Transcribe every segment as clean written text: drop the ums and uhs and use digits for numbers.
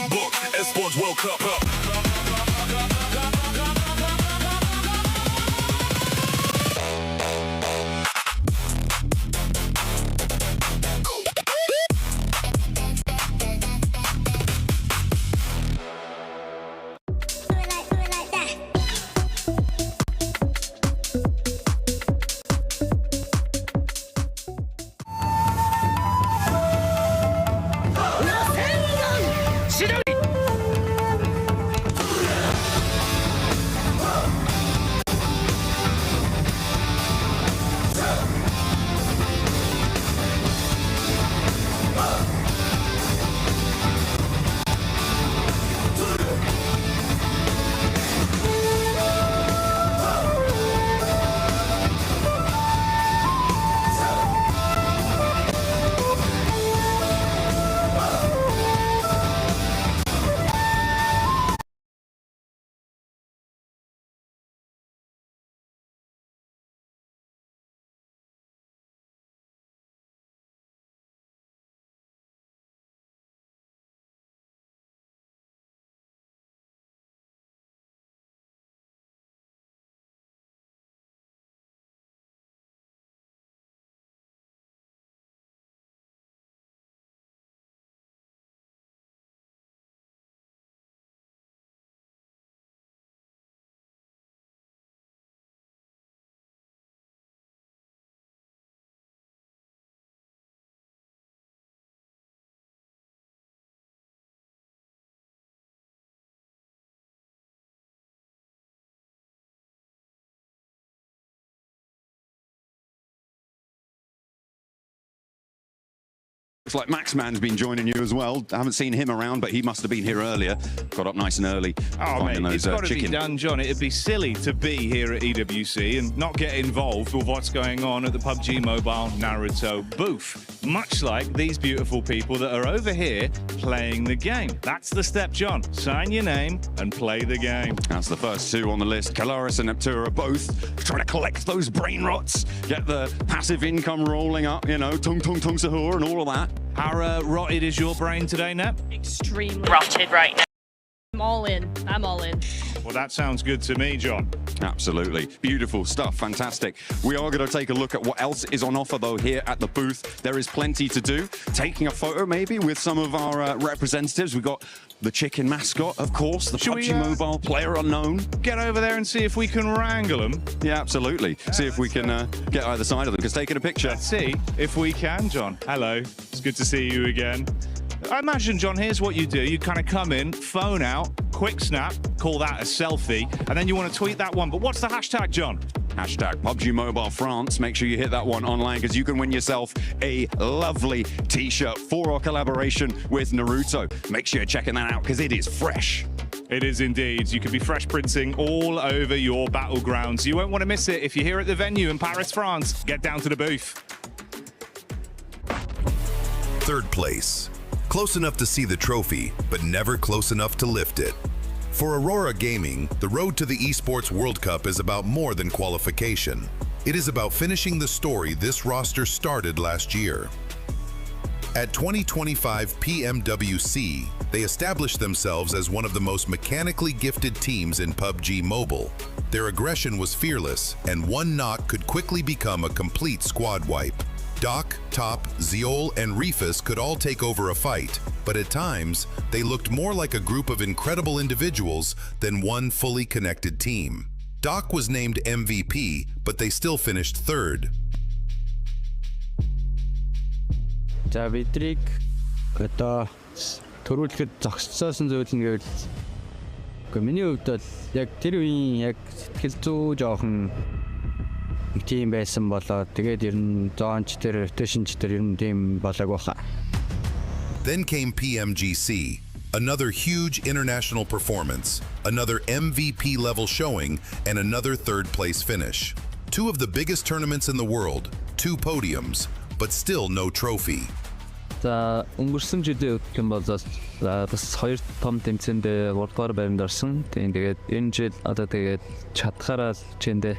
book Esports World Cup up. Looks like Maxman's been joining you as well. I haven't seen him around, but he must have been here earlier. Got up nice and early. Oh, mate, it's got to be done, John. It'd be silly to be here at EWC and not get involved with what's going on at the PUBG Mobile Naruto booth. Much like these beautiful people that are over here playing the game. That's the step, John. Sign your name and play the game. That's the first two on the list. Kalaris and Neptura are both trying to collect those brain rots, get the passive income rolling up, you know, tung tung tung sahur and all of that. How rotted is your brain today, Nep? Extremely rotted right now. I'm all in. I'm all in. Well, that sounds good to me, John. Absolutely. Beautiful stuff. Fantastic. We are going to take a look at what else is on offer, though, here at the booth. There is plenty to do. Taking a photo, maybe, with some of our representatives. We've got the chicken mascot, of course, the PUBG Mobile player unknown. Get over there and see if we can wrangle them. Yeah, absolutely. See if we can get either side of them, because taking a picture. Let's see if we can, John. Hello. It's good to see you again. I imagine, John, here's what you do. You kind of come in, phone out, quick snap, call that a selfie, and then you want to tweet that one. But what's the hashtag, John? Hashtag PUBG Mobile France. Make sure you hit that one online, because you can win yourself a lovely t-shirt for our collaboration with Naruto. Make sure you're checking that out, because it is fresh. It is indeed. You could be fresh printing all over your battlegrounds. You won't want to miss it if you're here at the venue in Paris, France. Get down to the booth. Third place. Close enough to see the trophy, but never close enough to lift it. For Aurora Gaming, the road to the Esports World Cup is about more than qualification. It is about finishing the story this roster started last year. At 2025 Pmwc, they established themselves as one of the most mechanically gifted teams in PUBG Mobile. Their aggression was fearless, and one knock could quickly become a complete squad wipe. Doc, Top, Zeol, and Refus could all take over a fight, but at times, they looked more like a group of incredible individuals than one fully connected team. Doc was named MVP, but they still finished third. За бидрийг одоо төрүүлэхэд зогсоосон зүйл нь гэвэл миний хувьд бол яг тэр үеийн яг сэтгэл зүй жоохон тийм байсан болоод тэгээд ер нь зоонч тэр rotationч тэр ер нь тийм болоог баха. Then came PMGC, another huge international performance, another MVP level showing, and another third place finish. Two of the biggest tournaments in the world, 2 podiums, but still no trophy. За өнгөрсөн жилийн үеийн бол бас 2 том тэмцээнд 3 дугаар байранд орсон. Тэгээд энэ жил одоо тэгээд чадхаараа чэндэ.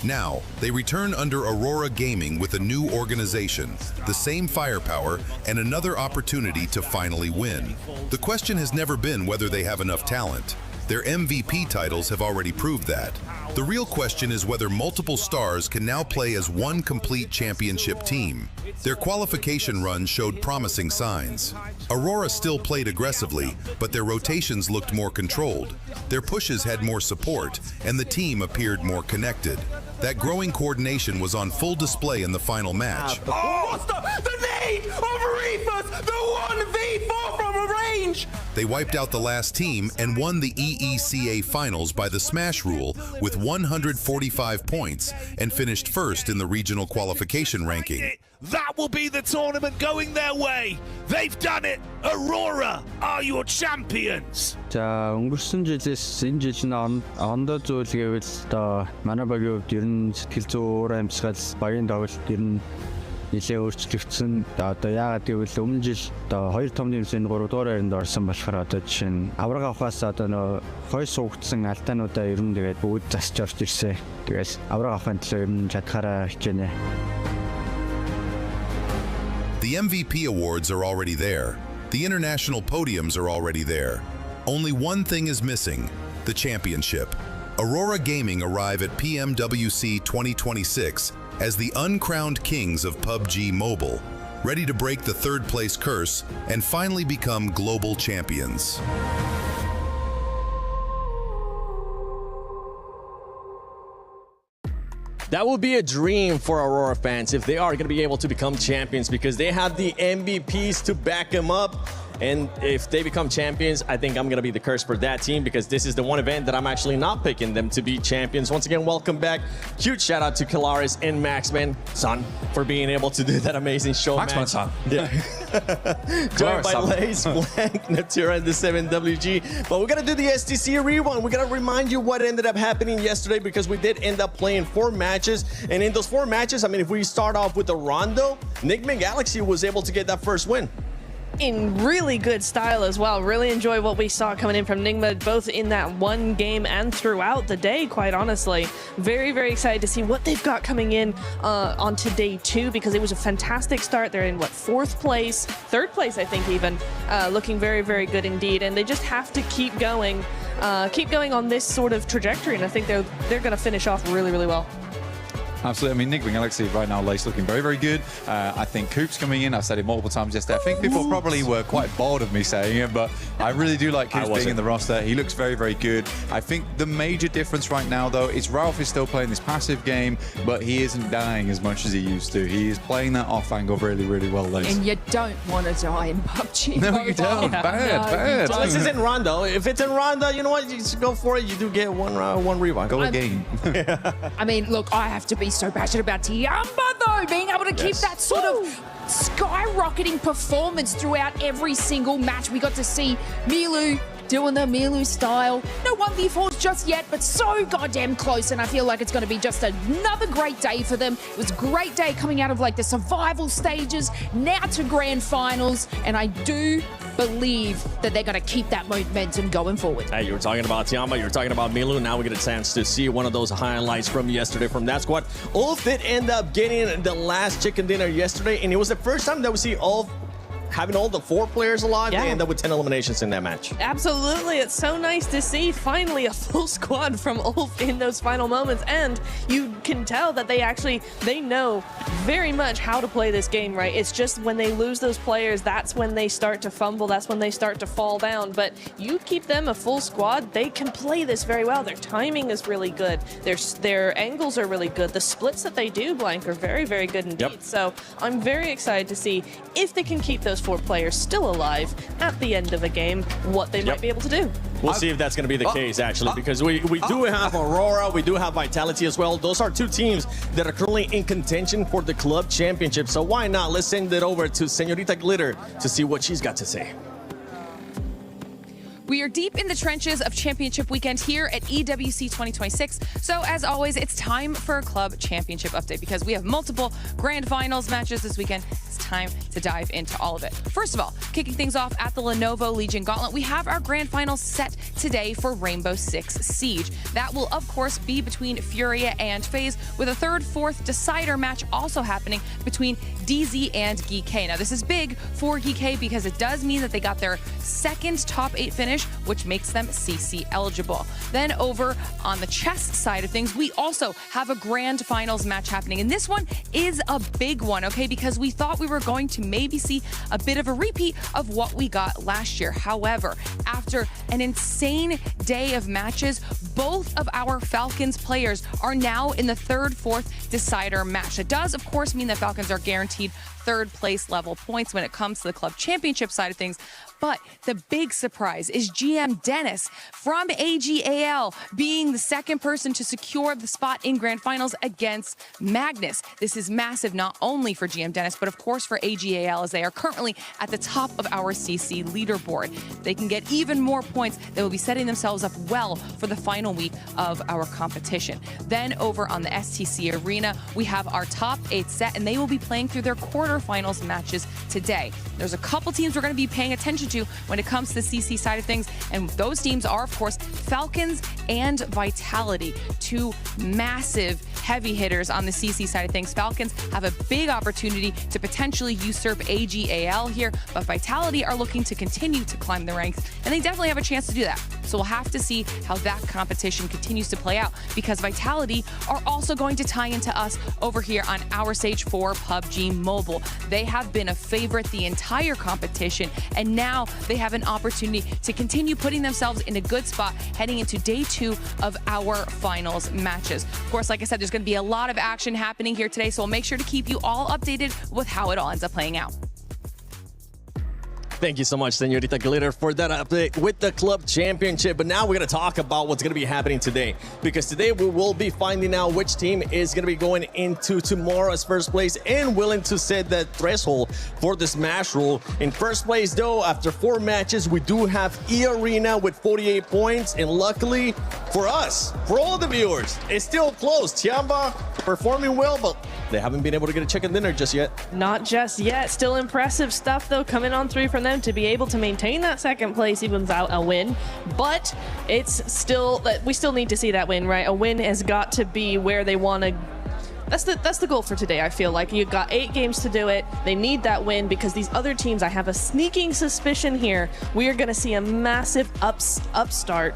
Now, they return under Aurora Gaming with a new organization, the same firepower, and another opportunity to finally win. The question has never been whether they have enough talent. Their MVP titles have already proved that. The real question is whether multiple stars can now play as one complete championship team. Their qualification run showed promising signs. Aurora still played aggressively, but their rotations looked more controlled. Their pushes had more support, and the team appeared more connected. That growing coordination was on full display in the final match. Oh, what's the need of Reefers, the 1v4 from a range? They wiped out the last team and won the EECA finals by the smash rule with 145 points and finished first in the regional qualification ranking. That will be the tournament going their way. They've done it. Aurora are your champions. За өнгөрсөн жилээс энэ жил нь ондоо зүйл гэвэл одоо манай багийн хувьд ер нь сэтгэл зүй уур амьсгал багийн тоглолт ер нь нэлээд өөрчлөгдсөн. Одоо яагаад гэвэл өмнө жил одоо 2 том нэмсэнд 3 дугаар байранд орсон болохоор одоо жишээ нь авраг авахаас одоо нөө хой суугдсан алдаануудаа ер нь тэгээд бүгд засч орж ирсэн. Тэгээс авраг авахын төлөө ер нь чадхаараа хичээнэ. The MVP awards are already there. The international podiums are already there. Only one thing is missing, the championship. Aurora Gaming arrive at Pmwc 2026 as the uncrowned kings of PUBG Mobile, ready to break the third place curse and finally become global champions. That would be a dream for Aurora fans if they are going to be able to become champions, because they have the MVPs to back them up. And if they become champions, I think I'm going to be the curse for that team, because this is the one event that I'm actually not picking them to be champions. Once again, welcome back. Huge shout out to Kalaris and Maxman, son, for being able to do that amazing show. Maxman, son. Yeah. Joined by Lace, Blank, Natura, and the 7WG. But we're going to do the STC rewind. We're going to remind you what ended up happening yesterday, because we did end up playing 4 matches. And in those 4 matches, I mean, if we start off with the Rondo, Enigma Galaxy was able to get that first win. In really good style as well. Really enjoy what we saw coming in from Enigma, both in that one game and throughout the day, quite honestly. Very, very excited to see what they've got coming in onto day 2, because it was a fantastic start. They're in, what, 4th place? 3rd place, I think, even. Looking very, very good indeed. And they just have to keep going on this sort of trajectory, and I think they're going to finish off really, really well. Absolutely. I mean, Enigma Galaxy right now, Lace looking very, very good. I think Coop's coming in. I've said it multiple times yesterday. I think people probably were quite bored of me saying it, but I really do like Coop's being in the roster. He looks very, very good. I think the major difference right now, though, is Ralph is still playing this passive game, but he isn't dying as much as he used to. He is playing that off angle really, really well, Lace. And you don't want to die in PUBG. No, you don't. Bad. So this is in Rondo. If it's in Rondo, you know what? You just go for it. You do get one rewind. Go again. I mean, look, I have to be so passionate about Tiamba, though, being able to keep that sort of skyrocketing performance throughout every single match. We got to see Milu doing the Milu style. No 1v4s just yet, but so goddamn close, and I feel like it's going to be just another great day for them. It was a great day coming out of like the survival stages, now to grand finals, and I do believe that they're going to keep that momentum going forward. Hey, you were talking about Tiamba, you were talking about Milu. Now we get a chance to see one of those highlights from yesterday from that squad. Ulf did end up getting the last chicken dinner yesterday, and it was the first time that we see Ulf having all the 4 players alive. Yeah. They end up with 10 eliminations in that match. Absolutely. It's so nice to see finally a full squad from Ulf in those final moments. And you can tell that they know very much how to play this game, right? It's just when they lose those players, that's when they start to fumble. That's when they start to fall down. But you keep them a full squad, they can play this very well. Their timing is really good. Their angles are really good. The splits that they do, Blank, are very, very good indeed. Yep. So I'm very excited to see if they can keep those 4 players still alive at the end of a game, what they might be able to do. We'll see if that's going to be the case, actually, because we do have Aurora, we do have Vitality as well. Those are 2 teams that are currently in contention for the club championship. So why not? Let's send it over to Senorita Glitter to see what she's got to say. We are deep in the trenches of championship weekend here at EWC 2026. So as always, it's time for a club championship update, because we have multiple grand finals matches this weekend it's time to dive into all of it. First of all, kicking things off at the Lenovo Legion Gauntlet, we have our grand finals set today for Rainbow Six Siege. That will, of course, be between Furia and FaZe, with a third, fourth decider match also happening between DZ and GK. Now, this is big for GK because it does mean that they got their second top 8 finish, which makes them CC eligible. Then over on the chess side of things, we also have a grand finals match happening, and this one is a big one, okay, because we thought we were going to maybe see a bit of a repeat of what we got last year. However, after an insane day of matches, both of our Falcons players are now in the third, fourth decider match. It does, of course, mean that Falcons are guaranteed third place level points when it comes to the club championship side of things. But the big surprise is GM Dennis from AGAL being the second person to secure the spot in grand finals against Magnus. This is massive, not only for GM Dennis, but of course for AGAL, as they are currently at the top of our CC leaderboard. They can get even more points. They will be setting themselves up well for the final week of our competition. Then over on the STC Arena, we have our top 8 set, and they will be playing through their quarterfinals matches today. There's a couple teams we're going to be paying attention to when it comes to the CC side of things, and those teams are, of course, Falcons and Vitality, two massive heavy hitters on the CC side of things. Falcons have a big opportunity to potentially usurp AGAL here, but Vitality are looking to continue to climb the ranks, and they definitely have a chance to do that. So we'll have to see how that competition continues to play out, because Vitality are also going to tie into us over here on our stage for PUBG Mobile. They have been a favorite the entire competition, and now they have an opportunity to continue putting themselves in a good spot heading into day 2 of our finals matches. Of course, like I said, there's going to be a lot of action happening here today, so we'll make sure to keep you all updated with how it all ends up playing out. Thank you so much, Senorita Glitter, for that update with the club championship. But now we're going to talk about what's going to be happening today, because today we will be finding out which team is going to be going into tomorrow's first place and willing to set that threshold for the Smash Rule. In first place, though, after 4 matches, we do have E-Arena with 48 points. And luckily for us, for all the viewers, it's still close. Tiamba performing well, but they haven't been able to get a chicken dinner just yet. Not just yet. Still impressive stuff, though, coming on through from them to be able to maintain that second place even without a win. But it's still, we still need to see that win, right? A win has got to be where they want to. That's the goal for today, I feel like. You've got 8 games to do it. They need that win, because these other teams, I have a sneaking suspicion here, we are going to see a massive upstart?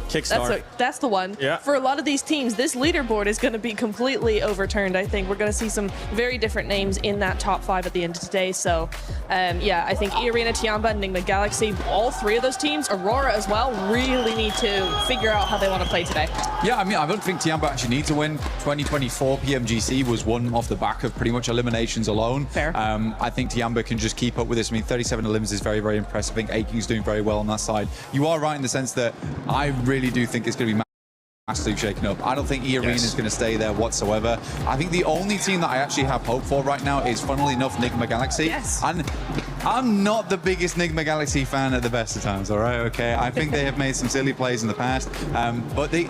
Kickstart. That's the one. Yeah. For a lot of these teams, this leaderboard is going to be completely overturned, I think. We're going to see some very different names in that top 5 at the end of today. So, yeah, I think E-Arena, Tiamba, Enigma Galaxy, all 3 of those teams, Aurora as well, really need to figure out how they want to play today. Yeah, I mean, I don't think Tiamba actually needs to win. 2024 PMGC was won off the back of pretty much eliminations alone. Fair. I think Tiamba can just keep up with this. I mean, 37 elims is very, very impressive. I think Aking's doing very well on that side. You are right in the sense that I really do think it's going to be massively shaken up. I don't think E-Arena is going to stay there whatsoever. I think the only team that I actually have hope for right now is, funnily enough, Enigma Galaxy. Yes. And I'm not the biggest Enigma Galaxy fan at the best of times, all right? Okay, I think they have made some silly plays in the past, but they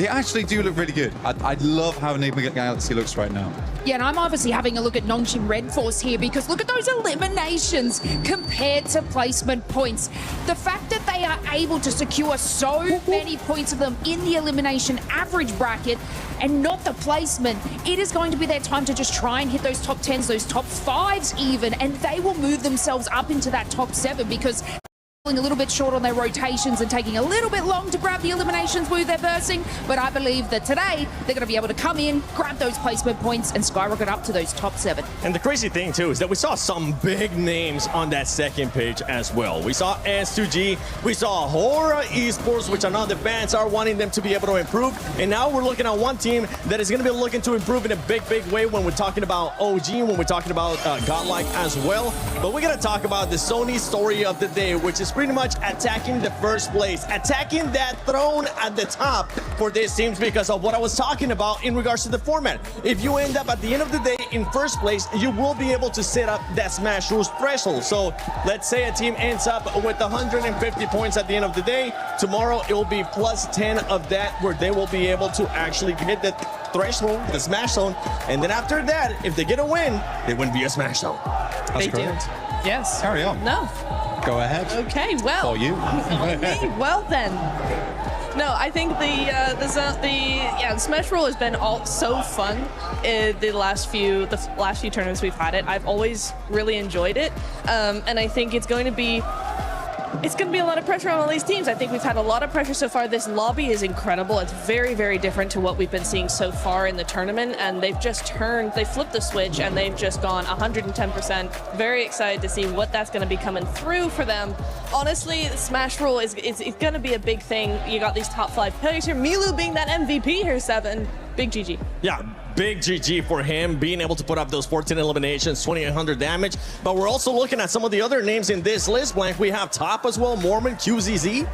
actually do look really good. I love how Enigma Galaxy looks right now. Yeah, and I'm obviously having a look at Nongshim Red Force here, because look at those eliminations compared to placement points. The fact that they are able to secure so many points of them in the elimination average bracket and not the placement, it is going to be their time to just try and hit those top 10s, those top 5s even, and they will move themselves up into that top 7, because a little bit short on their rotations and taking a little bit long to grab the eliminations where they're bursting. But I believe that today they're going to be able to come in, grab those placement points, and skyrocket up to those top 7. And the crazy thing too is that we saw some big names on that second page as well. We saw S2G, we saw Hora Esports, which I know the fans are wanting them to be able to improve. And now we're looking at one team that is going to be looking to improve in a big when we're talking about OG, when we're talking about Godlike as well. But we're going to talk about the Sony story of the day, which is pretty much attacking the first place, attacking that throne at the top for these teams, because of what I was talking about in regards to the format. If you end up at the end of the day in first place, you will be able to set up that Smash Rules threshold. So let's say a team ends up with 150 points at the end of the day. Tomorrow it will be plus 10 of that, where they will be able to actually hit that threshold, the smash zone, and then after that, if they get a win, they wouldn't be a smash zone. They do. correct. Yes. Carry on. No. Go ahead. Okay, well. For you. Me? Well then. No, I think the Smash Roll has been so fun in the last few tournaments we've had it. I've always really enjoyed it, and I think it's going to be a lot of pressure on all these teams. I think we've had a lot of pressure so far. This lobby is incredible. It's very, very different to what we've been seeing so far in the tournament, and they've flipped the switch, and they've just gone 110%. Very excited to see what that's going to be coming through for them. Honestly, the Smash Roll is going to be a big thing. You got these top 5 players here. Milu being that MVP here, 7. Big GG. Yeah. Big GG for him, being able to put up those 14 eliminations, 2,800 damage. But we're also looking at some of the other names in this list, Blank. We have top as well, Mormon, QZZ.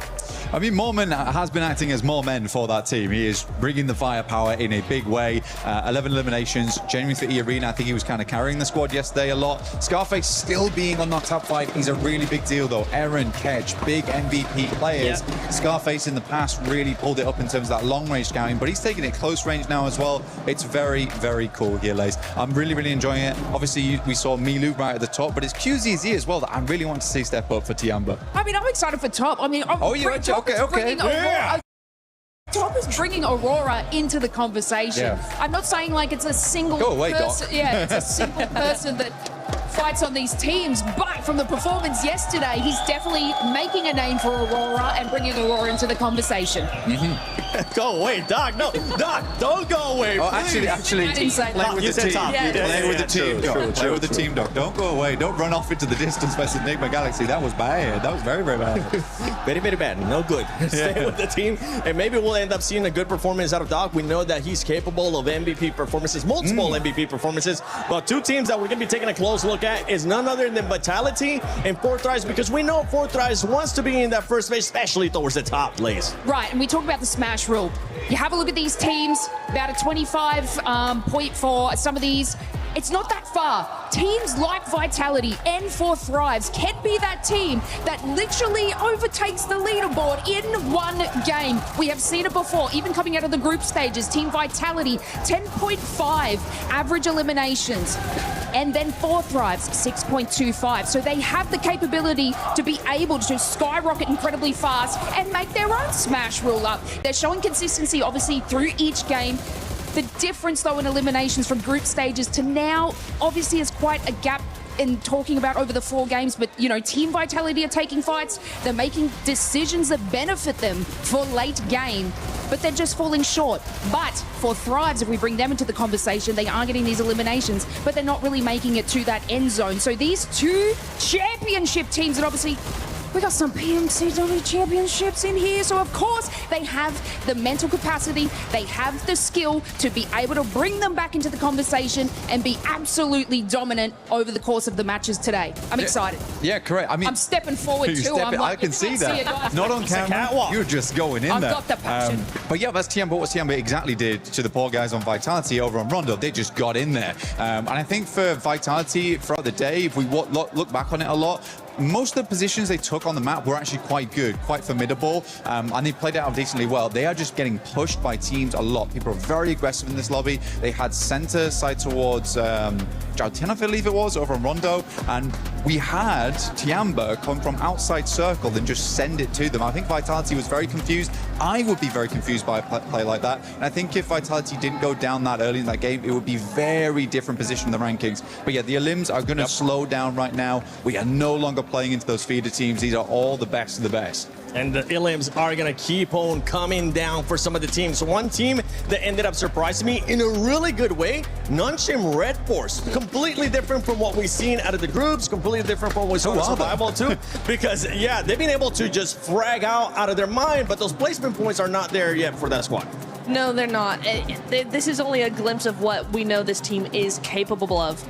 I mean, Mormon has been acting as more men for that team. He is bringing the firepower in a big way. 11 eliminations, genuinely for E-Arena. I think he was kind of carrying the squad yesterday a lot. Scarface still being on that top 5. He's a really big deal, though. Aaron, Kedge, big MVP players. Yeah. Scarface in the past really pulled it up in terms of that long-range scouting, but he's taking it close range now as well. It's very, very cool here, Lace. I'm really, really enjoying it. Obviously, we saw Milu right at the top, but it's QZZ as well that I really want to see step up for Tiamba. I mean, I'm excited for top. I mean, okay. Yeah. Top is bringing Aurora into the conversation. Yeah. I'm not saying like it's a single person. Yeah, it's a single person that fights on these teams, but from the performance yesterday, he's definitely making a name for Aurora and bringing Aurora into the conversation. Go away, Doc. No, Doc, don't go away. Oh, actually, play with the team. Play with the team, Doc. Play with the team, Doc. Don't go away. Don't run off into the distance versus Enigma Galaxy. That was bad. That was very, very bad. Very, very bad. No good. Stay with the team, and maybe we'll end up seeing a good performance out of Doc. We know that he's capable of MVP performances, multiple MVP performances, but 2 teams that we're going to be taking a close look at is none other than Vitality and Forthrise, because we know Forthrise wants to be in that first phase, especially towards the top place. Right, and we talk about the Smash Rule. You have a look at these teams, about a 25 point for some of these. It's not that far. Teams like Vitality and Forthrives can be that team that literally overtakes the leaderboard in one game. We have seen it before, even coming out of the group stages. Team Vitality, 10.5 average eliminations. And then Forthrives, 6.25. So they have the capability to be able to skyrocket incredibly fast and make their own Smash Rule up. They're showing consistency, obviously, through each game. The difference, though, in eliminations from group stages to now, obviously, is quite a gap in talking about over the 4 games. But, you know, Team Vitality are taking fights. They're making decisions that benefit them for late game, but they're just falling short. But for Thrives, if we bring them into the conversation, they are getting these eliminations, but they're not really making it to that end zone. So these 2 championship teams, and obviously, we got some PMCW championships in here, so of course they have the mental capacity, they have the skill to be able to bring them back into the conversation and be absolutely dominant over the course of the matches today. I'm excited. Yeah, correct. I mean, I'm stepping forward too. I can see that. Not on camera. You're just going in there. I've got the passion. But yeah, that's Tiamba. What Tiamba exactly did to the poor guys on Vitality over on Rondo. They just got in there. And I think for Vitality throughout the day, if we look back on it a lot, most of the positions they took on the map were actually quite good, quite formidable, and they played it out decently well. They are just getting pushed by teams a lot. People are very aggressive in this lobby. They had center side towards Jouten, I believe it was, over on Rondo, and we had Tiamba come from outside circle and just send it to them. I think Vitality was very confused. I would be very confused by a play like that, and I think if Vitality didn't go down that early in that game, it would be very different position in the rankings. But yeah, the Elims are going to slow down right now. We are no longer playing into those feeder teams. These are all the best of the best. And the Elims are going to keep on coming down for some of the teams. One team that ended up surprising me in a really good way, Nunchim Red Force. Completely different from what we've seen out of the groups, completely different from what we saw in Survival too. Because, yeah, they've been able to just frag out of their mind, but those placement points are not there yet for that squad. No, they're not. This is only a glimpse of what we know this team is capable of.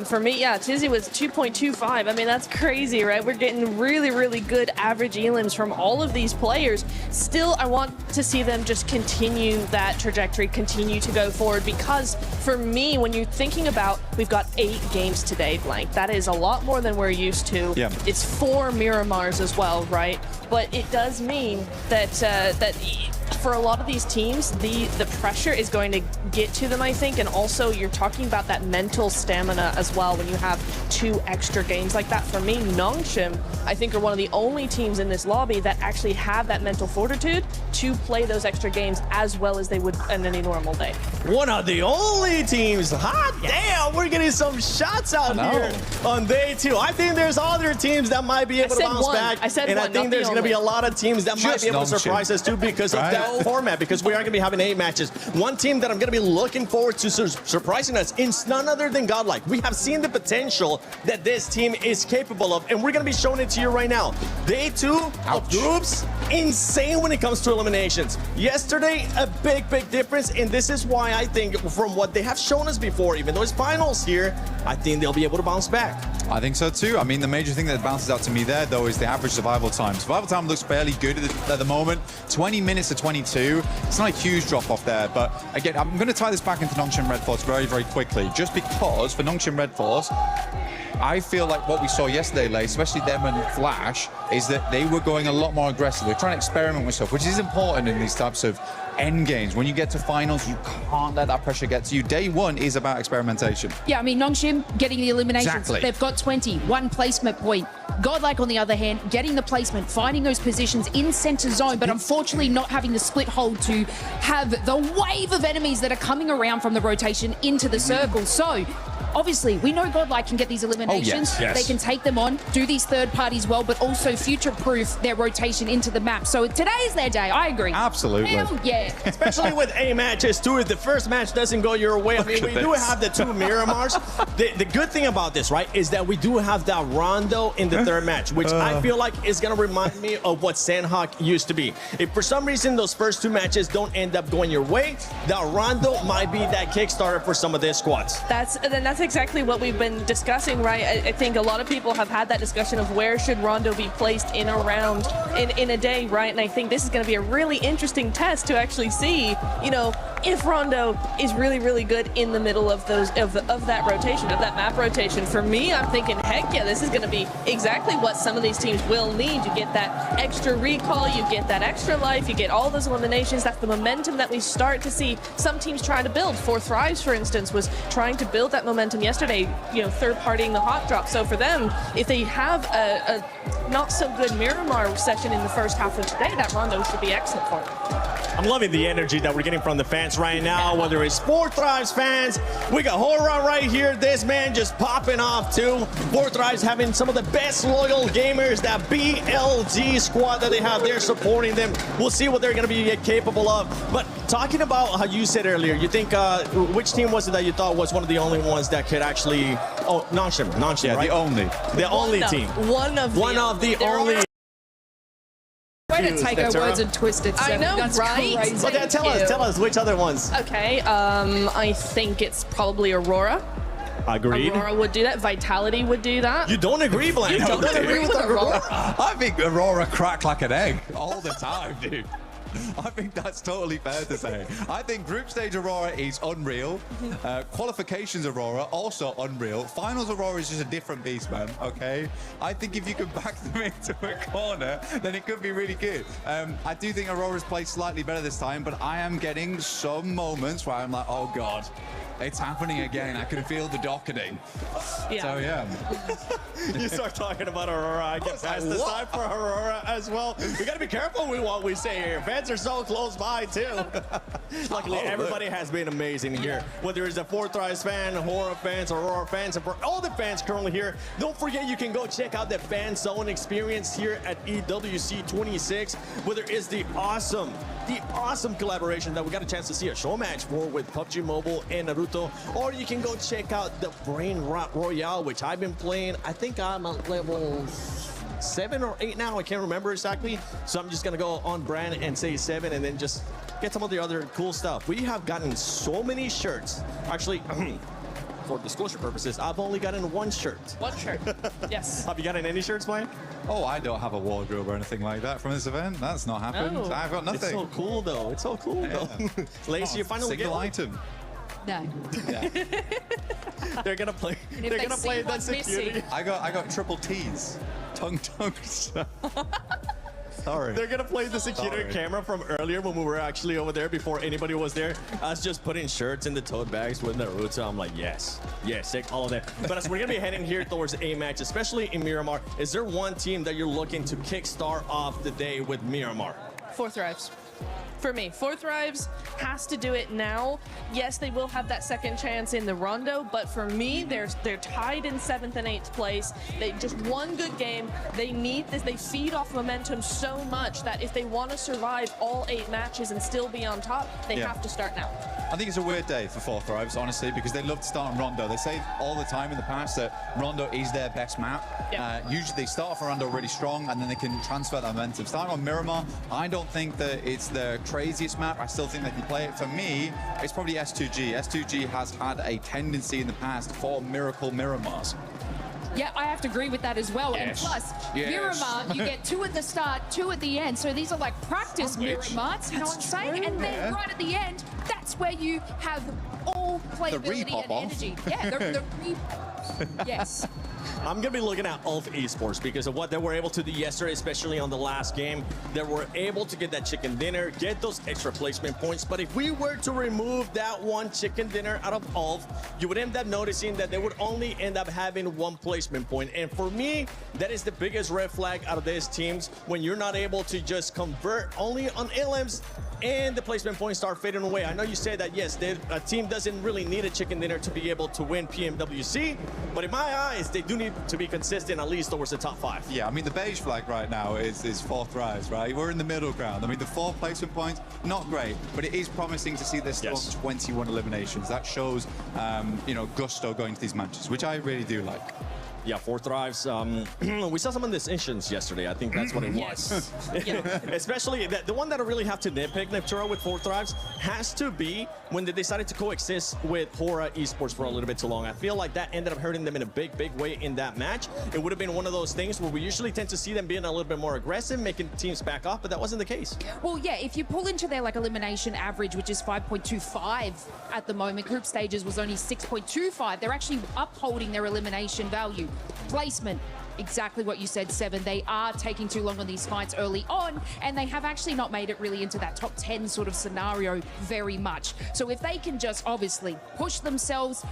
For me, yeah, Tizzy was 2.25. I mean, that's crazy, right? We're getting really, really good average elims from all of these players. Still, I want to see them just continue that trajectory, continue to go forward, because for me, when you're thinking about, we've got 8 games today, Blank. That is a lot more than we're used to. Yeah. It's 4 Miramars as well, right? But it does mean that for a lot of these teams, the pressure is going to get to them, I think, and also you're talking about that mental stamina as well when you have 2 extra games like that. For me, Nongshim, I think, are one of the only teams in this lobby that actually have that mental fortitude to play those extra games as well as they would on any normal day. One of the only teams. Hot damn, we're getting some shots out here on day 2. I think there's other teams that might be able to bounce back. I said and one, I think there's going to be a lot of teams that might be able to surprise us too because of that format, because we are going to be having 8 matches. One team that I'm going to be looking forward to surprising us is none other than Godlike. We have seen the potential that this team is capable of, and we're going to be showing it to you right now. Day 2 of groups, insane when it comes to eliminations. Yesterday, a big difference, and this is why I think from what they have shown us before, even though it's finals here, I think they'll be able to bounce back. I think so too. I mean, the major thing that bounces out to me there, though, is the average survival time. Survival time looks fairly good at the moment. 20 minutes to 22. It's not a huge drop off there, but again, I'm going to tie this back into Nongshim Red Force very quickly, just because for Nongshim Red Force, I feel like what we saw yesterday, Lay, especially them and Flash, is that they were going a lot more aggressive. They're trying to experiment with stuff, which is important in these types of end games. When you get to finals, you can't let that pressure get to you. Day 1 is about experimentation. Yeah, I mean, Nongshim getting the eliminations. Exactly. They've got 20, 1 placement point. Godlike, on the other hand, getting the placement, finding those positions in center zone, but unfortunately not having the split hold to have the wave of enemies that are coming around from the rotation into the circle. So, obviously, we know Godlike can get these eliminations. They can take them on, do these third parties well, but also future-proof their rotation into the map. So today is their day. I agree. Absolutely. Hell yeah. Especially with 8 matches too. If the first match doesn't go your way, I mean, we do have the 2 Miramars. The good thing about this, right, is that we do have that Rondo in the 3rd match, which I feel like is going to remind me of what Sandhawk used to be. If for some reason those first 2 matches don't end up going your way, that Rondo might be that Kickstarter for some of their squads. That's exactly what we've been discussing, right? I think a lot of people have had that discussion of where should Rondo be placed in a round, in a day, right? And I think this is going to be a really interesting test to actually see, you know, if Rondo is really good in the middle of those of that rotation, of that map rotation. For me, I'm thinking, heck yeah, this is going to be exactly what some of these teams will need. You get that extra recall, you get that extra life, you get all those eliminations. That's the momentum that we start to see some teams trying to build. For Thrives, for instance, was trying to build that momentum yesterday, you know, third-partying the hot drop. So for them, if they have a not so good Miramar session in the first half of today, that Rondo should be excellent for them. I'm loving the energy that we're getting from the fans right now, whether it's 4 Thrives fans. We got Hora right here. This man just popping off too. 4 Thrives having some of the best loyal gamers, that BLG squad that they have there supporting them. We'll see what they're going to be capable of. But talking about how you said earlier, you think, which team was it that you thought was one of the only ones that could actually, Nongshim, yeah, right? The only team. One of the only. Way to take our words and twist it. I know, that's right? Crazy. Well, then tell us which other ones. Okay, I think it's probably Aurora. Agreed. Aurora would do that. Vitality would do that. You don't agree, Blank? You don't agree with Aurora? I think Aurora crack like an egg all the time, dude. I think that's totally fair to say. I think group stage Aurora is unreal. Qualifications Aurora, also unreal. Finals Aurora is just a different beast, man, okay? I think if you can back them into a corner, then it could be really good. I do think Aurora's played slightly better this time, but I am getting some moments where I'm like, oh God, it's happening again. I can feel the docketing. Yeah. So, yeah. You start talking about Aurora, I get past this time for Aurora as well. We gotta be careful with what we say here. Fans are so close by too. Luckily, everybody has been amazing here. Whether it's a 4 Thrives fan, Horror fans, Aurora fans, and for all the fans currently here, don't forget you can go check out the Fan Zone experience here at EWC 26, whether it's the awesome collaboration that we got a chance to see a show match for with PUBG Mobile and Naruto, or you can go check out the Brain Rot Royale, which I've been playing. I think I'm at level 7 or 8 now, I can't remember exactly, so I'm just gonna go on brand and say 7 and then just get some of the other cool stuff. We have gotten so many shirts. Actually, for disclosure purposes, I've only gotten 1 shirt. 1 shirt. Yes. Have you gotten any shirts, Brian? Oh, I don't have a wardrobe or anything like that from this event. That's not happened. No. I've got nothing. It's so cool though. It's so cool though. Lacey, you finally get single one. item. No. Yeah. They're gonna play. They're gonna play that security. I got triple T's. Tongue. Sorry. They're gonna play the security Sorry. camera from earlier when we were actually over there before anybody was there. Us just putting shirts in the tote bags with Naruto. I'm like, yes, take all of that. But as we're gonna be heading here towards a match, especially in Miramar, is there one team that you're looking to kickstart off the day with Miramar? 4 Thrives. For me, 4 Thrives has to do it now. Yes, they will have that second chance in the Rondo, but for me, they're tied in 7th and 8th place. They just one good game. They need this. They feed off momentum so much that if they want to survive all 8 matches and still be on top, they have to start now. I think it's a weird day for 4 Thrives, honestly, because they love to start on Rondo. They say all the time in the past that Rondo is their best map. Usually they start off on Rondo really strong and then they can transfer that momentum. Starting on Miramar, I don't think that it's the craziest map. I still think they can play it. For me, it's probably S2G. S2G has had a tendency in the past for miracle Miramars. Yeah, I have to agree with that as well. Yes. And plus, Yes. Miramar, you get 2 at the start, 2 at the end. So these are like practice Miramars, you know what I'm saying? And then right at the end, that's where you have all playability and energy. Yeah, the repop. Yes. I'm going to be looking at Ulf Esports because of what they were able to do yesterday, especially on the last game. They were able to get that chicken dinner, get those extra placement points. But if we were to remove that one chicken dinner out of Ulf, you would end up noticing that they would only end up having 1 placement point. And for me, that is the biggest red flag out of these teams when you're not able to just convert only on LMs and the placement points start fading away. I know you say that, yes, a team doesn't really need a chicken dinner to be able to win Pmwc, but in my eyes, they do need to be consistent at least towards the top 5. Yeah, I mean, the beige flag right now is 4 Thrives, right? We're in the middle ground. I mean, the 4 placement points, not great, but it is promising to see this still 21 eliminations. That shows, gusto going to these matches, which I really do like. Yeah, 4 Thrives. We saw some of this instance yesterday. I think that's what it was. Especially the one that I really have to nitpick, Nepturo, with 4 Thrives has to be when they decided to coexist with Hora Esports for a little bit too long. I feel like that ended up hurting them in a big way in that match. It would have been one of those things where we usually tend to see them being a little bit more aggressive, making teams back off, but that wasn't the case. Well, yeah, if you pull into their elimination average, which is 5.25 at the moment, group stages was only 6.25. They're actually upholding their elimination value. Placement, exactly what you said, Seven. They are taking too long on these fights early on, and they have actually not made it really into that top 10 sort of scenario very much. So if they can just obviously push themselves,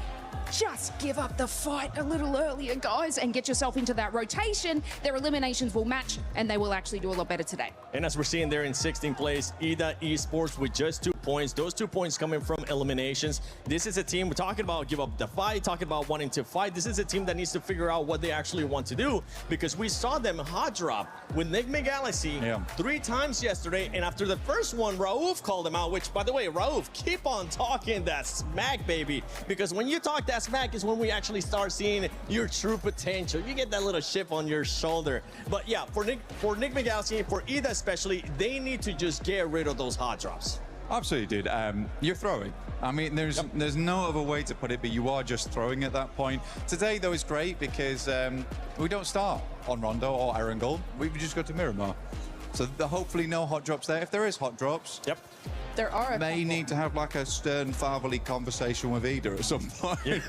just give up the fight a little earlier, guys, and get yourself into that rotation, their eliminations will match, and they will actually do a lot better today. And as we're seeing there in 16th place, Ida Esports with just 2 points. Those 2 points coming from eliminations. This is a team, we're talking about give up the fight, talking about wanting to fight. This is a team that needs to figure out what they actually want to do, because we saw them hot drop with Enigma Galaxy 3 times yesterday, and after the first one, Raouf called them out, which, by the way, Raouf, keep on talking that smack, baby, because when you talk that smack is when we actually start seeing your true potential. You get that little chip on your shoulder. But yeah, for Enigma Galaxy, for Ida especially, they need to just get rid of those hot drops. Absolutely, dude. You're throwing. I mean, there's no other way to put it, but you are just throwing at that point. Today, though, is great because we don't start on Rondo or Erangel. We just go to Miramar. So hopefully no hot drops there. If there is hot drops, there are. May need to have like a stern fatherly conversation with Ida at some point.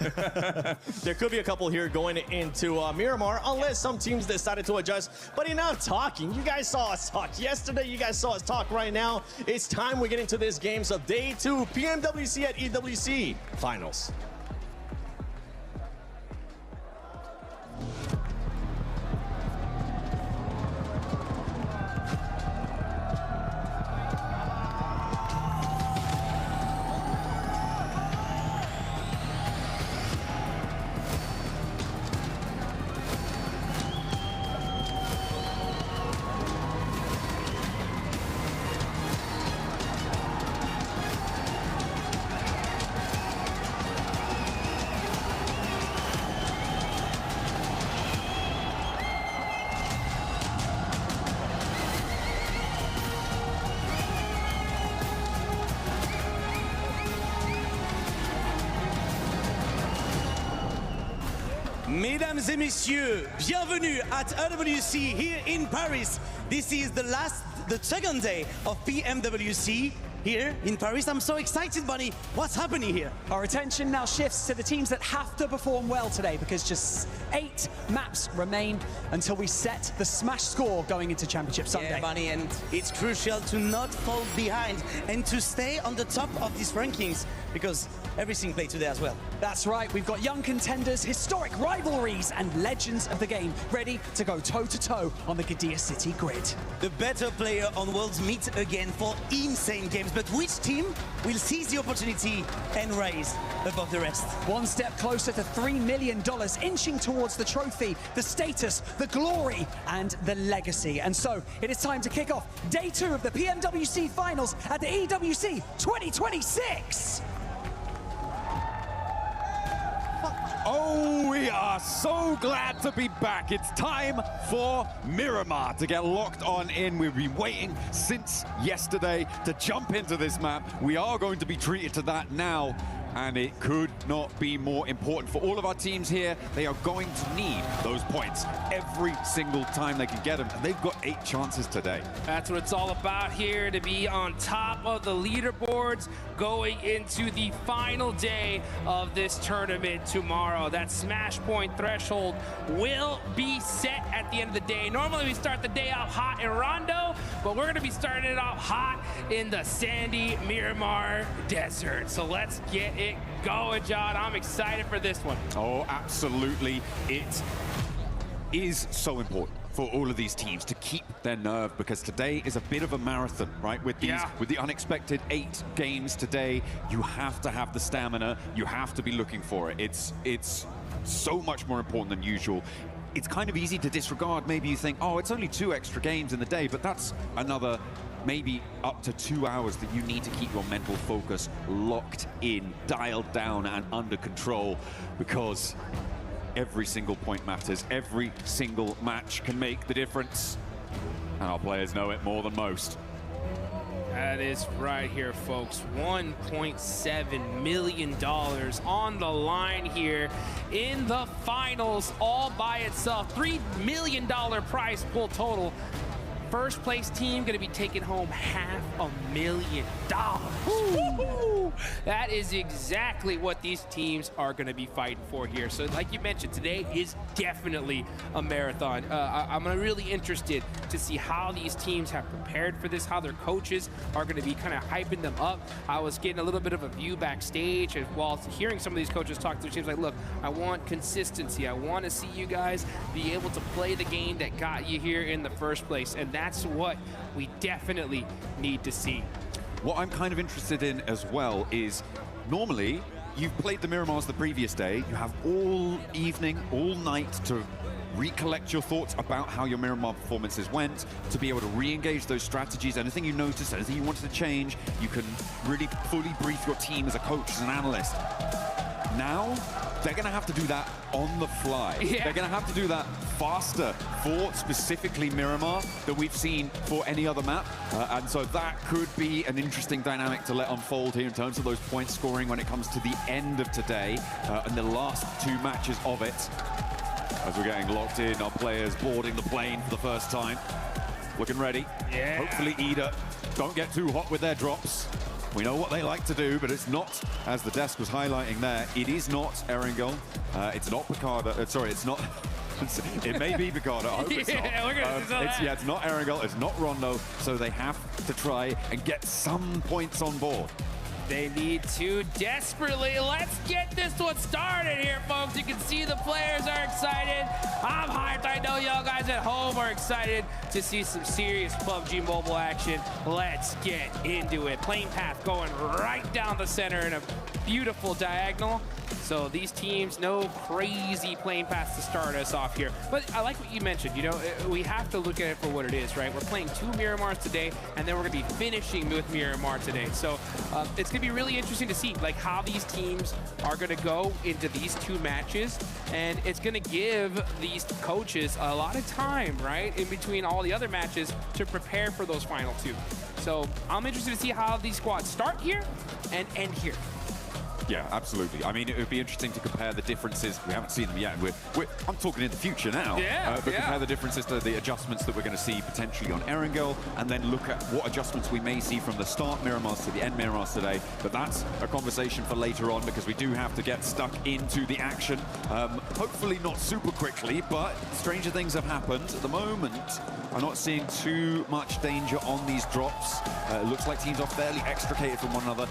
There could be a couple here going into Miramar, unless some teams decided to adjust. But enough talking. You guys saw us talk yesterday. You guys saw us talk right now. It's time we get into this games of day 2, Pmwc at EWC Finals. Mesdames et messieurs, bienvenue at EWC here in Paris. This is the second day of Pmwc. here in Paris. I'm so excited, Bunny. What's happening here? Our attention now shifts to the teams that have to perform well today because just 8 maps remain until we set the smash score going into Championship Sunday. Yeah, Bunny, and it's crucial to not fall behind and to stay on the top of these rankings because everything played today as well. That's right, we've got young contenders, historic rivalries, and legends of the game ready to go toe-to-toe on the Gadia City grid. The better player on Worlds meet again for insane games, but which team will seize the opportunity and rise above the rest? One step closer to $3 million, inching towards the trophy, the status, the glory, and the legacy. And so, it is time to kick off day 2 of the Pmwc Finals at the EWC 2026! Oh, we are so glad to be back. It's time for Miramar to get locked on in. We've been waiting since yesterday to jump into this map. We are going to be treated to that now, and it could not be more important for all of our teams here. They are going to need those points every single time they can get them, and they've got 8 chances today. That's what it's all about here, to be on top of the leaderboards going into the final day of this tournament tomorrow. That smash point threshold will be set at the end of the day. Normally we start the day off hot in Rondo, but we're going to be starting it off hot in the sandy Miramar Desert. So let's get it going, John. I'm excited for this one. Oh, absolutely. It is so important for all of these teams to keep their nerve, because today is a bit of a marathon, right? With these, with the unexpected 8 games today, you have to have the stamina. You have to be looking for it. It's so much more important than usual. It's kind of easy to disregard. Maybe you think, oh, it's only 2 extra games in the day, but that's another maybe up to 2 hours that you need to keep your mental focus locked in, dialed down, and under control, because every single point matters. Every single match can make the difference, and our players know it more than most. That is right here, folks. $1.7 million on the line here in the finals all by itself. $3 million prize pool total. First place team going to be taking home $500,000. Woo! That is exactly what these teams are going to be fighting for here. So like you mentioned, today is definitely a marathon. I'm really interested to see how these teams have prepared for this, how their coaches are going to be kind of hyping them up. I was getting a little bit of a view backstage, and while hearing some of these coaches talk to their teams, like, look, I want consistency. I want to see you guys be able to play the game that got you here in the first place, and that's what we definitely need to see. What I'm kind of interested in as well is, normally, you've played the Miramars the previous day, you have all evening, all night to recollect your thoughts about how your Miramar performances went, to be able to re-engage those strategies, anything you noticed, anything you wanted to change, you can really fully brief your team as a coach, as an analyst. Now, they're going to have to do that on the fly. Yeah. They're going to have to do that faster for specifically Miramar than we've seen for any other map. And so that could be an interesting dynamic to let unfold here in terms of those point scoring when it comes to the end of today and the last 2 matches of it. As we're getting locked in, our players boarding the plane for the first time. Looking ready. Yeah. Hopefully Ida don't get too hot with their drops. We know what they like to do, but it's not, as the desk was highlighting there, it is not Erangel. It's not Picardo. Sorry, it's not. It may be Picardo. I hope it's not. It's not Erangel. It's not Rondo. So they have to try and get some points on board. They need to desperately. Let's get this one started here, folks. You can see the players are excited. I'm hyped. I know y'all guys at home are excited to see some serious PUBG Mobile action. Let's get into it. Plane path going right down the center in a beautiful diagonal. So these teams, no crazy plane paths to start us off here. But I like what you mentioned, you know, we have to look at it for what it is, right? We're playing 2 Miramars today, and then we're gonna be finishing with Miramar today. So it's gonna be really interesting to see like how these teams are gonna go into these 2 matches. And it's gonna give these coaches a lot of time, right? In between all the other matches to prepare for those final 2. So I'm interested to see how these squads start here and end here. Yeah, absolutely. I mean, it would be interesting to compare the differences. We haven't seen them yet. I'm talking in the future now. But compare the differences to the adjustments that we're going to see potentially on Erangel, and then look at what adjustments we may see from the start Miramars to the end Miramars today. But that's a conversation for later on, because we do have to get stuck into the action. Hopefully not super quickly, but stranger things have happened. At the moment, I'm not seeing too much danger on these drops. It looks like teams are fairly extricated from one another.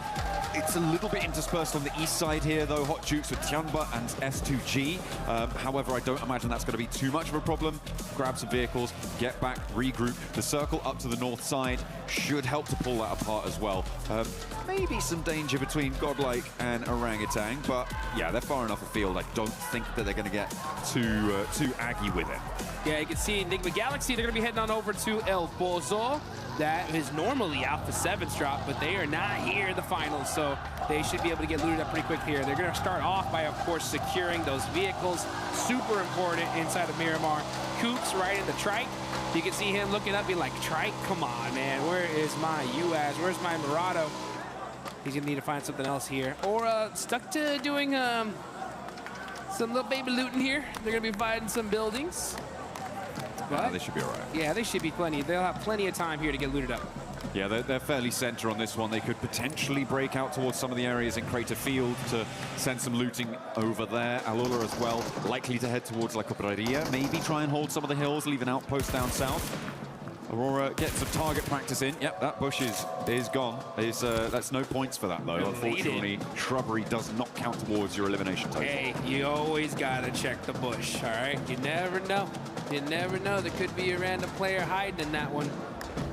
It's a little bit interspersed on the east side here, though. Hot Jukes with Tianba and S2G. However, I don't imagine that's going to be too much of a problem. Grab some vehicles, get back, regroup. The circle up to the north side should help to pull that apart as well. Maybe some danger between Godlike and Orangutan, but yeah, they're far enough afield. I don't think that they're going to get too aggy with it. Yeah, you can see Enigma Galaxy, they're going to be heading on over to El Pozo. That is normally out the 7th drop, but they are not here in the finals, so they should be able to get looted up pretty quick here. They're going to start off by, of course, securing those vehicles. Super important inside of Miramar. Koops right in the trike. You can see him looking up, being like, trike, come on, man. Where is my UAS? Where's my Murado? He's going to need to find something else here. Or stuck to doing some little baby looting here. They're going to be fighting some buildings. But they should be all right. Yeah, they should be plenty. They'll have plenty of time here to get looted up. Yeah, they're fairly center on this one. They could potentially break out towards some of the areas in Crater Field to send some looting over there. Alula as well, likely to head towards La Cobraria. Maybe try and hold some of the hills, leave an outpost down south. Aurora gets some target practice in. Yep, that bush is gone. That's no points for that, though. Unfortunately, shrubbery does not count towards your elimination total. Hey, you always got to check the bush, all right? You never know. You never know. There could be a random player hiding in that one.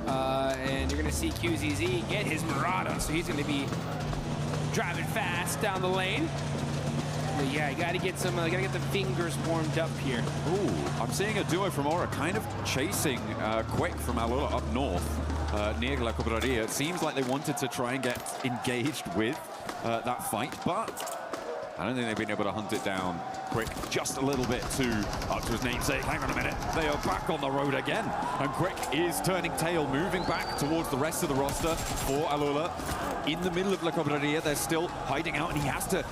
And you're going to see QZZ get his Murata, so he's going to be driving fast down the lane. But yeah, you got to get some. Got to get the fingers warmed up here. Ooh, I'm seeing a duo from Aura kind of chasing Quick from Alula up north near La Cobraria. It seems like they wanted to try and get engaged with that fight, but I don't think they've been able to hunt it down. Quick, just a little bit too up to his namesake. Hang on a minute, they are back on the road again. And Quick is turning tail, moving back towards the rest of the roster for Alula. In the middle of La Cobraria, they're still hiding out, and he has to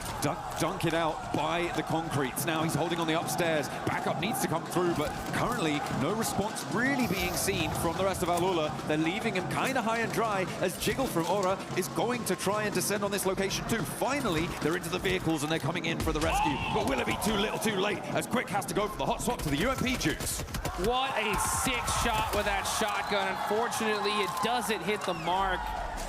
dunk it out by the concretes. Now he's holding on the upstairs. Backup needs to come through, but currently no response really being seen from the rest of Alula. They're leaving him kind of high and dry as Jiggle from Aura is going to try and descend on this location too. Finally, they're into the vehicles and they're coming in for the rescue. But will it be too little too late as Quick has to go for the hot swap to the UMP Jukes? What a sick shot with that shotgun. Unfortunately, it doesn't hit the mark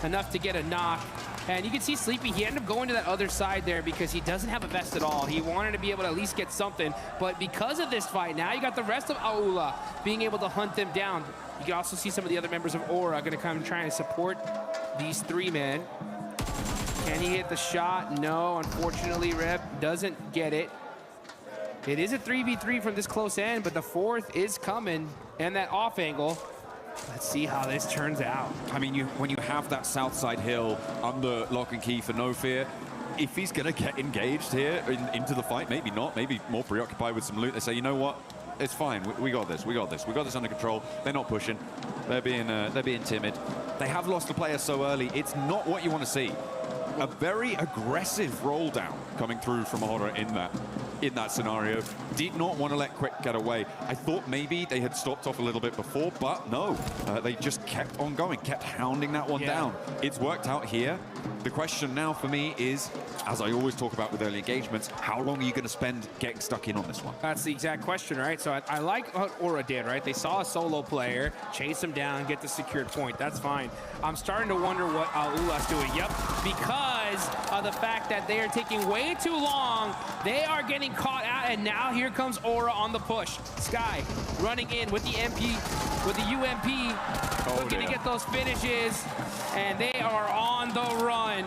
enough to get a knock. And you can see Sleepy, he ended up going to that other side there because he doesn't have a vest at all. He wanted to be able to at least get something. But because of this fight, now you got the rest of Aula being able to hunt them down. You can also see some of the other members of Aura going to come and try and support these three men. Can he hit the shot? No, unfortunately, Reb doesn't get it. It is a 3v3 from this close end, but the fourth is coming, and that off angle. Let's see how this turns out. I mean, when you have that south side hill under lock and key for No Fear, if he's going to get engaged here into the fight, maybe not, maybe more preoccupied with some loot, they say, you know what, it's fine, we got this under control. They're not pushing, they're being timid. They have lost the player so early, it's not what you want to see. A very aggressive roll down coming through from Aura in that scenario. Did not want to let Quick get away. I thought maybe they had stopped off a little bit before, but no. They just kept on going, kept hounding that one down. It's worked out here. The question now for me is, as I always talk about with early engagements, how long are you going to spend getting stuck in on this one? That's the exact question, right? So I like what Aura did, right? They saw a solo player, chase him down, get the secured point. That's fine. I'm starting to wonder what Aula's doing. Yep, because of the fact that they are taking way too long. They are getting caught out, and now here comes Aura on the push. Sky running in with the UMP, looking to get those finishes, and they are on the run.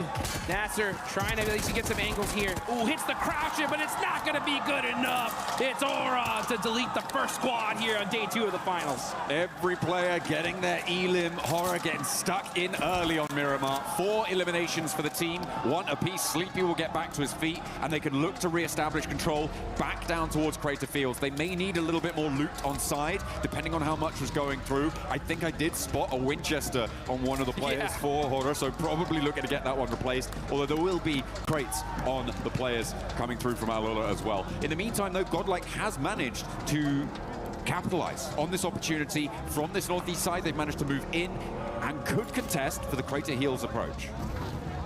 Nasser trying to at least get some angles here. Ooh, hits the croucher, but it's not going to be good enough. It's Aura to delete the first squad here on day 2 of the finals. Every player getting their elim. Horror getting stuck in early on Miramar. 4 eliminations for the team, 1 apiece. Sleepy will get back to his feet, and they can look to re-establish control back down towards Crater Fields. They may need a little bit more loot on side, depending on how much was going going through. I think I did spot a Winchester on one of the players for Horror, so probably looking to get that one replaced, although there will be crates on the players coming through from Alula as well. In the meantime, though, Godlike has managed to capitalize on this opportunity from this northeast side. They've managed to move in and could contest for the Crater Heels approach.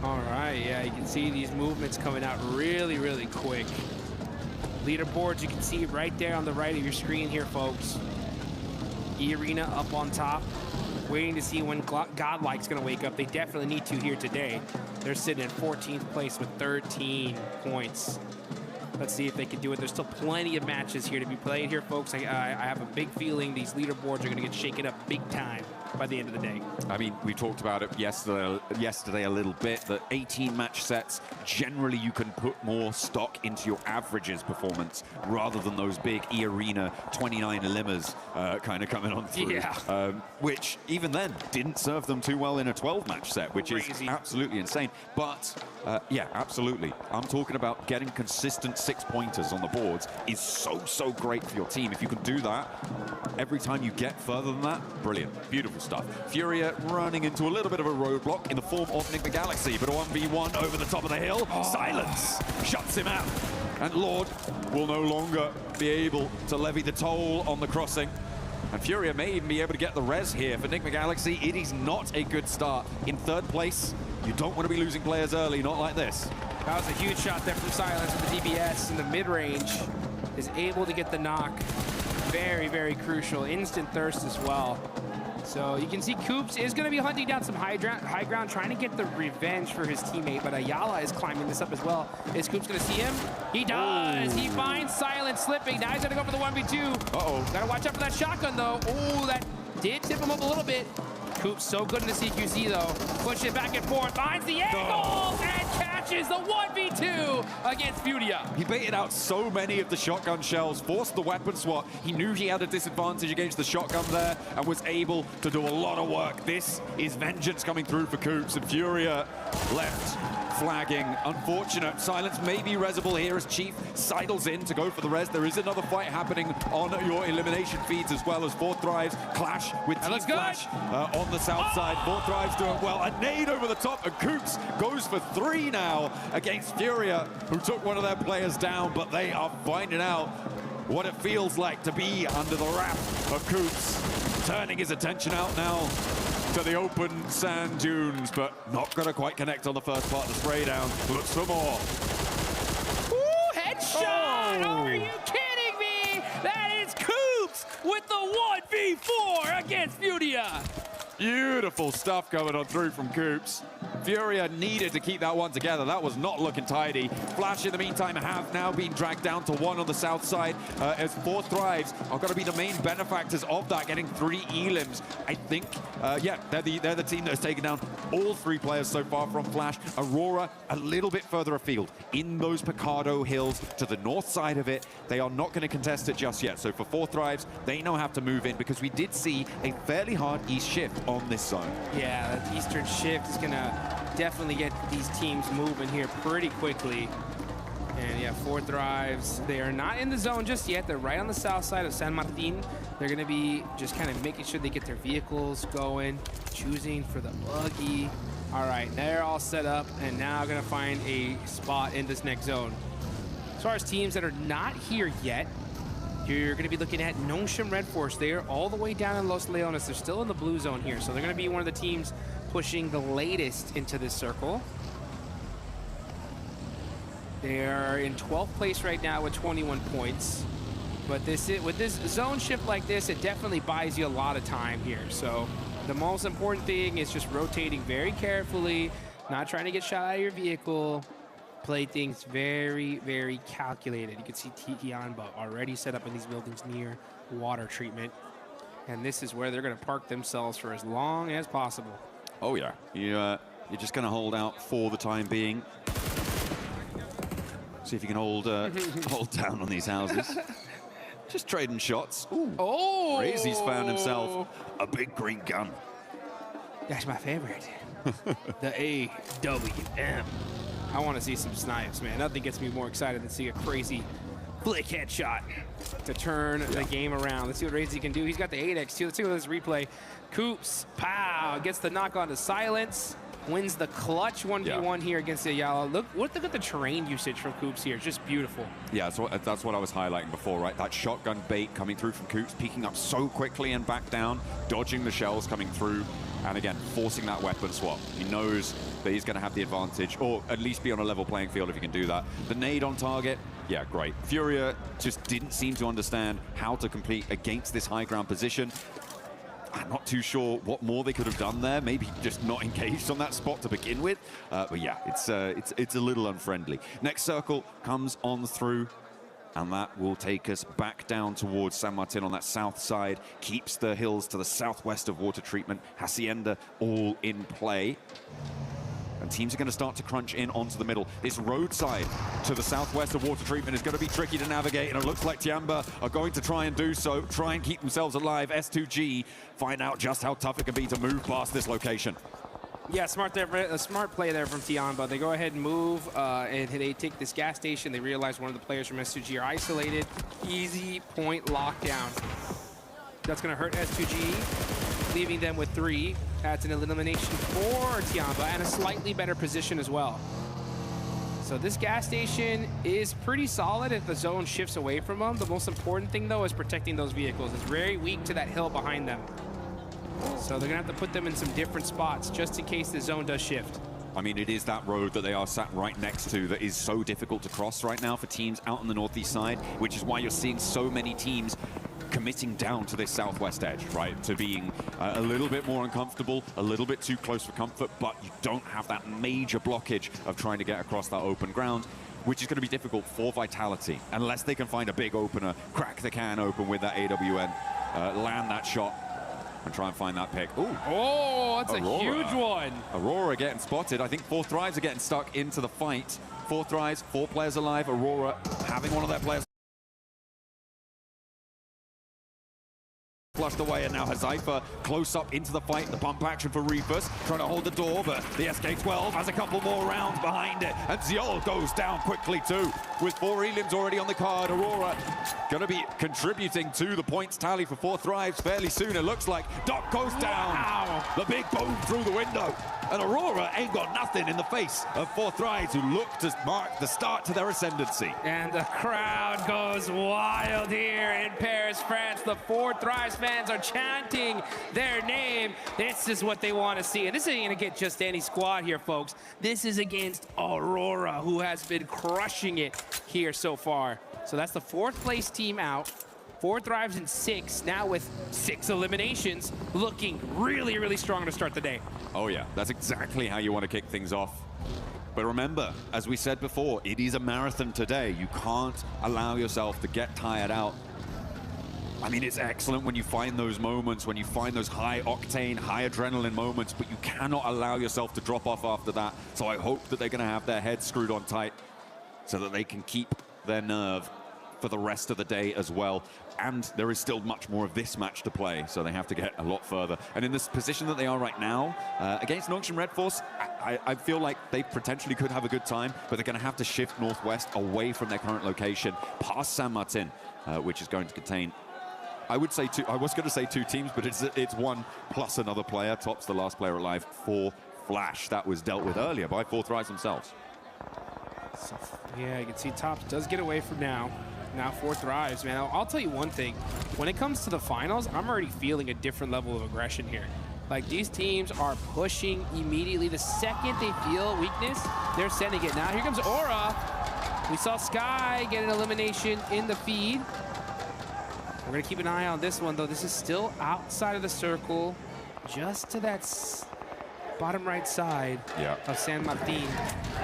All right, yeah, you can see these movements coming out really, really quick. Leaderboards, you can see right there on the right of your screen here, folks. E-Arena up on top, waiting to see when Godlike's going to wake up. They definitely need to here today. They're sitting in 14th place with 13 points. Let's see if they can do it. There's still plenty of matches here to be played here, folks. I have a big feeling these leaderboards are going to get shaken up big time by the end of the day. I mean, we talked about it yesterday a little bit, that 18 match sets, generally you can put more stock into your averages performance rather than those big E-Arena 29 elimmers kind of coming on through. Yeah. Which, even then, didn't serve them too well in a 12-match set, which is absolutely insane. But, yeah, absolutely. I'm talking about getting consistent 6-pointers on the boards is so great for your team. If you can do that, every time you get further than that, brilliant. Beautiful stuff. Furia running into a little bit of a roadblock in the form of Enigma Galaxy, but a 1v1 over the top of the hill. Silence shuts him out. And Lord will no longer be able to levy the toll on the crossing. And Furia may even be able to get the res here for Enigma Galaxy. It is not a good start. In third place, you don't want to be losing players early, not like this. That was a huge shot there from Silence with the DBS in the mid-range. Is able to get the knock. Very crucial. Instant thirst as well. So you can see Koops is going to be hunting down some high ground, trying to get the revenge for his teammate, but Ayala is climbing this up as well. Is Koops going to see him? He does! He finds Silence slipping. Now he's going to go for the 1v2. Uh-oh. Got to watch out for that shotgun, though. Oh, that did tip him up a little bit. Koops so good in the CQC, though. Push it back and forth, finds the angle, and catches the 1v2 against Furia. He baited out so many of the shotgun shells, forced the weapon swap. He knew he had a disadvantage against the shotgun there and was able to do a lot of work. This is vengeance coming through for Koops, and Furia left flagging. Unfortunate. Silence may be resable here as Chief sidles in to go for the res. There is another fight happening on your elimination feeds as well as Fourth Thrives clash with Team Flash on the south side. Fourth Thrives doing well. A nade over the top, and Koops goes for 3 now against Furia, who took one of their players down, but they are finding out what it feels like to be under the wrath of Koops. Turning his attention out now to the open sand dunes, but not going to quite connect on the first part of the spray down. Looks for more. Ooh, headshot! Oh. Are you kidding me? That is Koops with the 1v4 against Furia. Beautiful stuff coming on through from Koops. Furia needed to keep that one together. That was not looking tidy. Flash, in the meantime, have now been dragged down to 1 on the south side as Fourth Thrives are going to be the main benefactors of that, getting 3 elims. I think, yeah, they're the team that has taken down all 3 players so far from Flash. Aurora, a little bit further afield in those Picado Hills to the north side of it. They are not going to contest it just yet. So for Fourth Thrives, they now have to move in because we did see a fairly hard east shift on this zone. Yeah, that eastern shift is going to definitely get these teams moving here pretty quickly. And yeah, Fourth Thrives, they are not in the zone just yet. They're right on the south side of San Martin. They're going to be just kind of making sure they get their vehicles going, choosing for the buggy. All right, they're all set up, and now going to find a spot in this next zone. As far as teams that are not here yet, you're going to be looking at Notion Red Force. They're all the way down in Los Leones. They're still in the blue zone here, so they're going to be one of the teams pushing the latest into this circle. They're in 12th place right now with 21 points. But with this zone shift like this, it definitely buys you a lot of time here. So the most important thing is just rotating very carefully, not trying to get shot out of your vehicle. Play things very calculated. You can see Tikianba already set up in these buildings near water treatment. And this is where they're going to park themselves for as long as possible. Oh, yeah. You're just going to hold out for the time being. See if you can hold down on these houses. Just trading shots. Ooh. Oh! Crazy's found himself a big green gun. That's my favorite. The AWM. I want to see some snipes, man. Nothing gets me more excited than seeing a crazy flick headshot to turn the game around. Let's see what Razy can do. He's got the 8x too. Let's see what this replay. Coops, pow, gets the knock on to silence. Wins the clutch 1v1 here against the Ayala. Look at the terrain usage from Coops here. It's just beautiful. Yeah, that's what I was highlighting before, right? That shotgun bait coming through from Coops, peeking up so quickly and back down, dodging the shells coming through, and again, forcing that weapon swap. He knows that he's going to have the advantage, or at least be on a level playing field if he can do that. The nade on target, yeah, great. Furia just didn't seem to understand how to compete against this high ground position. I'm not too sure what more they could have done there. Maybe just not engaged on that spot to begin with. But yeah, it's a little unfriendly. Next circle comes on through, and that will take us back down towards San Martin on that south side. Keeps the hills to the southwest of water treatment. Hacienda all in play. And teams are going to start to crunch in onto the middle. This roadside to the southwest of water treatment is going to be tricky to navigate, and it looks like Tiamba are going to try and do so, try and keep themselves alive. S2G find out just how tough it can be to move past this location. Yeah, smart play there from Tiamba. They go ahead and move, and they take this gas station. They realize one of the players from S2G are isolated. Easy point lockdown. That's going to hurt S2G, leaving them with 3. That's an elimination for Tiamba and a slightly better position as well. So this gas station is pretty solid if the zone shifts away from them. The most important thing, though, is protecting those vehicles. It's very weak to that hill behind them. So they're going to have to put them in some different spots just in case the zone does shift. I mean, it is that road that they are sat right next to that is so difficult to cross right now for teams out on the northeast side, which is why you're seeing so many teams committing down to this southwest edge, right? To being a little bit more uncomfortable, a little bit too close for comfort, but you don't have that major blockage of trying to get across that open ground, which is going to be difficult for Vitality, unless they can find a big opener, crack the can open with that AWN, land that shot, and try and find that pick. Ooh. Oh, that's Aurora. A huge one. Aurora getting spotted. I think 4 Thrives are getting stuck into the fight. 4 Thrives, 4 players alive. Aurora having one of their players flushed away, and now Hazaifa close up into the fight. The pump action for Reefus, trying to hold the door, but the SK-12 has a couple more rounds behind it, and Ziol goes down quickly too, with 4 elims already on the card. Aurora going to be contributing to the points tally for 4 Thrives fairly soon, it looks like. Doc goes down. Wow. The big boom through the window, and Aurora ain't got nothing in the face of 4 Thrives, who look to mark the start to their ascendancy. And the crowd goes wild here in Paris, France. The 4 Thrives fans are chanting their name. This is what they want to see. And this ain't going to get just any squad here, folks. This is against Aurora, who has been crushing it here so far. So that's the 4th place team out. 4 Thrives in 6, now with 6 eliminations, looking really, really strong to start the day. Oh yeah, that's exactly how you want to kick things off. But remember, as we said before, it is a marathon today. You can't allow yourself to get tired out. I mean, it's excellent when you find those moments, when you find those high octane, high adrenaline moments, but you cannot allow yourself to drop off after that. So I hope that they're going to have their heads screwed on tight so that they can keep their nerve for the rest of the day as well. And there is still much more of this match to play, so they have to get a lot further. And in this position that they are right now, against Nongshim Red Force, I feel like they potentially could have a good time, but they're going to have to shift northwest away from their current location, past San Martin, which is going to contain, I would say 2, I was going to say 2 teams, but it's 1 plus another player, tops the last player alive for Flash. That was dealt with earlier by 4 Thrives themselves. So, yeah, you can see Tops does get away from now. Now 4 Thrives, man. I'll tell you one thing. When it comes to the finals, I'm already feeling a different level of aggression here. Like, these teams are pushing immediately. The second they feel weakness, they're sending it. Now here comes Aura. We saw Sky get an elimination in the feed. We're going to keep an eye on this one, though. This is still outside of the circle, just to that bottom right side of San Martin.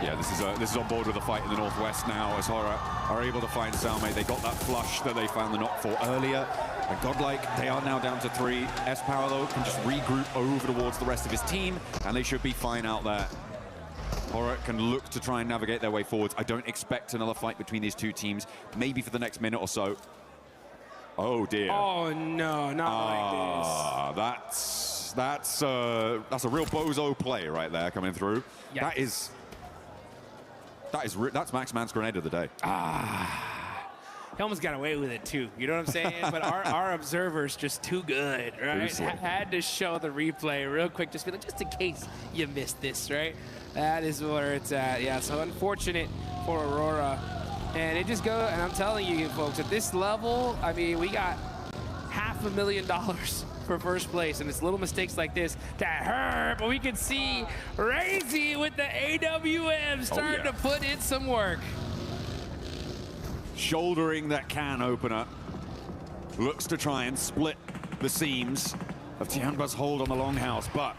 Yeah, this is on board with the fight in the northwest now, as Horror are able to find Salme. They got that flush that they found the knock for earlier. And Godlike, they are now down to 3. S-Power, though, can just regroup over towards the rest of his team, and they should be fine out there. Horror can look to try and navigate their way forwards. I don't expect another fight between these 2 teams, maybe for the next minute or so. Oh dear. Oh no, not like this. That's a real bozo play right there coming through. Yikes. That's Max Man's grenade of the day. Ah. he almost got away with it too. You know what I'm saying? But our observer's just too good, right? Had to show the replay real quick, just in case you missed this, right? That is where it's at. Yeah, so unfortunate for Aurora. And it just goes, and I'm telling you folks, at this level, I mean, we got $500,000 for first place, and it's little mistakes like this that hurt, but we can see Razy with the AWM starting to put in some work. Shouldering that can opener. Looks to try and split the seams of Tianba's hold on the longhouse, but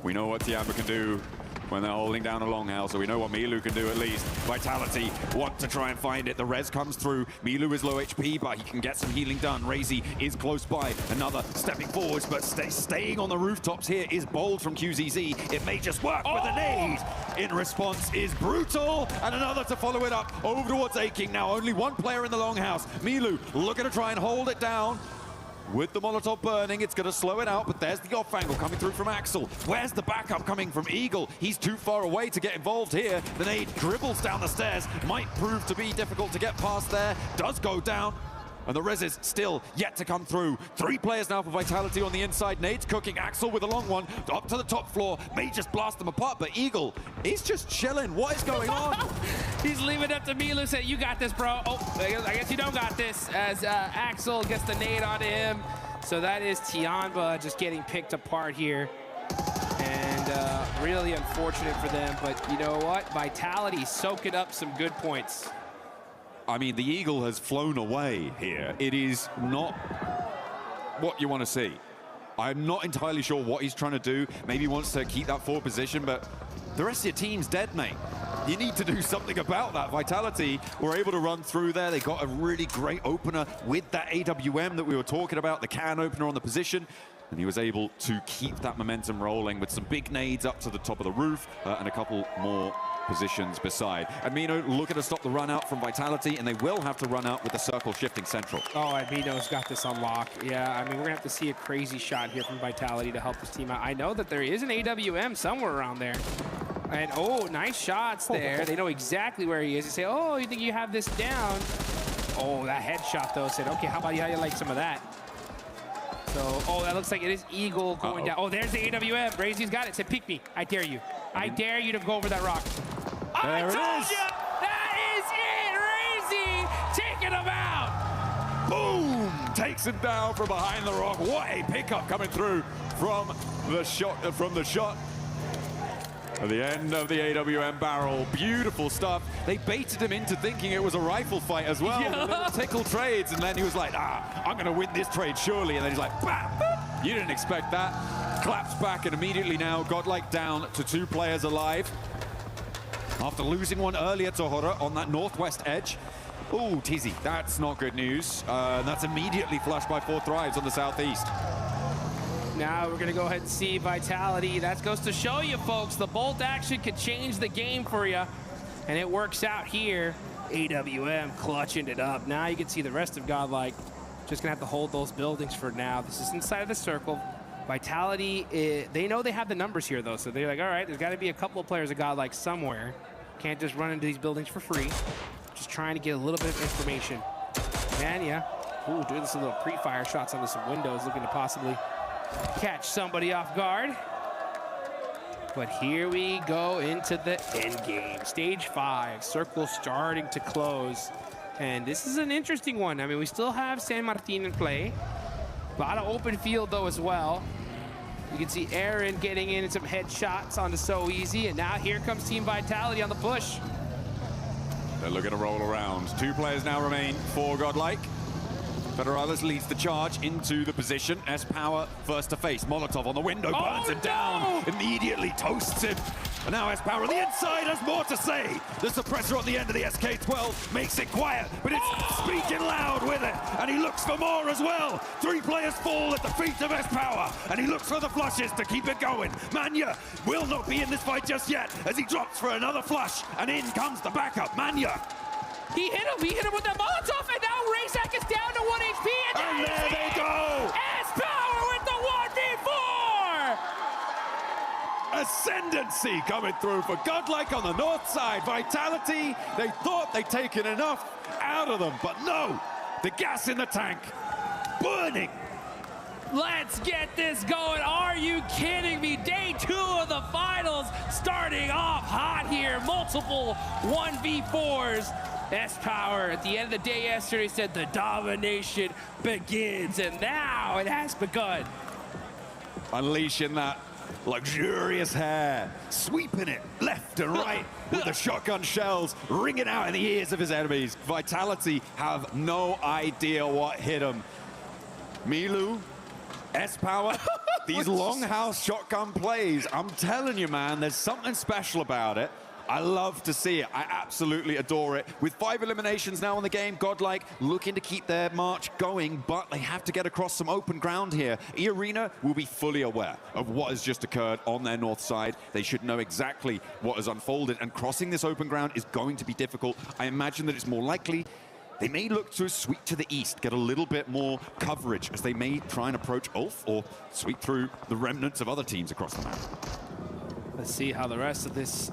we know what Tianba can do when they're holding down a longhouse, so we know what Milu can do at least. Vitality want to try and find it. The res comes through. Milu is low HP, but he can get some healing done. Razy is close by. Another stepping forwards, but staying on the rooftops here is bold from QZZ. It may just work with a nade. In response is Brutal, and another to follow it up over towards Aching. Now only one player in the longhouse. Milu looking to try and hold it down. With the Molotov burning, it's going to slow it out, but there's the off angle coming through from Axel. Where's the backup coming from Eagle? He's too far away to get involved here. The nade dribbles down the stairs. Might prove to be difficult to get past there. Does go down. And the res is still yet to come through. 3 players now for Vitality on the inside. Nade's cooking. Axel with a long one. Up to the top floor. May just blast them apart, but Eagle, he's just chilling. What is going on? He's leaving it up to Milu, saying, you got this, bro. Oh, I guess you don't got this, as Axel gets the nade onto him. So that is Tianba just getting picked apart here. And really unfortunate for them, but you know what? Vitality soaking up some good points. I mean, the Eagle has flown away here. It is not what you want to see. I'm not entirely sure what he's trying to do. Maybe he wants to keep that forward position, but the rest of your team's dead, mate. You need to do something about that. Vitality were able to run through there. They got a really great opener with that AWM that we were talking about, the can opener on the position. And he was able to keep that momentum rolling with some big nades up to the top of the roof and a couple more positions beside. Amino looking to stop the run out from Vitality, and they will have to run out with the circle shifting central. Oh, Amino's got this on lock. Yeah, I mean, we're gonna have to see a crazy shot here from Vitality to help this team out. I know that there is an AWM somewhere around there. And oh, nice shots there. They know exactly where he is. They say, oh, you think you have this down? Oh, that headshot though said, okay, how about you like some of that? So, oh, that looks like it is Eagle going down. Oh, there's the AWM. Brazy's got it. Said, pick me. I dare you. I dare you to go over that rock. I told you! That is it! Razy taking him out! Boom! Takes him down from behind the rock. What a pickup coming through from the shot. At the end of the AWM barrel. Beautiful stuff. They baited him into thinking it was a rifle fight as well. Yeah. Little tickle trades, and then he was like, I'm going to win this trade surely. And then he's like, bam! You didn't expect that. Claps back, and immediately now Godlike down to 2 players alive. After losing one earlier to Hora on that northwest edge. Ooh, Tizzy, that's not good news. That's immediately flushed by 4 Thrives on the southeast. Now we're gonna go ahead and see Vitality. That goes to show you, folks, the bolt action could change the game for you. And it works out here. AWM clutching it up. Now you can see the rest of Godlike just gonna have to hold those buildings for now. This is inside of the circle. Vitality, they know they have the numbers here though, so they're like, all right, there's gotta be a couple of players of Godlike somewhere. Can't just run into these buildings for free. Just trying to get a little bit of information. Mania, ooh, doing some little pre-fire shots onto some windows, looking to possibly catch somebody off guard. But here we go into the end game. Stage 5, circle starting to close. And this is an interesting one. I mean, we still have San Martin in play. A lot of open field though as well. You can see Aaron getting in some headshots onto So Easy, and now here comes Team Vitality on the push. They're looking to roll around. 2 players now remain for Godlike. Federalis leads the charge into the position. S-Power first to face. Molotov on the window, burns him down, immediately toasts him. And now S-Power on the inside has more to say. The suppressor on the end of the SK-12 makes it quiet, but it's speaking loud with it. And he looks for more as well. 3 players fall at the feet of S-Power, and he looks for the flushes to keep it going. Manya will not be in this fight just yet as he drops for another flush, and in comes the backup. Manya. He hit him with the Molotov, and now Razak is down to 1 HP, and there they go! S-Power with the 1v4! Ascendancy coming through for Godlike on the north side. Vitality, they thought they'd taken enough out of them, but no. The gas in the tank, burning. Let's get this going. Are you kidding me? Day 2 of the finals starting off hot here. Multiple 1v4s. S-Power at the end of the day yesterday said the domination begins, and now it has begun. Unleashing that luxurious hair, sweeping it left and right with the shotgun shells ringing out in the ears of his enemies. Vitality have no idea what hit him. Milu, S-Power, these longhouse shotgun plays, I'm telling you, man, there's something special about it. I love to see it. I absolutely adore it. With 5 eliminations now in the game, Godlike looking to keep their march going, but they have to get across some open ground here. E-Arena will be fully aware of what has just occurred on their north side. They should know exactly what has unfolded, and crossing this open ground is going to be difficult. I imagine that it's more likely they may look to sweep to the east, get a little bit more coverage as they may try and approach Ulf or sweep through the remnants of other teams across the map. Let's see how the rest of this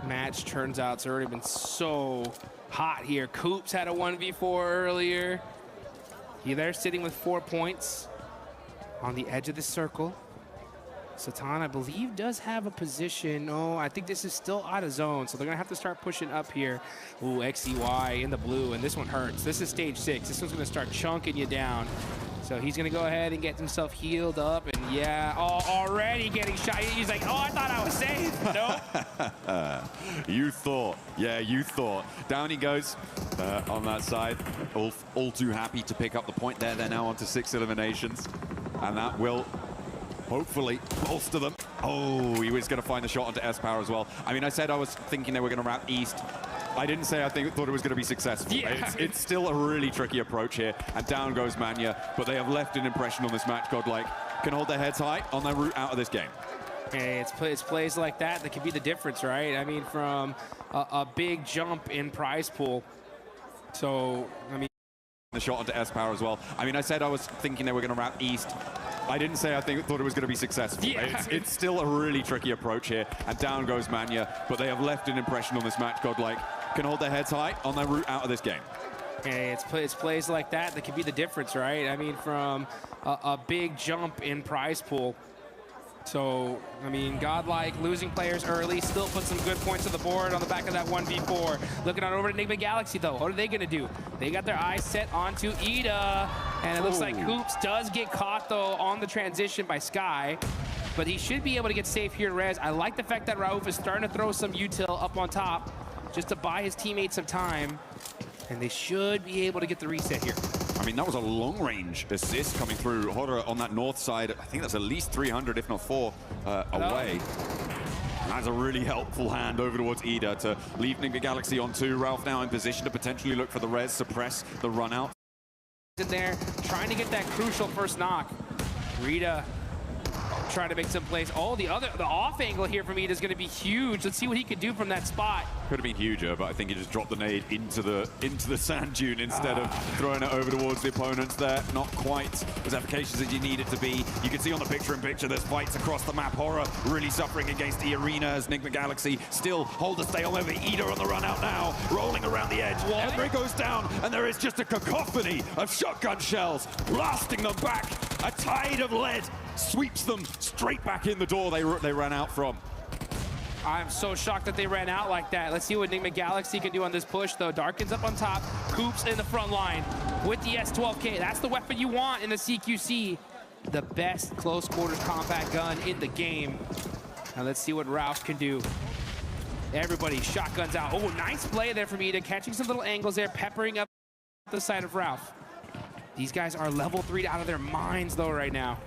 match turns out. It's already been so hot here. Coops had a 1v4 earlier. They're sitting with 4 points on the edge of the circle. Satan, I believe, does have a position. Oh, I think this is still out of zone, so they're going to have to start pushing up here. Ooh, XEY in the blue, and this one hurts. This is stage 6. This one's going to start chunking you down. So he's going to go ahead and get himself healed up, and yeah, already getting shot. He's like, oh, I thought I was safe. Nope. You thought. Yeah, you thought. Down he goes on that side. Ulf all too happy to pick up the point there. They're now on to 6 eliminations, and that will hopefully bolster them. Oh, he was going to find the shot onto S-Power as well. I mean, I said I was thinking they were going to wrap east. I didn't say thought it was going to be successful. Yeah. It's still a really tricky approach here, and down goes Manya, but they have left an impression on this match. Godlike can hold their heads high on their route out of this game. Hey, it's plays like that that can be the difference, right? I mean, from a big jump in prize pool. So, I mean, the shot onto S-Power as well. I mean, I said I was thinking they were going to wrap east. I didn't say thought it was going to be successful. Yeah. It's still a really tricky approach here, and down goes Manya, but they have left an impression on this match. Godlike can hold their heads high on their route out of this game. Hey, it's plays like that that can be the difference, right? I mean, from a big jump in prize pool. So, I mean, Godlike losing players early, still put some good points on the board on the back of that 1v4. Looking on over to Enigma Galaxy, though. What are they going to do? They got their eyes set onto Ida. And it looks like Hoops does get caught, though, on the transition by Sky. But he should be able to get safe here in res. I like the fact that Rauf is starting to throw some util up on top just to buy his teammates some time. And they should be able to get the reset here. I mean, that was a long-range assist coming through. Hodder on that north side, I think that's at least 300, if not 4, away. And that's a really helpful hand over towards Ida to leave Enigma Galaxy on 2. Ralph now in position to potentially look for the res, suppress the run-out. In there, trying to get that crucial first knock. Rita trying to make some plays. Oh, the off angle here from Ida is going to be huge. Let's see what he can do from that spot. Could have been huger, but I think he just dropped the nade into the sand dune instead of throwing it over towards the opponents there. Not quite as efficacious as you need it to be. You can see on the picture-in-picture there's fights across the map. Horror really suffering against the arena as Enigma Galaxy still hold the stay on over. Ida on the run out now, rolling around the edge. Emre goes down, and there is just a cacophony of shotgun shells blasting them back. A tide of lead sweeps them straight back in the door they ran out from. I'm so shocked that they ran out like that. Let's see what Enigma Galaxy can do on this push, though. Darkin's up on top. Coops in the front line with the S12K. That's the weapon you want in the CQC. The best close quarters combat gun in the game. Now let's see what Ralph can do. Everybody shotguns out. Oh, nice play there from Ida, catching some little angles there, peppering up the side of Ralph. These guys are level 3 out of their minds, though, right now.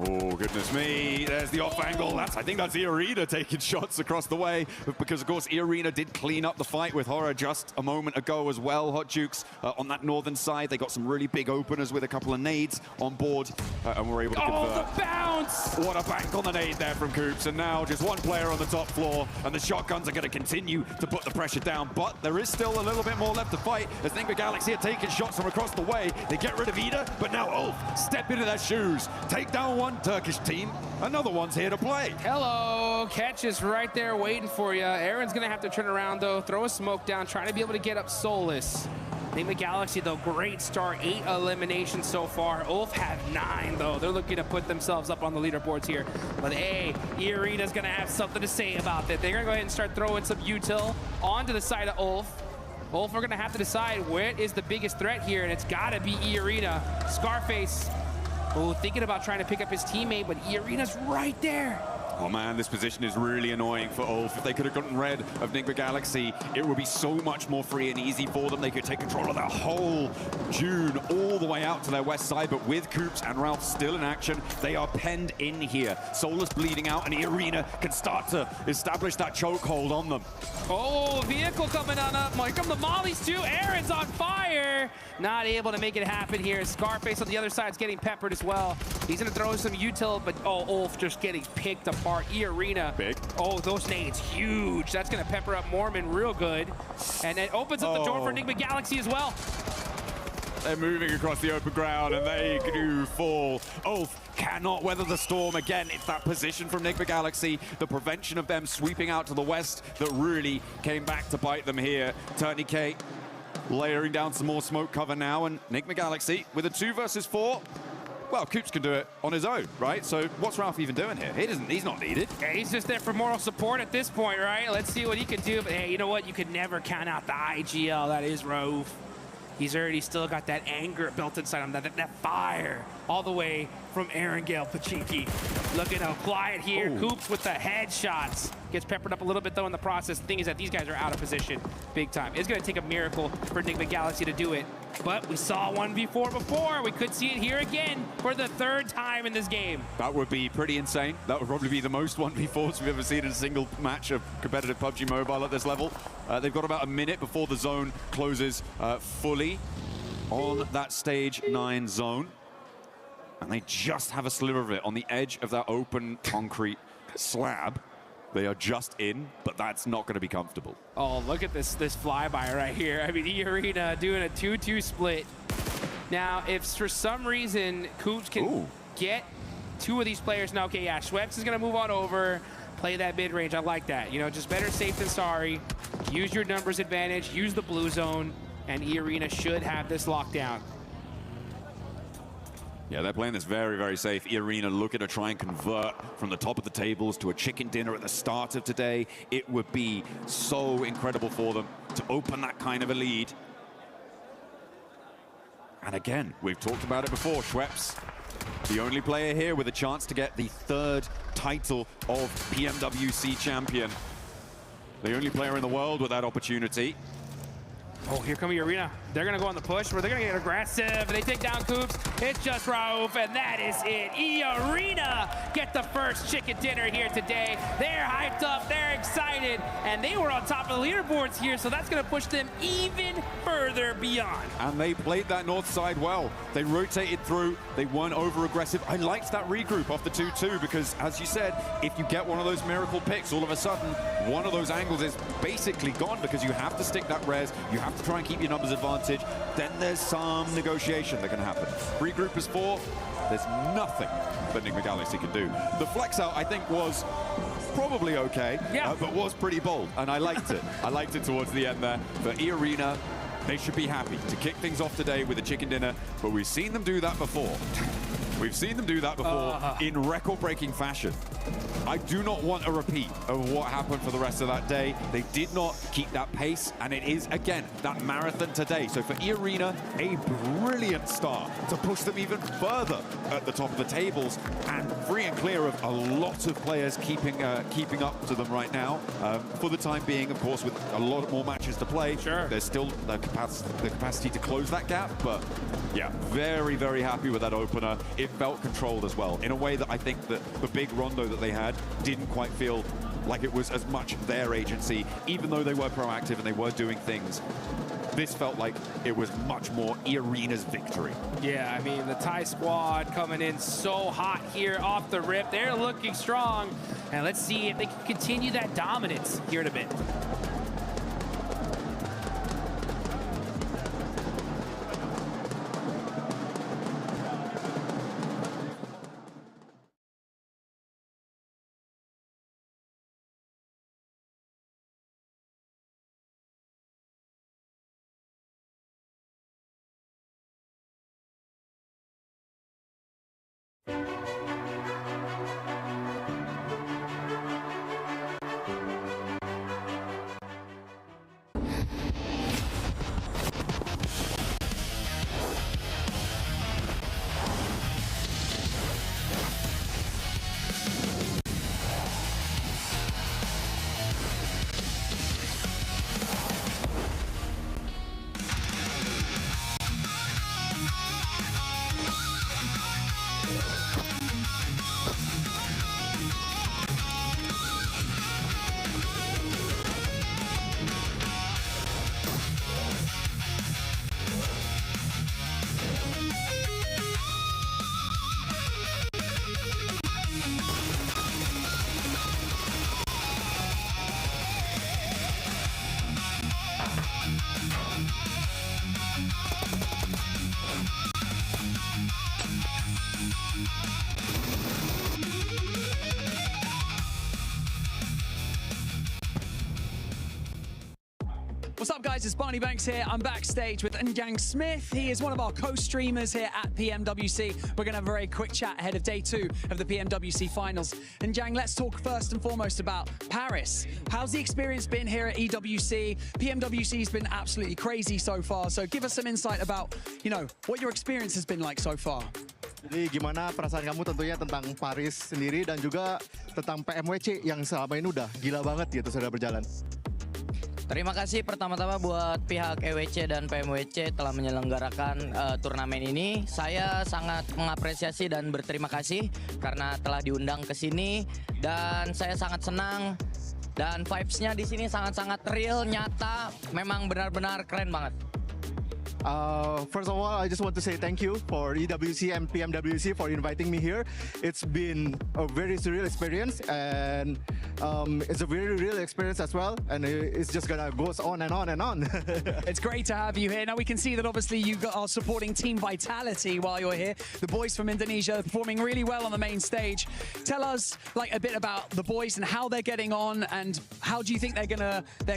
Oh, goodness me. There's the off angle. I think that's E-Arena taking shots across the way. Because, of course, E-Arena did clean up the fight with Horror just a moment ago as well. Hot Jukes on that northern side. They got some really big openers with a couple of nades on board. And were able to convert. Oh, the bounce! What a bank on the nade there from Coops. And now just one player on the top floor. And the shotguns are going to continue to put the pressure down. But there is still a little bit more left to fight. As Enigma Galaxy are taking shots from across the way. They get rid of Ida. But now Ulf step into their shoes. Take down one Turkish team. Another one's here to play. Hello, Catch is right there waiting for you. Aaron's gonna have to turn around though, throw a smoke down, trying to be able to get up Solus. Enigma Galaxy, though, great start. 8 eliminations so far. Ulf have 9, though. They're looking to put themselves up on the leaderboards here. But hey, E-Arena's going to have something to say about that. They're going to go ahead and start throwing some util onto the side of Ulf. Ulf are going to have to decide what is the biggest threat here, and it's got to be E-Arena. Scarface, thinking about trying to pick up his teammate, but E-Arena's right there. Oh man, this position is really annoying for Ulf. If they could have gotten rid of Enigma Galaxy, it would be so much more free and easy for them. They could take control of that whole June all the way out to their west side, but with Coops and Ralph still in action, they are penned in here. Solar's bleeding out, and E-Arena can start to establish that chokehold on them. Oh, vehicle coming on up. Here come the mollies too. Aaron's on fire. Not able to make it happen here. Scarface on the other side is getting peppered as well. He's going to throw some util, but Ulf just getting picked apart. E-Arena. Big. Oh, those nades huge. That's going to pepper up Mormon real good. And it opens up the door for Enigma Galaxy as well. They're moving across the open ground, and they do fall. Ulf cannot weather the storm again. It's that position from Enigma Galaxy, the prevention of them sweeping out to the west that really came back to bite them here. Tourniquet layering down some more smoke cover now, and Enigma Galaxy with a 2 versus 4. Well, Coops can do it on his own, right? So what's Ralph even doing here? He's not needed. Yeah, he's just there for moral support at this point, right? Let's see what he can do. But hey, you know what? You could never count out the IGL. That is Rove. He's already still got that anger built inside him, that fire, all the way from Aaron Gale Pachinki. Looking to apply it here. Ooh. Coops with the headshots. Gets peppered up a little bit, though, in the process. The thing is that these guys are out of position big time. It's going to take a miracle for Enigma Galaxy to do it. But we saw 1v4 before. We could see it here again for the 3rd time in this game. That would be pretty insane. That would probably be the most 1v4s we've ever seen in a single match of competitive PUBG Mobile at this level. They've got about a minute before the zone closes fully on that stage 9 zone. And they just have a sliver of it on the edge of that open concrete slab. They are just in, but that's not going to be comfortable. Oh, look at this flyby right here. I mean, E-Arena doing a 2-2 split. Now, if for some reason Coops can get 2 of these players, now, okay, yeah, Schweppes is going to move on over, play that mid-range. I like that. You know, just better safe than sorry. Use your numbers advantage, use the blue zone, and E-Arena should have this locked down. Yeah, they're playing this very, very safe. E-Arena looking to try and convert from the top of the tables to a chicken dinner at the start of today. It would be so incredible for them to open that kind of a lead. And again, we've talked about it before, Schweppes, the only player here with a chance to get the 3rd title of Pmwc champion. The only player in the world with that opportunity. Oh, here come E-Arena. They're going to go on the push, where they're going to get aggressive. They take down Coops. It's just Raouf, and that is it. E-Arena get the first chicken dinner here today. They're hyped up. They're excited. And they were on top of the leaderboards here, so that's going to push them even further beyond. And they played that north side well. They rotated through. They weren't over-aggressive. I liked that regroup off the 2-2 because, as you said, if you get one of those miracle picks, all of a sudden, one of those angles is basically gone because you have to stick that res. You have to try and keep your numbers advantage. Then there's some negotiation that can happen. Regroup is 4. There's nothing that Enigma Galaxy can do. The flex out, I think, was probably okay, but was pretty bold, and I liked it. I liked it towards the end there. For E-Arena, they should be happy to kick things off today with a chicken dinner, but we've seen them do that before. We've seen them do that before in record-breaking fashion. I do not want a repeat of what happened for the rest of that day. They did not keep that pace, and it is, again, that marathon today. So for E-Arena, a brilliant start to push them even further at the top of the tables, and free and clear of a lot of players keeping up to them right now. For the time being, of course, with a lot more matches to play, there's still the capacity to close that gap, but yeah, very, very happy with that opener. It felt controlled as well, in a way that I think that the big rondo that they had didn't quite feel like it was as much their agency, even though they were proactive and they were doing things. This felt like it was much more E-Arena's victory. Yeah, I mean, the Thai squad coming in so hot here off the rip. They're looking strong. And let's see if they can continue that dominance here in a bit. What's up, guys? It's Barney Banks here. I'm backstage with Njang Smith. He is one of our co-streamers here at PMWC. We're going to have a very quick chat ahead of day 2 of the PMWC finals. Njang, let's talk first and foremost about Paris. How's the experience been here at EWC? PMWC's been absolutely crazy so far. So give us some insight about, what your experience has been like so far. Jadi gimana perasaan kamu tentunya tentang Paris sendiri dan juga tentang Pmwc yang selama ini udah gila banget gitu sudah berjalan. Terima kasih pertama-tama buat pihak EWC dan PMWC telah menyelenggarakan turnamen ini. Saya sangat mengapresiasi dan berterima kasih karena telah diundang ke sini dan saya sangat senang dan vibes-nya di sini sangat-sangat real, nyata, memang benar-benar keren banget. First of all, I just want to say thank you for EWC and PMWC for inviting me here. It's been a very surreal experience and it's a very real experience as well. And it's just gonna go on and on and on. It's great to have you here. Now we can see that obviously you are supporting Team Vitality while you're here. The boys from Indonesia performing really well on the main stage. Tell us a bit about the boys and how they're getting on and how do you think they're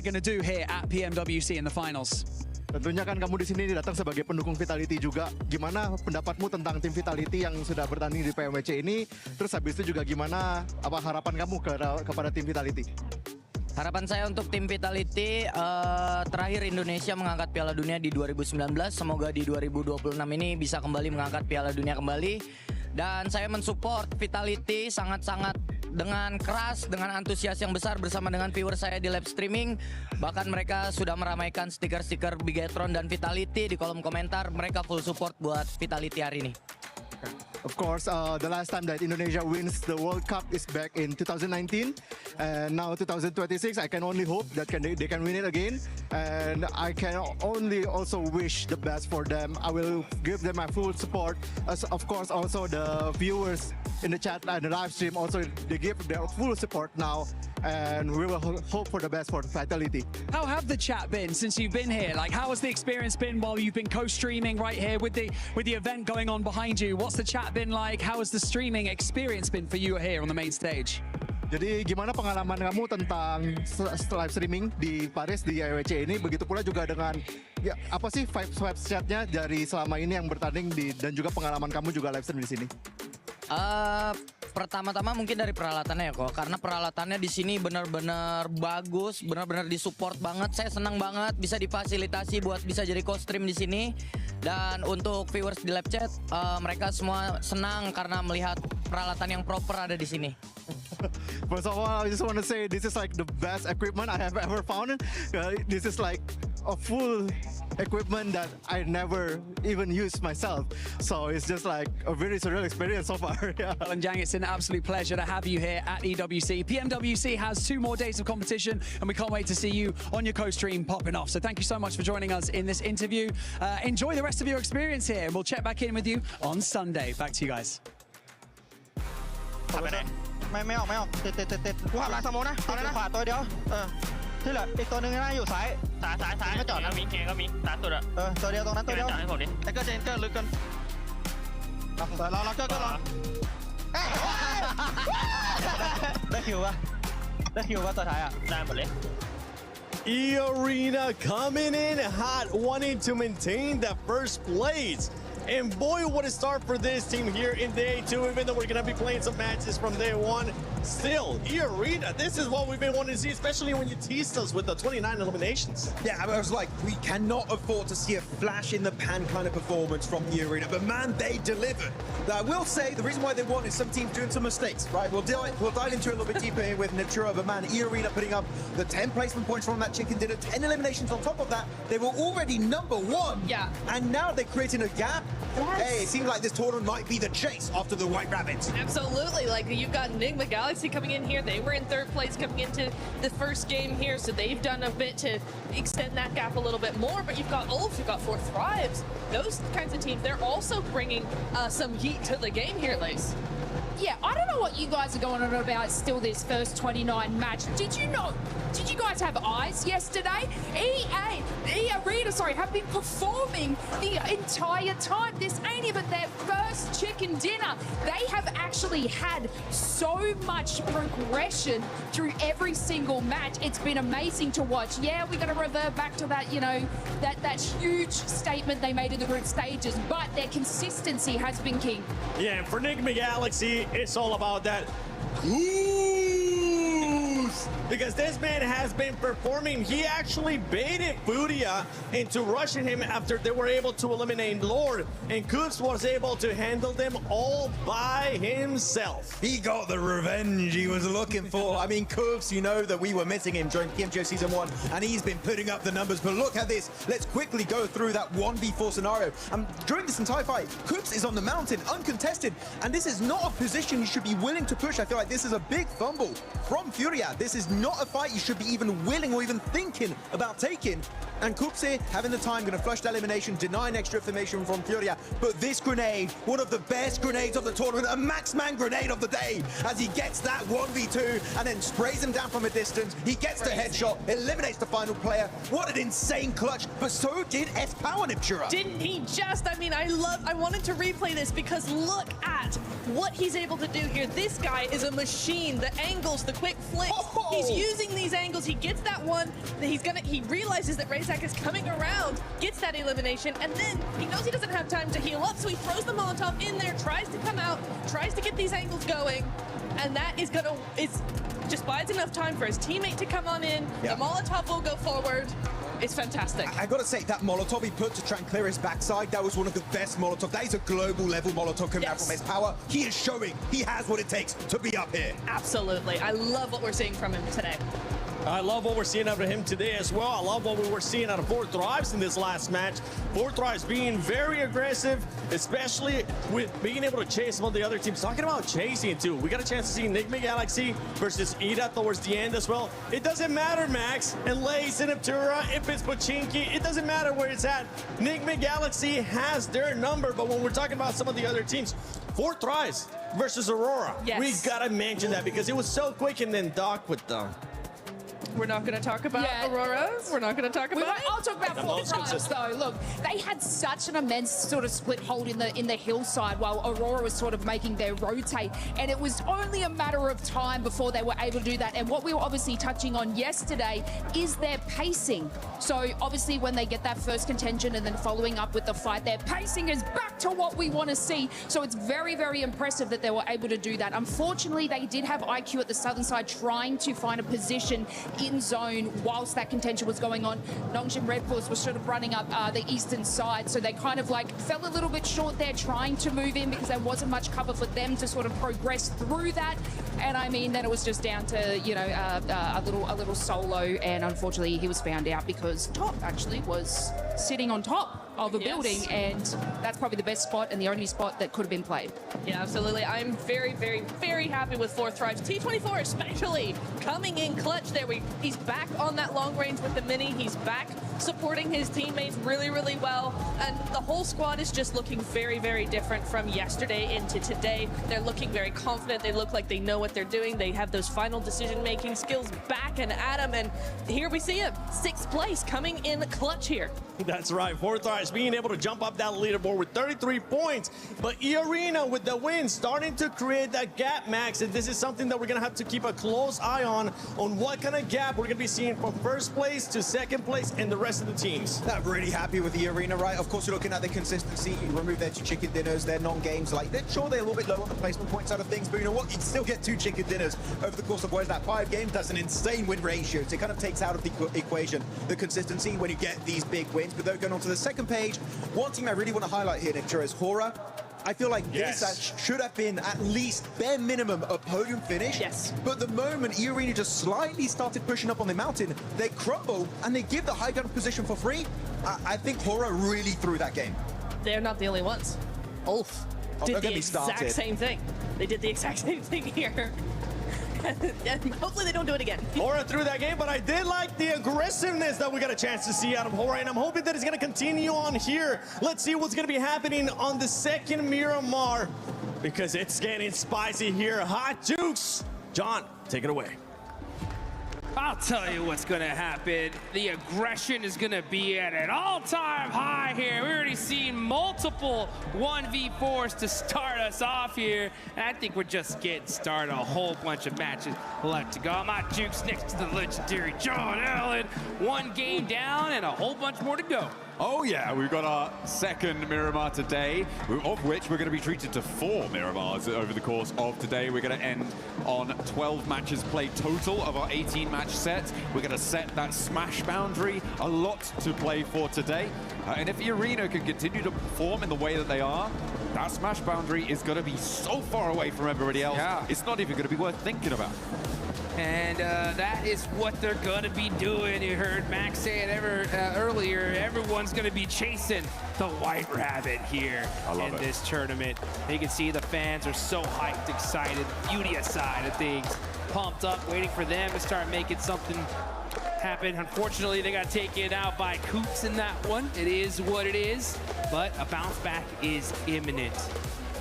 gonna do here at PMWC in the finals? Tentunya kan kamu di sini datang sebagai pendukung Vitality juga. Gimana pendapatmu tentang tim Vitality yang sudah bertanding di PMWC ini? Terus habis itu juga gimana harapan kamu kepada tim Vitality? Harapan saya untuk tim Vitality, terakhir Indonesia mengangkat Piala Dunia di 2019. Semoga di 2026 ini bisa kembali mengangkat Piala Dunia kembali. Dan saya mensupport Vitality sangat-sangat dengan keras, dengan antusias yang besar bersama dengan viewer saya di live streaming. Bahkan mereka sudah meramaikan stiker-stiker Bigetron dan Vitality di kolom komentar. Mereka full support buat Vitality hari ini. Of course, the last time that Indonesia wins the World Cup is back in 2019, and now 2026. I can only hope that they can win it again, and I can only also wish the best for them. I will give them my full support. As of course, also the viewers in the chat and the live stream also they give their full support now, and we will hope for the best for Vitality. How have the chat been since you've been here? Like, how has the experience been while you've been co-streaming right here with the event going on behind you? What's the chat been like? How has the streaming experience been for you here on the main stage? Jadi gimana pengalaman kamu tentang live streaming di Paris di EWC ini? Begitu pula juga dengan apa sih vibes chatnya dari selama ini yang bertanding dan juga pengalaman kamu juga live stream di sini? Pertama-tama mungkin dari peralatannya ya kok, karena peralatannya di sini benar-benar bagus, benar-benar disupport banget. Saya senang banget bisa difasilitasi buat bisa jadi co-stream di sini. Dan untuk viewers di live chat, mereka semua senang karena melihat peralatan yang proper ada di sini. First of all, I just want to say this is like the best equipment I have ever found. This is like a full equipment that I never even used myself. So it's just like a very surreal experience so far. Well, Njang, it's an absolute pleasure to have you here at EWC. PMWC has 2 more days of competition and we can't wait to see you on your co-stream popping off. So thank you so much for joining us in this interview. Enjoy the rest of your experience here and we'll check back in with you on Sunday. Back to you guys. ไม่ออกติดกูหักหลังสมองนะติดขวาตัวเดียวที่เหลืออีกตัวหนึ่งน่าอยู่ซ้ายก็จอดนะมีเคก็มีตาสุดตัวเดียวตรงนั้นตัวเดียวให้ผมดิไอ้เกอร์เจนเกอร์ลึกกันเราเกอร์รอได้คิวป่ะตัวท้ายอ่ะได้หมดเลย E-Arena coming in hot, wanting to maintain that first place. And boy, what a start for this team here in day 2, even though we're going to be playing some matches from day 1. Still, E-Arena, this is what we've been wanting to see, especially when you teased us with the 29 eliminations. Yeah, I was like, we cannot afford to see a flash in the pan kind of performance from E-Arena, but man, they delivered. Now, I will say the reason why they won is some teams doing some mistakes, right? We'll dive into it a little bit deeper here with Natura, but man, E-Arena putting up the 10 placement points from that chicken dinner, 10 eliminations on top of that. They were already #1. Yeah. And now they're creating a gap. Yes. Hey, it seems like this tournament might be the chase after the White Rabbits. Absolutely. Like, you've got Enigma Galaxy coming in here. They were in 3rd place coming into the first game here, so they've done a bit to extend that gap a little bit more. But you've got Ulf, you've got 4 Thrives. Those kinds of teams, they're also bringing some heat to the game here, Lace. Yeah, I don't know what you guys are going on about still this first 29 match. Did you guys have eyes yesterday? E-Arena, have been performing the entire time. This ain't even their first chicken dinner. They have actually had so much progression through every single match. It's been amazing to watch. Yeah, we're going to revert back to that, that huge statement they made in the group stages, but their consistency has been key. Yeah, and for Enigma Galaxy, it's all about that goose, because this man has been performing. He actually baited Furia into rushing him after they were able to eliminate Lord, and Coops was able to handle them all by himself. He got the revenge he was looking for. I mean, Coops, you know that we were missing him during Pmwc Season 1, and he's been putting up the numbers. But look at this. Let's quickly go through that 1v4 scenario. During this entire fight, Coops is on the mountain, uncontested, and this is not a position you should be willing to push. I feel like this is a big fumble from Furia. This is not a fight you should be even willing or even thinking about taking. And Coops here, having the time, going to flush the elimination, deny an extra information from Furia. But this grenade, one of the best grenades of the tournament, a Maxman grenade of the day, as he gets that 1v2 and then sprays him down from a distance. He gets the headshot, eliminates the final player. What an insane clutch, but so did S-Power Natura. Didn't he just? I mean, I wanted to replay this because look at what he's able to do here. This guy is a machine. The angles, the quick flicks. Oh. He's using these angles. He gets that one. He realizes that Razak is coming around, gets that elimination, and then he knows he doesn't have time to heal up, so he throws the Molotov in there, tries to come out, tries to get these angles going, and that is just buys enough time for his teammate to come on in. Yeah. The Molotov will go forward. It's fantastic. I gotta say, that Molotov he put to try and clear his backside, that was one of the best Molotov. That is a global level Molotov coming out from S-Power. He is showing he has what it takes to be up here. Absolutely. I love what we're seeing from him today. I love what we're seeing out of him today as well. I love what we were seeing out of 4 Thrives in this last match. 4 Thrives being very aggressive, especially with being able to chase some of the other teams. Talking about chasing too. We got a chance to see Enigma Galaxy versus Ida towards the end as well. It doesn't matter, Max, and Lace and Aptura, if it's Pochinki, it doesn't matter where it's at. Enigma Galaxy has their number, but when we're talking about some of the other teams, 4 Thrives versus Aurora. Yes. We gotta mention that because it was so quick, and then Doc with them. We're not going to talk about Aurora. We're not going to talk about it. I'll talk about 4 Thrives though. Look, they had such an immense sort of split hold in the hillside while Aurora was sort of making their rotate, and it was only a matter of time before they were able to do that. And what we were obviously touching on yesterday is their pacing. So obviously when they get that first contention and then following up with the fight, their pacing is back to what we want to see. So it's very, very impressive that they were able to do that. Unfortunately, they did have IQ at the southern side trying to find a position in zone whilst that contention was going on. Nongshim Red Force was sort of running up the eastern side, so they kind of like fell a little bit short there trying to move in because there wasn't much cover for them to sort of progress through that. And I mean, then it was just down to, you know, a little solo, and unfortunately he was found out because Top actually was sitting on top of a building, and that's probably the best spot and the only spot that could have been played. Yeah, absolutely. I'm very, very, very happy with 4 Thrives. T24 especially coming in clutch there. He's back on that long range with the Mini. He's back supporting his teammates really, really well. And the whole squad is just looking very, very different from yesterday into today. They're looking very confident. They look like they know what they're doing. They have those final decision-making skills back and at them. And here we see him, 6th place, coming in clutch here. That's right. Forthright being able to jump up that leaderboard with 33 points. But E-Arena with the win starting to create that gap, Max. And this is something that we're going to have to keep a close eye on what kind of gap we're going to be seeing from first place to second place and the rest of the teams. Not really happy with the arena, right? Of course, you're looking at the consistency. You remove their 2 chicken dinners, their non-games. Like, they're a little bit low on the placement point side of things, but you know what? You can still get 2 chicken dinners over the course of, what is that, 5 games? That's an insane win ratio. So it kind of takes out of the equation the consistency when you get these big wins. But though, going on to the second page, one team I really want to highlight here, Nick, is Hora. I feel like this should have been at least bare minimum a podium finish. Yes. But the moment E-Arena just slightly started pushing up on the mountain, they crumble and they give the high ground position for free. I think Hora really threw that game. They're not the only ones. Ulf did the exact same thing. They did the exact same thing here. And hopefully they don't do it again. Hora threw that game, but I did like the aggressiveness that we got a chance to see out of Hora, and I'm hoping that it's going to continue on here. Let's see what's going to be happening on the second Miramar, because it's getting spicy here. Hot Jukes. John, take it away. I'll tell you what's going to happen. The aggression is going to be at an all-time high here. We're already seeing multiple 1v4s to start us off here. And I think we're just getting started. A whole bunch of matches left to go. My Jukes next to the legendary John Allen. 1 game down and a whole bunch more to go. Oh yeah, we've got our second Miramar today, of which we're going to be treated to 4 Miramars over the course of today. We're going to end on 12 matches played total of our 18-match set. We're going to set that smash boundary. A lot to play for today. And if the arena can continue to perform in the way that they are, that smash boundary is going to be so far away from everybody else, it's not even going to be worth thinking about. And that is what they're going to be doing. You heard Max say it earlier. Everyone's going to be chasing the White Rabbit here in this tournament. You can see the fans are so hyped, excited. Beauty side of things, pumped up, waiting for them to start making something happen. Unfortunately, they got taken out by Coops in that one. It is what it is, but a bounce back is imminent.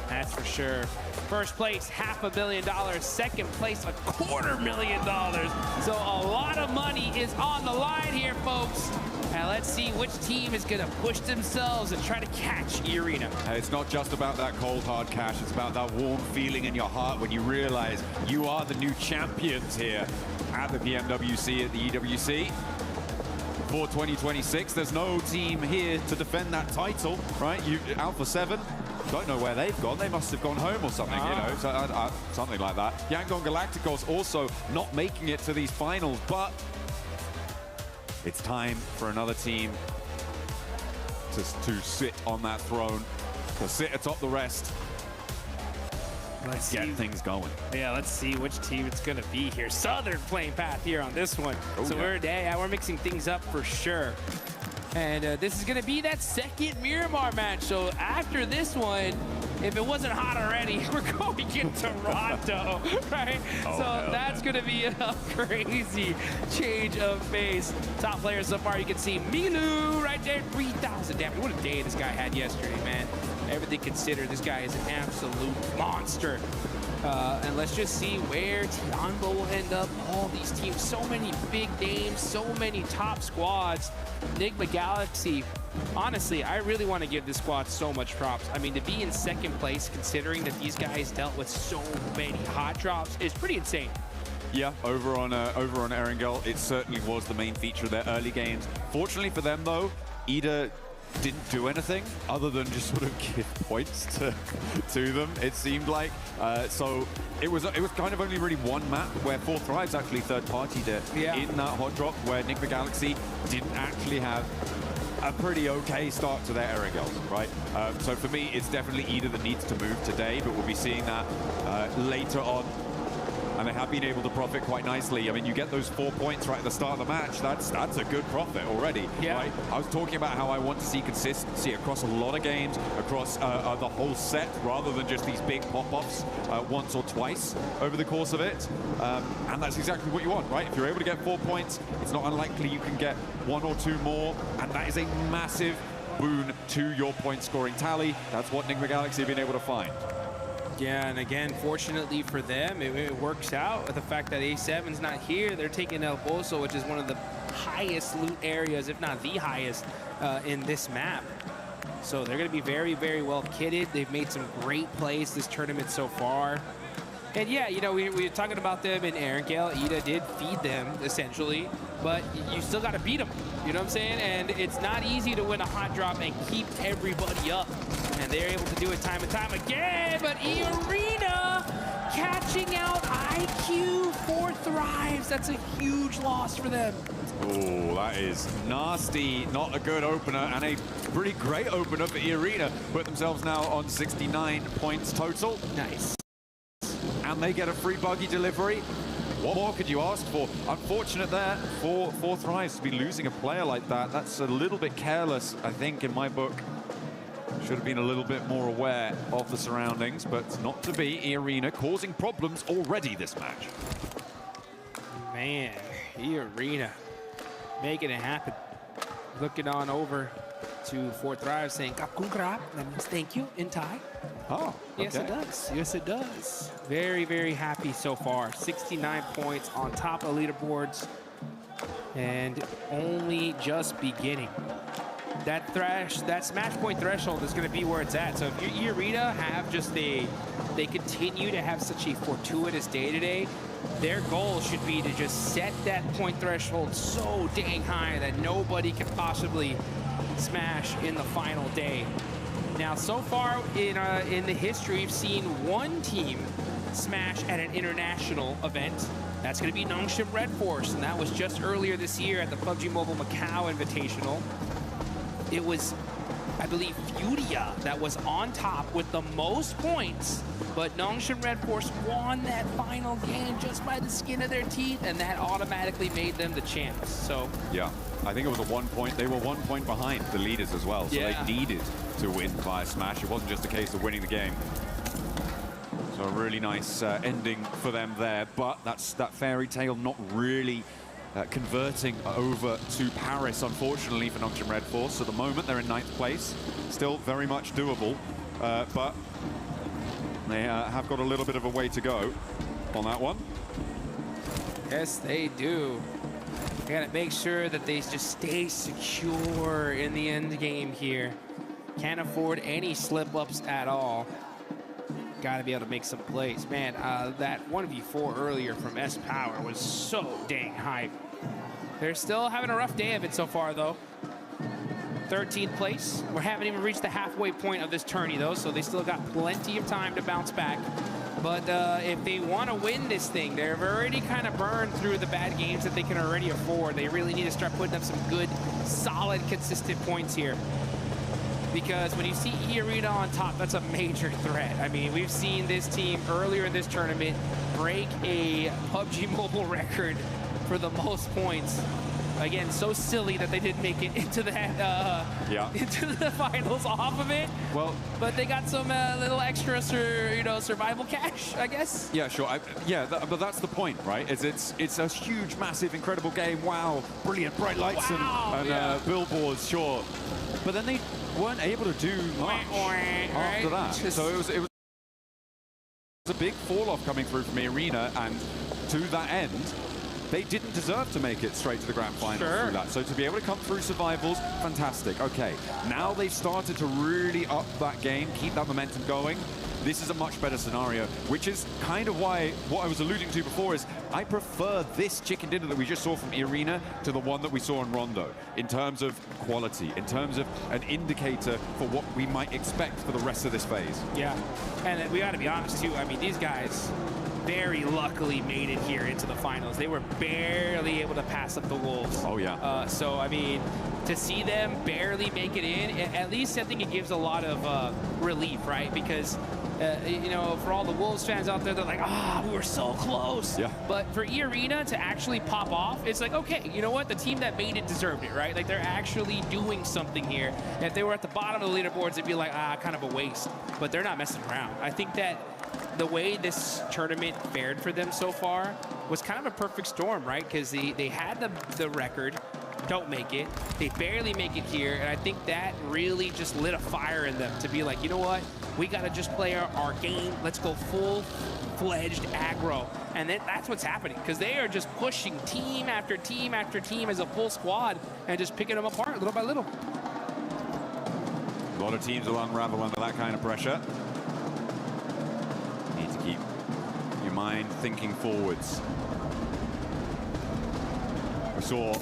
That's for sure. First place, $500 million. Second place, $250,000. So a lot of money is on the line here, folks. And let's see which team is going to push themselves and try to catch E-Arena. It's not just about that cold, hard cash. It's about that warm feeling in your heart when you realize you are the new champions here at the Pmwc, at the EWC. For 2026, there's no team here to defend that title, right? Alpha 7, don't know where they've gone. They must have gone home or something, you know, so, something like that. Yangon Galacticos also not making it to these finals, but it's time for another team to sit on that throne, to sit atop the rest. Let's get things going. Yeah, let's see which team it's going to be here. Southern playing path here on this one. Oh, so we're mixing things up for sure. And this is going to be that second Miramar match. So after this one, if it wasn't hot already, we're going in Toronto, right? Oh, so that's going to be a crazy change of pace. Top players so far, you can see Milu right there, 3,000 damage. What a day this guy had yesterday, man. Everything considered, this guy is an absolute monster. And let's just see where Tianbo will end up. All these teams, so many big names, so many top squads. Enigma Galaxy, honestly, I really want to give this squad so much props. I mean, to be in second place, considering that these guys dealt with so many hot drops, is pretty insane. Yeah, over on Erangel, it certainly was the main feature of their early games. Fortunately for them, though, Ida didn't do anything other than just sort of give points to them, it seemed like. So it was kind of only really one map where Forthrive's actually third-partied it in that hot drop, where Enigma Galaxy didn't actually have a pretty okay start to their Erangels, right? So for me, it's definitely Ida that needs to move today, but we'll be seeing that later on. And they have been able to profit quite nicely. I mean, you get those 4 points right at the start of the match. That's a good profit already, right? I was talking about how I want to see consistency across a lot of games, across the whole set, rather than just these big pop-offs once or twice over the course of it. And that's exactly what you want, right? If you're able to get 4 points, it's not unlikely you can get 1 or 2 more, and that is a massive boon to your point-scoring tally. That's what Enigma Galaxy have been able to find. Yeah, and again, fortunately for them, it works out with the fact that A7's not here. They're taking El Bozo, which is one of the highest loot areas, if not the highest, in this map. So they're going to be very, very well kitted. They've made some great plays this tournament so far. And yeah, you know, we were talking about them in Aaron Gale. Ida did feed them, essentially, but you still got to beat them. You know what I'm saying? And it's not easy to win a hot drop and keep everybody up. And they're able to do it time and time again, but eArena catching out IQ for Thrives. That's a huge loss for them. Oh, that is nasty. Not a good opener, and a pretty great opener for eArena. Put themselves now on 69 points total. Nice. And they get a free buggy delivery. What more could you ask for? Unfortunate there for Thrives to be losing a player like that. That's a little bit careless, I think, in my book. Should have been a little bit more aware of the surroundings, but not to be. eArena causing problems already this match. Man, eArena making it happen. Looking on over to Thrive saying "Kapkun krap," that means thank you in Thai. Oh, okay. Yes, it does. Yes, it does. Very, very happy so far. 69 points on top of leaderboards, and only just beginning. That smash point threshold is going to be where it's at. So if eArena have just they continue to have such a fortuitous day today, their goal should be to just set that point threshold so dang high that nobody can possibly smash in the final day. Now, so far in the history, we've seen one team smash at an international event. That's going to be Nongshim Red Force, and that was just earlier this year at the PUBG Mobile Macau Invitational. It was, I believe, Furia that was on top with the most points, but Nongshim Red Force won that final game just by the skin of their teeth, and that automatically made them the champs. So yeah, I think it was a 1 point. They were 1 point behind the leaders as well, so yeah, they needed to win by a smash. It wasn't just a case of winning the game. So a really nice ending for them there, but that's that fairy tale not really converting over to Paris, unfortunately, for Nongshim Red Force. At the moment, they're in 9th place. Still very much doable, but they have got a little bit of a way to go on that one. yes, they do. They gotta make sure that they just stay secure in the end game here. Can't afford any slip-ups at all. Gotta be able to make some plays. Man, that 1v4 earlier from S-Power was so dang hype. They're still having a rough day of it so far, though. 13th place. We haven't even reached the halfway point of this tourney, though, so they still got plenty of time to bounce back. But if they want to win this thing, they've already kind of burned through the bad games that they can already afford. They really need to start putting up some good, solid, consistent points here. Because when you see eArena on top, that's a major threat. I mean, we've seen this team earlier in this tournament break a PUBG Mobile record for the most points. Again, so silly that they didn't make it into that into the finals off of it. Well, but they got some little extra, survival cash, I guess. Yeah, sure. But that's the point, right? It's a huge, massive, incredible game. Wow, brilliant, bright lights and billboards, sure. But then they weren't able to do much after that. So it was a big fall off coming through from eArena, and to that end, they didn't deserve to make it straight to the grand final through that. So to be able to come through survivals, fantastic. Okay, now they've started to really up that game, keep that momentum going. This is a much better scenario, which is kind of why what I was alluding to before is I prefer this chicken dinner that we just saw from eArena to the one that we saw in Rondo in terms of quality, in terms of an indicator for what we might expect for the rest of this phase. Yeah, and we got to be honest too. I mean, these guys very luckily made it here into the finals. They were barely able to pass up the Wolves. Oh yeah. So I mean, to see them barely make it in, at least I think it gives a lot of relief, right? Because for all the Wolves fans out there, they're like, we were so close. Yeah. But for eArena to actually pop off, it's like, okay, you know what? The team that made it deserved it, right? Like, they're actually doing something here. If they were at the bottom of the leaderboards, it'd be like, kind of a waste. But they're not messing around. I think that the way this tournament fared for them so far was kind of a perfect storm, right? Because they had the record, don't make it. They barely make it here, and I think that really just lit a fire in them to be like, you know what? We got to just play our game. Let's go full-fledged aggro. And then that's what's happening, because they are just pushing team after team after team as a full squad and just picking them apart little by little. A lot of teams will unravel under that kind of pressure. Need to keep your mind thinking forwards. We saw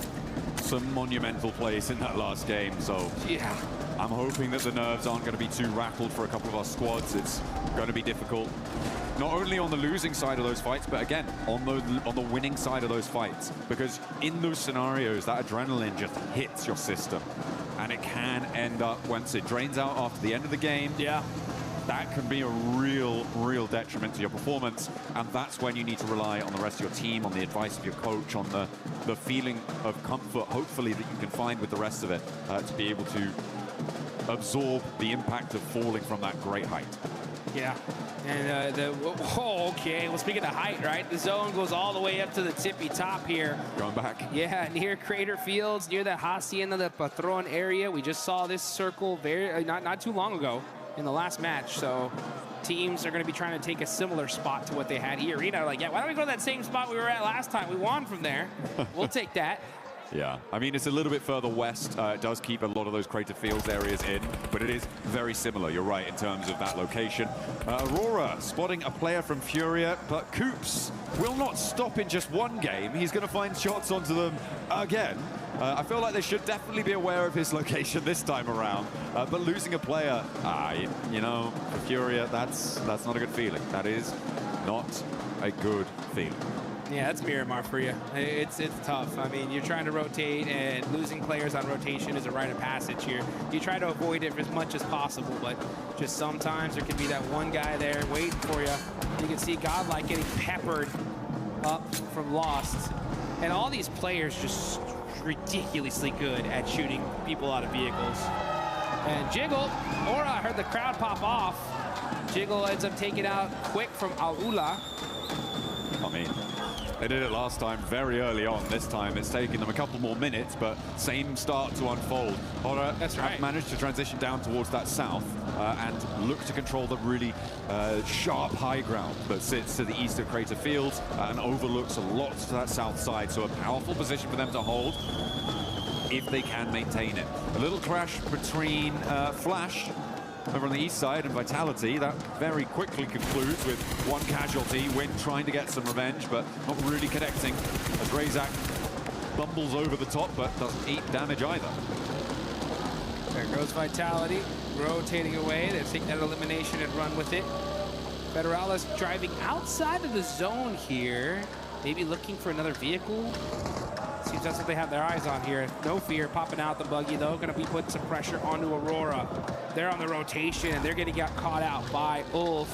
some monumental plays in that last game, so yeah, I'm hoping that the nerves aren't going to be too rattled for a couple of our squads. It's going to be difficult, not only on the losing side of those fights, but again, on the winning side of those fights. Because in those scenarios, that adrenaline just hits your system. And it can end up, once it drains out after the end of the game, yeah, that can be a real detriment to your performance. And that's when you need to rely on the rest of your team, on the advice of your coach, on the feeling of comfort, hopefully, that you can find with the rest of it, to be able to absorb the impact of falling from that great height. Yeah, and okay, well, speaking of height, right, the zone goes all the way up to the tippy top here. Going back. Yeah, near Crater Fields, near the Hacienda de Patron area. We just saw this circle very not too long ago in the last match, so teams are going to be trying to take a similar spot to what they had here. Arena, like, yeah, why don't we go to that same spot we were at last time? We won from there. We'll take that. Yeah, I mean, it's a little bit further west. It does keep a lot of those Crater Fields areas in, but it is very similar. You're right in terms of that location. Aurora spotting a player from Furia, but Coops will not stop in just one game. He's going to find shots onto them again. I feel like they should definitely be aware of his location this time around. But losing a player, you know, for Furia, that's not a good feeling. That is not a good feeling. Yeah, that's Miramar for you. It's tough. I mean, you're trying to rotate, and losing players on rotation is a rite of passage here. You try to avoid it as much as possible, but just sometimes there can be that one guy there waiting for you. You can see Godlike getting peppered up from Lost. And all these players just ridiculously good at shooting people out of vehicles. And Jiggle, I heard the crowd pop off. Jiggle ends up taking out quick from Aula. I mean, they did it last time very early on. This time it's taken them a couple more minutes, but same start to unfold. Hora have managed to transition down towards that south and look to control the really sharp high ground that sits to the east of Crater Fields and overlooks a lot to that south side. So a powerful position for them to hold if they can maintain it. A little crash between Flash over on the east side and Vitality. That very quickly concludes with one casualty. Win trying to get some revenge, but not really connecting as Grazak bumbles over the top, but doesn't eat damage either. There goes Vitality, rotating away. They take that elimination and run with it. Federalis driving outside of the zone here, maybe looking for another vehicle. Seems that's what they have their eyes on here. No Fear popping out the buggy, though. Going to be putting some pressure onto Aurora. They're on the rotation, and they're going to get caught out by Ulf.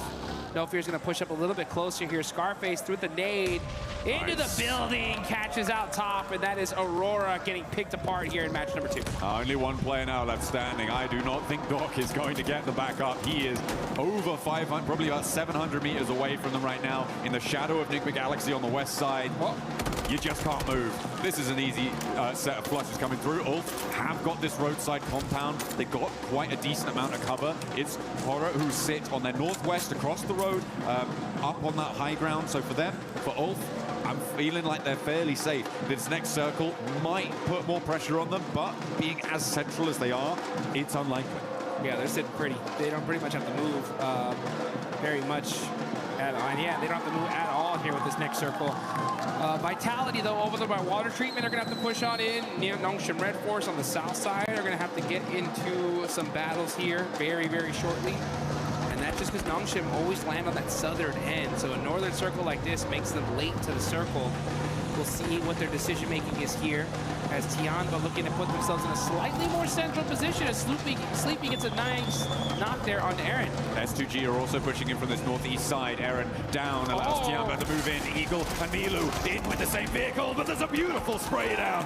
No Fear's going to push up a little bit closer here. Scarface through the nade into the building, catches out top, and that is Aurora getting picked apart here in match number 2. Only one player now left standing. I do not think Doc is going to get the back up. He is over 500, probably about 700 meters away from them right now in the shadow of Nigma Galaxy on the west side. You just can't move. This is an easy set of flushes coming through. Ulf have got this roadside compound. They've got quite a decent amount of cover. It's Hora who sit on their northwest across the road, up on that high ground. So for them, for Ulf, I'm feeling like they're fairly safe. This next circle might put more pressure on them, but being as central as they are, it's unlikely. Yeah, they're sitting pretty. They don't pretty much have to move very much. Yeah, they don't have to move at all here with this next circle. Vitality, though, over there by water treatment, are going to have to push on in. Near Nongshim Red Force on the south side are going to have to get into some battles here very, very shortly. And that's just because Nongshim always land on that southern end. So a northern circle like this makes them late to the circle. We'll see what their decision-making is here as Tianba looking to put themselves in a slightly more central position as Sleepy gets a nice knock there on Aaron. S2G are also pushing in from this northeast side. Aaron down, allows Tianba to move in. Eagle and Milu in with the same vehicle, but there's a beautiful spray down.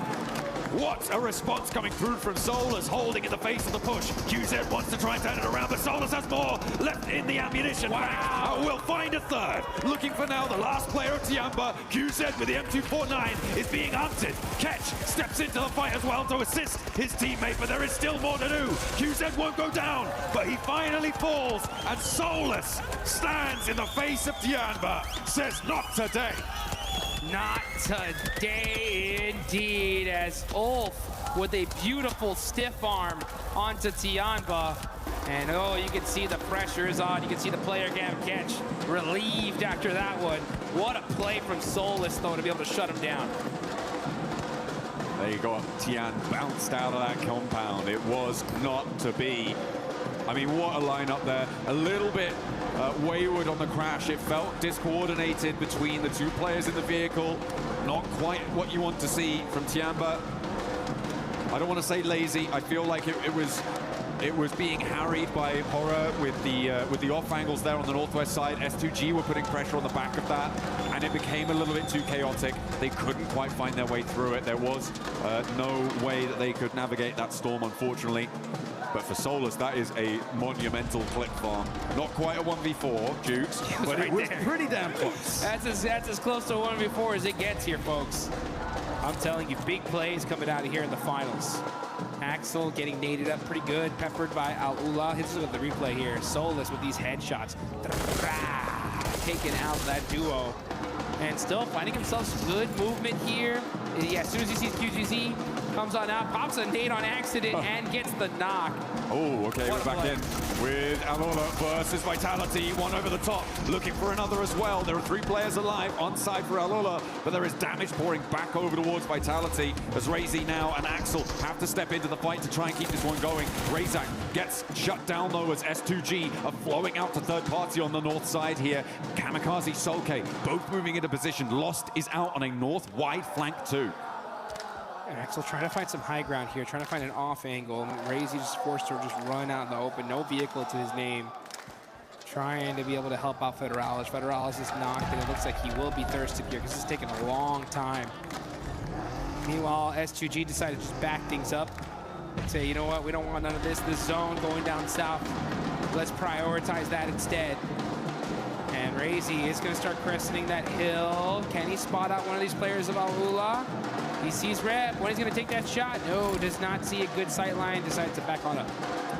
What a response coming through from Solus, holding in the face of the push. QZ wants to try and turn it around, but Solus has more left in the ammunition. Wow! We'll find a third. Looking for now the last player of Tiamba. QZ with the M249 is being hunted. Ketch steps into the fight as well to assist his teammate, but there is still more to do. QZ won't go down, but he finally falls, and Solus stands in the face of Tiamba, says not today. Not today, indeed, as Ulf with a beautiful stiff arm onto Tiamba. And oh, you can see the pressure is on. You can see the player cam catch relieved after that one. What a play from Solus, though, to be able to shut him down. There you go. Tian bounced out of that compound. It was not to be. I mean, what a lineup there. A little bit wayward on the crash. It felt discoordinated between the two players in the vehicle. Not quite what you want to see from Tiamba. I don't want to say lazy. I feel like it was being harried by Horror with the off angles there on the northwest side. S2G were putting pressure on the back of that, and it became a little bit too chaotic. They couldn't quite find their way through it. There was no way that they could navigate that storm, unfortunately. But for Solus, that is a monumental clip farm. Not quite a 1v4, Jukes, but it was pretty damn close. That's as close to a 1v4 as it gets here, folks. I'm telling you, big plays coming out of here in the finals. Axel getting naded up pretty good, peppered by Al-Ula. This is with the replay here. Solus with these headshots. Taking out that duo. And still finding himself some good movement here. Yeah, as soon as he sees QGZ, comes on out, pops a nade on accident, and gets the knock. Oh, okay, we're back in with Alola versus Vitality. One over the top, looking for another as well. There are 3 players alive on side for Alola, but there is damage pouring back over towards Vitality as Razy now and Axel have to step into the fight to try and keep this one going. Razak gets shut down though as S2G are flowing out to third party on the north side here. Kamikaze, Solke, both moving into position. Lost is out on a north wide flank too. Axel trying to find some high ground here, trying to find an off angle. Razy just forced her to just run out in the open, no vehicle to his name. Trying to be able to help out Federalis. Federalis is knocked, and it looks like he will be thirsted here because it's taking a long time. Meanwhile, S2G decided to just back things up. Say, you know what, we don't want none of this. This zone going down south. Let's prioritize that instead. And Razy is going to start cresting that hill. Can he spot out one of these players of Al-Ula? He sees Rep. When he's going to take that shot? No, does not see a good sight line. Decides to back on up.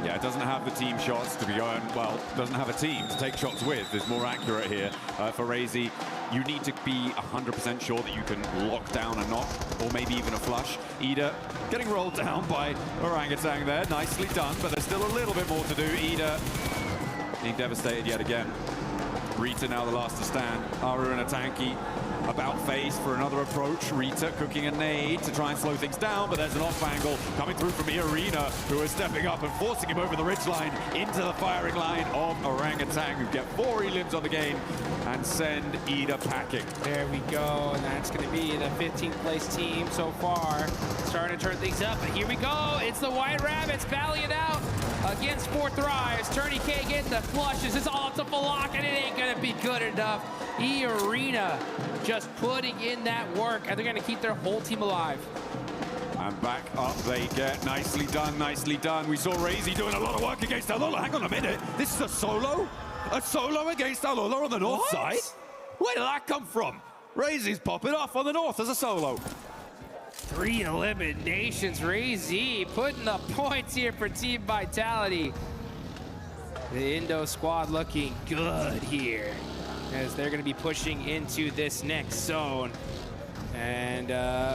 Yeah, it doesn't have the team shots to be going, well, doesn't have a team to take shots with. Is more accurate here for Razy. You need to be 100% sure that you can lock down a knock, or maybe even a flush. Ida getting rolled down by Orangutan there. Nicely done, but there's still a little bit more to do. Ida being devastated yet again. Rita now the last to stand. Aru and Atanki about face for another approach. Rita cooking a nade to try and slow things down, but there's an off angle coming through from Iarina, who is stepping up and forcing him over the ridgeline into the firing line of Orangutan, who get 4 elims on the game and send Ida packing. There we go, and that's going to be the 15th place team so far. Starting to turn things up, but here we go. It's the White Rabbits battling it out against 4 Thrives. Tourney K getting the flushes. It's all up to Falak, and it ain't going to be good enough. Iarina just putting in that work, and they're going to keep their whole team alive. And back up they get. Nicely done, nicely done. We saw Razy doing a lot of work against Alola. Hang on a minute. This is a solo? A solo against Alola on the north side? Where did that come from? Razy's popping off on the north as a solo. 3 eliminations. Razy putting the points here for Team Vitality. The Indo squad looking good here, as they're going to be pushing into this next zone. And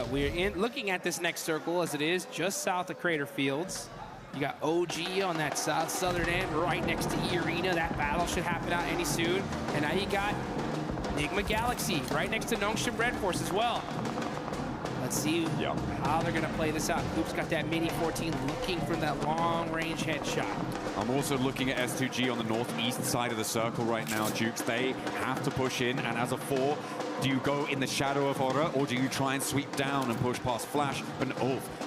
we're looking at this next circle as it is just south of Crater Fields. You got OG on that southern end right next to Iarina. That battle should happen out any soon. And now you got Enigma Galaxy right next to Nongshim Red Force as well. Let's see how they're going to play this out. Coop's got that Mini 14 looking for that long-range headshot. I'm also looking at S2G on the northeast side of the circle right now, Jukes. They have to push in, and as a 4, do you go in the shadow of Horror, or do you try and sweep down and push past Flash? But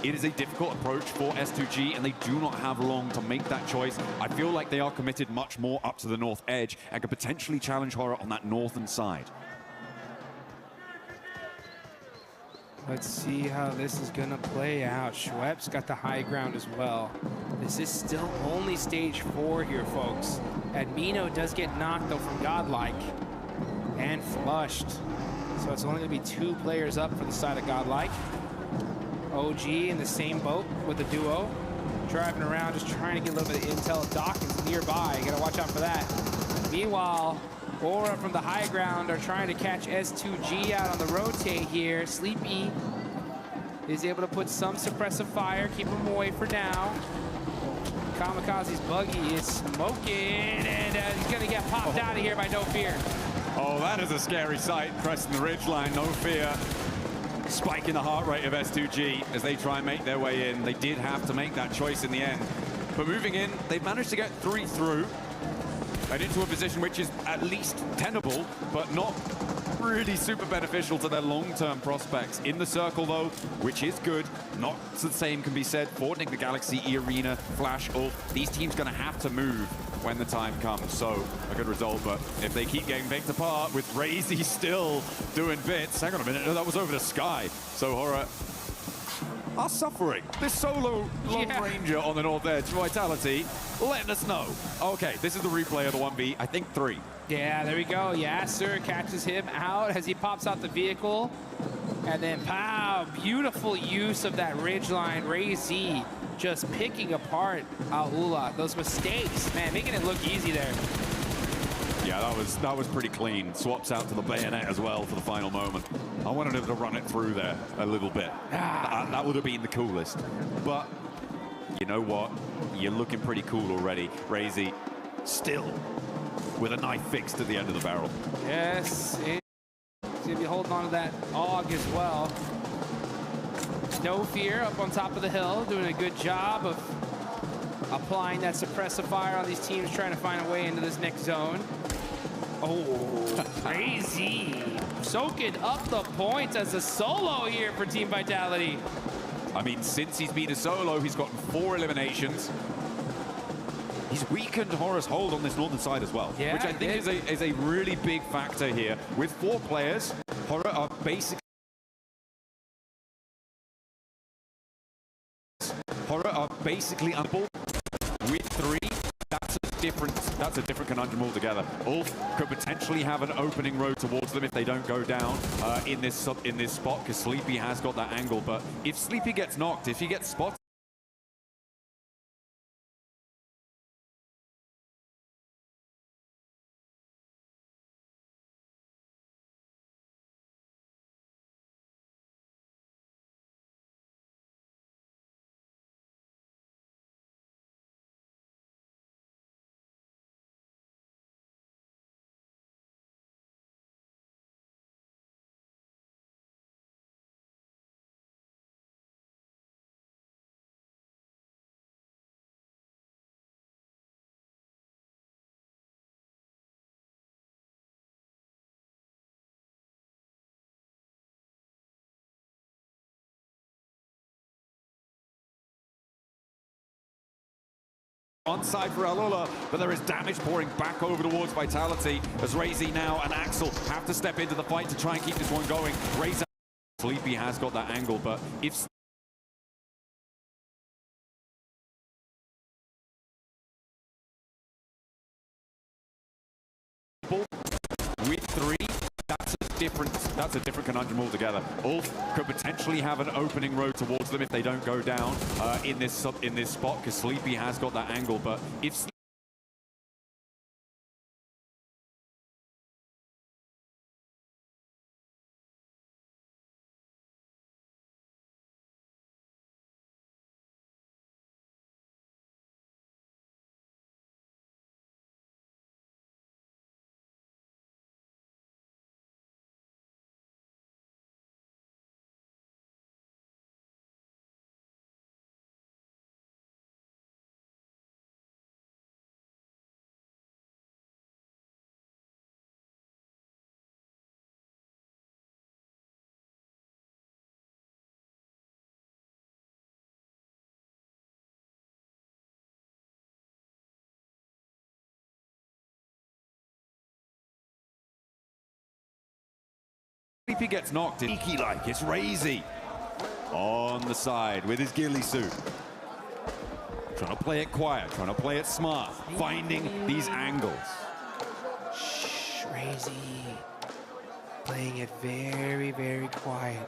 it is a difficult approach for S2G, and they do not have long to make that choice. I feel like they are committed much more up to the north edge and could potentially challenge Horror on that northern side. Let's see how this is gonna play out. Schwepp's got the high ground as well. This is still only stage 4 here, folks. Admino does get knocked though from Godlike and flushed. So it's only gonna be 2 players up for the side of Godlike. OG in the same boat with the duo. Driving around, just trying to get a little bit of intel. Dawkins nearby, you gotta watch out for that. Meanwhile, Aura from the high ground are trying to catch S2G out on the rotate here. Sleepy is able to put some suppressive fire, keep him away for now. Kamikaze's buggy is smoking, and he's gonna get popped out of here by No Fear. Oh, that is a scary sight, pressing the ridgeline, No Fear. Spiking the heart rate of S2G as they try and make their way in. They did have to make that choice in the end. But moving in, they've managed to get 3 through and into a position which is at least tenable, but not really super beneficial to their long-term prospects. In the circle, though, which is good. Not the same can be said for Nick the Galaxy, E-Arena, Flash, Ulf. These teams going to have to move when the time comes. So, a good result, but if they keep getting picked apart with Razy still doing bits. Hang on a minute, no, that was over the sky. So, Horror are suffering. This solo Lone Ranger on the North Edge, Vitality, letting us know. Okay, this is the replay of the 1v, I think 3. Yeah, there we go. Yasser catches him out as he pops out the vehicle. And then, pow, beautiful use of that ridgeline. Razy just picking apart Aula. Those mistakes, man, making it look easy there. Yeah, that was pretty clean. Swaps out to the bayonet as well for the final moment. I wanted him to run it through there a little bit. That would have been the coolest. But you know what? You're looking pretty cool already. Razy still with a knife fixed at the end of the barrel. Yes, he's gonna be holding on to that AUG as well. No Fear up on top of the hill, doing a good job of applying that suppressive fire on these teams trying to find a way into this next zone. Oh, crazy. Soaking up the points as a solo here for Team Vitality. I mean, since he's been a solo, he's gotten 4 eliminations. He's weakened Horror's hold on this northern side as well, yeah, which I think is a really big factor here. With 4 players, Horror are basically unable. With 3, that's a different conundrum altogether. Ulf could potentially have an opening road towards them if they don't go down in this spot, because Sleepy has got that angle. But if Sleepy gets knocked, if he gets spotted, on side for Alola, but there is damage pouring back over towards Vitality as Razy now and Axel have to step into the fight to try and keep this one going. Razy, Sleepy has got that angle, but if with 3, that's a different conundrum altogether. Ulf could potentially have an opening road towards them if they don't go down in this spot, because Sleepy has got that angle. But if Sleepy gets knocked, Iki like it's Razy on the side with his ghillie suit. Trying to play it quiet, trying to play it smart, finding these angles. Crazy. Playing it very, very quiet.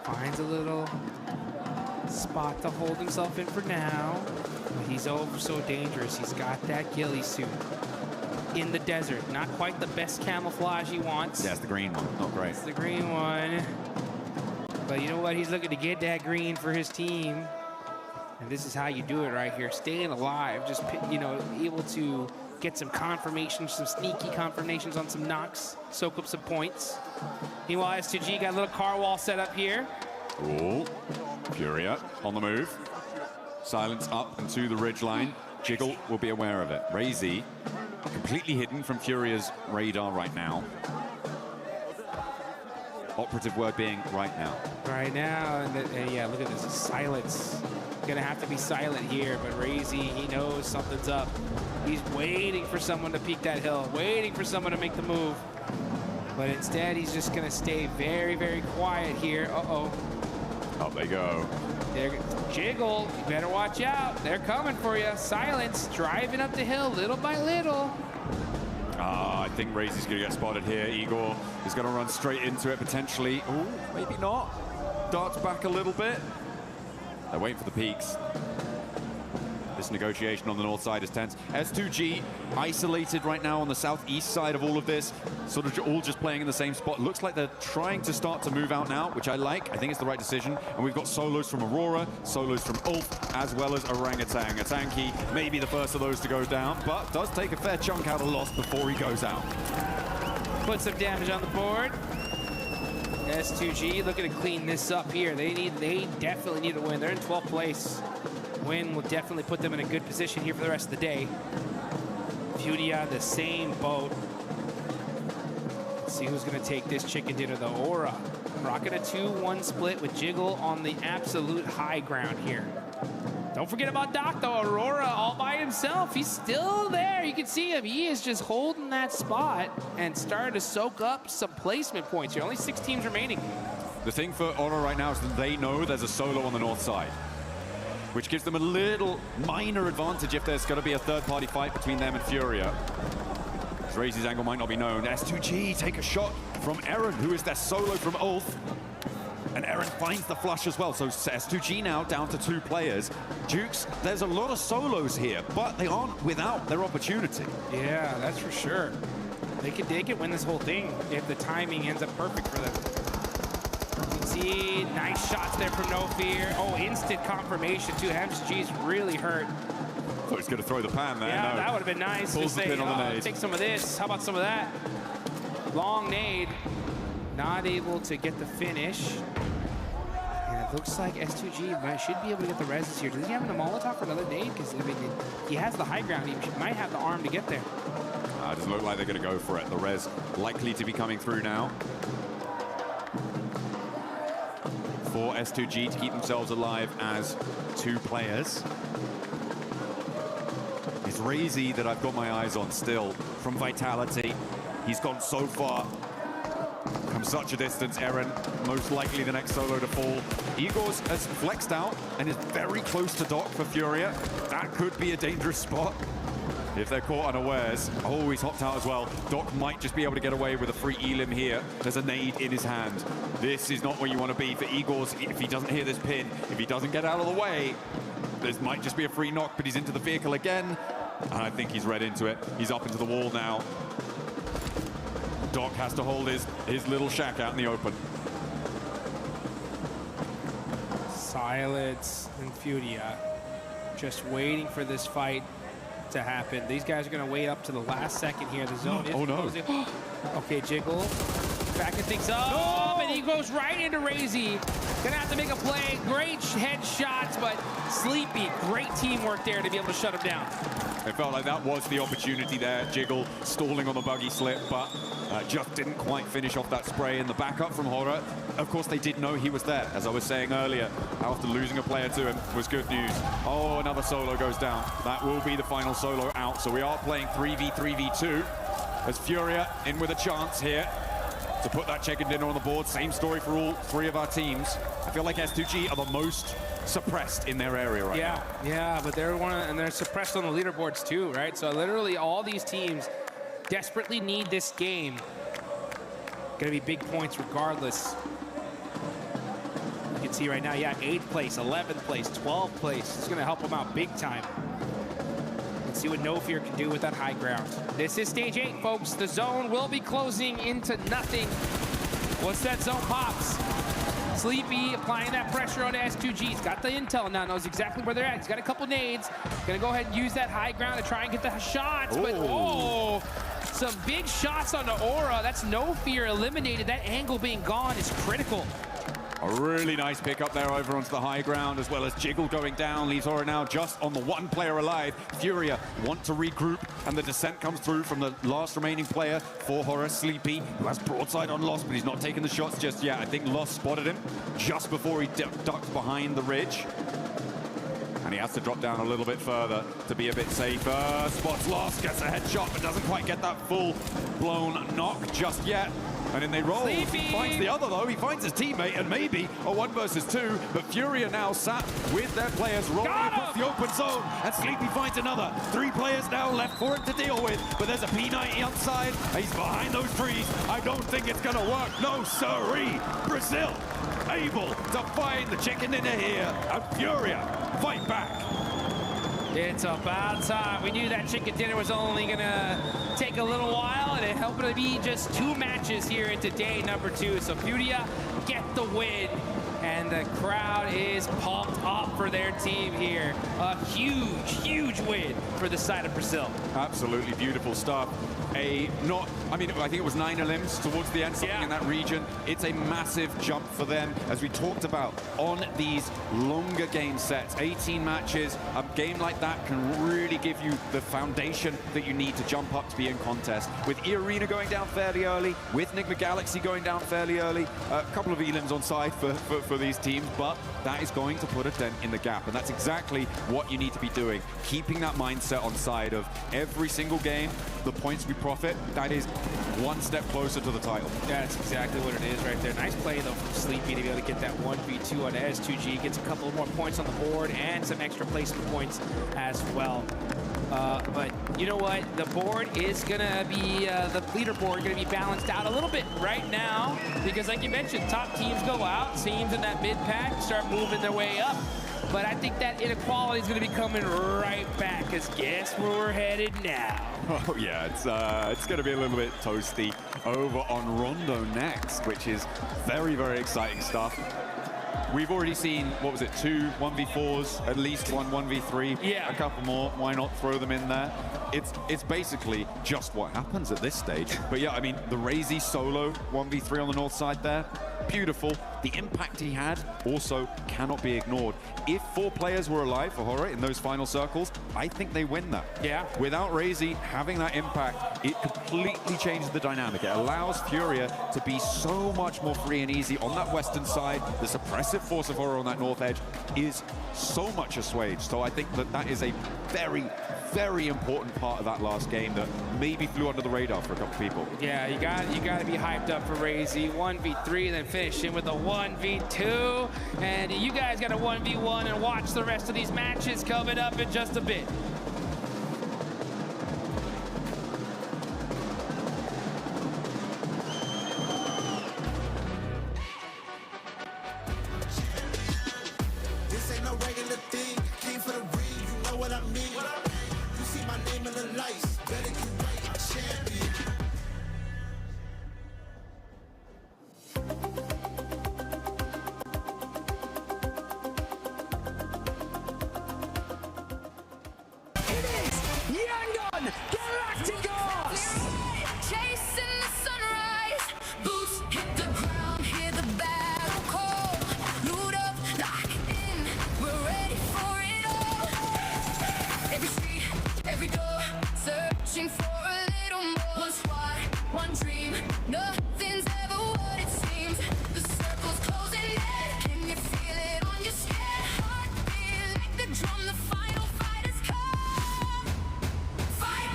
Finds a little spot to hold himself in for now. But he's over so dangerous. He's got that ghillie suit in the desert. Not quite the best camouflage he wants. Yeah, it's the green one. Not great. It's the green one. But you know what? He's looking to get that green for his team. And this is how you do it right here. Staying alive, just, you know, able to get some confirmations, some sneaky confirmations on some knocks, soak up some points. Meanwhile, S2G got a little car wall set up here. Ooh, Furia on the move. Silence up and to the ridgeline. Jiggle will be aware of it. Razy completely hidden from Furia's radar right now. Operative word being right now. Right now, and yeah, look at this, silence. Gonna have to be silent here, but Razy, he knows something's up. He's waiting for someone to peek that hill, waiting for someone to make the move. But instead, he's just gonna stay very, very quiet here. Uh-oh. Up they go. Jiggle, you better watch out. They're coming for you. Silence, driving up the hill little by little. I think Razy's gonna get spotted here. Igor is gonna run straight into it potentially. Ooh, maybe not. Darts back a little bit. They're waiting for the peaks. This negotiation on the north side is tense. S2G isolated right now on the southeast side of all of this, sort of all just playing in the same spot. Looks like they're trying to start to move out now, which I like. I think it's the right decision. And we've got solos from Aurora, solos from Ulf, as well as Orangutan. Atanki may be the first of those to go down, but does take a fair chunk out of Lost before he goes out. Put some damage on the board. S2G looking to clean this up here. They definitely need a win. They're in 12th place. Win will definitely put them in a good position here for the rest of the day. Furia, the same boat. Let's see who's going to take this chicken dinner, though. Aura rocking a 2-1 split with Jiggle on the absolute high ground here. Don't forget about Doc, though. Aurora all by himself. He's still there. You can see him. He is just holding that spot and starting to soak up some placement points here. Only 6 teams remaining. The thing for Aurora right now is that they know there's a solo on the north side, which gives them a little minor advantage if there's going to be a third-party fight between them and Furia. Razy's angle might not be known. S2G take a shot from Eren, who is their solo from Ulf. And Eren finds the flush as well. So S2G now down to 2 players. Jukes, there's a lot of solos here, but they aren't without their opportunity. Yeah, that's for sure. They could win this whole thing if the timing ends up perfect for them. You can see nice shots there from No Fear. Oh, instant confirmation too. MSG's really hurt. Thought he's going to throw the pan there. Yeah, no. that would have been nice. Pulls to the say, pin on the nade. Take some of this. How about some of that? Long nade. Not able to get the finish. And it looks like S2G should be able to get the reses here. Does he have a Molotov for another nade? Because, I mean, he has the high ground. He might have the arm to get there. It doesn't look like they're going to go for it. The res likely to be coming through now. For S2G to keep themselves alive as 2 players. It's Razy that I've got my eyes on still from Vitality. He's gone so far. Come such a distance. Eren, most likely the next solo to fall. Igor's has flexed out and is very close to Doc for Furia. That could be a dangerous spot if they're caught unawares. Oh, he's hopped out as well. Doc might just be able to get away with a free elim here. There's a nade in his hand. This is not where you want to be for Igor's. If he doesn't hear this pin, if he doesn't get out of the way, this might just be a free knock, but he's into the vehicle again. And I think he's read into it. He's up into the wall now. Doc has to hold his little shack out in the open. Silence and Furia just waiting for this fight to happen. These guys are going to wait up to the last second here. The zone is closing. Okay, Jiggle backing things up, and he goes right into Razy. Gonna have to make a play. Great headshots, but Sleepy, great teamwork there to be able to shut him down. It felt like that was the opportunity there. Jiggle stalling on the buggy slip, but just didn't quite finish off that spray. And the backup from Horror, of course, they did know he was there. As I was saying earlier, after losing a player to him was good news. Oh, another solo goes down. That will be the final solo out. So we are playing 3v3v2 as Furia in with a chance here to put that chicken dinner on the board. Same story for all three of our teams. I feel like S2G are the most suppressed in their area right now. Yeah, but they're suppressed on the leaderboards too, right? So literally all these teams desperately need this game. Gonna be big points regardless. You can see right now, 8th place, 11th place, 12th place. It's gonna help them out big time. Let's see what No Fear can do with that high ground. This is stage 8, folks. The zone will be closing into nothing once that zone pops. Sleepy applying that pressure on S2G. He's got the intel now, knows exactly where they're at. He's got a couple nades. Gonna go ahead and use that high ground to try and get the shots. But some big shots on the Aura. That's No Fear eliminated. That angle being gone is critical. A really nice pick up there over onto the high ground, as well as Jiggle going down. Leaves Aura now just on the one player alive. Furia want to regroup, and the descent comes through from the last remaining player for Horror, Sleepy, who has broadside on Lost, but he's not taking the shots just yet. I think Lost spotted him just before he ducked behind the ridge. And he has to drop down a little bit further to be a bit safer. Spots Lost, gets a headshot, but doesn't quite get that full-blown knock just yet. And then they roll. Sleepy. He finds the other, though. He finds his teammate, and maybe a 1 versus 2. But Furia now sat with their players rolling across the open zone. And Sleepy finds another. 3 players now left for him to deal with. But there's a P90 outside. He's behind those trees. I don't think it's going to work. No, sirree. Brazil able to find the chicken dinner here. And Furia fight back. It's about time. We knew that chicken dinner was only gonna take a little while, and it happened to be just 2 matches here into day number 2. So Furia get the win, and the crowd is pumped up for their team here. A huge, huge win for the side of Brazil. Absolutely beautiful stuff. I think it was 9 elims towards the end, something in that region. It's a massive jump for them, as we talked about on these longer game sets. 18 matches, a game like that can really give you the foundation that you need to jump up to be in contest. With E-Arena going down fairly early, with Enigma Galaxy going down fairly early, a couple of elims on side for these teams, but that is going to put a dent in the gap, and that's exactly what you need to be doing. Keeping that mindset on side of every single game, the points we profit, that is 1 step closer to the title. That's exactly what it is right there. Nice play, though, from Sleepy to be able to get that 1v2 on S2G. Gets a couple more points on the board and some extra placement points as well. But you know what? The board is going to be, the leaderboard going to be balanced out a little bit right now, because like you mentioned, top teams go out, teams in that mid-pack start moving their way up. But I think that inequality is going to be coming right back, because guess where we're headed now? Oh yeah, it's going to be a little bit toasty over on Rondo next, which is very, very exciting stuff. We've already seen, 2 1v4s, at least 1 1v3, a couple more. Why not throw them in there? It's basically just what happens at this stage. But yeah, I mean, the Razy solo 1v3 on the north side there, beautiful. The impact he had also cannot be ignored. If 4 players were alive for Horror in those final circles, I think they win that. Yeah. Without Razy having that impact, it completely changes the dynamic. It allows Furia to be so much more free and easy on that western side. The suppressive force of Horror on that north edge is so much assuaged. So I think that is a very, very important part of that last game that maybe flew under the radar for a couple people. Yeah, you got to be hyped up for Razy. 1v3, then finish in with a 1v2. And you guys got a 1v1 and watch the rest of these matches coming up in just a bit. This ain't no regular thing. Came for the ring, you know what I mean. You see my name in the lights. Better get right, I'm champion. Chasing the sunrise, boots hit the ground, hear the battle call. Loot up, lock in, we're ready for it all. Every street, every door, searching for a little more. One squad, one dream, nothing's ever what it seems. The circle's closing in, can you feel it on your skin? Heartbeat like the drum, the final fight has come. Fight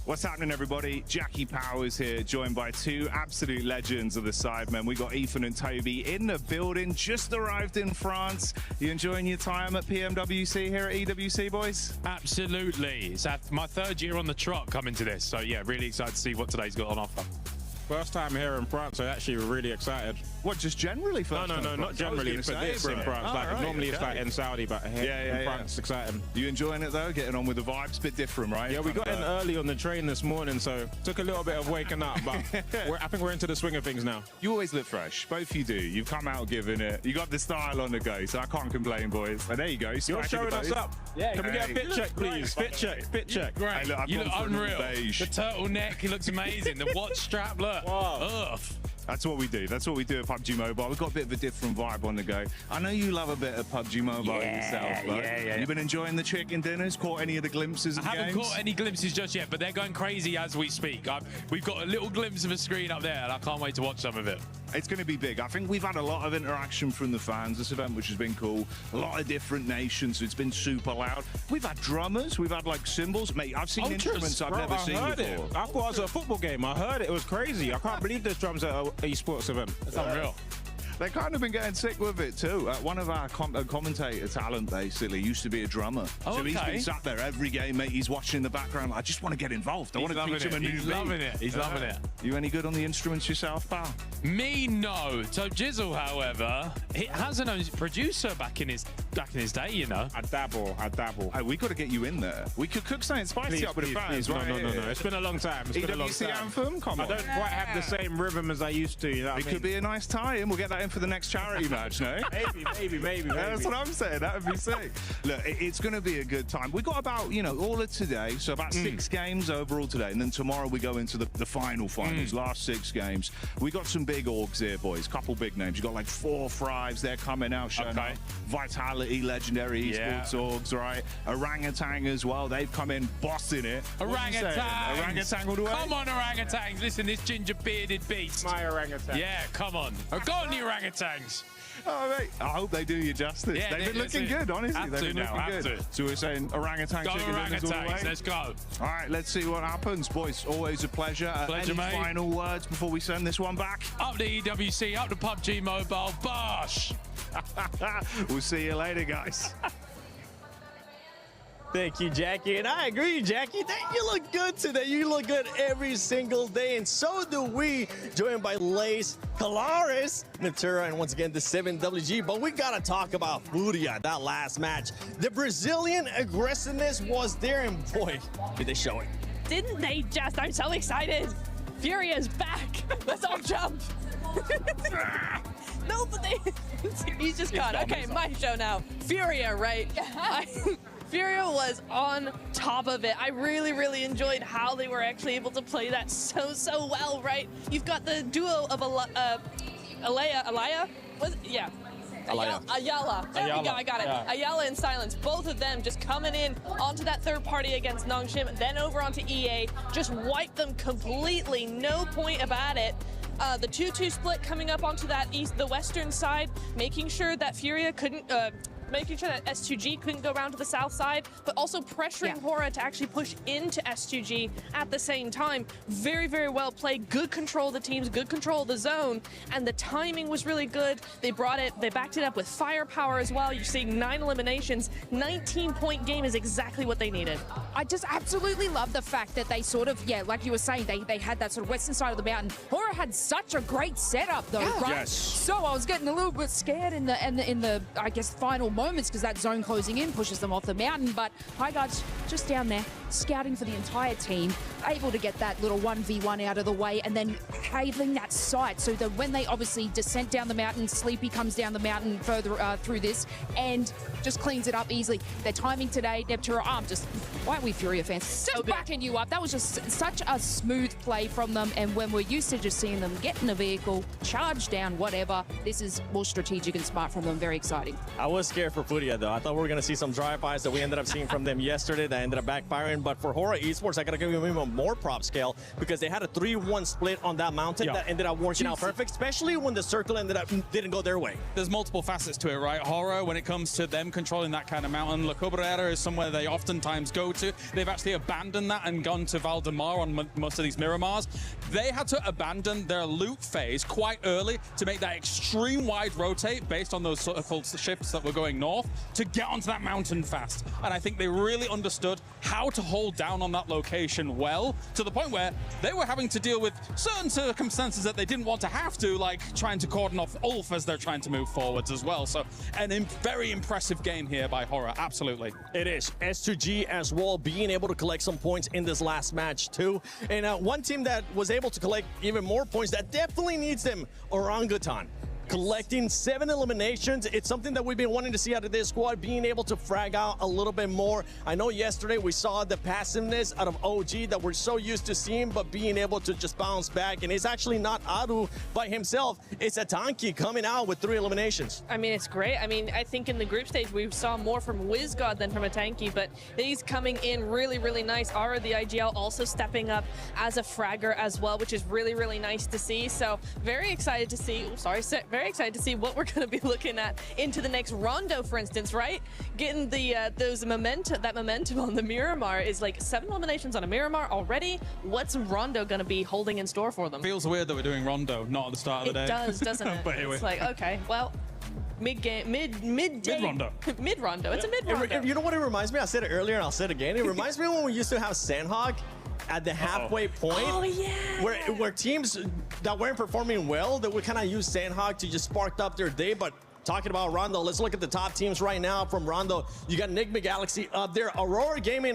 What's happening, everybody? Jackie Powers here, joined by two absolute legends of the Sidemen. We got Ethan and Toby in the building, just arrived in France. You enjoying your time at PMWC here at EWC, boys? Absolutely. It's my third year on the trot coming to this. So, yeah, really excited to see what today's got on offer. First time here in France, so actually we're really excited. What, just generally first time? No, not generally, but this in France. Normally it's like in Saudi, but here in France, it's exciting. You enjoying it though? Getting on with the vibes? Bit different, right? Yeah, we got in early on the train this morning, so took a little bit of waking up, but I think we're into the swing of things now. You always look fresh. Both you do. You've come out giving it. You got the style on the go, so I can't complain, boys. And there you go. You're showing us up. Yeah, can we get a fit check, please? Fit check. Great. Hey, look, you look unreal. The turtleneck, he looks amazing. The watch strap, look. Wow. Ugh. That's what we do. That's what we do at PUBG Mobile. We've got a bit of a different vibe on the go. I know you love a bit of PUBG Mobile yourself, but you've been enjoying the chicken dinners? Caught any of the glimpses of I games? haven't caught any glimpses just yet, but they're going crazy as we speak. We've got a little glimpse of a screen up there, and I can't wait to watch some of it. It's going to be big. I think we've had a lot of interaction from the fans this event, which has been cool. A lot of different nations. It's been super loud. We've had drummers. We've had like cymbals. Mate, I've seen instruments I've never seen before. I thought it was a football game. I heard it. It was crazy. I can't believe there's drums at an esports event. It's unreal. They've kind of been getting sick with it too. One of our commentator talent, basically, used to be a drummer. So he's been sat there every game, mate. He's watching in the background. I just want to get involved. I want to teach him a new He's loving it. He's loving it. You any good on the instruments yourself, pal? Me, no. So Jizzle, however, he has an own producer back in his day, you know. I dabble. Hey, we got to get you in there. We could cook something spicy up with the fans, right? No. It's been a long time. EWC anthem? Come on. I don't quite have the same rhythm as I used to. You know what I mean? Could be a nice tie-in. We'll get that in for the next charity match, no? Maybe. That's what I'm saying. That would be sick. Look, it's going to be a good time. We got about, all of today, so about 6 games overall today, and then tomorrow we go into the finals, last 6 games. We got some big orgs here, boys. Couple big names. You got like 4 Thrives. They're coming out, showing up. Vitality, legendary esports orgs, right? Orangutan as well. They've come in bossing it. Orangutan all the way. Come on, orangutans. Listen, this ginger bearded beast. My orangutan. Yeah, come on. Go on, the orangutans. Oh, mate. I hope they do you justice. Yeah, they've been looking good, honestly. They've been looking good. So we're saying orangutan go chicken dinners all the way. orangutans, let's go. All right, let's see what happens, boys. Always a pleasure. Pleasure, any mate. final words before we send this one back? Up the EWC, up the PUBG Mobile, bosh! We'll see you later, guys. Thank you, Jackie. And I agree, Jackie. You look good today. You look good every single day. And so do we. Joined by Lace, Calaris, Natura, and once again, the 7WG. But we got to talk about Furia, that last match. The Brazilian aggressiveness was there, and boy, did they show it. Didn't they just? I'm so excited. Furia's back. Let's all jump. No, but he's just gone. Okay, my show now. Furia, right? Furia was on top of it. I really, really enjoyed how they were actually able to play that so well, right? You've got the duo of Ayala. There we go, I got it. Yeah. Ayala and Silence, both of them just coming in onto that third party against Nongshim, then over onto EA, just wiped them completely, no point about it. The 2-2 split coming up onto the western side, making sure that Furia couldn't, making sure that S2G couldn't go around to the south side, but also pressuring Hora to actually push into S2G at the same time. Very, very well played. Good control of the teams, good control of the zone, and the timing was really good. They backed it up with firepower as well. You're seeing 9 eliminations. 19-point game is exactly what they needed. I just absolutely love the fact that they sort of, like you were saying, they had that sort of western side of the mountain. Hora had such a great setup though, right? Yes. So I was getting a little bit scared in the I guess final moments because that zone closing in pushes them off the mountain. But Highguard's just down there scouting for the entire team, able to get that little 1v1 out of the way, and then having that sight so that when they obviously descent down the mountain, Sleepy comes down the mountain further through this and just cleans it up easily. Their timing today, Neptura, why aren't we Furia fans? Just backing you up. That was just such a smooth play from them, and when we're used to just seeing them get in a vehicle, charge down, whatever, this is more strategic and smart from them. Very exciting. I was scared for Furia, though. I thought we were going to see some drive-bys that we ended up seeing from them yesterday that ended up backfiring. But for Hora Esports, I got to give them a more prop scale because they had a 3-1 split on that mountain that ended up working out perfect, especially when the circle didn't go their way. There's multiple facets to it, right? Horror, when it comes to them controlling that kind of mountain, La Cabrera is somewhere they oftentimes go to. They've actually abandoned that and gone to Valdemar on most of these Miramars. They had to abandon their loot phase quite early to make that extreme wide rotate based on those circle shifts that were going north to get onto that mountain fast. And I think they really understood how to hold down on that location well, to the point where they were having to deal with certain circumstances that they didn't want to have to, like trying to cordon off Ulf as they're trying to move forwards as well. So very impressive game here by Horror, absolutely. It is. S2G as well, being able to collect some points in this last match too. And one team that was able to collect even more points that definitely needs them, Orangutan. Collecting 7 eliminations. It's something that we've been wanting to see out of this squad, being able to frag out a little bit more. I know yesterday we saw the passiveness out of OG that we're so used to seeing, but being able to just bounce back. And it's actually not Aru by himself. It's Atanki coming out with 3 eliminations. I mean, it's great. I mean, I think in the group stage, we saw more from WizGod than from Atanki, but he's coming in really, really nice. Ara, the IGL, also stepping up as a fragger as well, which is really, really nice to see. So very excited to see, very excited to see what we're going to be looking at into the next Rondo, for instance, right? Getting the that momentum on the Miramar is like 7 eliminations on a Miramar already. What's Rondo going to be holding in store for them? Feels weird that we're doing Rondo, not at the start of the day. It does, doesn't it? But anyway. It's like, okay, well, mid-day. Mid-Rondo. Mid-Rondo. It's a mid-Rondo. You know what it reminds me? I said it earlier and I'll say it again. It reminds me when we used to have Sandhog at the halfway point, where teams that weren't performing well, that would kind of use Sandhog to just spark up their day. But talking about Rondo, let's look at the top teams right now from Rondo. You got Enigma Galaxy up there. Aurora Gaming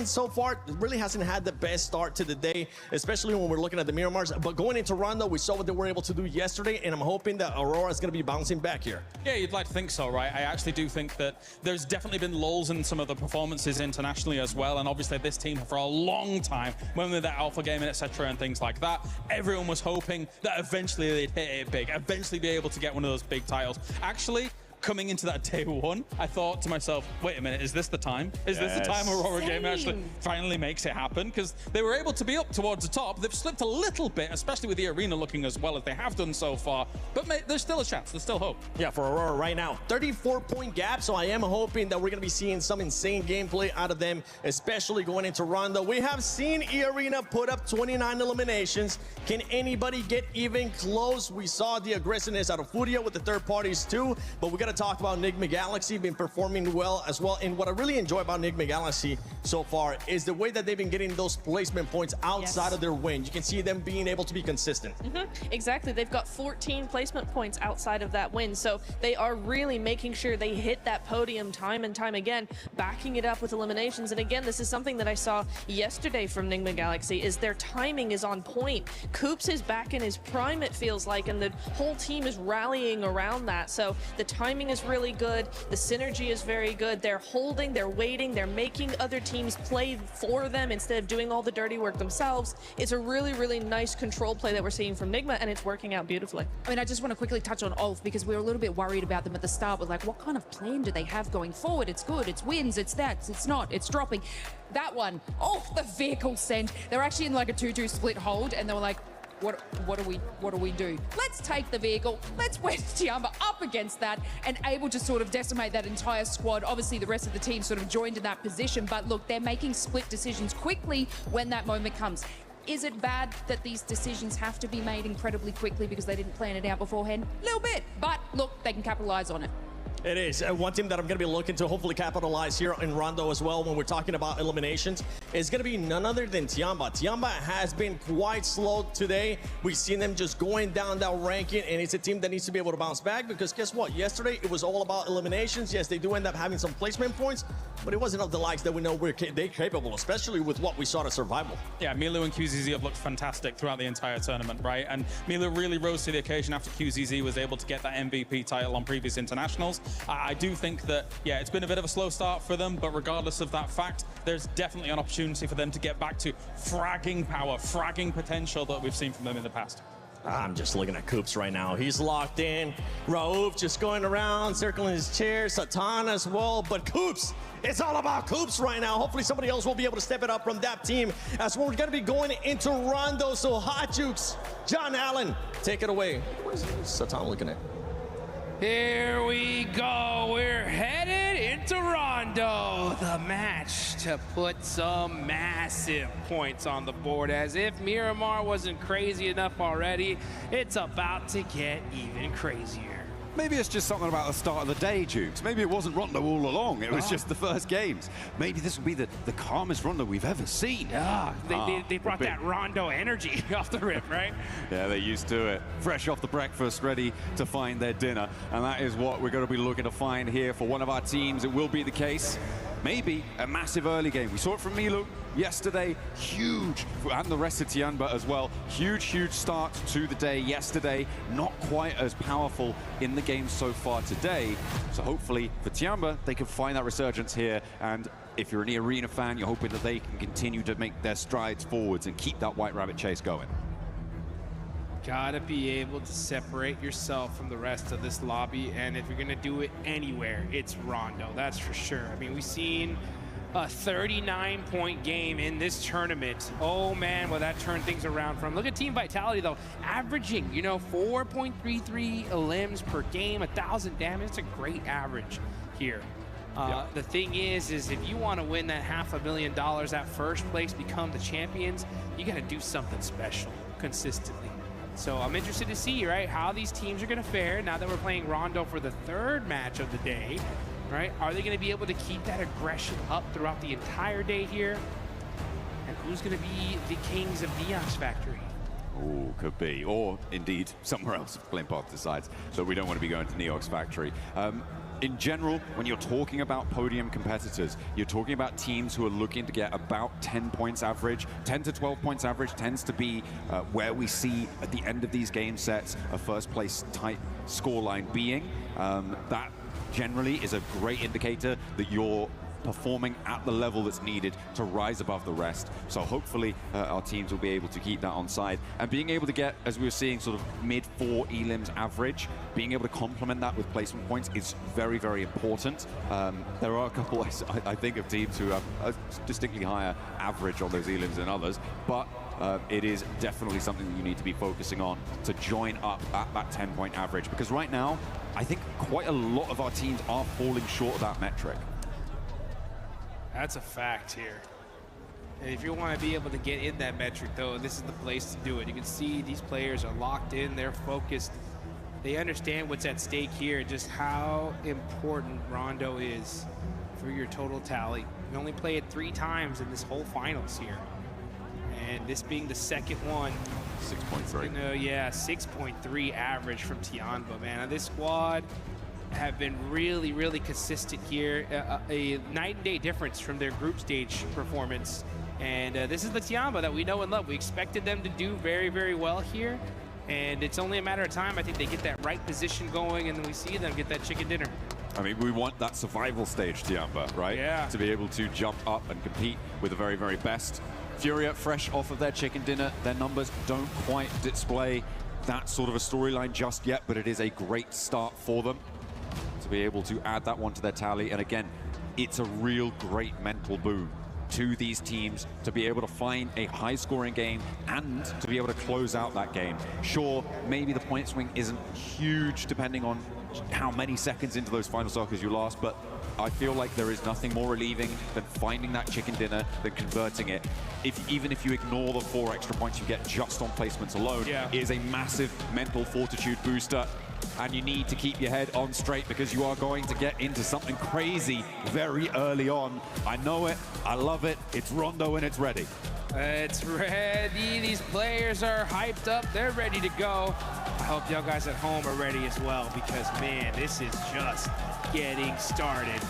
so far really hasn't had the best start to the day, especially when we're looking at the Miramars. But going into Rondo, we saw what they were able to do yesterday, and I'm hoping that Aurora is going to be bouncing back here. Yeah, you'd like to think so, right? I actually do think that there's definitely been lulls in some of the performances internationally as well, and obviously this team for a long time, when we were that alpha gaming, etc., and things like that, everyone was hoping that eventually they'd hit it big, eventually be able to get one of those big titles. Actually, coming into that day 1, I thought to myself, wait a minute, is this the time? Is this the time Aurora Gaming actually finally makes it happen? Because they were able to be up towards the top. They've slipped a little bit, especially with the arena looking as well as they have done so far. But there's still a chance. There's still hope. Yeah, for Aurora right now. 34-point gap, so I am hoping that we're going to be seeing some insane gameplay out of them, especially going into Rondo. We have seen E-Arena put up 29 eliminations. Can anybody get even close? We saw the aggressiveness out of Furia with the third parties too, but we got to talk about Enigma Galaxy been performing well as well. And what I really enjoy about Enigma Galaxy so far is the way that they've been getting those placement points outside of their win. You can see them being able to be consistent. Exactly. They've got 14 placement points outside of that win. So they are really making sure they hit that podium time and time again, backing it up with eliminations. And again, this is something that I saw yesterday from Enigma Galaxy, is their timing is on point. Koops is back in his prime, it feels like, and the whole team is rallying around that. So the timing is really good. The synergy is very good. They're holding, they're waiting, they're making other teams play for them instead of doing all the dirty work themselves. It's a really, really nice control play that we're seeing from Nigma, and it's working out beautifully. I mean, I just want to quickly touch on Ulf, because we were a little bit worried about them at the start. We're like, what kind of plan do they have going forward? It's good, it's wins, it's that, it's not, it's dropping. That one, the vehicle sent. They're actually in like a 2-2 split hold, and they were like, what do we do? Let's take the vehicle, let's wedge Tiamba up against that, and able to sort of decimate that entire squad. Obviously the rest of the team sort of joined in that position, but look, they're making split decisions quickly when that moment comes. Is it bad that these decisions have to be made incredibly quickly because they didn't plan it out beforehand? A little bit, but look, they can capitalize on it. It is. One team that I'm going to be looking to hopefully capitalize here in Rondo as well when we're talking about eliminations is going to be none other than Tiamba. Tiamba has been quite slow today. We've seen them just going down that ranking, and it's a team that needs to be able to bounce back, because guess what? Yesterday, it was all about eliminations. Yes, they do end up having some placement points, but it wasn't of the likes that we know they're capable, especially with what we saw to Survival. Yeah, Milu and QZZ have looked fantastic throughout the entire tournament, right? And Milu really rose to the occasion after QZZ was able to get that MVP title on previous internationals. I do think that, yeah, it's been a bit of a slow start for them, but regardless of that fact, there's definitely an opportunity for them to get back to fragging power, fragging potential that we've seen from them in the past. I'm just looking at Coops right now. He's locked in. Raouf just going around, circling his chair. Satan as well. But Coops, it's all about Coops right now. Hopefully somebody else will be able to step it up from that team as we're going to be going into Rondo. So Hot Jukes, John Allen, take it away. What is Satan looking at? Here we go. We're headed into Rondo. The match to put some massive points on the board. As if Miramar wasn't crazy enough already, it's about to get even crazier. Maybe it's just something about the start of the day, Jukes. Maybe it wasn't Rondo all along. It was just the first games. Maybe this will be the calmest Rondo we've ever seen. Yeah, they brought that Rondo energy off the rip, right? Yeah, they're used to it. Fresh off the breakfast, ready to find their dinner. And that is what we're going to be looking to find here for one of our teams. It will be the case. Maybe a massive early game. We saw it from Milu yesterday, huge, and the rest of Tianba as well. Huge start to the day yesterday. Not quite as powerful in the game so far today. So hopefully for Tianba, they can find that resurgence here. And if you're an Arena fan, you're hoping that they can continue to make their strides forwards and keep that White Rabbit chase going. Gotta be able to separate yourself from the rest of this lobby, and if you're gonna do it anywhere, it's Rondo, that's for sure. I mean, we've seen a 39-point game in this tournament. Oh man, will that turn things around from. Look at Team Vitality though, averaging, 4.33 limbs per game, 1,000 damage. It's a great average here. The thing is if you want to win that $500,000 at first place, become the champions, you gotta do something special consistently. So I'm interested to see, right, how these teams are going to fare now that we're playing Rondo for the third match of the day, right? Are they going to be able to keep that aggression up throughout the entire day here? And who's going to be the kings of Neox Factory? Oh, could be. Or indeed, somewhere else if Glimpath decides that we don't want to be going to Neox Factory. In general, when you're talking about podium competitors, you're talking about teams who are looking to get about 10 points average. 10 to 12 points average tends to be where we see at the end of these game sets a first place type scoreline being. That generally is a great indicator that you're performing at the level that's needed to rise above the rest. So hopefully our teams will be able to keep that on side. And being able to get, as we were seeing, sort of mid-4 elims average, being able to complement that with placement points is very, very important. There are a couple, I think, of teams who have a distinctly higher average on those elims than others, but it is definitely something that you need to be focusing on to join up at that 10-point average. Because right now, I think quite a lot of our teams are falling short of that metric. That's a fact here. And if you want to be able to get in that metric, though, this is the place to do it. You can see these players are locked in, they're focused. They understand what's at stake here, just how important Rondo is for your total tally. We only play it 3 times in this whole finals here. And this being the second one. 6.3. Yeah, 6.3 average from Tianba, man. Now, this squad have been really consistent here. A night and day difference from their group stage performance. And this is the Tianba that we know and love. We expected them to do very well here. And it's only a matter of time. I think they get that right position going, and then we see them get that chicken dinner. I mean, we want that survival stage, Tianba, right? Yeah. To be able to jump up and compete with the very best. Furia, fresh off of their chicken dinner, their numbers don't quite display that sort of a storyline just yet, but it is a great start for them to be able to add that one to their tally. And again, it's a real great mental boon to these teams to be able to find a high-scoring game and to be able to close out that game. Sure, maybe the point swing isn't huge depending on how many seconds into those final circles you last, but I feel like there is nothing more relieving than finding that chicken dinner, than converting it. Even if you ignore the 4 extra points you get just on placements alone, it is a massive mental fortitude booster. And you need to keep your head on straight because you are going to get into something crazy very early on. I know it, I love it, it's Rondo and it's ready. It's ready, these players are hyped up, they're ready to go. I hope y'all guys at home are ready as well because, man, this is just getting started.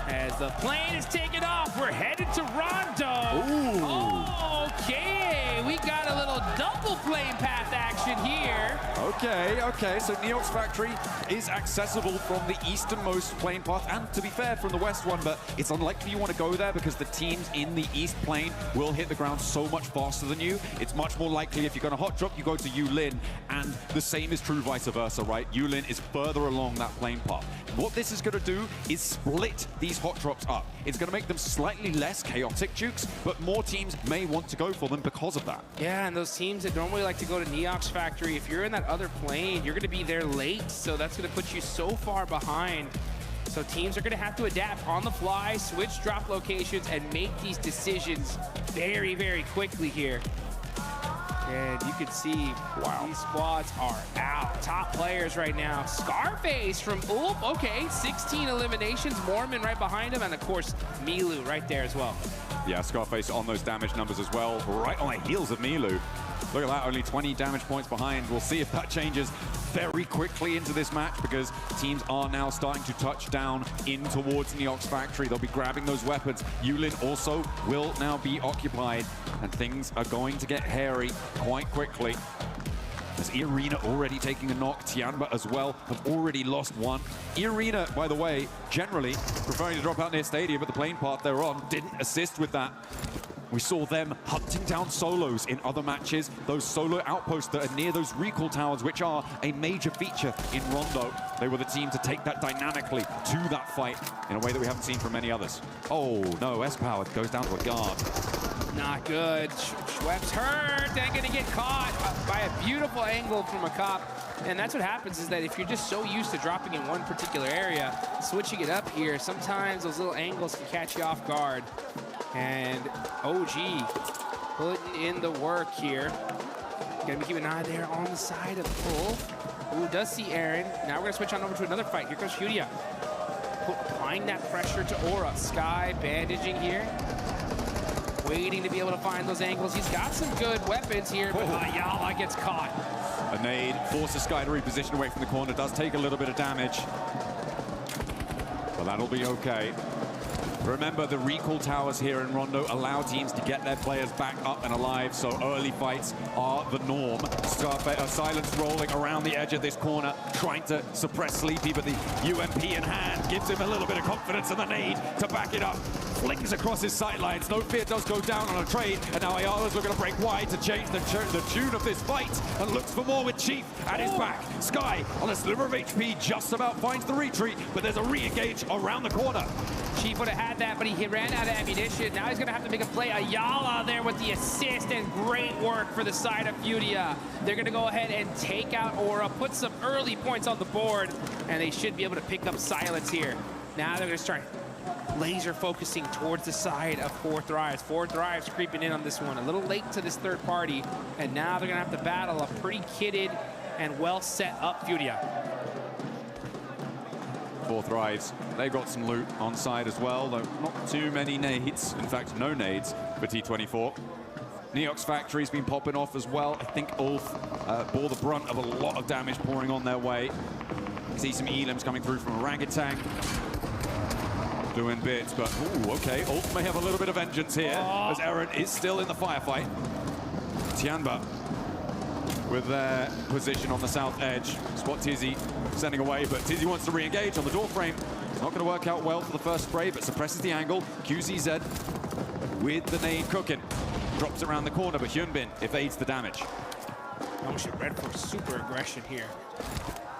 As the plane is taking off, we're headed to Rondo. Ooh. Okay, we got a little double plane path action here. Okay, so Neox Factory is accessible from the easternmost plane path, and to be fair, from the west one, but it's unlikely you want to go there because the teams in the east plane will hit the ground so much faster than you. It's much more likely if you're going to hot drop, you go to Yulin, and the same is true vice versa, right? Yulin is further along that plane path. What this is going to do is split these hot drops up. It's going to make them slightly less chaotic, Jukes, but more teams may want to go for them because of that. Yeah, and those teams that normally like to go to Neox Factory, if you're in that other plane, you're going to be there late, so that's going to put you so far behind. So teams are going to have to adapt on the fly, switch drop locations, and make these decisions very, very quickly here. And you can see, wow, these squads are out. Top players right now. Scarface from Ulf, okay, 16 eliminations. Mormon right behind him, and of course, Milu right there as well. Yeah, Scarface on those damage numbers as well, right on the heels of Milu. Look at that, only 20 damage points behind. We'll see if that changes very quickly into this match because teams are now starting to touch down in towards Neox Factory. They'll be grabbing those weapons. Yulin also will now be occupied, and things are going to get hairy quite quickly. As Irina already taking a knock, Tianba as well have already lost one. Irina, by the way, generally preferring to drop out near Stadium, but the plane path they're on didn't assist with that. We saw them hunting down solos in other matches, those solo outposts that are near those recall towers, which are a major feature in Rondo. They were the team to take that dynamically to that fight in a way that we haven't seen from many others. Oh no, S-Power goes down to a guard. Not good. Schwepp's hurt and gonna get caught by a beautiful angle from a cop. And that's what happens is that if you're just so used to dropping in one particular area, switching it up here, sometimes those little angles can catch you off guard. And OG putting in the work here. Gonna be keeping an eye there on the side of Ulf. Ooh, does see Aaron. Now we're gonna switch on over to another fight. Here comes Furia. Applying that pressure to Aura. Sky bandaging here. Waiting to be able to find those angles. He's got some good weapons here, but Ayala gets caught. A nade forces Sky to reposition away from the corner. Does take a little bit of damage, but that'll be okay. Remember, the recall towers here in Rondo allow teams to get their players back up and alive, so early fights are the norm. Silence rolling around the edge of this corner, trying to suppress Sleepy, but the UMP in hand gives him a little bit of confidence, and the nade to back it up. Flings across his sightlines. No Fear does go down on a trade, and now Ayala's looking to break wide to change the tune of this fight, and looks for more with Chief at his back. Sky on a sliver of HP just about finds the retreat, but there's a re-engage around the corner. Chief would have had that, but he ran out of ammunition. Now he's going to have to make a play. Ayala there with the assist, and great work for the side of Furia. They're going to go ahead and take out Aura, put some early points on the board, and they should be able to pick up Silence here. Now they're going to start laser focusing towards the side of Four Thrives. Four Thrives creeping in on this one. A little late to this third party, and now they're going to have to battle a pretty kitted and well set up Furia. Four Thrives, they've got some loot on side as well, though not too many nades. In fact, no nades for T24. Neox Factory's been popping off as well. I think Ulf bore the brunt of a lot of damage pouring on their way. You see some elims coming through from Orangutan. Doing bits, but ooh, okay. Ulf may have a little bit of vengeance here, as Aaron is still in the firefight. Tianba with their position on the south edge. Spot Tizzy sending away, but Tizzy wants to re-engage on the door frame. It's not going to work out well for the first spray, but suppresses the angle. QCZ with the nade cooking. Drops around the corner, but Hyunbin evades the damage. Motion Red for super aggression here.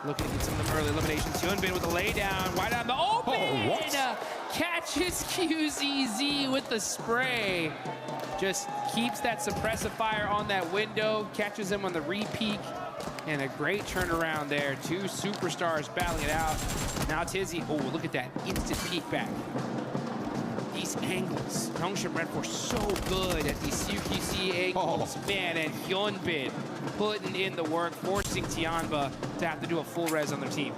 Looking to get some of them early eliminations. Hyunbin with the laydown, wide out in the open. Oh, what? Catches QZZ with the spray. Just keeps that suppressive fire on that window, catches him on the re-peek, and a great turnaround there. Two superstars battling it out. Now Tizzy, oh, look at that instant peek back. These angles, Yongshin Red Force so good at these CQC angles, man, and Hyunbin putting in the work, forcing Tianba to have to do a full res on their team.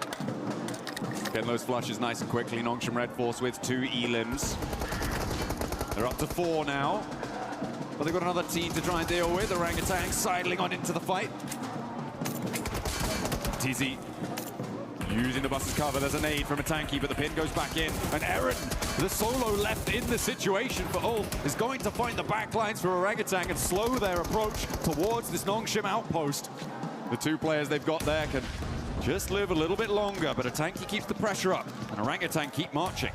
Getting those flushes nice and quickly. Yongshin Red Force with 2 elims. They're up to 4 now. But they've got another team to try and deal with. Orangutan sidling on into the fight. Tizzy using the bus's cover. There's a nade from a tanky, but the pin goes back in. And Aaron, the solo left in the situation for Ulf, is going to find the backlines for Orangutan and slow their approach towards this Nongshim outpost. The two players they've got there can just live a little bit longer, but Atanki keeps the pressure up, and Orangutan keep marching.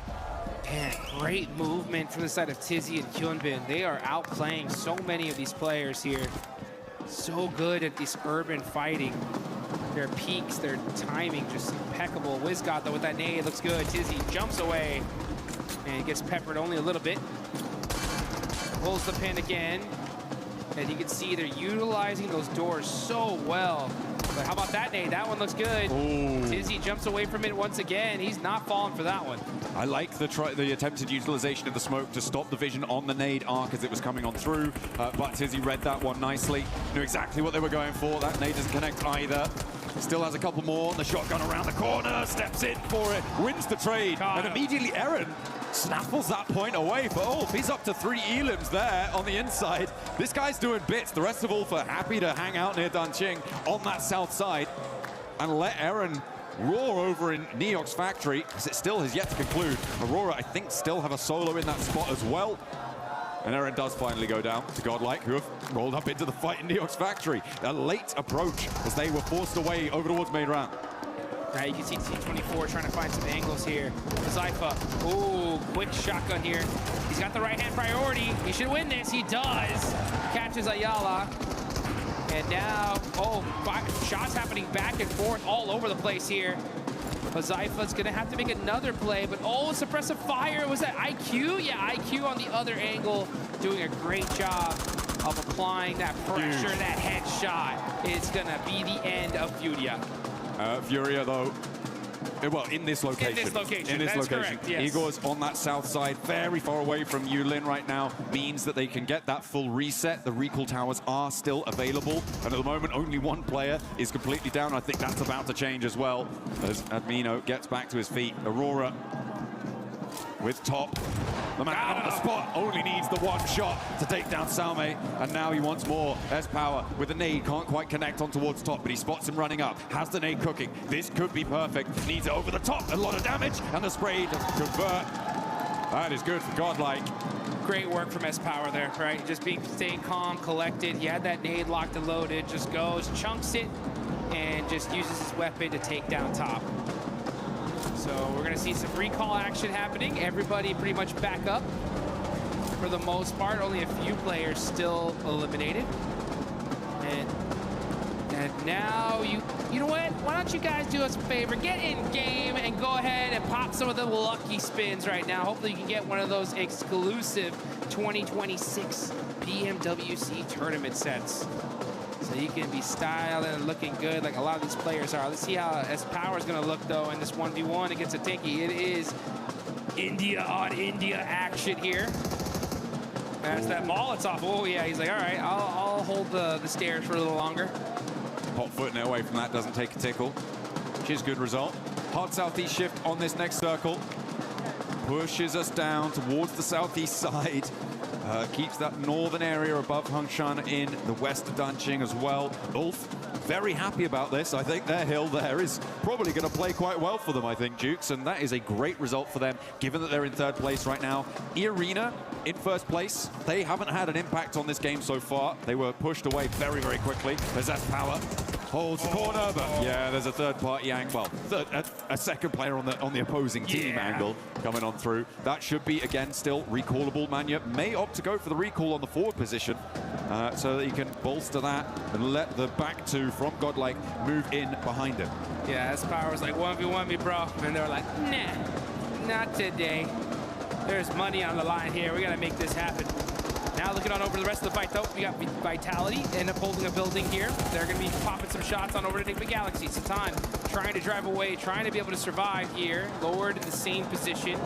Man, great movement from the side of Tizzy and Hyunbin. They are outplaying so many of these players here. So good at this urban fighting. Their peaks, their timing, just impeccable. Wizgot, though, with that nade, looks good. Tizzy jumps away and gets peppered only a little bit. Pulls the pin again. And you can see they're utilizing those doors so well. But how about that nade? That one looks good. Ooh. Tizzy jumps away from it once again. He's not falling for that one. I like the attempted utilization of the smoke to stop the vision on the nade arc as it was coming on through. But Tizzy read that one nicely. Knew exactly what they were going for. That nade doesn't connect either. Still has a couple more. The shotgun around the corner. Steps in for it. Wins the trade. And immediately Eren snaffles that point away for Ulf. He's up to 3 elims there on the inside. This guy's doing bits. The rest of Ulf are happy to hang out near Danqing on that south side and let Eren roar over in Neok's factory, because it still has yet to conclude. Aurora, I think, still have a solo in that spot as well. And Eren does finally go down to Godlike, who have rolled up into the fight in Neok's factory. A late approach as they were forced away over towards main round. Now you can see T24 trying to find some angles here. Zypha, ooh, quick shotgun here. He's got the right-hand priority. He should win this. He does. Catches Ayala. And now, shots happening back and forth all over the place here. But Zypha's gonna have to make another play, but suppressive fire. Was that IQ? Yeah, IQ on the other angle, doing a great job of applying that pressure, that headshot. It's gonna be the end of Furia. Furia, though, well, in this location. In this location, that's location. Correct, yes. Igor's on that south side, very far away from Yulin right now, means that they can get that full reset. The recall towers are still available, and at the moment, only one player is completely down. I think that's about to change as well, as Admino gets back to his feet. Aurora with top. The man on the spot only needs the one shot to take down Salme, and now he wants more. S-Power with the nade, can't quite connect on towards top, but he spots him running up, has the nade cooking. This could be perfect, needs it over the top, a lot of damage, and the spray to convert. That is good for Godlike. Great work from S-Power there, right? Just staying calm, collected. He had that nade locked and loaded, just goes, chunks it, and just uses his weapon to take down top. So we're gonna see some recall action happening. Everybody pretty much back up for the most part. Only a few players still eliminated. And now you know what? Why don't you guys do us a favor? Get in game and go ahead and pop some of the lucky spins right now. Hopefully you can get one of those exclusive 2026 Pmwc tournament sets. So you can be styling and looking good like a lot of these players are. Let's see how S-Power is going to look, though, in this 1v1 against Atanki. It is India on India action here. That's that Molotov. Oh, yeah. He's like, all right, I'll hold the stairs for a little longer. Hot footing it away from that, doesn't take a tickle, which is good result. Hard southeast shift on this next circle. Pushes us down towards the southeast side. Keeps that northern area above Hungshan in the west of Danqing as well. Ulf, very happy about this. I think their hill there is probably going to play quite well for them, I think, Jukes, and that is a great result for them, given that they're in third place right now. Arena in first place. They haven't had an impact on this game so far. They were pushed away very, very quickly. There's S-Power. Holds the corner, but yeah, there's a third-party angle. Well, a second player on the opposing team angle coming on through. That should be, again, still recallable. Manya may opt to go for the recall on the forward position so that he can bolster that and let the back two from Godlike move in behind him. Yeah, S-Power's like, 1v1 me, bro. And they're like, nah, not today. There's money on the line here. We got to make this happen. Now looking on over to the rest of the fight, though, we got Vitality end up holding a building here. They're going to be popping some shots on over to Enigma Galaxy. Satan trying to drive away, trying to be able to survive here. Lowered in the same position.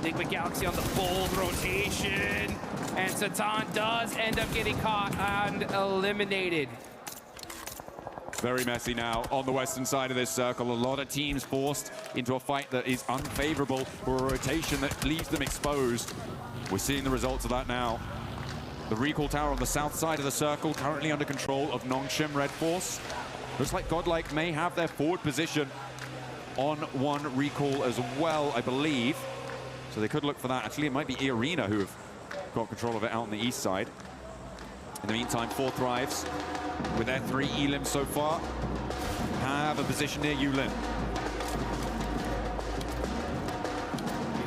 Enigma Galaxy on the bold rotation. And Satan does end up getting caught and eliminated. Very messy now on the western side of this circle. A lot of teams forced into a fight that is unfavorable for a rotation that leaves them exposed. We're seeing the results of that now. The recall tower on the south side of the circle, currently under control of Nongshim Red Force. Looks like Godlike may have their forward position on one recall as well, I believe. So they could look for that. Actually, it might be Arena who have got control of it out on the east side. In the meantime, 4 Thrives with their 3 elims so far, have a position near Yulin.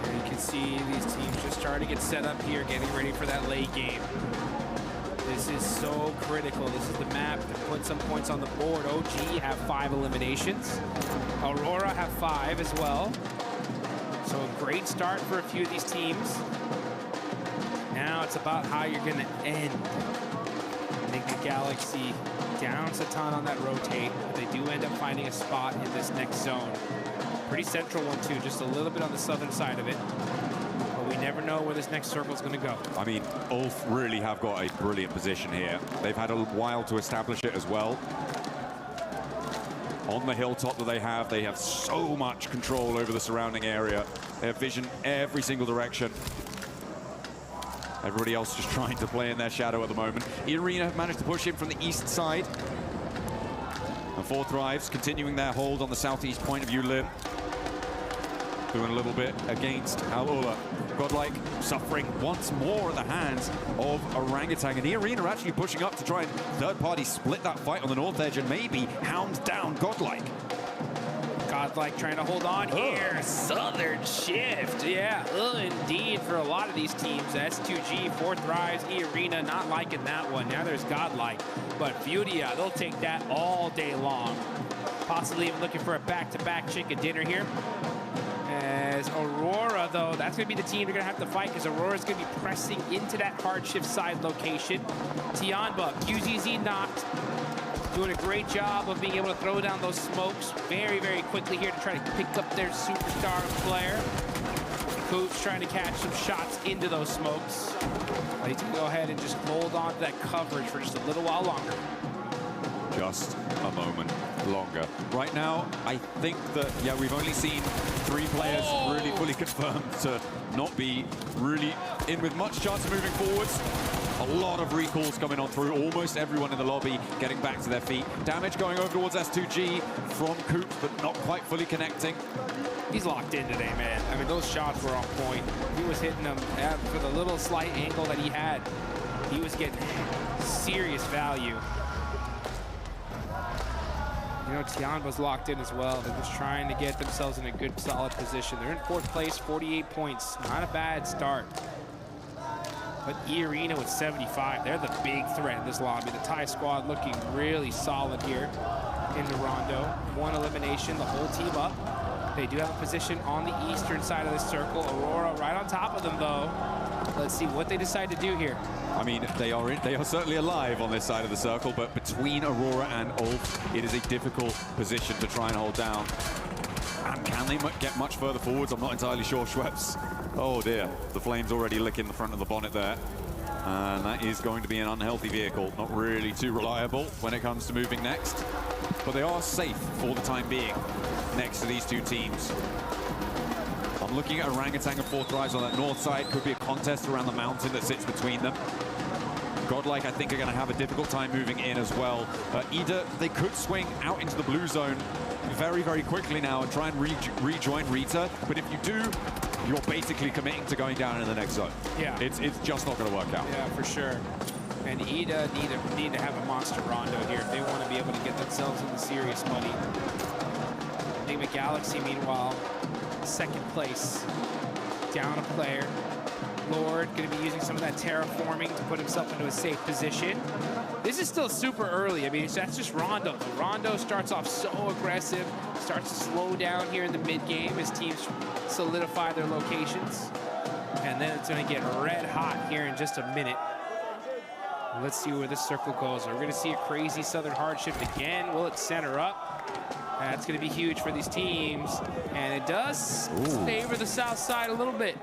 Here you can see these teams just starting to get set up here, getting ready for that late game. This is so critical. This is the map to put some points on the board. OG have 5 eliminations. Aurora have 5 as well. So a great start for a few of these teams. Now it's about how you're going to end. I think the Galaxy down Satan on that rotate, but they do end up finding a spot in this next zone. Pretty central one too, just a little bit on the southern side of it. But we never know where this next circle is going to go. I mean, Ulf really have got a brilliant position here. They've had a while to establish it as well. On the hilltop that they have so much control over the surrounding area. They have vision every single direction. Everybody else just trying to play in their shadow at the moment. Irina have managed to push in from the east side. And 4 Thrives continuing their hold on the southeast point of Yulin. Doing a little bit against Alula. Godlike suffering once more at the hands of Orangutan. And Irina are actually pushing up to try and third-party split that fight on the north edge and maybe hound down Godlike. Godlike trying to hold on here. Southern shift. Yeah, indeed for a lot of these teams. S2G, 4 Thrives, E-Arena, not liking that one. Now there's Godlike. But Furia, they'll take that all day long. Possibly even looking for a back-to-back chicken dinner here. As Aurora, though, that's going to be the team they're going to have to fight because Aurora's going to be pressing into that hard shift side location. Tianba, QZZ knocked. Doing a great job of being able to throw down those smokes very, very quickly here to try to pick up their superstar player. Coops trying to catch some shots into those smokes. They can go ahead and just hold on to that coverage for just a little while longer. Just a moment longer. Right now, I think that, yeah, we've only seen 3 players really fully confirmed to not be really in with much chance of moving forwards. A lot of recalls coming on through. Almost everyone in the lobby getting back to their feet. Damage going over towards S2G from Coops, but not quite fully connecting. He's locked in today, man. I mean, those shots were on point. He was hitting them for the little slight angle that he had. He was getting serious value. You know, Tianba's locked in as well. They're just trying to get themselves in a good, solid position. They're in 4th place, 48 points. Not a bad start. But E-Arena with 75. They're the big threat in this lobby. The Thai squad looking really solid here in the Rondo. 1 elimination, the whole team up. They do have a position on the eastern side of the circle. Aurora right on top of them, though. Let's see what they decide to do here. I mean, they are certainly alive on this side of the circle, but between Aurora and Ulf, it is a difficult position to try and hold down. And can they get much further forwards? I'm not entirely sure, Schweppes. Oh dear, the flames already licking the front of the bonnet there. And that is going to be an unhealthy vehicle. Not really too reliable when it comes to moving next. But they are safe for the time being next to these 2 teams. I'm looking at Orangutan and 4 Thrives on that north side. Could be a contest around the mountain that sits between them. Godlike, I think, are going to have a difficult time moving in as well. Either they could swing out into the blue zone very, very quickly now and try and rejoin Rita. But if you do, you're basically committing to going down in the next zone. Yeah. It's just not going to work out. Yeah, for sure. And Ida need to have a monster rondo here if they want to be able to get themselves into serious money. Enigma Galaxy, meanwhile, 2nd place, down a player. Lord going to be using some of that terraforming to put himself into a safe position. This is still super early. I mean, that's just Rondo. Rondo starts off so aggressive, starts to slow down here in the mid-game as teams solidify their locations. And then it's going to get red hot here in just a minute. Let's see where this circle goes. We're going to see a crazy southern hardship again. Will it center up? That's going to be huge for these teams. And it does favor the south side a little bit.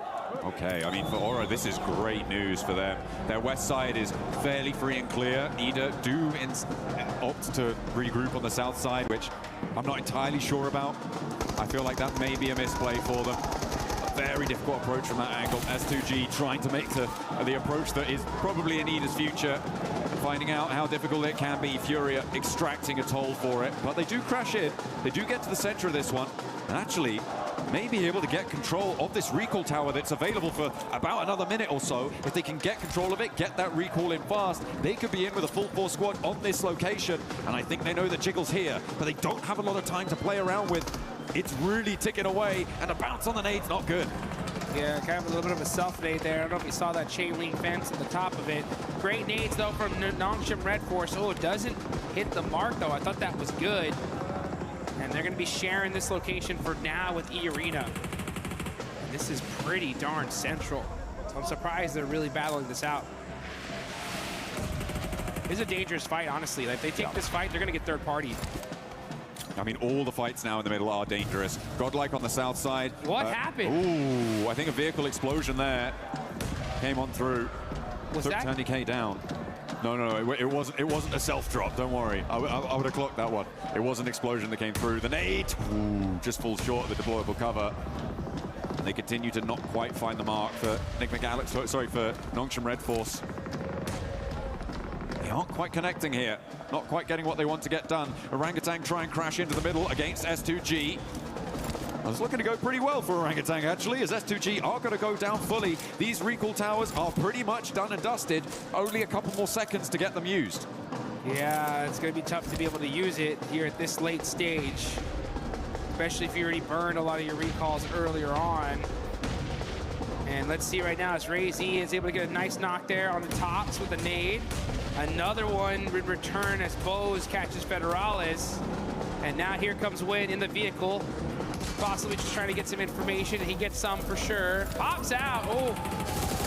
Okay, I mean, for Aura, this is great news for them. Their west side is fairly free and clear. Ida do opt to regroup on the south side, which I'm not entirely sure about. I feel like that may be a misplay for them. A very difficult approach from that angle. S2G trying to make the approach that is probably in Ida's future. Finding out how difficult it can be. Furia extracting a toll for it. But they do crash in. They do get to the center of this one. And actually, may be able to get control of this recall tower that's available for about another minute or so. If they can get control of it, get that recall in fast, they could be in with a full force squad on this location. And I think they know the Jiggle's here, but they don't have a lot of time to play around with. It's really ticking away, and a bounce on the nade's not good. Yeah, kind of a little bit of a self-nade there. I don't know if you saw that chain link fence at the top of it. Great nades, though, from Nongshim Red Force. Oh, it doesn't hit the mark, though. I thought that was good. And they're going to be sharing this location for now with E-Arena. And this is pretty darn central. So I'm surprised they're really battling this out. It's a dangerous fight, honestly. Like, if they take this fight, they're going to get third party. I mean, all the fights now in the middle are dangerous. Godlike on the south side. What happened? Ooh, I think a vehicle explosion there came on through. Was Took that Tony K down. No, it wasn't a self-drop, don't worry. I would have clocked that one. It was an explosion that came through. The nade, just falls short of the deployable cover. And they continue to not quite find the mark for for Nongshim Red Force. They aren't quite connecting here. Not quite getting what they want to get done. Orangutan try and crash into the middle against S2G. It's looking to go pretty well for Orangutan, actually, as S2G are going to go down fully. These recall towers are pretty much done and dusted. Only a couple more seconds to get them used. Yeah, it's going to be tough to be able to use it here at this late stage, especially if you already burned a lot of your recalls earlier on. And let's see right now as Ray-Z is able to get a nice knock there on the tops with a nade. Another one in return as Bose catches Federales. And now here comes Win in the vehicle. Possibly just trying to get some information, and he gets some for sure. Pops out. Oh,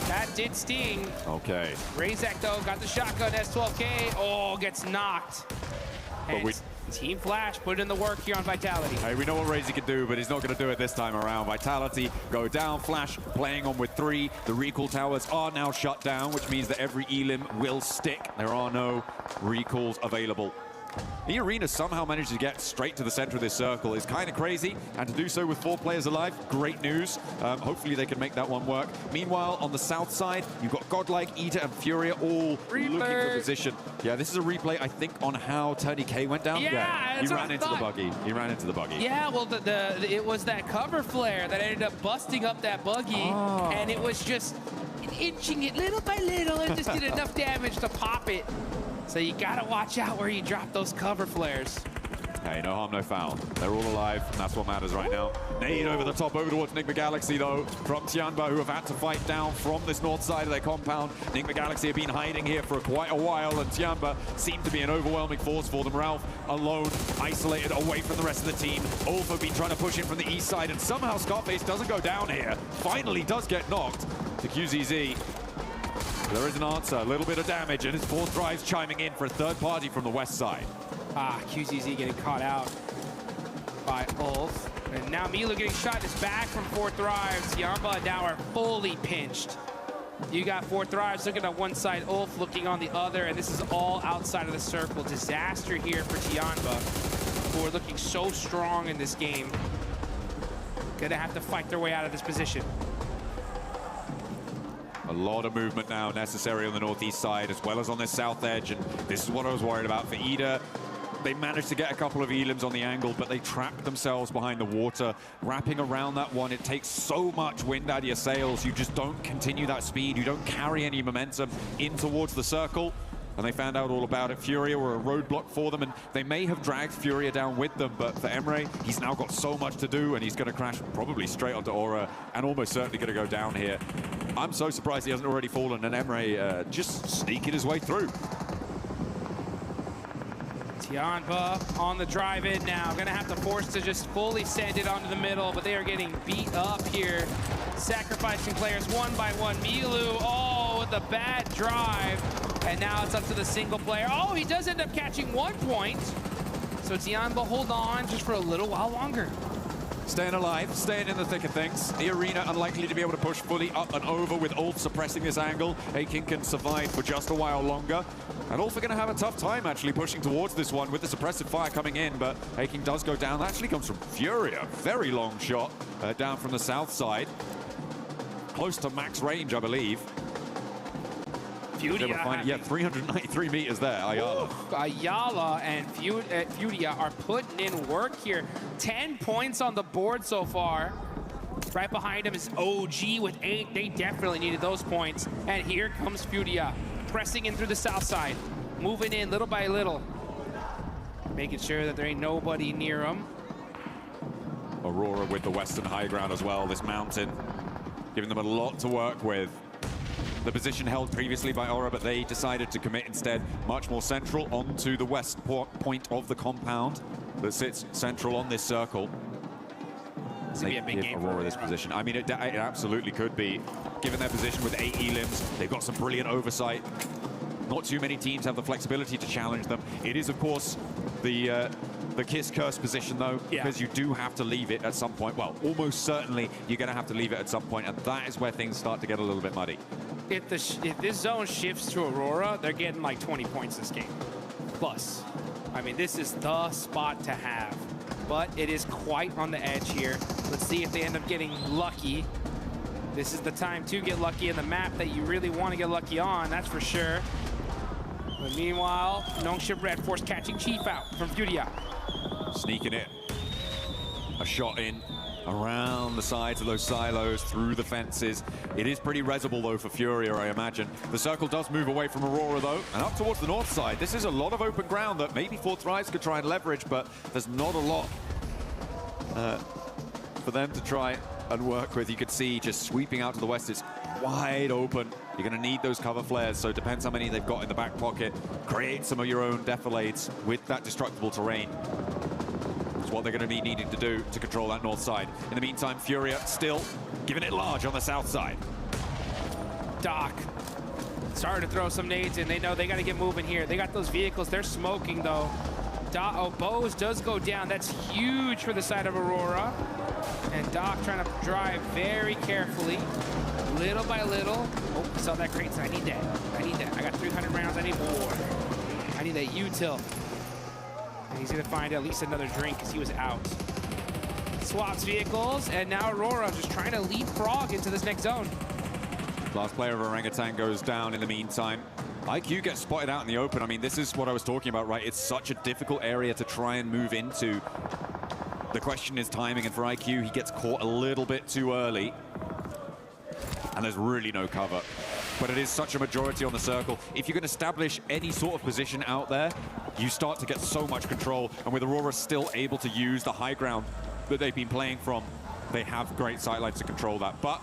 that did sting. Okay. Razak, though, got the shotgun. S12K. Oh, gets knocked. And Team Flash put in the work here on Vitality. Hey, we know what Razy can do, but he's not going to do it this time around. Vitality go down. Flash playing on with 3. The recall towers are now shut down, which means that every elim will stick. There are no recalls available. The Arena somehow managed to get straight to the center of this circle. Is kind of crazy, and to do so with 4 players alive, great news. Hopefully they can make that one work. Meanwhile, on the south side, you've got Godlike, Ita, and Furia all looking for position. Yeah, this is a replay, I think, on how Tony K went down. Yeah, he ran into the buggy. He ran into the buggy. Yeah, well, it was that cover flare that ended up busting up that buggy, and it was just inching it little by little, and just did enough damage to pop it. So you gotta watch out where you drop those cover flares. Hey, no harm, no foul. They're all alive, and that's what matters right now. Nade over the top, over towards Enigma Galaxy, though, from Tianba, who have had to fight down from this north side of their compound. Enigma Galaxy have been hiding here for quite a while, and Tianba seemed to be an overwhelming force for them. Ralph, alone, isolated, away from the rest of the team. Ulf have been trying to push in from the east side, and somehow Scarface doesn't go down here. Finally does get knocked to QZZ. There is an answer, a little bit of damage, and his 4th drive's chiming in for a third party from the west side. QZZ getting caught out by Ulf. And now Milo getting shot in his back from 4th drives. Tianba now are fully pinched. You got 4th drives looking on one side, Ulf looking on the other, and this is all outside of the circle. Disaster here for Tianba, who are looking so strong in this game. Gonna have to fight their way out of this position. A lot of movement now necessary on the northeast side as well as on this south edge, and this is what I was worried about for Ida. They managed to get a couple of elims on the angle, but they trapped themselves behind the water. Wrapping around that one, it takes so much wind out of your sails. You just don't continue that speed. You don't carry any momentum in towards the circle. And they found out all about it. Furia were a roadblock for them, and they may have dragged Furia down with them, but for Emre, he's now got so much to do, and he's going to crash probably straight onto Aura, and almost certainly going to go down here. I'm so surprised he hasn't already fallen, and Emre just sneaking his way through. Tianba on the drive-in now. Gonna have to force to just fully send it onto the middle, but they are getting beat up here. Sacrificing players one by one. Milu, with a bad drive. And now it's up to the single player. Oh, he does end up catching 1 point. So Tianba hold on just for a little while longer. Staying alive, staying in the thick of things. The Arena unlikely to be able to push fully up and over with Ulf suppressing this angle. Akin can survive for just a while longer. And Ulf are going to have a tough time actually pushing towards this one with the suppressive fire coming in, but Akin does go down. That actually comes from Furia. Very long shot down from the south side. Close to max range, I believe. Furia, 393 meters there, Ayala. Ayala and Furia are putting in work here. 10 points on the board so far. Right behind him is OG with 8. They definitely needed those points. And here comes Furia, pressing in through the south side, moving in little by little, making sure that there ain't nobody near him. Aurora with the western high ground as well, this mountain, giving them a lot to work with. The position held previously by Aura, but they decided to commit instead much more central onto the west point of the compound that sits central on this circle. They give Aurora this position. I mean, it absolutely could be, given their position with 8 elims. They've got some brilliant oversight. Not too many teams have the flexibility to challenge them. It is, of course, the Kiss Curse position, though, because you do have to leave it at some point. Well, almost certainly you're going to have to leave it at some point, and that is where things start to get a little bit muddy. If this zone shifts to Aurora, they're getting like 20 points this game. Plus, I mean, this is the spot to have. But it is quite on the edge here. Let's see if they end up getting lucky. This is the time to get lucky in the map that you really want to get lucky on, that's for sure. But meanwhile, Nongshim Red Force catching Chief out from Furia. Sneaking it. A shot in around the sides of those silos, through the fences. It is pretty resible, though, for Furia, I imagine. The circle does move away from Aurora, though, and up towards the north side. This is a lot of open ground that maybe Forthrise could try and leverage, but there's not a lot for them to try and work with. You could see just sweeping out to the west, it's wide open. You're going to need those cover flares, so it depends how many they've got in the back pocket. Create some of your own defilades with that destructible terrain. What they're going to be needing to do to control that north side. In the meantime, Furia still giving it large on the south side. Doc starting to throw some nades in. They know they got to get moving here. They got those vehicles. They're smoking, though. Bose does go down. That's huge for the side of Aurora. And Doc trying to drive very carefully, little by little. Oh, I saw that crate. I need that. I need that. I got 300 rounds. I need more. I need that util. And he's going to find at least another drink because he was out. Swaps vehicles, and now Aurora just trying to leapfrog into this next zone. Last player of Orangutan goes down in the meantime. IQ gets spotted out in the open. I mean, this is what I was talking about, right? It's such a difficult area to try and move into. The question is timing, and for IQ, he gets caught a little bit too early. And there's really no cover. But it is such a majority on the circle. If you can establish any sort of position out there, you start to get so much control. And with Aurora still able to use the high ground that they've been playing from, they have great sightlines to control that. But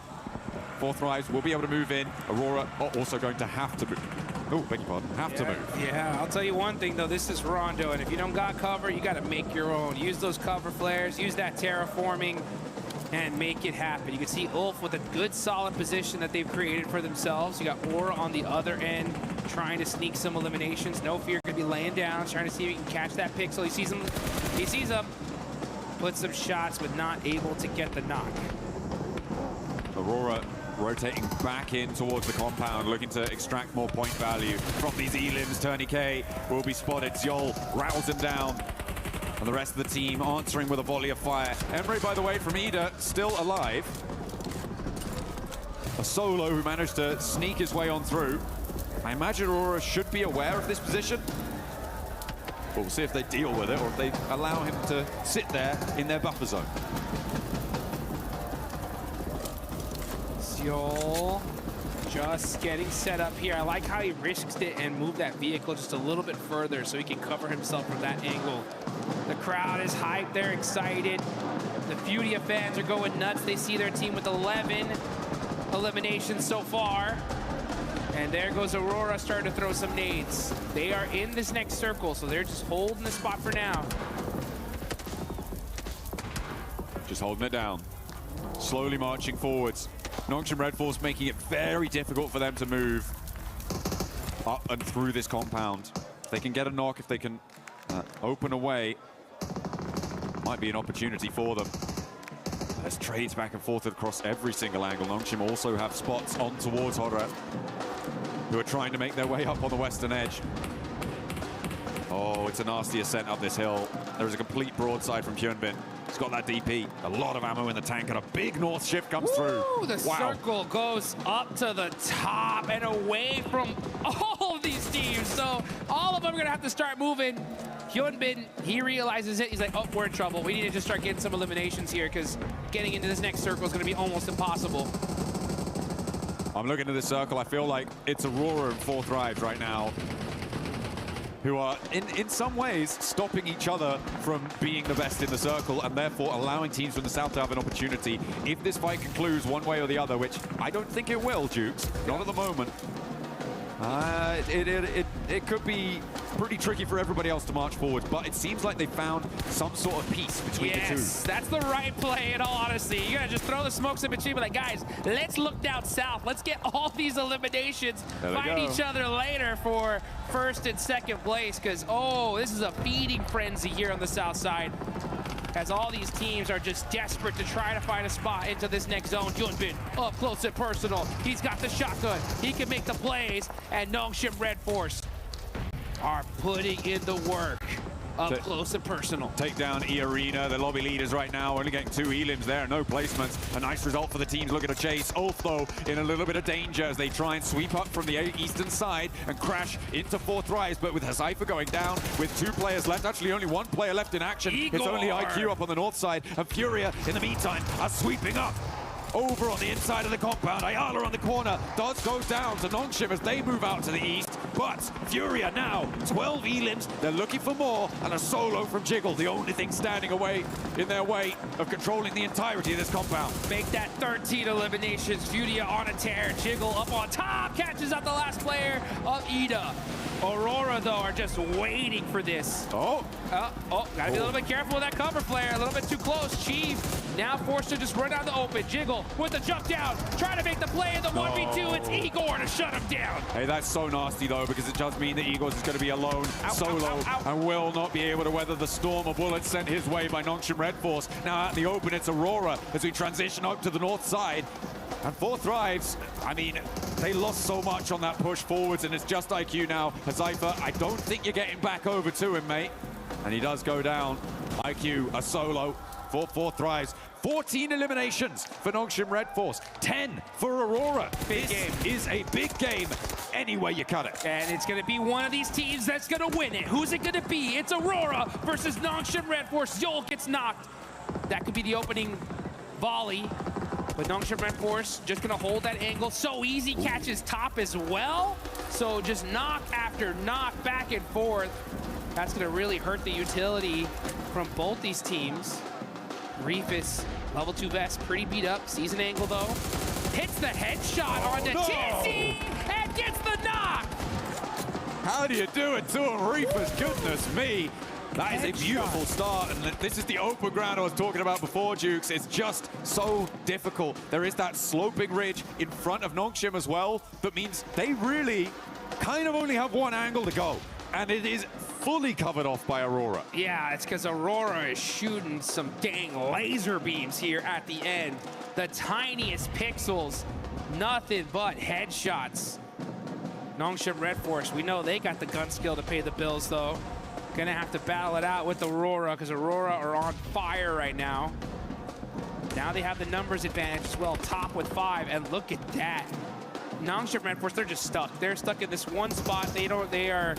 Forthrise will be able to move in. Aurora are also going to have to move. Oh, beg your pardon, have to move. Yeah, I'll tell you one thing, though. This is Rondo, and if you don't got cover, you got to make your own. Use those cover flares, use that terraforming, and make it happen. You can see Ulf with a good, solid position that they've created for themselves. You got Aura on the other end, trying to sneak some eliminations. No Fear going to be laying down, trying to see if he can catch that pixel. He sees him. He sees him. Puts some shots, but not able to get the knock. Aurora rotating back in towards the compound, looking to extract more point value from these elims. Tourniquet will be spotted. Zjol rattles him down. And the rest of the team answering with a volley of fire. Emre, by the way, from Ida, still alive. A solo who managed to sneak his way on through. I imagine Aurora should be aware of this position. But we'll see if they deal with it or if they allow him to sit there in their buffer zone. Zjol just getting set up here. I like how he risks it and moved that vehicle just a little bit further so he can cover himself from that angle. The crowd is hyped, they're excited. The Furia fans are going nuts. They see their team with 11 eliminations so far. And there goes Aurora starting to throw some nades. They are in this next circle, so they're just holding the spot for now. Just holding it down. Slowly marching forwards. Nongshim Red Force making it very difficult for them to move up and through this compound. If they can get a knock, if they can open a way, might be an opportunity for them. There's trades back and forth across every single angle. Nongshim also have spots on towards Horror, who are trying to make their way up on the western edge. Oh, it's a nasty ascent up this hill. There's a complete broadside from Hyunbin. He's got that DP, a lot of ammo in the tank, and a big north shift comes through. The circle goes up to the top and away from all of these teams. So all of them are going to have to start moving. Hyunbin, he realizes it. He's like, oh, we're in trouble. We need to just start getting some eliminations here because getting into this next circle is going to be almost impossible. I'm looking at this circle. I feel like it's Aurora and 4Thrives right now, who are, in some ways, stopping each other from being the best in the circle and therefore allowing teams from the south to have an opportunity. If this fight concludes one way or the other, which I don't think it will, Jukes, not at the moment, it could be pretty tricky for everybody else to march forward, but it seems like they found some sort of peace between the two. Yes, that's the right play in all honesty. You gotta just throw the smokes in between, but like, guys, let's look down south. Let's get all these eliminations, fight each other later for first and second place, because, oh, this is a feeding frenzy here on the south side, as all these teams are just desperate to try to find a spot into this next zone. Hyunbin up close and personal. He's got the shotgun. He can make the plays, and Nongshim Red Force are putting in the work up close and personal. Take down E-Arena, the lobby leaders right now, only getting 2 elims there, no placements. A nice result for the teams looking to chase. Ulf, though, in a little bit of danger as they try and sweep up from the eastern side and crash into 4Thrives, but with Hazaifa going down with 2 players left, actually only 1 player left in action. It's only IQ up on the north side, and Furia, in the meantime, are sweeping up. Over on the inside of the compound, Ayala on the corner. Dodds goes down to Nongshim as they move out to the east. But Furia now, 12 elims. They're looking for more, and a solo from Jiggle, the only thing standing in their way of controlling the entirety of this compound. Make that 13 eliminations. Furia on a tear. Jiggle up on top, catches out the last player of Ida. Aurora, though, are just waiting for this. Gotta be a little bit careful with that cover flare. A little bit too close. Chief now forced to just run out the open. Jiggle with the jump down, trying to make the play in the 1v2. It's Igor to shut him down. Hey, that's so nasty, though, because it does mean that Igor is going to be alone, solo, and will not be able to weather the storm of bullets sent his way by Nongshim Red Force. Now out in the open, it's Aurora as we transition up to the north side. And 4Thrives, I mean, they lost so much on that push forwards, and it's just IQ now. Hazaifa, I don't think you're getting back over to him, mate. And he does go down. IQ, a solo for 4Thrives. 14 eliminations for Nongshim Red Force, 10 for Aurora. This is a big game, any way you cut it. And it's going to be one of these teams that's going to win it. Who's it going to be? It's Aurora versus Nongshim Red Force. Yol gets knocked. That could be the opening volley. But Nongshim Red Force just going to hold that angle. So easy, catches top as well. So just knock after knock, back and forth. That's going to really hurt the utility from both these teams. Reefus, level 2 vest, pretty beat up. Sees an angle, though. Hits the headshot onto Tizzy and gets the knock. How do you do it to him, Reefus? Goodness me. That is a beautiful start, and this is the open ground I was talking about before, Jukes. It's just so difficult. There is that sloping ridge in front of Nongshim as well. That means they really kind of only have one angle to go, and it is fully covered off by Aurora. Yeah, it's because Aurora is shooting some dang laser beams here at the end. The tiniest pixels, nothing but headshots. Nongshim Red Force, we know they got the gun skill to pay the bills, though. Gonna have to battle it out with Aurora, because Aurora are on fire right now. Now they have the numbers advantage as well, top with 5, and look at that. Nongshim Red Force, they're just stuck. They're stuck in this one spot. They are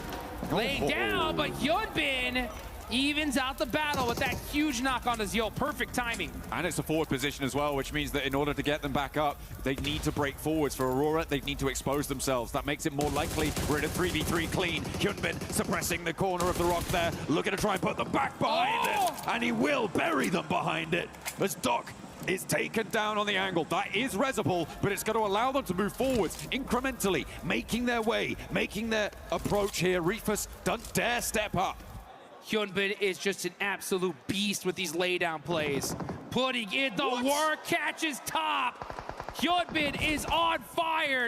laying down, but Hyunbin evens out the battle with that huge knock on his Yo. Perfect timing. And it's a forward position as well, which means that in order to get them back up, they need to break forwards. For Aurora, they need to expose themselves. That makes it more likely. We're in a 3v3 clean. Hyunbin suppressing the corner of the rock there, looking to try and put them back behind it. And he will bury them behind it as Doc is taken down on the angle. That is resible, but it's going to allow them to move forwards incrementally, making their way, making their approach here. Reefus, don't dare step up. Hyunbin is just an absolute beast with these laydown plays. Putting in the work, catches top. Hyunbin is on fire.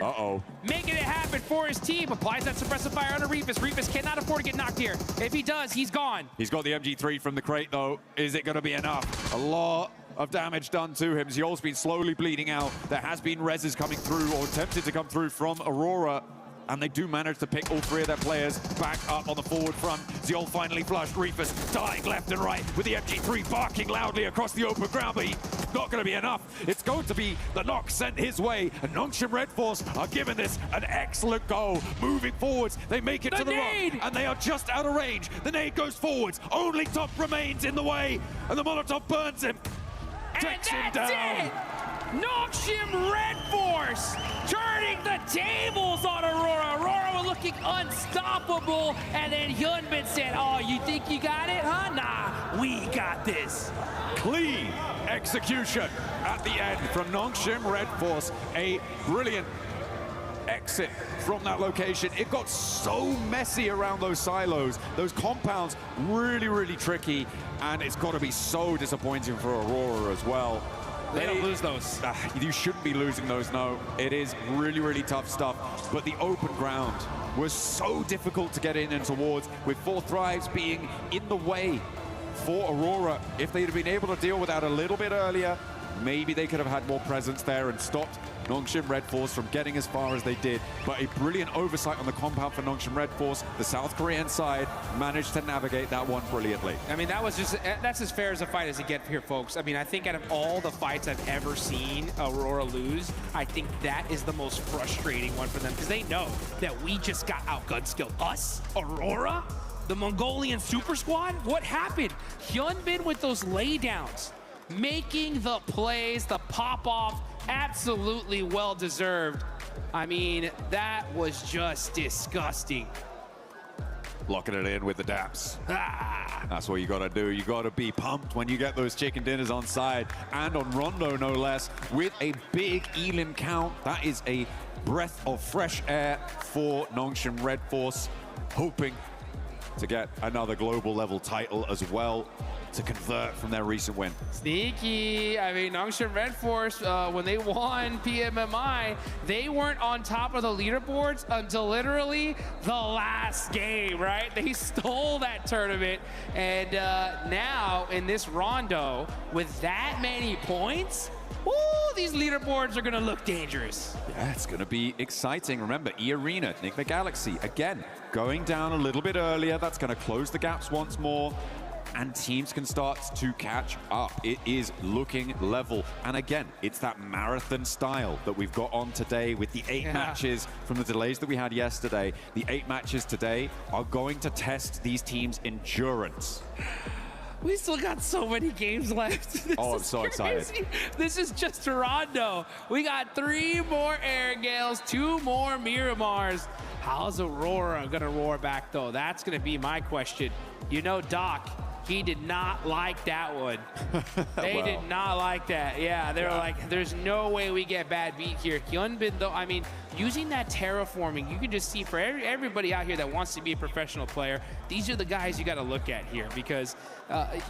Making it happen for his team. Applies that suppressive fire on Reefus. Reefus cannot afford to get knocked here. If he does, he's gone. He's got the MG3 from the crate, though. Is it going to be enough? A lot of damage done to him. Ziol's been slowly bleeding out. There has been reses coming through, or attempted to come through from Aurora. And they do manage to pick all three of their players back up on the forward front. Zeol finally flushed. Reefus dying left and right with the MG3 barking loudly across the open ground, but not going to be enough. It's going to be the knock sent his way, and Nongshim Red Force are giving this an excellent go. Moving forwards, they make it to the rock, and they are just out of range. The nade goes forwards. Only Top remains in the way, and the Molotov burns him. Takes him down. It. Nongshim Red Force turning the tables on Aurora. Aurora were looking unstoppable, and then Hyunbin said, oh, you think you got it, huh? Nah, we got this. Clean execution at the end from Nongshim Red Force. A brilliant exit from that location. It got so messy around those silos, those compounds, really, really tricky, and it's got to be so disappointing for Aurora as well. They don't lose those. You shouldn't be losing those, no. It is really, really tough stuff. But the open ground was so difficult to get in and towards, with 4 Thrives being in the way for Aurora. If they'd have been able to deal with that a little bit earlier, maybe they could have had more presence there and stopped Nongshim Red Force from getting as far as they did. But a brilliant oversight on the compound for Nongshim Red Force. The South Korean side managed to navigate that one brilliantly. I mean, that's as fair as a fight as it gets here, folks. I mean, I think out of all the fights I've ever seen Aurora lose, I think that is the most frustrating one for them, because they know that we just got outgun skilled. Us, Aurora, the Mongolian super squad. What happened? Hyunbin with those laydowns, making the plays, the pop-off, absolutely well-deserved. I mean, that was just disgusting. Locking it in with the daps. That's what you got to do. You got to be pumped when you get those chicken dinners on side, and on Rondo, no less, with a big elim count. That is a breath of fresh air for Nongshim Red Force, hoping to get another global level title as well, to convert from their recent win. Sneaky. I mean, Nongshim Red Force, when they won PMMI, they weren't on top of the leaderboards until literally the last game, right? They stole that tournament, and now in this Rondo, with that many points, woo, these leaderboards are gonna look dangerous. Yeah, it's gonna be exciting. Remember, E-Arena, Enigma Galaxy, again, going down a little bit earlier. That's gonna close the gaps once more, and teams can start to catch up. It is looking level. And again, it's that marathon style that we've got on today with the 8 matches from the delays that we had yesterday. The 8 matches today are going to test these teams' endurance. We still got so many games left. I'm so excited. This is just Rondo. We got 3 more Air Gales, 2 more Miramars. How's Aurora gonna roar back though? That's gonna be my question. You know, Doc, he did not like that one. They did not like that. Yeah, they were like, there's no way we get bad beat here. Hyunbin, though, I mean, using that terraforming, you can just see for everybody out here that wants to be a professional player, these are the guys you got to look at here, because,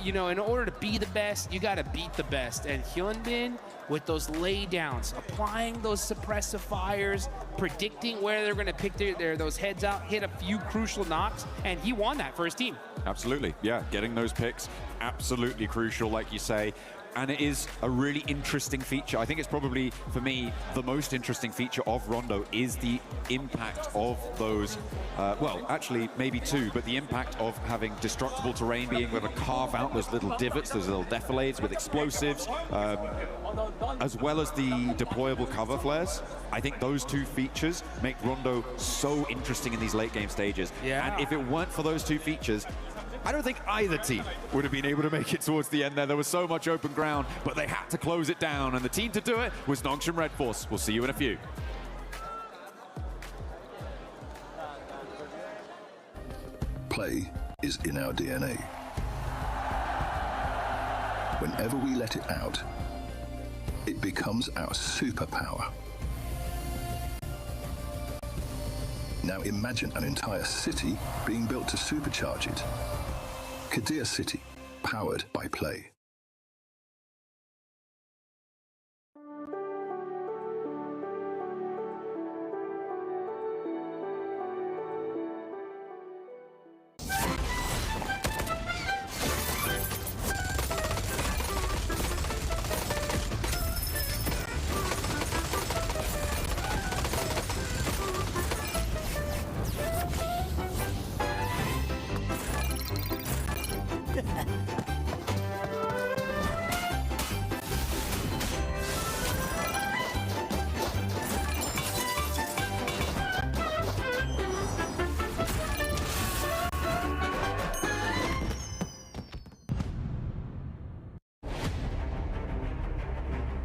you know, in order to be the best, you got to beat the best. And Hyunbin, with those laydowns, applying those suppressive fires, predicting where they're going to pick those heads out, hit a few crucial knocks, and he won that for his team. Absolutely, yeah, getting those picks, absolutely crucial, like you say. And it is a really interesting feature. I think it's probably, for me, the most interesting feature of Rondo is the impact of those, well, actually, maybe 2, but the impact of having destructible terrain, being able to carve out those little divots, those little defilades with explosives, as well as the deployable cover flares. I think those 2 features make Rondo so interesting in these late game stages. Yeah. And if it weren't for those 2 features, I don't think either team would have been able to make it towards the end there. There was so much open ground, but they had to close it down, and the team to do it was Nongshim Red Force. We'll see you in a few. Play is in our DNA. Whenever we let it out, it becomes our superpower. Now imagine an entire city being built to supercharge it. Kadir City, powered by Play.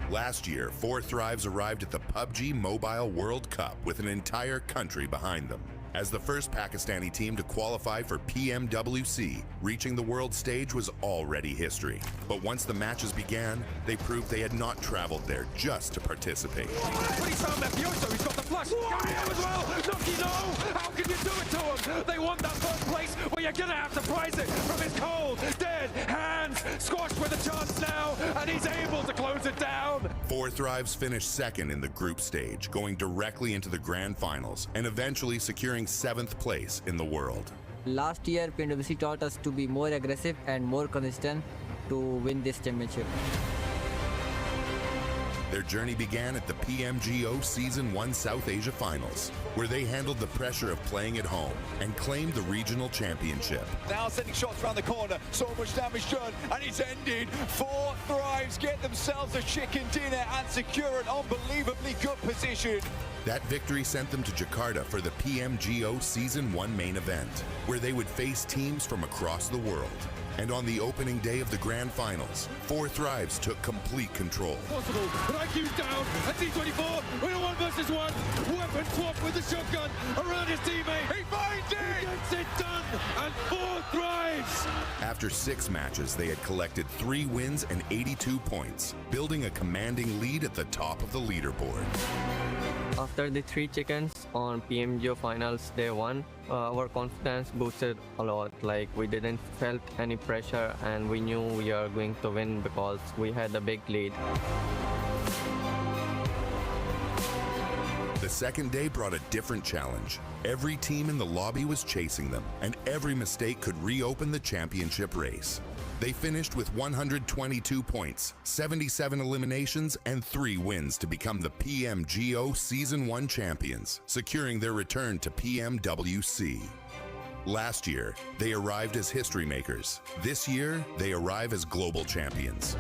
Last year, 4 Thrives arrived at the PUBG Mobile World Cup with an entire country behind them. As the first Pakistani team to qualify for Pmwc, reaching the world stage was already history. But once the matches began, they proved they had not traveled there just to participate. But he's found Pmwc, he's got the flash. Got him as well. Nucky, no! How can you do it to him? They want that first place, but you're gonna have to prize it from his cold, dead hands. Squashed with a chance now, and he's able to close it down. 4 Thrives finished second in the group stage, going directly into the grand finals, and eventually securing 7th place in the world. Last year, Pmwc taught us to be more aggressive and more consistent to win this championship. Their journey began at the PMGO Season 1 South Asia Finals, where they handled the pressure of playing at home and claimed the regional championship. Now sending shots around the corner, so much damage done, and it's ended. 4 Thrives get themselves a chicken dinner and secure an unbelievably good position. That victory sent them to Jakarta for the PMGO Season 1 main event, where they would face teams from across the world. And on the opening day of the grand finals, 4 Thrives took complete control. Possible, but IQ's down, and T24, we're a 1 versus 1. Weapon swap with the shotgun around his teammate. He finds it! He gets it done, and 4 Thrives! After 6 matches, they had collected 3 wins and 82 points, building a commanding lead at the top of the leaderboard. After the 3 chickens on PMGO Finals Day 1, our confidence boosted a lot. Like, we didn't felt any pressure and we knew we are going to win because we had a big lead. The second day brought a different challenge. Every team in the lobby was chasing them, and every mistake could reopen the championship race. They finished with 122 points, 77 eliminations, and 3 wins to become the PMGO Season 1 champions, securing their return to PMWC. Last year, they arrived as history makers. This year, they arrive as global champions.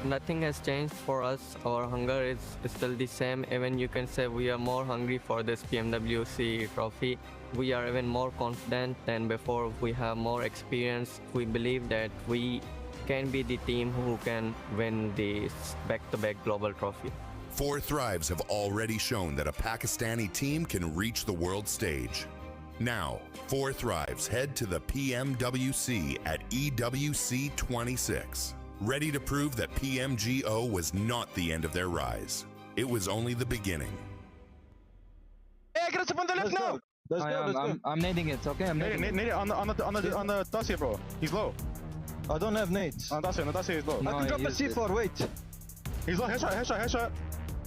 Nothing has changed for us. Our hunger is still the same. Even you can say we are more hungry for this PMWC trophy. We are even more confident than before. We have more experience. We believe that we can be the team who can win this back-to-back global trophy. 4 Thrives have already shown that a Pakistani team can reach the world stage. Now, 4 Thrives head to the PMWC at EWC 26. Ready to prove that PMGO was not the end of their rise. It was only the beginning. Hey, get us up on the left now! Let's go. I'm nading it, okay? I'm nading it. Nade it on the Dacia, bro. He's low. I don't have nades. On Dacia is low. No, I can drop the C4, wait. He's low, headshot.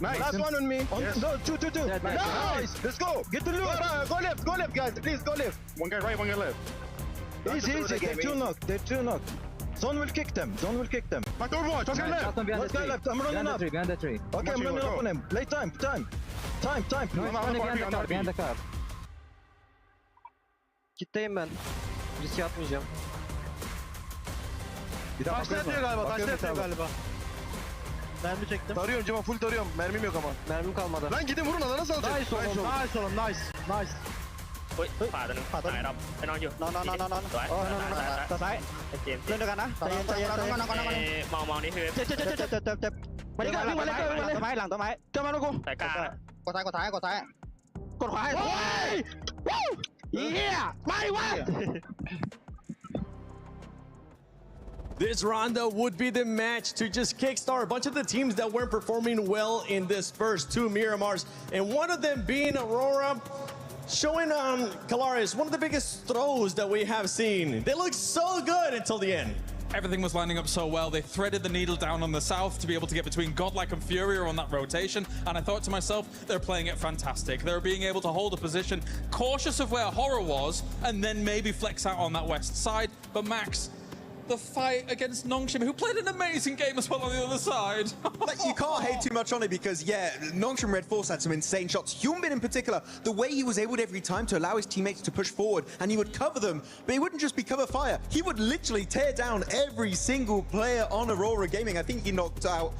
Nice. Last one on me. Yes. No, two. Nice. Let's go. Get the loot. Go left, guys. Please, go left. One guy right, one guy left. Easy. They're two knock. Zone will kick them. Back Overwatch, let's get left. Let's go left. I'm running up. Behind the tree. Okay, I'm running up on him. Play time. No, Behind the car. Kitleyim ben. Riske atmayacağım. Taşla yatıyor galiba. Mermi çektim. Tarıyorum Cema, full tarıyorum. Mermim yok ama. Mermim kalmadı. Lan gidin vurun, alana salacak. Nice oğlum. Nice. เฮ้ยขวาตัวนึงขวาตัวนึงไปนอนอยู่ นอน สวย ตัวซ้าย เกม เล่นด้วยกันนะใจเย็นมองนี่คือ เจ็บมาดิวิ่งมาเลยต้นไม้หลังต้นไม้เจ้ามาลูกกู สายกลาง กดซ้ายกดขวาให้เฮียไม่วะ This round would be the match to just kickstart a bunch of the teams that weren't performing well in this first 2 Miramars, and one of them being Aurora, showing on Kalaris one of the biggest throws that we have seen. They look so good until the end. Everything was lining up so well. They threaded the needle down on the south to be able to get between Godlike and Fury on that rotation. And I thought to myself, they're playing it fantastic. They're being able to hold a position, cautious of where Horror was, and then maybe flex out on that west side. But Max, the fight against Nongshim, who played an amazing game as well on the other side. Like, you can't hate too much on it because, yeah, Nongshim Red Force had some insane shots. Hyunbin in particular, the way he was able every time to allow his teammates to push forward, and he would cover them, but he wouldn't just be cover fire. He would literally tear down every single player on Aurora Gaming. I think he knocked out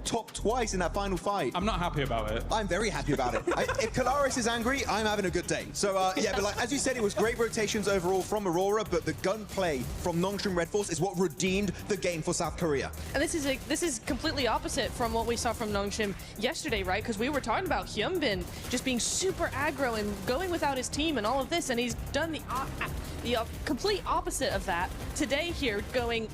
top twice in that final fight. I'm not happy about it. I'm very happy about it. If Kalaris is angry, I'm having a good day. So, yeah, but like, as you said, it was great rotations overall from Aurora, but the gunplay from Nongshim Red Force is what redeemed the game for South Korea. And this is completely opposite from what we saw from Nongshim yesterday, right? Because we were talking about Hyunbin just being super aggro and going without his team and all of this, and he's done the complete opposite of that today here, going,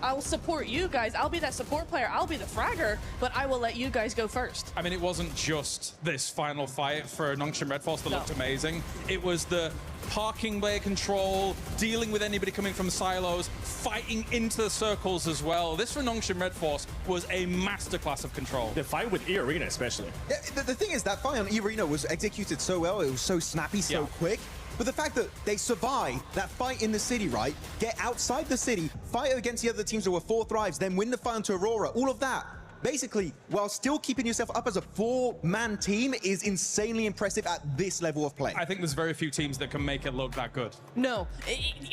I'll support you guys. I'll be that support player. I'll be the fragger, but I will let you guys go first. I mean, it wasn't just this final fight for Nongshim Red Force that looked amazing. It was the parking bay control, dealing with anybody coming from silos, fighting into the circles as well. This for Nongshim Red Force was a masterclass of control. The fight with E-Arena especially. Yeah, the thing is, that fight on E-Arena was executed so well. It was so snappy, so quick. But the fact that they survive that fight in the city, right? Get outside the city, fight against the other teams that were 4 thrives, then win the fight onto Aurora, all of that, basically, while still keeping yourself up as a 4-man team is insanely impressive at this level of play. I think there's very few teams that can make it look that good. No,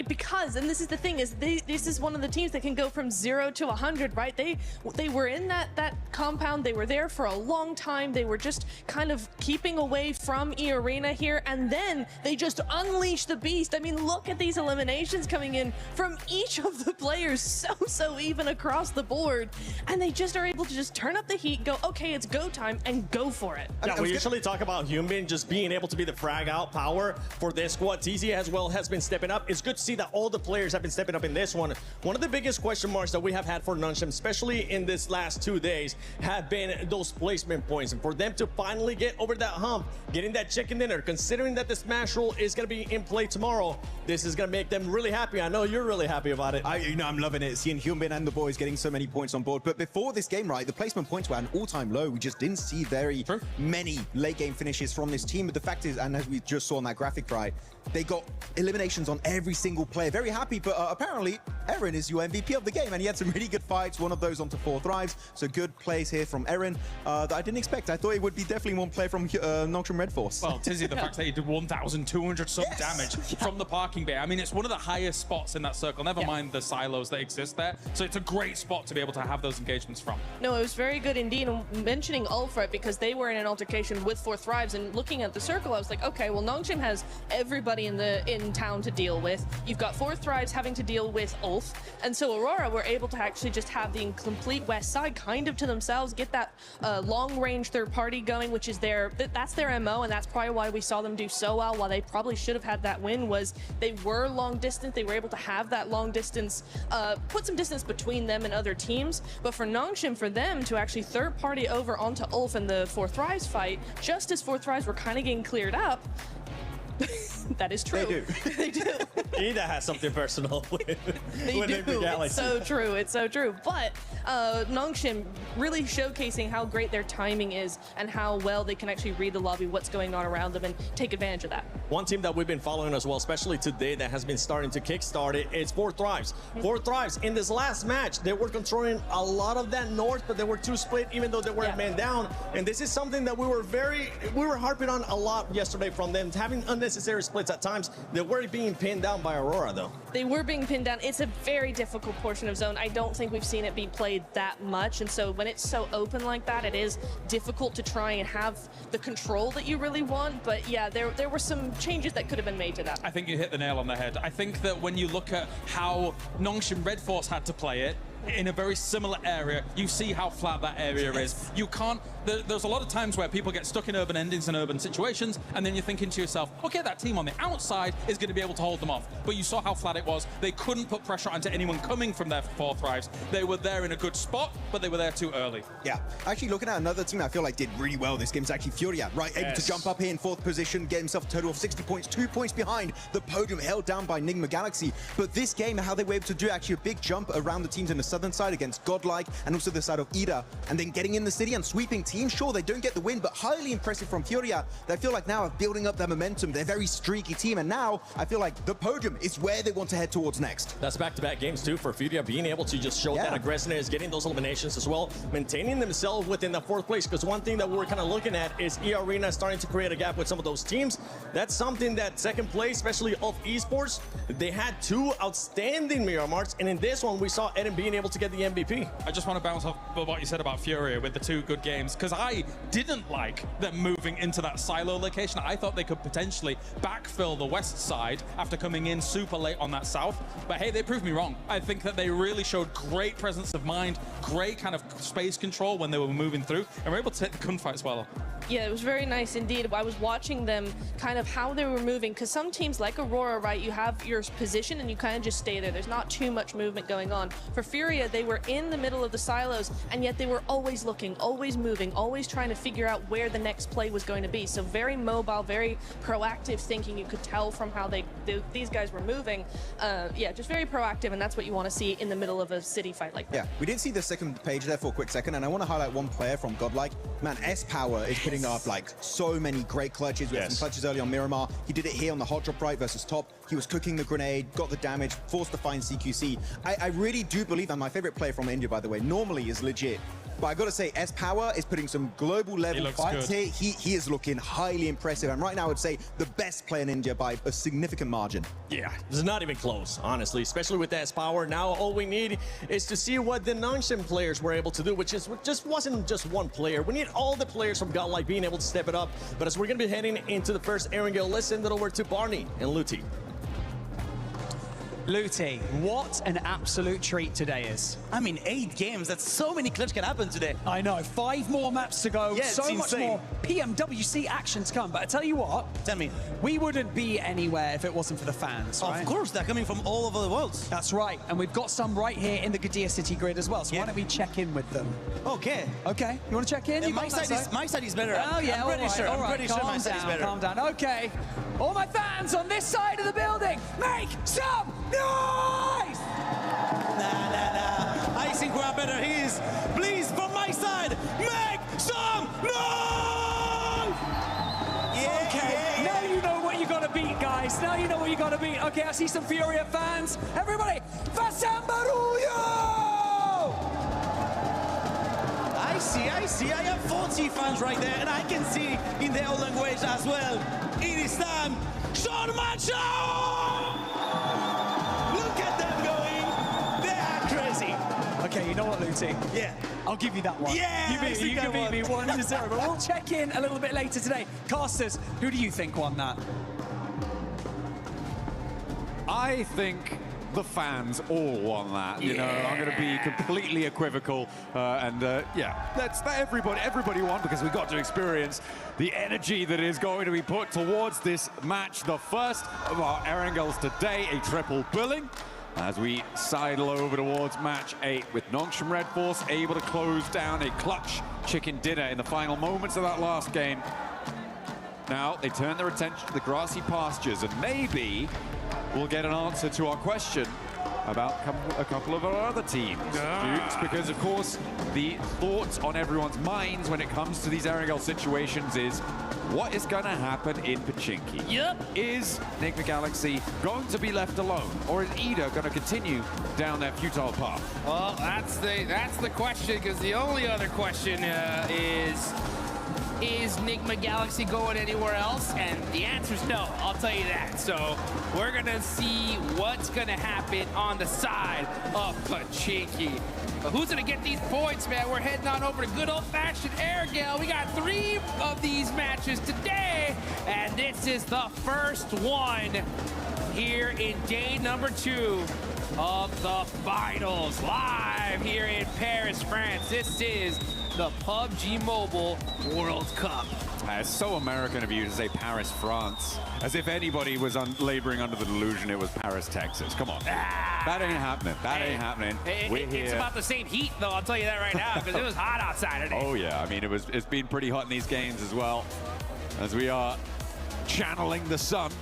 because, and this is the thing, is this is one of the teams that can go from 0 to 100, right? They were in that compound, they were there for a long time, they were just kind of keeping away from E-Arena here, and then they just unleashed the beast. I mean, look at these eliminations coming in from each of the players, so even across the board, and they just are able to just turn up the heat, go, okay, it's go time, and go for it. Yeah, we usually talk about Hyunbin just being able to be the frag out power for this squad. TZ as well has been stepping up. It's good to see that all the players have been stepping up in this one. One of the biggest question marks that we have had for Nongshim, especially in this last 2 days, have been those placement points. And for them to finally get over that hump, getting that chicken dinner, considering that the Smash Roll is going to be in play tomorrow, this is going to make them really happy. I know you're really happy about it. I'm loving it, seeing Hyunbin and the boys getting so many points on board. But before this game, right, the placement points were at an all-time low. We just didn't see very many late game finishes from this team. But the fact is, and as we just saw on that graphic, right, they got eliminations on every single player. Very happy, but apparently Eren is your MVP of the game, and he had some really good fights, one of those onto 4 thrives. So good plays here from Eren that I didn't expect. I thought it would be definitely one player from Nongshim Red Force. Well, Tizzy, the fact that he did 1,200 some damage from the parking bay. I mean, it's one of the highest spots in that circle, never mind the silos that exist there. So it's a great spot to be able to have those engagements from. No, it was very good indeed. And mentioning Ulfred, because they were in an altercation with 4 thrives, and looking at the circle, I was like, okay, well, Nongshim has everybody in town to deal with. You've got 4 thrives having to deal with Ulf, and so Aurora were able to actually just have the complete west side kind of to themselves, get that long-range third party going, which is that's their MO, and that's probably why we saw them do so well. While they probably should have had that win, was they were long distance, they were able to have that long distance, put some distance between them and other teams. But for Nongshim, for them to actually third party over onto Ulf in the 4 thrives fight, just as 4 thrives were kind of getting cleared up, that is true. They do. They do. Ida has something personal with do. It's so true. It's so true. But Nongshim really showcasing how great their timing is and how well they can actually read the lobby, what's going on around them, and take advantage of that. One team that we've been following as well, especially today, that has been starting to kickstart it, is 4 thrives. 4 thrives. In this last match, they were controlling a lot of that north, but they were 2 split, even though they were man down. And this is something that we were harping on a lot yesterday from them, having unnecessary splits at times. They were being pinned down by Aurora, though. They were being pinned down. It's a very difficult portion of zone. I don't think we've seen it be played that much, and so when it's so open like that, it is difficult to try and have the control that you really want. But yeah, there were some changes that could have been made to that. I think you hit the nail on the head. I think that when you look at how Nongshim Red Force had to play it, in a very similar area, you see how flat that area is. You can't, there's a lot of times where people get stuck in urban endings and urban situations, and then you're thinking to yourself, okay, that team on the outside is going to be able to hold them off. But you saw how flat it was. They couldn't put pressure onto anyone coming from their 4 thrives. They were there in a good spot, but they were there too early. Yeah, actually looking at another team I feel like did really well this game is actually Furia, right? Able to jump up here in 4th position, get himself a total of 60 points, 2 points behind the podium, held down by Nigma Galaxy. But this game, how they were able to do actually a big jump around the teams in the southern side against Godlike and also the side of Ida, and then getting in the city and sweeping team. Sure, they don't get the win, but highly impressive from Furia. They feel like now are building up their momentum. They're a very streaky team, and now I feel like the podium is where they want to head towards next. That's back-to-back games too for Furia, being able to just show that aggressiveness, getting those eliminations as well, maintaining themselves within the 4th place, because one thing that we're kind of looking at is E-Arena starting to create a gap with some of those teams. That's something that 2nd place, especially of esports, they had 2 outstanding Miramars, and in this one we saw Eden being able to get the MVP. I just want to bounce off what you said about Furia with the 2 good games, because I didn't like them moving into that silo location. I thought they could potentially backfill the west side after coming in super late on that south, but hey, they proved me wrong. I think that they really showed great presence of mind, great kind of space control when they were moving through, and were able to take the gunfights well. Yeah, it was very nice indeed. I was watching them kind of how they were moving, because some teams like Aurora, right, you have your position and you kind of just stay there. There's not too much movement going on. For Furia, they were in the middle of the silos, and yet they were always looking, always moving, always trying to figure out where the next play was going to be. So very mobile, very proactive thinking. You could tell from how these guys were moving. Yeah, just very proactive, and that's what you want to see in the middle of a city fight like that. Yeah, we did see the second page there for a quick second, and I want to highlight one player from Godlike. Man, S-Power is putting up like so many great clutches. We had some clutches early on Miramar. He did it here on the hot drop right versus top. He was cooking the grenade, got the damage, forced to find CQC. I really do believe, and my favorite player from India, by the way, normally is legit. But I got to say, S-Power is putting some global level fights here. He is looking highly impressive. And right now, I would say the best player in India by a significant margin. Yeah, it's not even close, honestly, especially with S-Power. Now, all we need is to see what the non-sim players were able to do, which just wasn't just one player. We need all the players from Godlike being able to step it up. But as we're going to be heading into the first Erangel, let's send it over to Barney and Luti. Luti, what an absolute treat today is. I mean, 8 games, that's so many clips can happen today. I know, 5 more maps to go, yeah, so much more Pmwc action to come. But I tell you what, we wouldn't be anywhere if it wasn't for the fans, right? Of course, they're coming from all over the world. That's right, and we've got some right here in the Gadia City grid as well, so why don't we check in with them? Okay. Okay, you want to check in? Yeah, my side is better. Oh yeah, I'm pretty sure. All right. I'm pretty sure my side is better. Calm down, okay. All my fans on this side of the building, make some noise! Nah. I think we're better. Please, from my side, make some noise! Okay, now you know what you gotta beat, guys. Now you know what you gotta beat. Okay, I see some Furia fans. Everybody, Fasambaruyo! I see. I have 40 fans right there, and I can see in their own language as well. It is time. Shormacho! Look at them going. They are crazy. Okay, you know what, Luti? Yeah. I'll give you that one. Yeah, you can beat me 1-0, but we'll check in a little bit later today. Casters, who do you think won that? I think the fans all won that. You know, I'm going to be completely equivocal, yeah, that's everybody won, because we got to experience the energy that is going to be put towards this match, the first of our Erangels today, a triple billing, as we sidle over towards match 8 with Nongshim Red Force able to close down a clutch chicken dinner in the final moments of that last game. Now they turn their attention to the grassy pastures, and maybe we'll get an answer to our question about a couple of our other teams, Dukes, because of course the thoughts on everyone's minds when it comes to these Erangel situations is what is going to happen in Pachinki? Yep. Is Enigma Galaxy going to be left alone, or is Ida going to continue down their futile path? Well, that's the question, because the only other question is Enigma Galaxy going anywhere else? And the answer is no, I'll tell you that. So we're gonna see what's gonna happen on the side of Pachinki. But who's gonna get these points, man? We're heading on over to good old-fashioned Erangel. We got 3 of these matches today, and this is the first one here in day number 2 of the finals, live here in Paris, France. This is the PUBG Mobile World Cup. It's so American of you to say Paris, France, as if anybody was laboring under the delusion it was Paris, Texas. Come on. That ain't happening. That ain't happening. We're here. It's about the same heat, though, I'll tell you that right now, because it was hot outside today. Oh, yeah. I mean, it's been pretty hot in these games as well, as we are channeling the sun.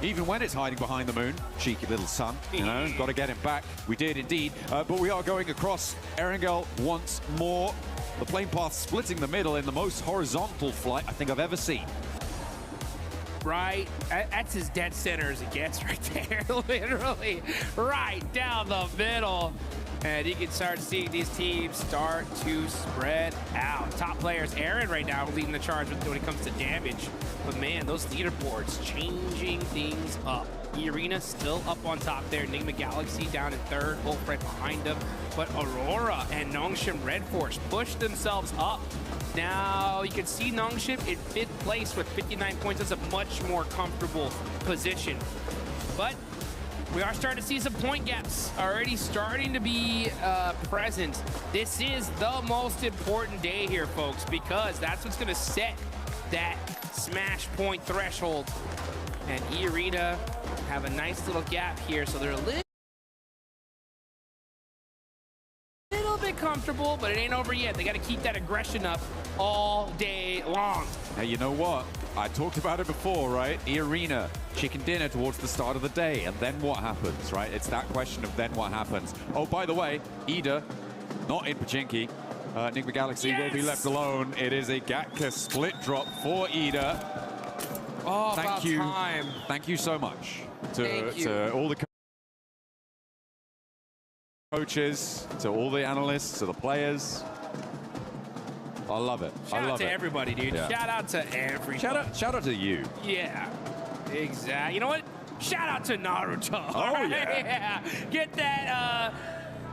Even when it's hiding behind the moon, cheeky little sun, you know, got to get him back. We did indeed, but we are going across Erangel once more. The plane path splitting the middle in the most horizontal flight I think I've ever seen. Right, that's as dead center as it gets right there, literally right down the middle. And you can start seeing these teams start to spread out. Top players, Aaron right now leading the charge when it comes to damage. But man, those leaderboards changing things up. E-Arena still up on top there. Enigma Galaxy down in third, Wolf right behind them. But Aurora and Nongshim Red Force pushed themselves up. Now you can see Nongshim in 5th place with 59 points. That's a much more comfortable position. But we are starting to see some point gaps already starting to be present. This is the most important day here, folks, because that's what's going to set that smash point threshold. And E-Arena have a nice little gap here, so they're a little bit comfortable, but it ain't over yet. They got to keep that aggression up all day long. Now, you know what? I talked about it before, right? E-Arena, chicken dinner towards the start of the day, and then what happens, right? It's that question of then what happens. Oh, by the way, Ida, not in Pachinki. Enigma Galaxy will be left alone. It is a Gatka split drop for Ida. Oh, about time. Thank you so much to all the coaches, to all the analysts, to the players. I love it. Shout out to everybody, dude. Yeah. Shout out to everybody. Shout out to you. Yeah, exactly. You know what? Shout out to Naruto. Oh, yeah. Get that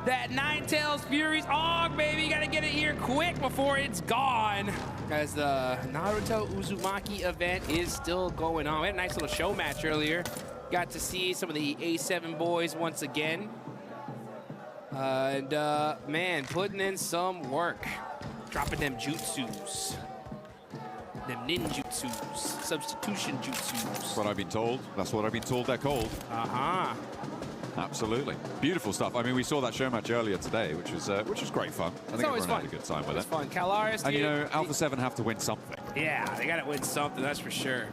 that Ninetales Furies Og, baby. You gotta get it here quick before it's gone. As the Naruto Uzumaki event is still going on. We had a nice little show match earlier. Got to see some of the A7 boys once again. And man, putting in some work. Dropping them jutsus. Them ninjutsus. Substitution jutsus. That's what I've been told. That's what I've been told they're called. Uh-huh. Absolutely. Beautiful stuff. I mean, we saw that show match earlier today, which was great fun. I think everyone had a good time with it. It's fun. Calaris, and you know, Alpha 7 have to win something. Yeah, they got to win something, that's for sure.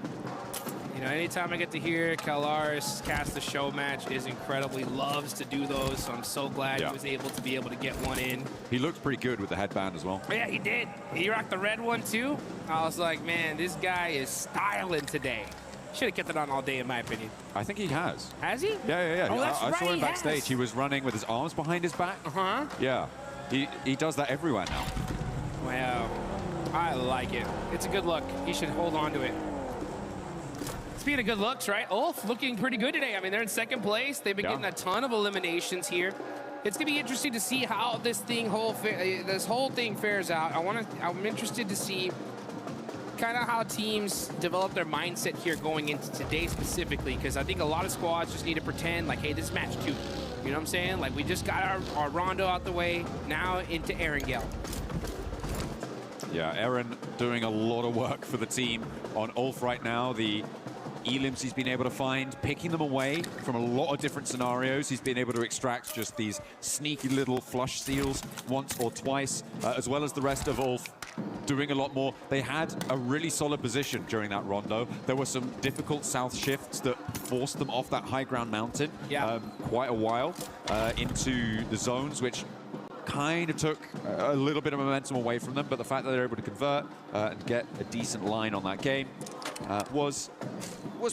You know, anytime I get to hear Calaris cast the show match is incredibly loves to do those, so I'm so glad he was able to get one in. He looked pretty good with the headband as well. Yeah, he did. He rocked the red one too. I was like, man, this guy is styling today. Should have kept it on all day, in my opinion. I think he has. Has he? Yeah. Oh, that's I saw him backstage. Has. He was running with his arms behind his back. Uh-huh. Yeah. He does that everywhere now. Wow. I like it. It's a good look. He should hold on to it. Speaking of good looks, right? Ulf looking pretty good today. I mean, they're in 2nd place. They've been getting a ton of eliminations here. It's going to be interesting to see how this whole thing fares out. I'm interested to see kind of how teams develop their mindset here going into today specifically, because I think a lot of squads just need to pretend like, hey, this is match 2. You know what I'm saying? Like, we just got our Rondo out the way, now into Erangel. Yeah, Aaron doing a lot of work for the team on Ulf right now. The elims he's been able to find, picking them away from a lot of different scenarios. He's been able to extract just these sneaky little flush steals once or twice, as well as the rest of Ulf doing a lot more. They had a really solid position during that rondo. There were some difficult south shifts that forced them off that high ground mountain quite a while into the zones, which kind of took a little bit of momentum away from them, but the fact that they're able to convert and get a decent line on that game was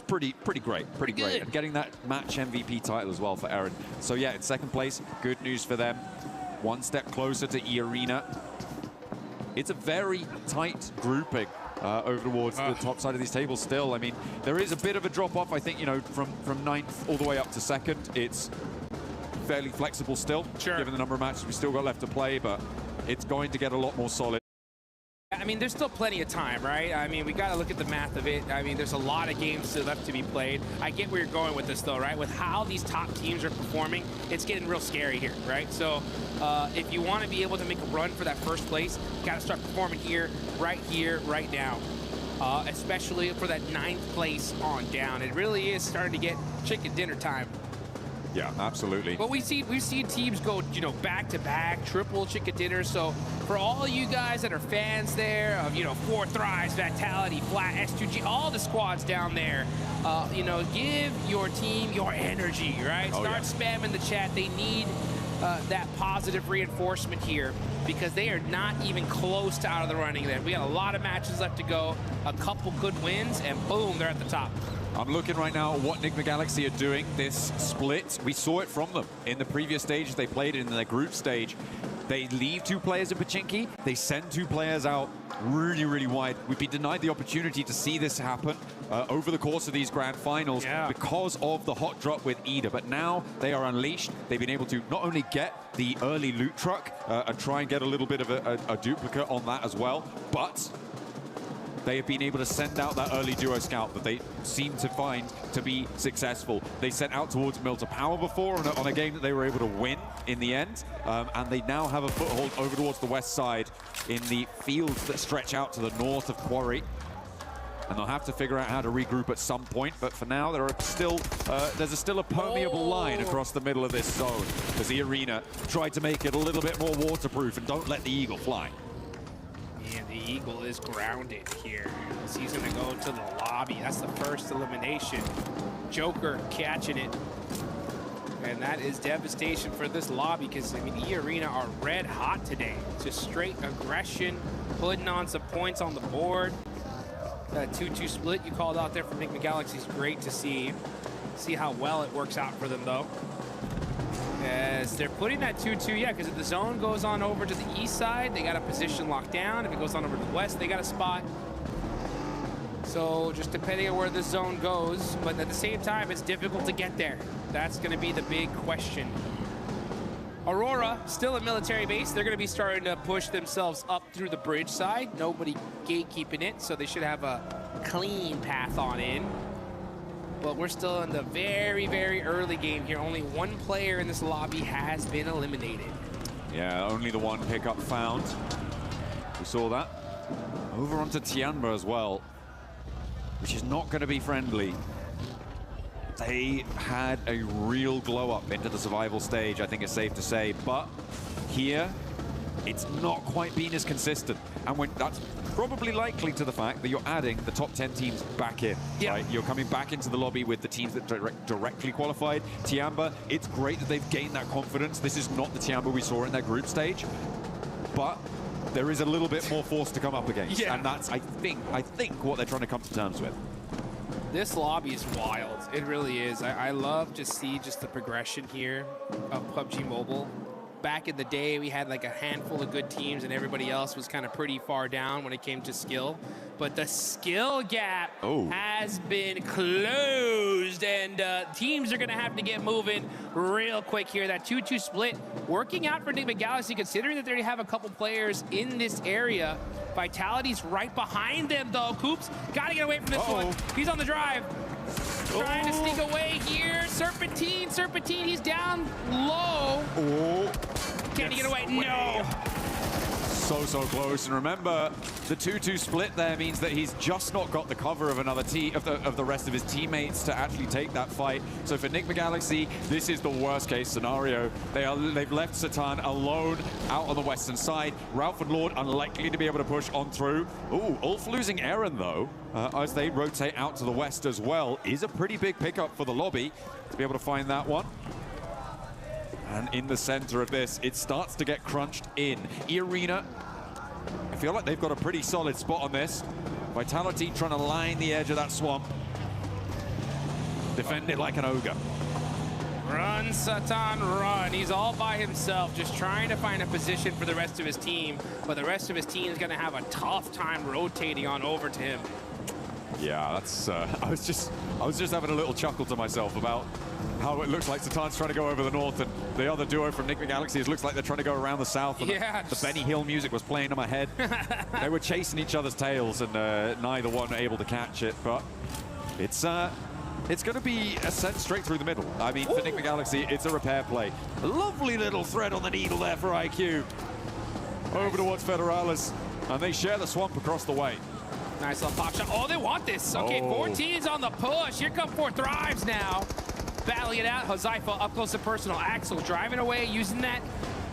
pretty great, pretty great. And getting that match MVP title as well for Aaron. So yeah, in 2nd place, good news for them. One step closer to E-Arena. It's a very tight grouping over towards the top side of these tables still. I mean, there is a bit of a drop-off, I think, you know, from 9th all the way up to 2nd. It's fairly flexible still, given the number of matches we still got left to play, but it's going to get a lot more solid. I mean, there's still plenty of time, right? I mean, we got to look at the math of it. I mean, there's a lot of games still left to be played. I get where you're going with this, though, right? With how these top teams are performing, it's getting real scary here, right? So if you want to be able to make a run for that 1st place, you got to start performing here, right now. Especially for that 9th place on down. It really is starting to get chicken dinner time. Yeah, absolutely. But we've seen teams go, you know, back-to-back, triple chicken dinners. So for all you guys that are fans there of, you know, 4 Thrives, Vitality, Flat, S2G, all the squads down there, you know, give your team your energy, right? Start spamming the chat. They need that positive reinforcement here, because they are not even close to out of the running there. We got a lot of matches left to go, a couple good wins, and boom, they're at the top. I'm looking right now at what Enigma Galaxy are doing. This split, we saw it from them in the previous stages they played in their group stage. They leave 2 players in Pachinki. They send 2 players out really, really wide. We've been denied the opportunity to see this happen over the course of these grand finals because of the hot drop with Ida. But now they are unleashed. They've been able to not only get the early loot truck and try and get a little bit of a duplicate on that as well, but they have been able to send out that early duo scout that they seem to find to be successful. They sent out towards Milta Power before on a game that they were able to win in the end, and they now have a foothold over towards the west side in the fields that stretch out to the north of Quarry. And they'll have to figure out how to regroup at some point, but for now there are still there's still a permeable line across the middle of this zone as the arena tried to make it a little bit more waterproof and don't let the Eagle fly. And the Eagle is grounded here. He's going to go to the lobby. That's the first elimination. Joker catching it. And that is devastation for this lobby because, I mean, the Arena are red hot today. Just straight aggression, putting on some points on the board. That 2-2 split you called out there for Enigma Galaxy is great to see. See how well it works out for them, though. As they're putting that 2-2, yeah, because if the zone goes on over to the east side, they got a position locked down. If it goes on over to the west, they got a spot. So just depending on where the zone goes, but at the same time, it's difficult to get there. That's going to be the big question. Aurora, still a military base. They're going to be starting to push themselves up through the bridge side. Nobody gatekeeping it, so they should have a clean path on in. But we're still in the very, very early game here. Only 1 player in this lobby has been eliminated. Yeah, only the 1 pickup found. We saw that. Over onto Tianba as well, which is not going to be friendly. They had a real glow up into the survival stage, I think it's safe to say. But here, it's not quite been as consistent. And when that's probably likely to the fact that you're adding the top 10 teams back in. Right? You're coming back into the lobby with the teams that directly qualified. Tianba, it's great that they've gained that confidence. This is not the Tianba we saw in their group stage, but there is a little bit more force to come up against. And that's, I think, what they're trying to come to terms with. This lobby is wild. It really is. I love to see just the progression here of PUBG Mobile. Back in the day, we had like a handful of good teams and everybody else was kind of pretty far down when it came to skill. But the skill gap has been closed, and teams are going to have to get moving real quick here. That 2-2 split working out for Enigma Galaxy, considering that they already have a couple players in this area. Vitality's right behind them, though. Coops got to get away from this one. He's on the drive. Trying to sneak away here. Serpentine, he's down low. Can he get away? No. So close. And remember, the 2-2 split there means that he's just not got the cover of another of the rest of his teammates to actually take that fight. So for Enigma Galaxy, this is the worst case scenario. They've left Satan alone out on the western side. Ralph and Lord unlikely to be able to push on through. Ooh, Ulf losing Aaron though, as they rotate out to the west as well, is a pretty big pickup for the lobby to be able to find that one. And in the center of this, it starts to get crunched in. E-Arena, I feel like they've got a pretty solid spot on this. Vitality trying to line the edge of that swamp. Defend it like an ogre. Run, Satan, run. He's all by himself, just trying to find a position for the rest of his team. But the rest of his team is going to have a tough time rotating on over to him. Yeah, that's. I was just having a little chuckle to myself about how it looks like Satan's trying to go over the north, and the other duo from Enigma Galaxy, it looks like they're trying to go around the south. And the Benny Hill music was playing in my head. They were chasing each other's tails, and neither one able to catch it. But it's going to be a sent straight through the middle. I mean, for Enigma Galaxy, it's a repair play. A lovely little thread on the needle there for IQ. Over towards Federalis, and they share the swamp across the way. Nice little pop shot. Oh, they want this. Okay, 14's on the push. Here come 4 Thrives now. Battling it out. Huzaifa up close and personal. Axel driving away, using that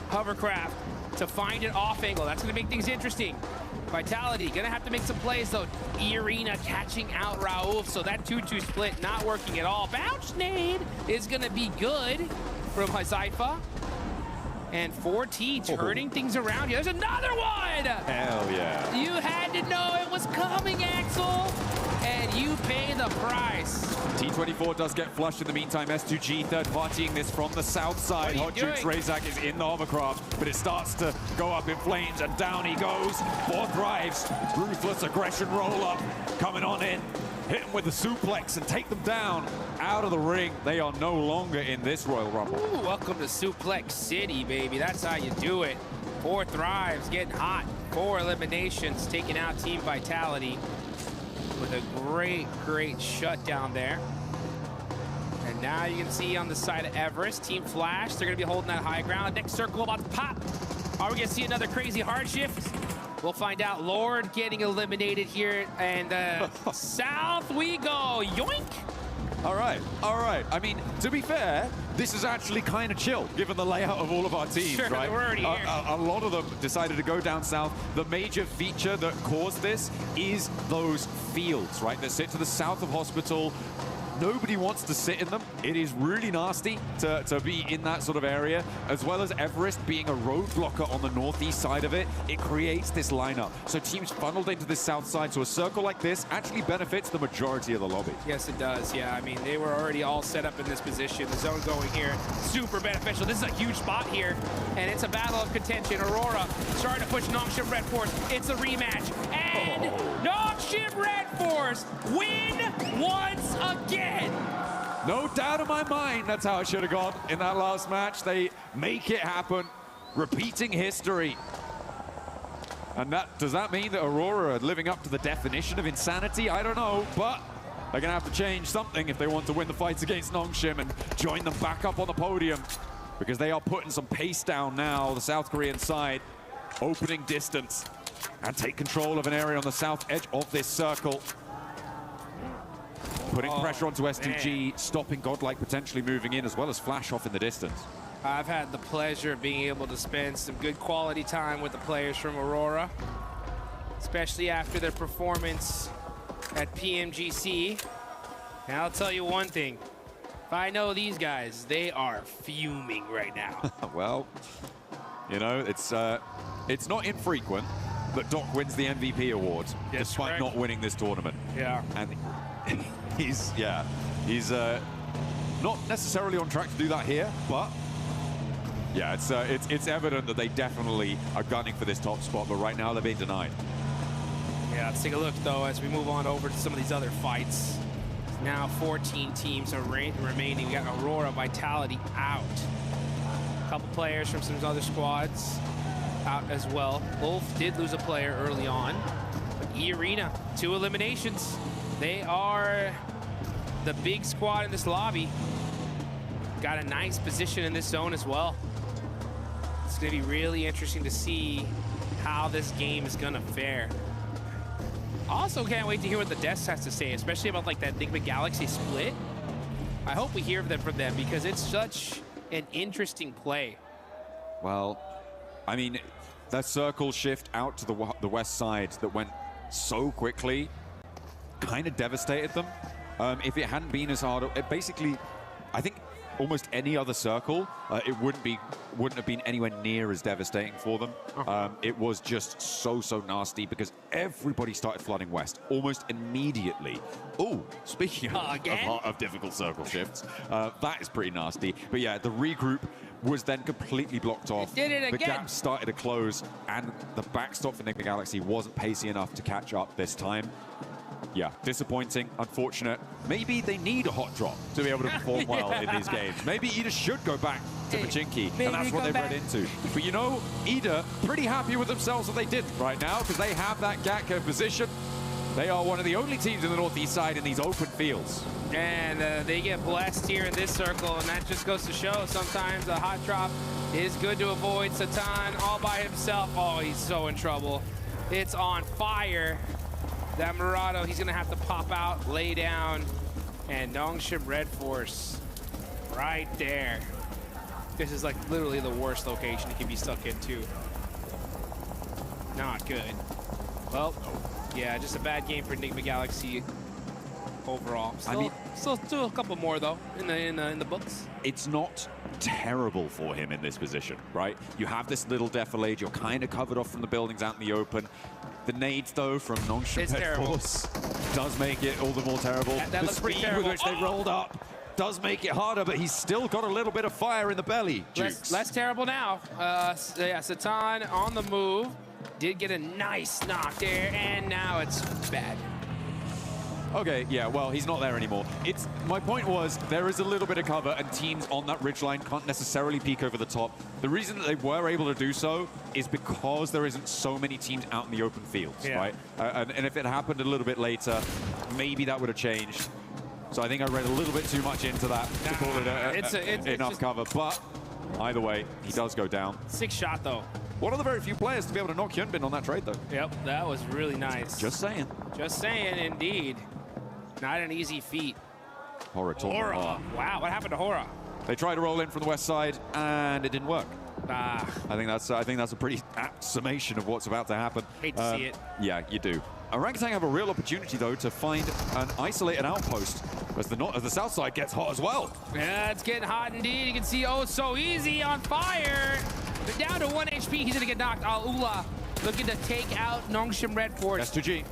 hovercraft to find an off angle. That's going to make things interesting. Vitality going to have to make some plays, though. E-Arena catching out Raouf. So that 2-2 split not working at all. Bounce nade is going to be good from Huzaifa. And 4T turning things around here. There's another one! Hell yeah. You had to know it was coming, Axel, and you pay the price. T24 does get flushed in the meantime. S2G third partying this from the south side. Hot Jukes Razak is in the hovercraft, but it starts to go up in flames, and down he goes. 4 Thrives, ruthless aggression roll-up coming on in. Hit them with the suplex and take them down out of the ring. They are no longer in this Royal Rumble. Ooh, welcome to Suplex City, baby. That's how you do it. 4 Thrives getting hot. 4 eliminations, taking out Team Vitality with a great shutdown there. And now you can see on the side of Everest, Team Flash, they're going to be holding that high ground. Next circle about to pop. Are we going to see another crazy hard shift? We'll find out. Lord getting eliminated here, and south we go. Yoink! All right. I mean, to be fair, this is actually kind of chill, given the layout of all of our teams, sure, right? We're already here. A lot of them decided to go down south. The major feature that caused this is those fields, right, that sit to the south of Hospital. Nobody wants to sit in them. It is really nasty to be in that sort of area, as well as Everest being a roadblocker on the northeast side of it. It creates this lineup. So teams funneled into this south side, so a circle like this actually benefits the majority of the lobby. Yes, it does. Yeah, I mean, they were already all set up in this position. The zone going here, super beneficial. This is a huge spot here, and it's a battle of contention. Aurora starting to push Nongshim Red Force. It's a rematch, and Nongshim Red Force win once again. No doubt in my mind that's how it should have gone in that last match. They make it happen, repeating history. And does that mean that Aurora are living up to the definition of insanity? I don't know, but they're gonna have to change something if they want to win the fights against Nongshim and join them back up on the podium, because they are putting some pace down now, the South Korean side, opening distance and take control of an area on the south edge of this circle. Putting pressure onto S2G, man. Stopping Godlike potentially moving in, as well as Flash off in the distance. I've had the pleasure of being able to spend some good quality time with the players from Aurora, especially after their performance at Pmwc. And I'll tell you one thing, if I know these guys, they are fuming right now. Well, you know, it's not infrequent that Doc wins the MVP award, despite not winning this tournament. Yeah. And he's not necessarily on track to do that here, but yeah, it's evident that they definitely are gunning for this top spot, but right now they're being denied. Yeah, let's take a look though as we move on over to some of these other fights. Now 14 teams are remaining. We got Aurora, Vitality out. A couple players from some other squads out as well. Wolf did lose a player early on, but E-Arena, 2 eliminations. They are the big squad in this lobby. Got a nice position in this zone as well. It's gonna be really interesting to see how this game is gonna fare. Also can't wait to hear what the Deaths has to say, especially about like that Enigma Galaxy split. I hope we hear from them because it's such an interesting play. Well, I mean, that circle shift out to the west side that went so quickly kind of devastated them. If it hadn't been as hard, it basically, I think almost any other circle, it wouldn't have been anywhere near as devastating for them. It was just so nasty because everybody started flooding west almost immediately. Oh, speaking of difficult circle shifts, that is pretty nasty. But yeah, the regroup was then completely blocked off. It did it again. The gap started to close, and the backstop for Enigma Galaxy wasn't pacey enough to catch up this time. Yeah, disappointing, unfortunate. Maybe they need a hot drop to be able to perform well in these games. Maybe Ida should go back to Pachinki, and that's what they've read into. But you know, Ida pretty happy with themselves that they did right now, because they have that Gatco position. They are one of the only teams in the northeast side in these open fields. And they get blessed here in this circle, and that just goes to show sometimes a hot drop is good to avoid. Satan all by himself. Oh, he's so in trouble. It's on fire. That Murado, he's gonna have to pop out, lay down, and Nongshim Red Force right there. This is like literally the worst location he can be stuck into. Not good. Well, yeah, just a bad game for Enigma Galaxy. overall. Still, I mean, still a couple more though in the books. It's not terrible for him in this position, right? You have this little defilade. You're kind of covered off from the buildings out in the open. The nades, though, from It's terrible. Force does make it all the more terrible. That the looks pretty speed with terrible. which they rolled up does make it harder, but he's still got a little bit of fire in the belly, Jukes. Less terrible now. Yeah, Satan on the move. Did get a nice knock there, and now it's bad. Okay, yeah, well, he's not there anymore. My point was, there is a little bit of cover, and teams on that ridgeline can't necessarily peek over the top. The reason that they were able to do so is because there isn't so many teams out in the open fields, right? And if it happened a little bit later, maybe that would have changed. So I think I read a little bit too much into that to call it enough cover. But either way, he does go down. 6 shot, though. One of the very few players to be able to knock Hyunbin on that trade, though. Yep, that was really nice. Just saying. Just saying, indeed. Not an easy feat. Hora. Wow, what happened to Hora? They tried to roll in from the west side, and it didn't work. Ah. I think that's a pretty apt summation of what's about to happen. Hate to see it. Yeah, you do. Orangutan have a real opportunity, though, to find an isolated outpost as the south side gets hot as well. Yeah, it's getting hot indeed. You can see, oh, so easy on fire. They're down to 1 HP. He's going to get knocked. Al-Ula looking to take out Nongshim Red Force. S2G.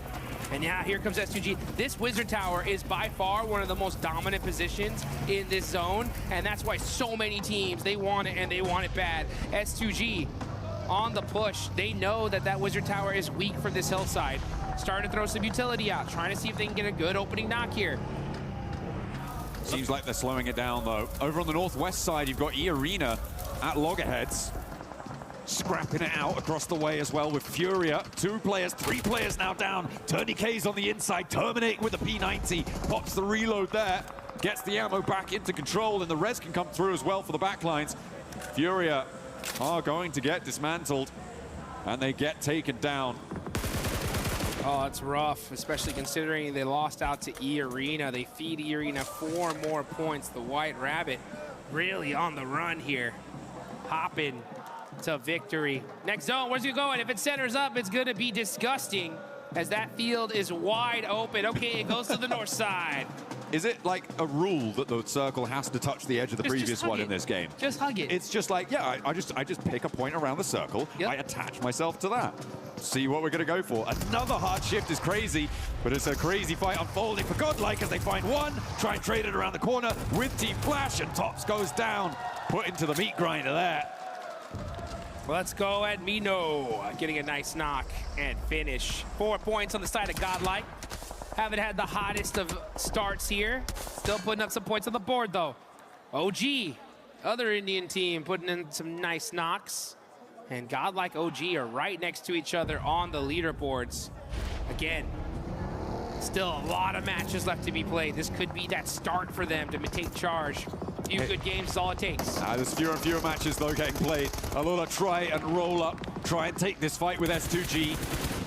And yeah, here comes S2G. This Wizard Tower is by far one of the most dominant positions in this zone, and that's why so many teams, they want it, and they want it bad. S2G on the push. They know that that Wizard Tower is weak for this hillside. Starting to throw some utility out, trying to see if they can get a good opening knock here. Seems like they're slowing it down, though. Over on the northwest side, you've got E-Arena at loggerheads, scrapping it out across the way as well with Furia. 2 players, 3 players now down. Tourniquet's on the inside, terminating with the P90. Pops the reload there, gets the ammo back into control, and the res can come through as well for the backlines. Furia are going to get dismantled, and they get taken down. Oh, it's rough, especially considering they lost out to E-Arena. They feed E-Arena 4 more points. The White Rabbit really on the run here. Hopping to victory. Next zone, where's he going? If it centers up, it's going to be disgusting as that field is wide open. Okay, it goes to the north side. Is it like a rule that the circle has to touch the edge of the previous one in this game? Just hug it. It's just like, yeah, I just pick a point around the circle. Yep. I attach myself to that. See what we're going to go for. Another hard shift is crazy, but it's a crazy fight unfolding for Godlike as they find one, try and trade it around the corner with Team Flash, and Tops goes down, put into the meat grinder there. Let's go at Mino, getting a nice knock and finish. 4 points on the side of Godlike. Haven't had the hottest of starts here. Still putting up some points on the board, though. OG, other Indian team, putting in some nice knocks. And Godlike OG are right next to each other on the leaderboards. Again, still a lot of matches left to be played. This could be that start for them to take charge. A few good games is all it takes. There's fewer and fewer matches, though, getting played. Alula try and roll up, try and take this fight with S2G.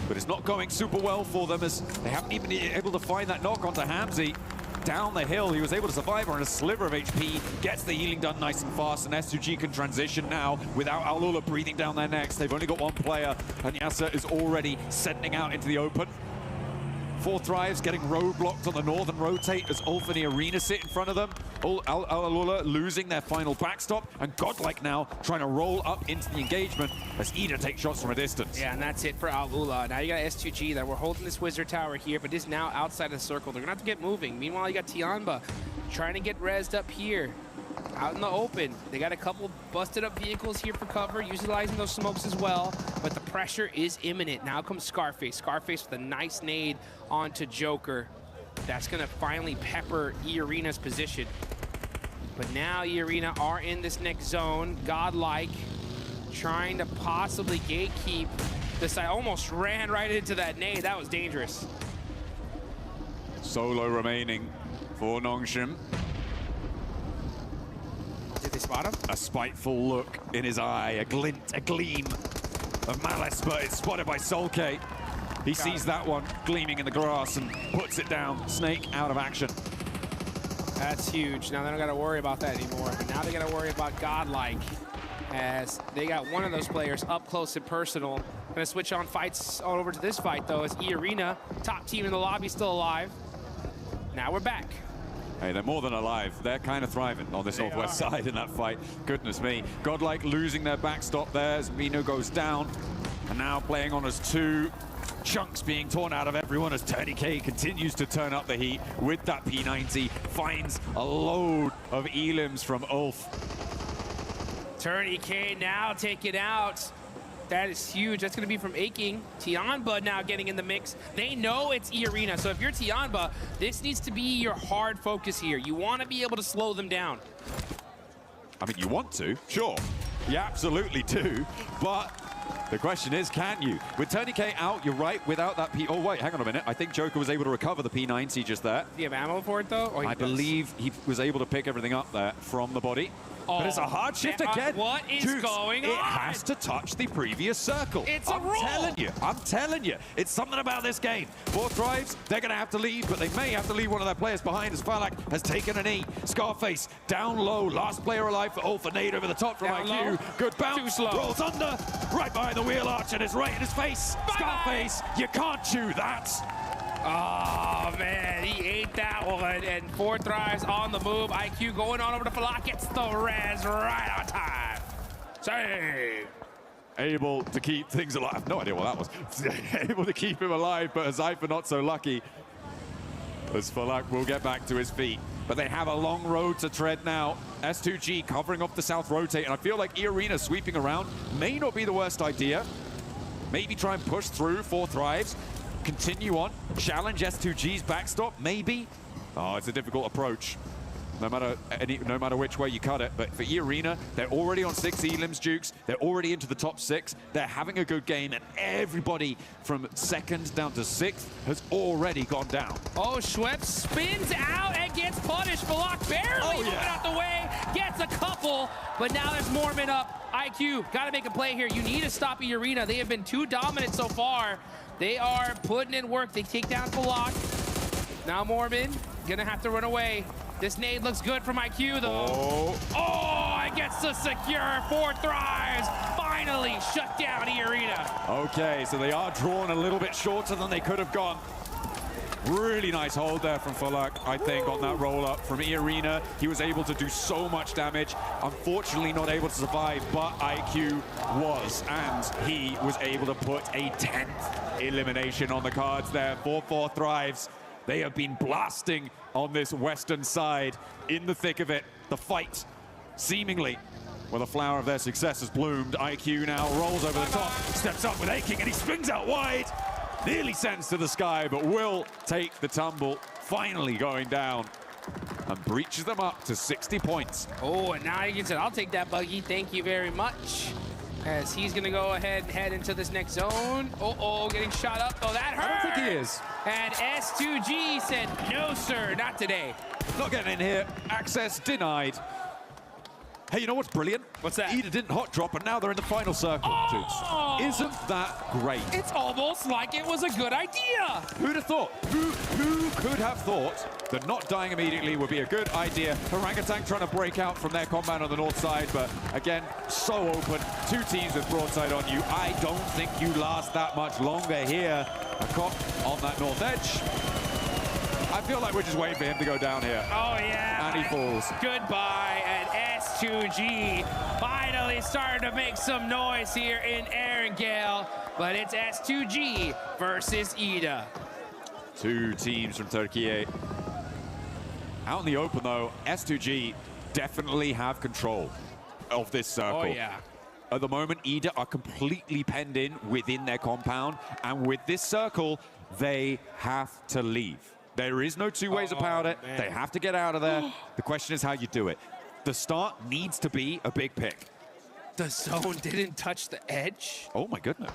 But it's not going super well for them as they haven't even been able to find that knock onto Hamzy. Down the hill, he was able to survive on a sliver of HP, gets the healing done nice and fast, and S2G can transition now without Alula breathing down their necks. They've only got 1 player, and Yasser is already sending out into the open. 4 Thrives getting roadblocked on the northern rotate as Ulf and the Arena sit in front of them. Alula losing their final backstop, and Godlike now trying to roll up into the engagement as Ida takes shots from a distance. Yeah, and that's it for Alula. Now you got S2G that we're holding this Wizard Tower here, but is now outside of the circle. They're gonna have to get moving. Meanwhile, you got Tianba trying to get rezzed up here. Out in the open. They got a couple busted up vehicles here for cover, utilizing those smokes as well, but the pressure is imminent. Now comes Scarface. Scarface with a nice nade onto Joker. That's gonna finally pepper E-Arena's position. But now E-Arena are in this next zone. Godlike trying to possibly gatekeep this. I almost ran right into that nade. That was dangerous. Solo remaining for Nongshim. Did they spot him? A spiteful look in his eye, a glint, a gleam of malice, but it's spotted by Solke. He sees that one gleaming in the grass and puts it down. Snake out of action. That's huge. Now they don't got to worry about that anymore. But now they got to worry about Godlike as they got one of those players up close and personal. Gonna switch on fights all over to this fight though as E-Arena, top team in the lobby, still alive. Now we're back. Hey, they're more than alive. They're kind of thriving on this northwest side in that fight. Goodness me. Godlike losing their backstop there as Mino goes down. And now playing on as two. Chunks being torn out of everyone as TourneyK continues to turn up the heat with that P90. Finds a load of elims from Ulf. TourneyK now taken out. That is huge. That's going to be from Aching. Tianba now getting in the mix. They know it's E-Arena, so if you're Tianba, this needs to be your hard focus here. You want to be able to slow them down. I mean, you want to, sure. You absolutely do, but the question is, can you? With TourneyK out, you're right, without that P... Oh, wait, hang on a minute. I think Joker was able to recover the P90 just there. Do you have ammo for it, though? I believe he was able to pick everything up there from the body. But it's a hard shift again. What is going on? It has to touch the previous circle. It's a roll. I'm telling you. It's something about this game. 4 Thrives, they're going to have to leave, but they may have to leave one of their players behind as Falak has taken a knee. Scarface down low. Last player alive for Ulf. A nade over the top from Down IQ. low. Good bounce. Too slow. Rolls under. Right behind the wheel arch and it's right in his face. Bye-bye. Scarface, you can't chew that. Oh, man, he ate that one. And 4 Thrives on the move. IQ going on over to Falak. Gets the res right on time. Save. Able to keep things alive. I have no idea what that was. Able to keep him alive, but Azaifa not so lucky. As Falak will get back to his feet. But they have a long road to tread now. S2G covering off the south rotate. And I feel like E-Arena sweeping around may not be the worst idea. Maybe try and push through 4 Thrives. Continue on, challenge S2G's backstop, maybe. Oh, it's a difficult approach, no matter which way you cut it. But for E-Arena, they're already on 6 elims, Jukes. They're already into the top 6. They're having a good game, and everybody from 2nd down to 6th has already gone down. Oh, Schweppes spins out and gets punished. Falak barely moving out the way, gets a couple, but now there's Mormon up. IQ, got to make a play here. You need to stop E-Arena. They have been too dominant so far. They are putting in work. They take down Falak. Now Mormon gonna have to run away. This nade looks good from IQ though. Oh, it gets to secure. 4 Thrives finally shut down E-Arena. Okay, so they are drawn a little bit shorter than they could have gone. Really nice hold there from Falak, I think, on that roll-up from E-Arena. He was able to do so much damage. Unfortunately, not able to survive, but IQ was. And he was able to put a 10th elimination on the cards there for 4 Thrives. They have been blasting on this western side in the thick of it. The fight, seemingly, where the flower of their success has bloomed. IQ now rolls over the top, steps up with Aching, and he springs out wide. Nearly sends to the sky, but will take the tumble, finally going down, and breaches them up to 60 points. Oh, and now he said, I'll take that buggy, thank you very much. As he's gonna go ahead and head into this next zone. Oh, getting shot up, though, that hurt! I don't think he is. And S2G said, no, sir, not today. Not getting in here, access denied. Hey, you know what's brilliant? What's that? Ida didn't hot drop, and now they're in the final circle. Oh! Isn't that great? It's almost like it was a good idea. Who'd have thought? Who could have thought that not dying immediately would be a good idea? Orangutan trying to break out from their compound on the north side, but again, so open. 2 teams with broadside on you. I don't think you last that much longer here. A cop on that north edge. I feel like we're just waiting for him to go down here. Oh, yeah. And he falls. Goodbye, and S2G finally starting to make some noise here in Erangel, but it's S2G versus Ida. 2 teams from Turkey. Out in the open, though, S2G definitely have control of this circle. Oh, yeah. At the moment, Ida are completely penned in within their compound, and with this circle, they have to leave. There is no 2 ways about it. Man. They have to get out of there. The question is how you do it. The start needs to be a big pick. The zone didn't touch the edge. Oh, my goodness.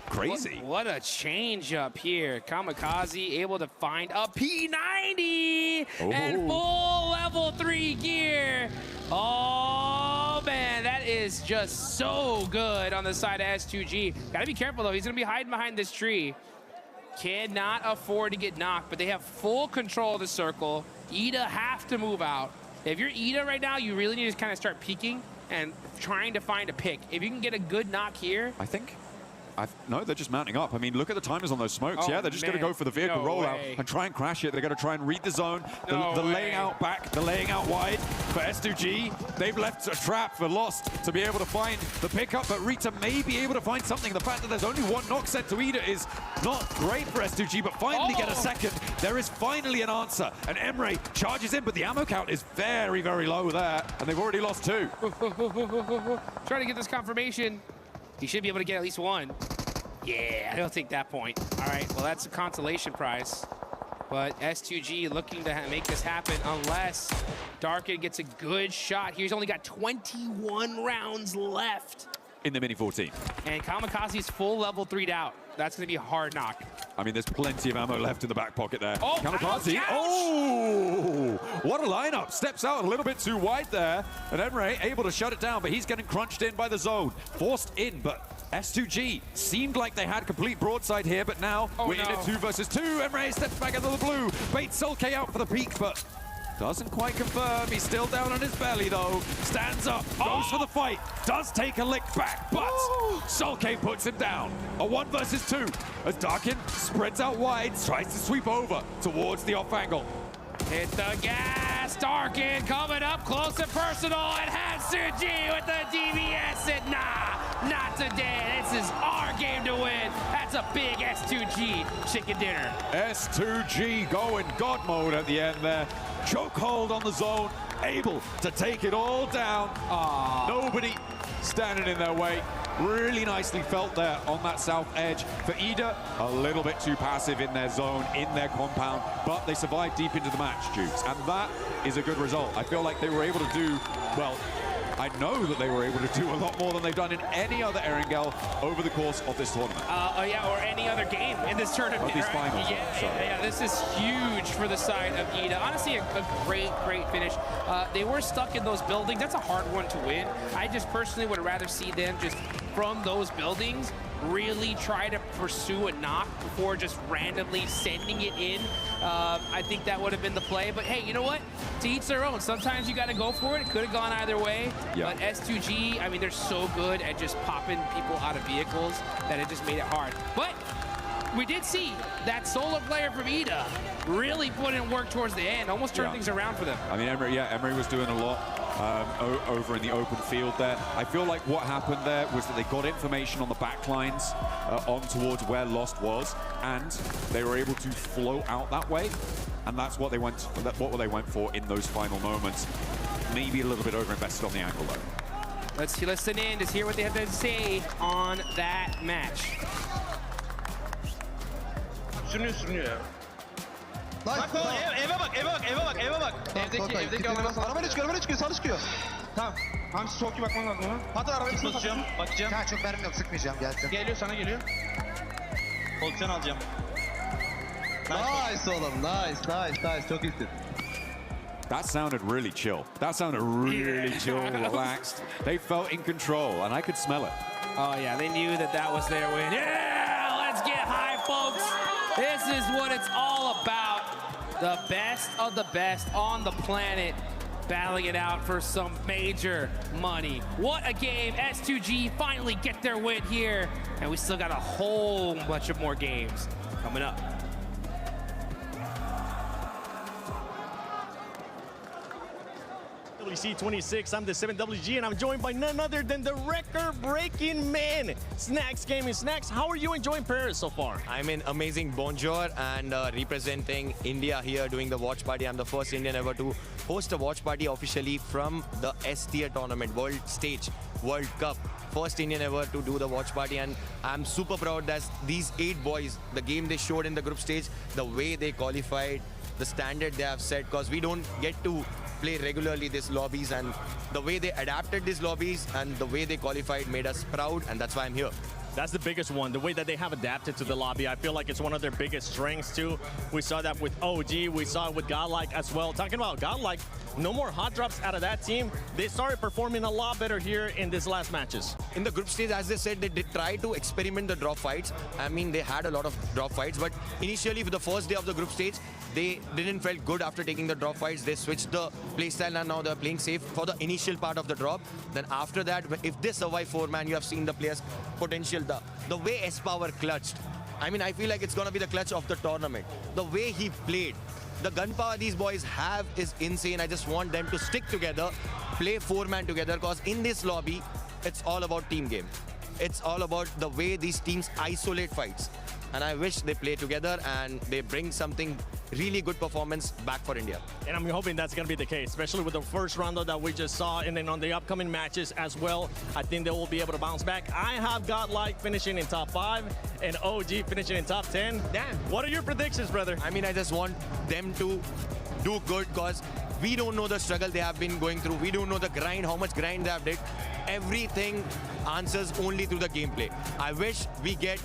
Crazy. What a change up here. Kamikaze able to find a P90 and full level 3 gear. Oh, man, that is just so good on the side of S2G. Gotta be careful, though. He's gonna be hiding behind this tree. Cannot afford to get knocked, but they have full control of the circle. Ida have to move out. If you're Ida right now, you really need to kind of start peeking and trying to find a pick. If you can get a good knock here, I think No, they're just mounting up. I mean, look at the timers on those smokes. Oh, yeah, they're just going to go for the vehicle rollout and try and crash it. They're going to try and read the zone. The laying out back, the laying out wide for S2G. They've left a trap for Lost to be able to find the pickup, but Rita may be able to find something. The fact that there's only one knock sent to Ida is not great for S2G, but finally get a second. There is finally an answer, and Emre charges in, but the ammo count is very, very low there, and they've already lost 2. Trying to get this confirmation. He should be able to get at least 1. Yeah, he'll take that point. All right, well, that's a consolation prize. But S2G looking to make this happen unless Darkin gets a good shot here. He's only got 21 rounds left. In the Mini 14. And Kamikaze's full level 3'd out. That's going to be a hard knock. I mean, there's plenty of ammo left in the back pocket there. Oh, Kamikaze. ouch. Oh, what a lineup. Steps out a little bit too wide there. And Emre able to shut it down, but he's getting crunched in by the zone. Forced in, but S2G seemed like they had complete broadside here, but now we're in a 2 versus 2. Emre steps back into the blue. Baits Sulke out for the peak, but doesn't quite confirm. He's still down on his belly, though. Stands up, goes for the fight. Does take a lick back, but Sulke puts him down. A 1 versus 2 as Darkin spreads out wide, tries to sweep over towards the off angle. Hit the gas. Darkin coming up close and personal. And S2G with the DBS. And nah, not today. This is our game to win. That's a big S2G chicken dinner. S2G going God mode at the end there. Chokehold on the zone, able to take it all down. Nobody standing in their way. Really nicely felt there on that south edge. For Ida, a little bit too passive in their zone, in their compound, but they survived deep into the match, Jukes, and that is a good result. I feel like they were able to do, well, I know that they were able to do a lot more than they've done in any other Erangel over the course of this tournament. Yeah, or any other game in this tournament. Of these finals. Yeah, this is huge for the side of Ida. Honestly, a great finish. They were stuck in those buildings. That's a hard one to win. I just personally would rather see them just from those buildings really try to pursue a knock before just randomly sending it in. I think that would have been the play, but hey, you know what? To each their own. Sometimes you got to go for it. It could have gone either way, but S2G, I mean, they're so good at just popping people out of vehicles that it just made it hard. But we did see that solo player from Ida really put in work towards the end, almost turned things around for them. I mean, Emery was doing a lot over in the open field there. I feel like what happened there was that they got information on the backlines on towards where Lost was, and they were able to flow out that way, and that's what they went for in those final moments. Maybe a little bit over-invested on the angle though. Let's listen in to hear what they have to say on that match. Sürünüyor. Bak eve bak. Arabayla çıkıyor, sağda çıkıyor. Tamam. Hamsi çok iyi bakman lazım ona. Patır arabayı bakacağım. Ha, çok mermim yok, sıkmayacağım, gelsin. Geliyor, sana geliyor. Pozisyon alacağım. Nice oğlum, nice. Çok iyisin. That sounded really chill. That sounded really chill, relaxed. They felt in control, and I could smell it. Oh yeah, they knew that was their win. Yeah, let's get high, folks. This is what it's all about. The best of the best on the planet battling it out for some major money. What a game. S2G finally get their win here. And we still got a whole bunch of more games coming up. WC 26, I'm the 7WG, and I'm joined by none other than the record-breaking man, Snacks Gaming. Snacks, how are you enjoying Paris so far? I'm in amazing bonjour and representing India here doing the watch party. I'm the first Indian ever to host a watch party officially from the S-tier tournament, World Stage, World Cup. First Indian ever to do the watch party, and I'm super proud that these 8 boys, the game they showed in the group stage, the way they qualified, the standard they have set, because we don't get to play regularly these lobbies, and the way they adapted these lobbies and the way they qualified made us proud, and that's why I'm here. That's the biggest one, the way that they have adapted to the lobby. I feel like it's one of their biggest strengths too. We saw that with OG, we saw it with Godlike as well. Talking about Godlike, no more hot drops out of that team. They started performing a lot better here in these last matches. In the group stage, as they said, they did try to experiment the drop fights. I mean, they had a lot of drop fights, but initially for the first day of the group stage, they didn't feel good after taking the drop fights. They switched the playstyle and now they're playing safe for the initial part of the drop. Then after that, if they survive 4-man, you have seen the players' potential. The way S-Power clutched. I mean, I feel like it's going to be the clutch of the tournament. The way he played. The gunpower these boys have is insane. I just want them to stick together, play 4-man together, because in this lobby, it's all about team game. It's all about the way these teams isolate fights. And I wish they play together and they bring something really good performance back for India. And I'm hoping that's going to be the case, especially with the first round that we just saw, and then on the upcoming matches as well. I think they will be able to bounce back. I have got Light finishing in top 5 and OG finishing in top 10. Damn. What are your predictions, brother? I mean, I just want them to do good, because we don't know the struggle they have been going through. We don't know the grind, how much grind they have did. Everything answers only through the gameplay. I wish we get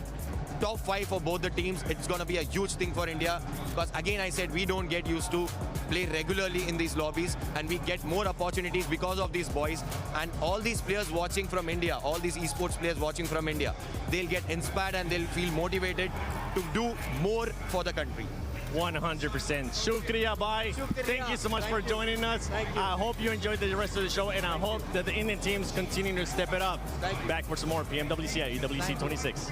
top 5 for both the teams. It's going to be a huge thing for India, because again, I said we don't get used to play regularly in these lobbies, and we get more opportunities because of these boys. And all these players watching from India, all these esports players watching from India, they'll get inspired and they'll feel motivated to do more for the country. 100%. Shukriya, bye. Thank you so much for joining us. I hope you enjoyed the rest of the show, and I hope that the Indian teams continue to step it up. Back for some more PMWC at EWC 26.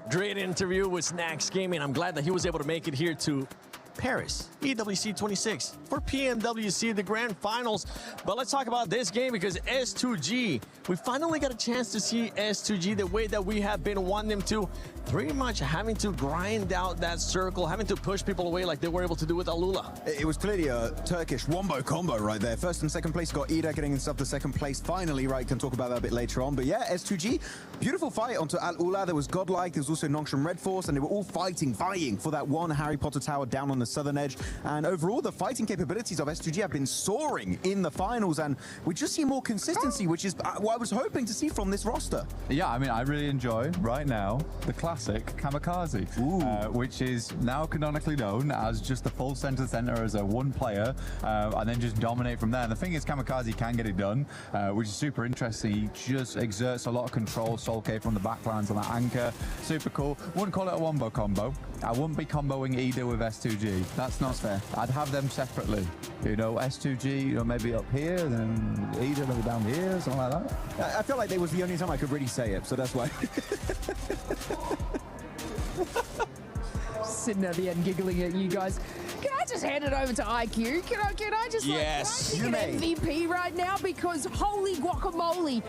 Great interview with Snacks Gaming. I'm glad that he was able to make it here to Paris, EWC 26 for PMWC, the grand finals. But let's talk about this game, because S2G, we finally got a chance to see S2G the way that we have been wanting them to, pretty much having to grind out that circle, having to push people away like they were able to do with Alula. It was clearly a Turkish wombo combo right there. First and second place got Ida getting himself to second place finally, right? Can talk about that a bit later on. But yeah, S2G, beautiful fight onto Alula. There was Godlike, there was also Nongshim Red Force, and they were all vying for that one Harry Potter tower down on the southern edge. And overall, the fighting capabilities of S2G have been soaring in the finals, and we just see more consistency, which is what I was hoping to see from this roster. Yeah, I mean, I really enjoy right now the classic Kamikaze, which is now canonically known as just the full center as a one player, and then just dominate from there. And the thing is, Kamikaze can get it done, which is super interesting. He just exerts a lot of control. Soul K from the backlines on that anchor, super cool. Wouldn't call it a wombo combo. I wouldn't be comboing Ida with S2G. That's not fair. I'd have them separately. You know, S2G, you know, maybe up here, then Ida maybe down here, something like that. I felt like that was the only time I could really say it, so that's why. Sitting at the end giggling at you guys. Can I just hand it over to IQ? Can I just yes, like an MVP right now? Because holy guacamole,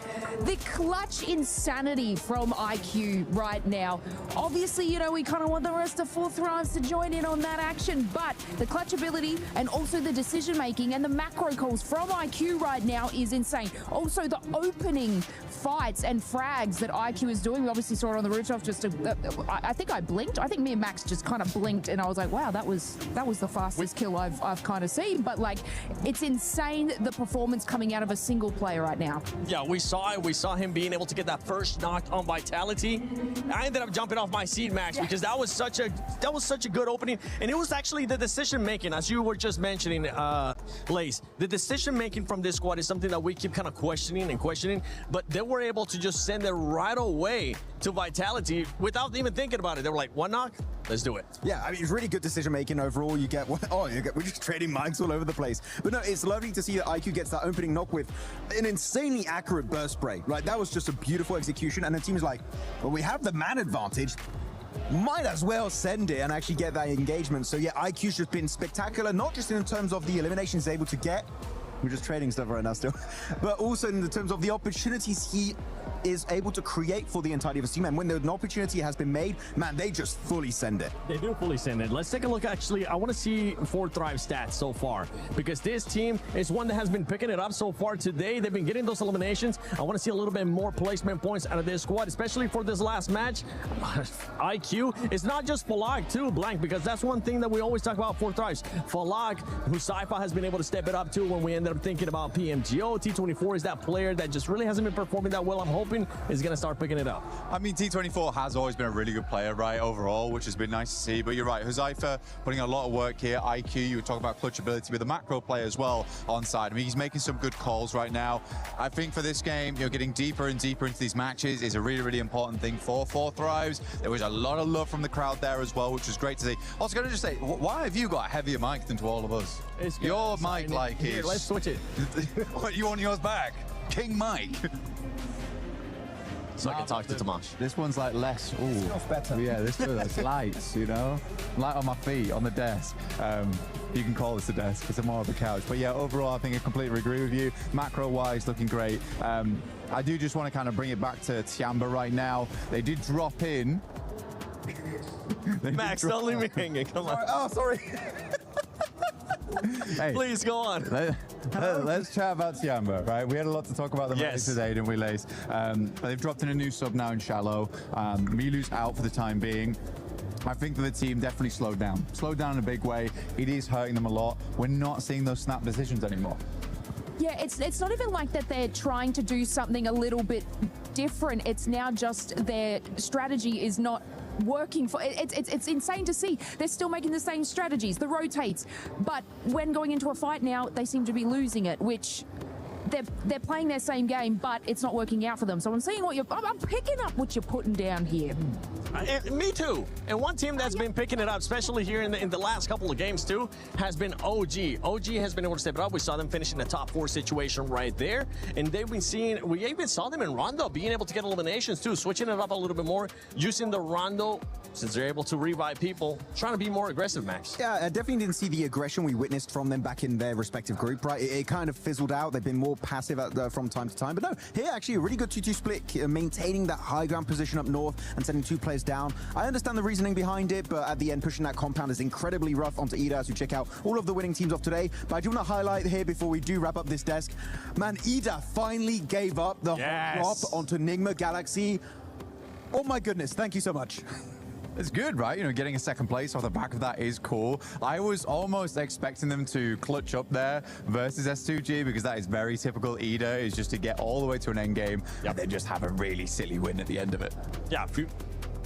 the clutch insanity from IQ right now. Obviously, you know, we kind of want the rest of Fourth Thrives to join in on that action, but the clutch ability and also the decision making and the macro calls from IQ right now is insane. Also, the opening fights and frags that IQ is doing. We obviously saw it on the rooftop. I think I blinked. I think me and Max just kind of blinked, and I was like, wow, that was the fastest kill I've kind of seen. But like, it's insane the performance coming out of a single player right now. Yeah, we saw it. We saw him being able to get that first knock on Vitality. I ended up jumping off my seat, Max, because that was such a good opening, and it was actually the decision making, as you were just mentioning, Lace. The decision making from this squad is something that we keep kind of questioning, but they were able to just send it right away to Vitality without even thinking about it. They were like, one knock, let's do it. Yeah, I mean, it's really good decision making overall. You get we're just trading mics all over the place. But no, it's lovely to see that IQ gets that opening knock with an insanely accurate burst spray, right? That was just a beautiful execution, and the team is like, well, we have the man advantage. Might as well send it and actually get that engagement. So yeah, IQ's just been spectacular, not just in terms of the eliminations he's able to get. We're just trading stuff right now still. But also in the terms of the opportunities he is able to create for the entirety of the team. And when an opportunity has been made, man, they just fully send it. They do fully send it. Let's take a look. Actually, I want to see 4Thrive stats so far, because this team is one that has been picking it up so far today. They've been getting those eliminations. I want to see a little bit more placement points out of this squad, especially for this last match. IQ, it's not just Falag too, Blank, because that's one thing that we always talk about 4Thrives. Falag, who Saifa has been able to step it up to when we ended up thinking about PMGO. T24 is that player that just really hasn't been performing that well. I'm hoping is going to start picking it up. I mean, T24 has always been a really good player, right, overall, which has been nice to see. But you're right, Huzaifa putting a lot of work here. IQ, you were talking about clutch ability, but the macro play as well on side. I mean, he's making some good calls right now. I think for this game, you're getting deeper and deeper into these matches is a really, really important thing for 4Thrives. There was a lot of love from the crowd there as well, which was great to see. Also, going to just say, why have you got a heavier mic than to all of us? Your mic, like, here, is... let's switch it. What, you want yours back? King Mike. So I can talk to Tomash. This one's like less. Ooh. It smells better. Yeah, this feels lights, you know? Light on my feet, on the desk. You can call this a desk, it's more of a couch. But yeah, overall, I think I completely agree with you. Macro-wise, looking great. I do just want to kind of bring it back to Tiamba right now. They did drop in. Max, don't leave me hanging. Come on. Oh, sorry. Hey, please go on. Let's chat about Tiamba, right? We had a lot to talk about them today, didn't we, Lace? They've dropped in a new sub now in Shallow. Milu's out for the time being. I think that the team definitely slowed down. Slowed down in a big way. It is hurting them a lot. We're not seeing those snap decisions anymore. Yeah, it's not even like that they're trying to do something a little bit different. It's now just their strategy is not working for it's insane to see. They're still making the same strategies, the rotates, but when going into a fight now, they seem to be losing it, which they're playing their same game, but it's not working out for them. So I'm seeing what I'm picking up what you're putting down here. Me too. And one team that's been picking it up, especially here in the last couple of games too, has been OG. OG has been able to step it up. We saw them finish in the top 4 situation right there. And they've been seeing, we even saw them in Rondo being able to get eliminations too, switching it up a little bit more, using the Rondo, since they're able to revive people, trying to be more aggressive, Max. Yeah, I definitely didn't see the aggression we witnessed from them back in their respective group, right? It kind of fizzled out. They've been more passive from time to time. But no, here actually a really good 2-2 split, maintaining that high ground position up north and sending 2 players down. I understand the reasoning behind it, but at the end, pushing that compound is incredibly rough onto Ida as we check out all of the winning teams of today. But I do want to highlight here before we do wrap up this desk, man, Ida finally gave up the drop onto Nigma Galaxy. Oh my goodness, thank you so much. It's good, right? You know, getting a second place off the back of that is cool. I was almost expecting them to clutch up there versus S2G, because that is very typical Ida, is just to get all the way to an end game and then just have a really silly win at the end of it. Yeah,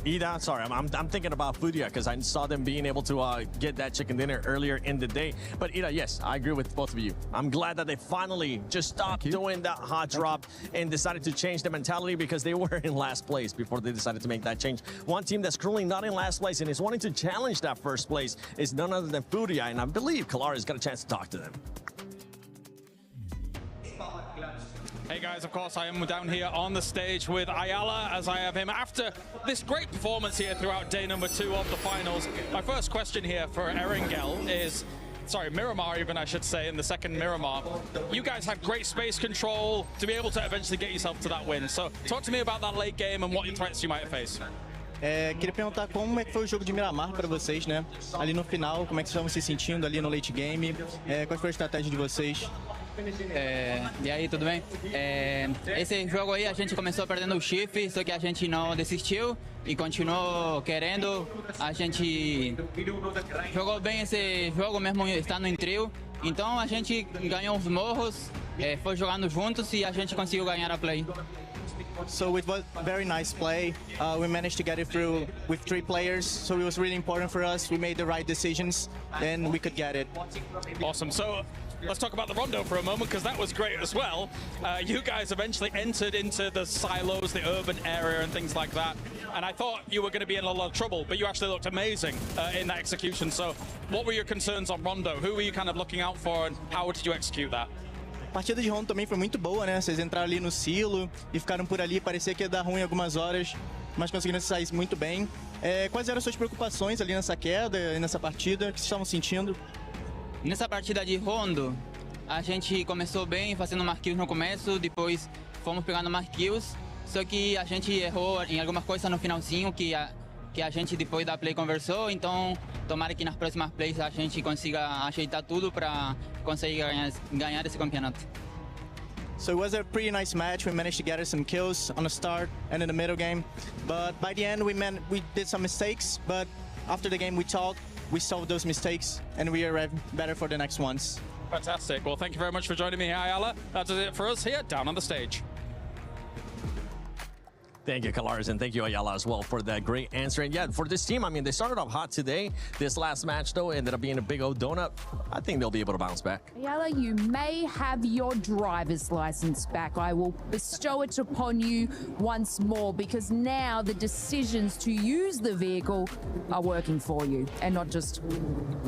Ida, sorry, I'm thinking about Fudia because I saw them being able to get that chicken dinner earlier in the day. But Ida, yes, I agree with both of you. I'm glad that they finally just stopped doing that hot drop and decided to change the mentality, because they were in last place before they decided to make that change. One team that's currently not in last place and is wanting to challenge that first place is none other than Fudia, and I believe Kalara's got a chance to talk to them. Hey guys, of course I am down here on the stage with Ayala, as I have him after this great performance here throughout day number 2 of the finals. My first question here for Erangel is, sorry, Miramar even I should say, in the second Miramar. You guys had great space control to be able to eventually get yourself to that win. So talk to me about that late game and what threats you might face. Queria perguntar como é que foi o jogo de Miramar para vocês, né? Ali no final, como é que vocês estavam se sentindo ali no late game? Qual foi a estratégia de vocês? E aí, tudo bem? Esse jogo aí a gente começou perdendo o chifre, só que a gente não desistiu e continuou querendo. A gente jogou bem esse jogo mesmo estando em trio. Então a gente ganhou os morros, foi jogando juntos e a gente conseguiu ganhar a play. So it was very nice play. We managed to get it through with 3 players, so it was really important for us. We made the right decisions, and we could get it. Awesome. So let's talk about the Rondo for a moment, because that was great as well. You guys eventually entered into the silos, the urban area and things like that. And I thought you were going to be in a lot of trouble, but you actually looked amazing in that execution. So what were your concerns on Rondo? Who were you kind of looking out for, and how did you execute that? A partida de Rondo também foi muito boa, né? Vocês entraram ali no silo e ficaram por ali, parecia que ia dar ruim algumas horas, mas conseguiram sair muito bem. Quais eram as suas preocupações ali nessa queda e nessa partida? O que vocês estavam sentindo? Nessa partida de Rondo, a gente começou bem, fazendo mais kills no começo, depois fomos pegando mais kills, só que a gente errou em algumas coisas no finalzinho que a gente depois da play conversou, então tomara que nas próximas plays a gente consiga ajeitar tudo para conseguir ganhar esse campeonato. So it was a pretty nice match. We managed to gather some kills on the start and in the middle game, but by the end we did some mistakes, but after the game we talked, we solved those mistakes, and we are better for the next ones. Fantastic. Well, thank you very much for joining me here, Ayala. That is it for us here down on the stage. Thank you, Kalaris, and thank you, Ayala, as well, for that great answer. And yeah, for this team, I mean, they started off hot today. This last match, though, ended up being a big old donut. I think they'll be able to bounce back. Ayala, you may have your driver's license back. I will bestow it upon you once more, because now the decisions to use the vehicle are working for you and not just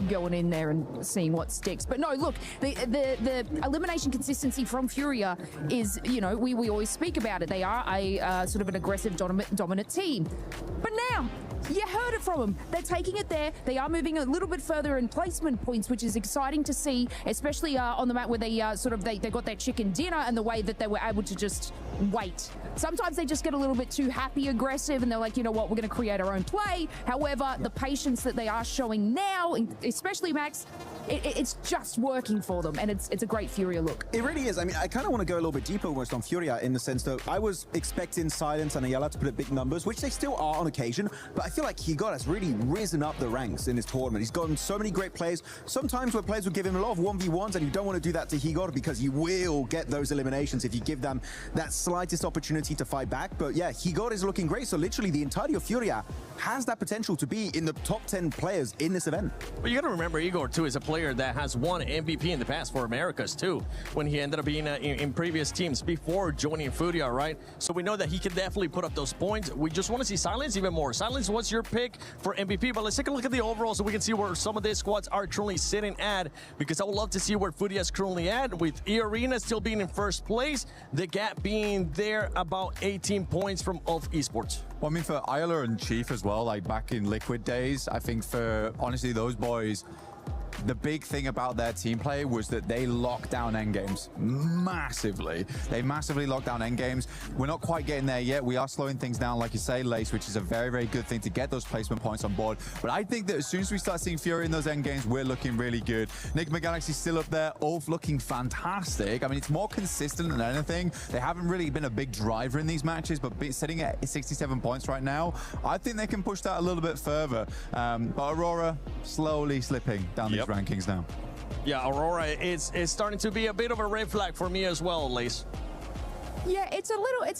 going in there and seeing what sticks. But no, look, the elimination consistency from Furia is, you know, we always speak about it. They are a sort of an aggressive, dominant team. But now, you heard it from them. They're taking it there. They are moving a little bit further in placement points, which is exciting to see, especially on the map where they they got their chicken dinner, and the way that they were able to just wait. Sometimes they just get a little bit too happy, aggressive, and they're like, you know what, we're going to create our own play. However, the patience that they are showing now, especially Max, it's just working for them, and it's a great Furia look. It really is. I mean, I kind of want to go a little bit deeper almost on Furia, in the sense that I was expecting Silence and Ayala to put up big numbers, which they still are on occasion, but I feel like Higor has really risen up the ranks in this tournament. He's gotten so many great plays. Sometimes where players will give him a lot of 1v1s, and you don't want to do that to Higor, because you will get those eliminations if you give them that slightest opportunity to fight back. But yeah, Higor is looking great, so literally the entirety of Furia has that potential to be in the top 10 players in this event. But you got to remember, Igor, too, is a player that has won MVP in the past for Americas, too, when he ended up being in previous teams before joining Furia, right? So we know that he can definitely put up those points. We just want to see Silence even more. Silence, what's your pick for MVP? But let's take a look at the overall so we can see where some of these squads are currently sitting at, because I would love to see where Furia is currently at, with E-Arena still being in first place, the gap being there about 18 points from Ulf Esports. Well, I mean, for Ayala and Chief as well, like back in Liquid days, I think for, honestly, those boys, the big thing about their team play was that they locked down endgames massively. They massively locked down endgames. We're not quite getting there yet. We are slowing things down, like you say, Lace, which is a very, very good thing to get those placement points on board. But I think that as soon as we start seeing Fury in those endgames, we're looking really good. Enigma Galaxy's still up there. Ulf looking fantastic. I mean, it's more consistent than anything. They haven't really been a big driver in these matches, but sitting at 67 points right now, I think they can push that a little bit further. But Aurora slowly slipping down these rankings now. Yeah, Aurora is starting to be a bit of a red flag for me as well, Lace. Yeah, it's a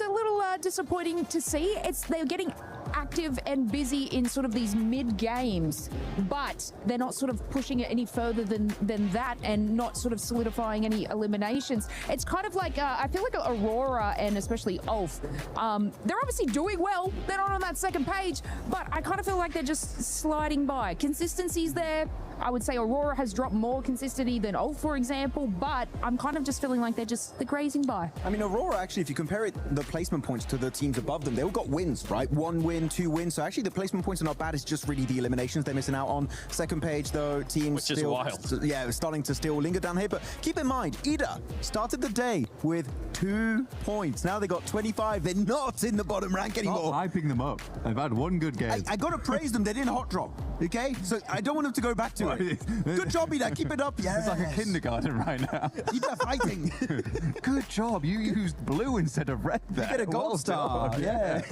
little disappointing to see. They're getting active and busy in sort of these mid games, but they're not sort of pushing it any further than that, and not sort of solidifying any eliminations. It's kind of like I feel like Aurora and especially Ulf, they're obviously doing well. They're not on that second page, but I kind of feel like they're just sliding by. Consistency's there. I would say Aurora has dropped more consistency than Ulf, for example, but I'm kind of just feeling like they're grazing by. I mean, Aurora, actually, if you compare the placement points to the teams above them, they all got wins, right? 1 win, 2 wins. So actually, the placement points are not bad. It's just really the eliminations they're missing out on. Second page, though, teams which still, is wild. Yeah, starting to still linger down here. But keep in mind, Ida started the day with 2 points. Now they got 25. They're not in the bottom rank anymore. Stop hyping them up. They've had one good game. I got to praise them. They didn't hot drop. Okay, so I don't want them to go back to it. Good job, Ida. Keep it up. Yeah, it's like a kindergarten right now. Ida fighting. Good job. You used blue instead of red there. You get a gold star. Done. Yeah.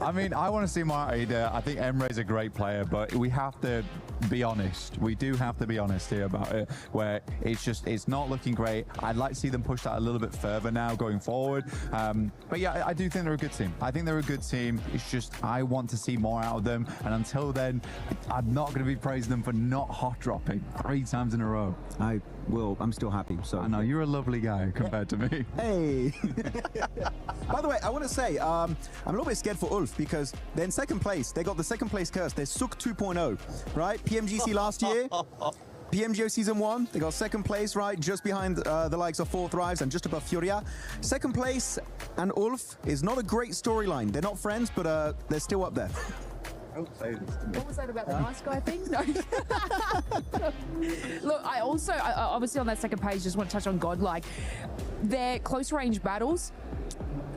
I mean, I want to see more Ida. I think Emre's a great player, but we have to be honest. We do have to be honest here about it, where it's not looking great. I'd like to see them push that a little bit further now going forward. But yeah, I do think they're a good team. I think they're a good team. It's just I want to see more out of them, and until then, I I'm not going to be praising them for not hot dropping 3 times in a row. I will. I'm still happy. So I know you're a lovely guy compared to me. Hey. By the way, I want to say I'm a little bit scared for Ulf because they're in second place. They got the second place curse. They're Suk 2.0, right? PMGC last year. PMGO Season 1, they got second place, right? Just behind the likes of Four Thrives and just above Furia. Second place and Ulf is not a great storyline. They're not friends, but they're still up there. What was that about the nice guy thing? No. Look, I obviously on that second page just want to touch on Godlike. Their close range battles,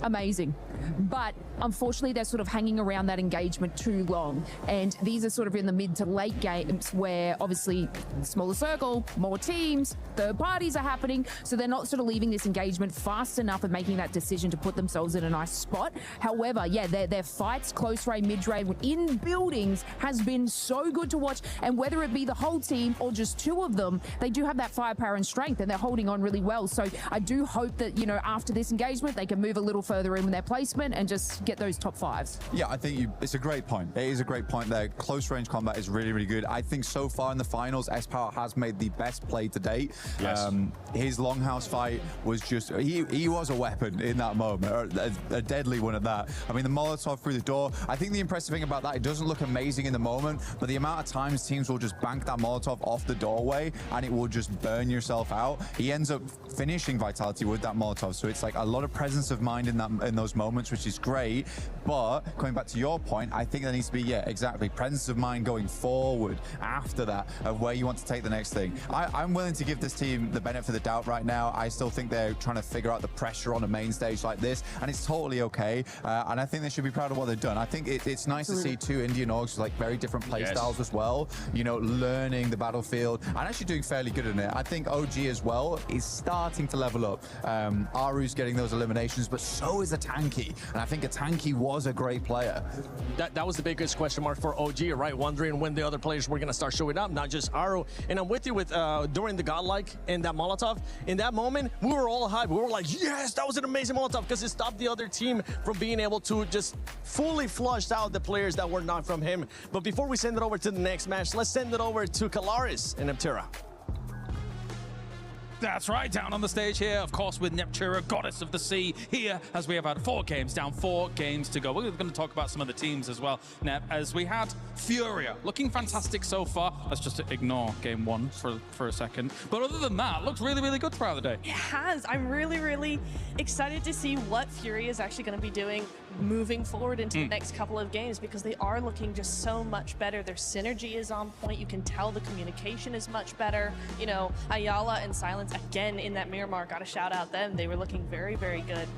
amazing. But unfortunately, they're sort of hanging around that engagement too long. And these are sort of in the mid to late games where obviously smaller circle, more teams, third parties are happening. So they're not sort of leaving this engagement fast enough and making that decision to put themselves in a nice spot. However, yeah, their fights, close range, mid range, in buildings has been so good to watch. And whether it be the whole team or just 2 of them, they do have that firepower and strength and they're holding on really well. So I do hope that, you know, after this engagement, they can move a little further in with their placement and just get those top 5s. Yeah, I think it's a great point. It is a great point there. Close range combat is really, really good. I think so far in the finals, S-Power has made the best play to date. Yes. His Longhouse fight was just, he was a weapon in that moment, a deadly one at that. I mean, the Molotov through the door, I think the impressive thing about that, it doesn't look amazing in the moment, but the amount of times teams will just bank that Molotov off the doorway and it will just burn yourself out. He ends up finishing Vitality with that Molotov, so it's like a lot of presence of mind in those moments, which is great. But coming back to your point, I think there needs to be, yeah, exactly, presence of mind going forward after that of where you want to take the next thing. I'm willing to give this team the benefit of the doubt right now. I still think they're trying to figure out the pressure on a main stage like this, and it's totally okay. And I think they should be proud of what they've done. I think it's nice to see 2 Indian orgs with like very different play styles as well, you know, learning the battlefield and actually doing fairly good in it. I think OG as well is starting to level up. Aru's getting those eliminations, but so is a Tanky. And I think a Tanky was a great player. That was the biggest question mark for OG, right? Wondering when the other players were going to start showing up, not just Aru. And I'm with you with during the Godlike and that Molotov. In that moment, we were all hyped. We were like, yes, that was an amazing Molotov because it stopped the other team from being able to just fully flush out the players that were not from him. But before we send it over to the next match, let's send it over to Kalaris and Neptira. That's right, down on the stage here, of course, with Neptira, Goddess of the Sea, here as we have had 4 games down, 4 games to go. We're going to talk about some of the teams as well, Nep, as we had Furia, looking fantastic so far. Let's just ignore game 1 for a second. But other than that, looks really, really good throughout the day. It has. I'm really, really excited to see what Furia is actually going to be doing moving forward into the next couple of games, because they are looking just so much better. Their synergy is on point. You can tell the communication is much better. You know, Ayala and Silence, again, in that Miramar, got to shout out them. They were looking very, very good.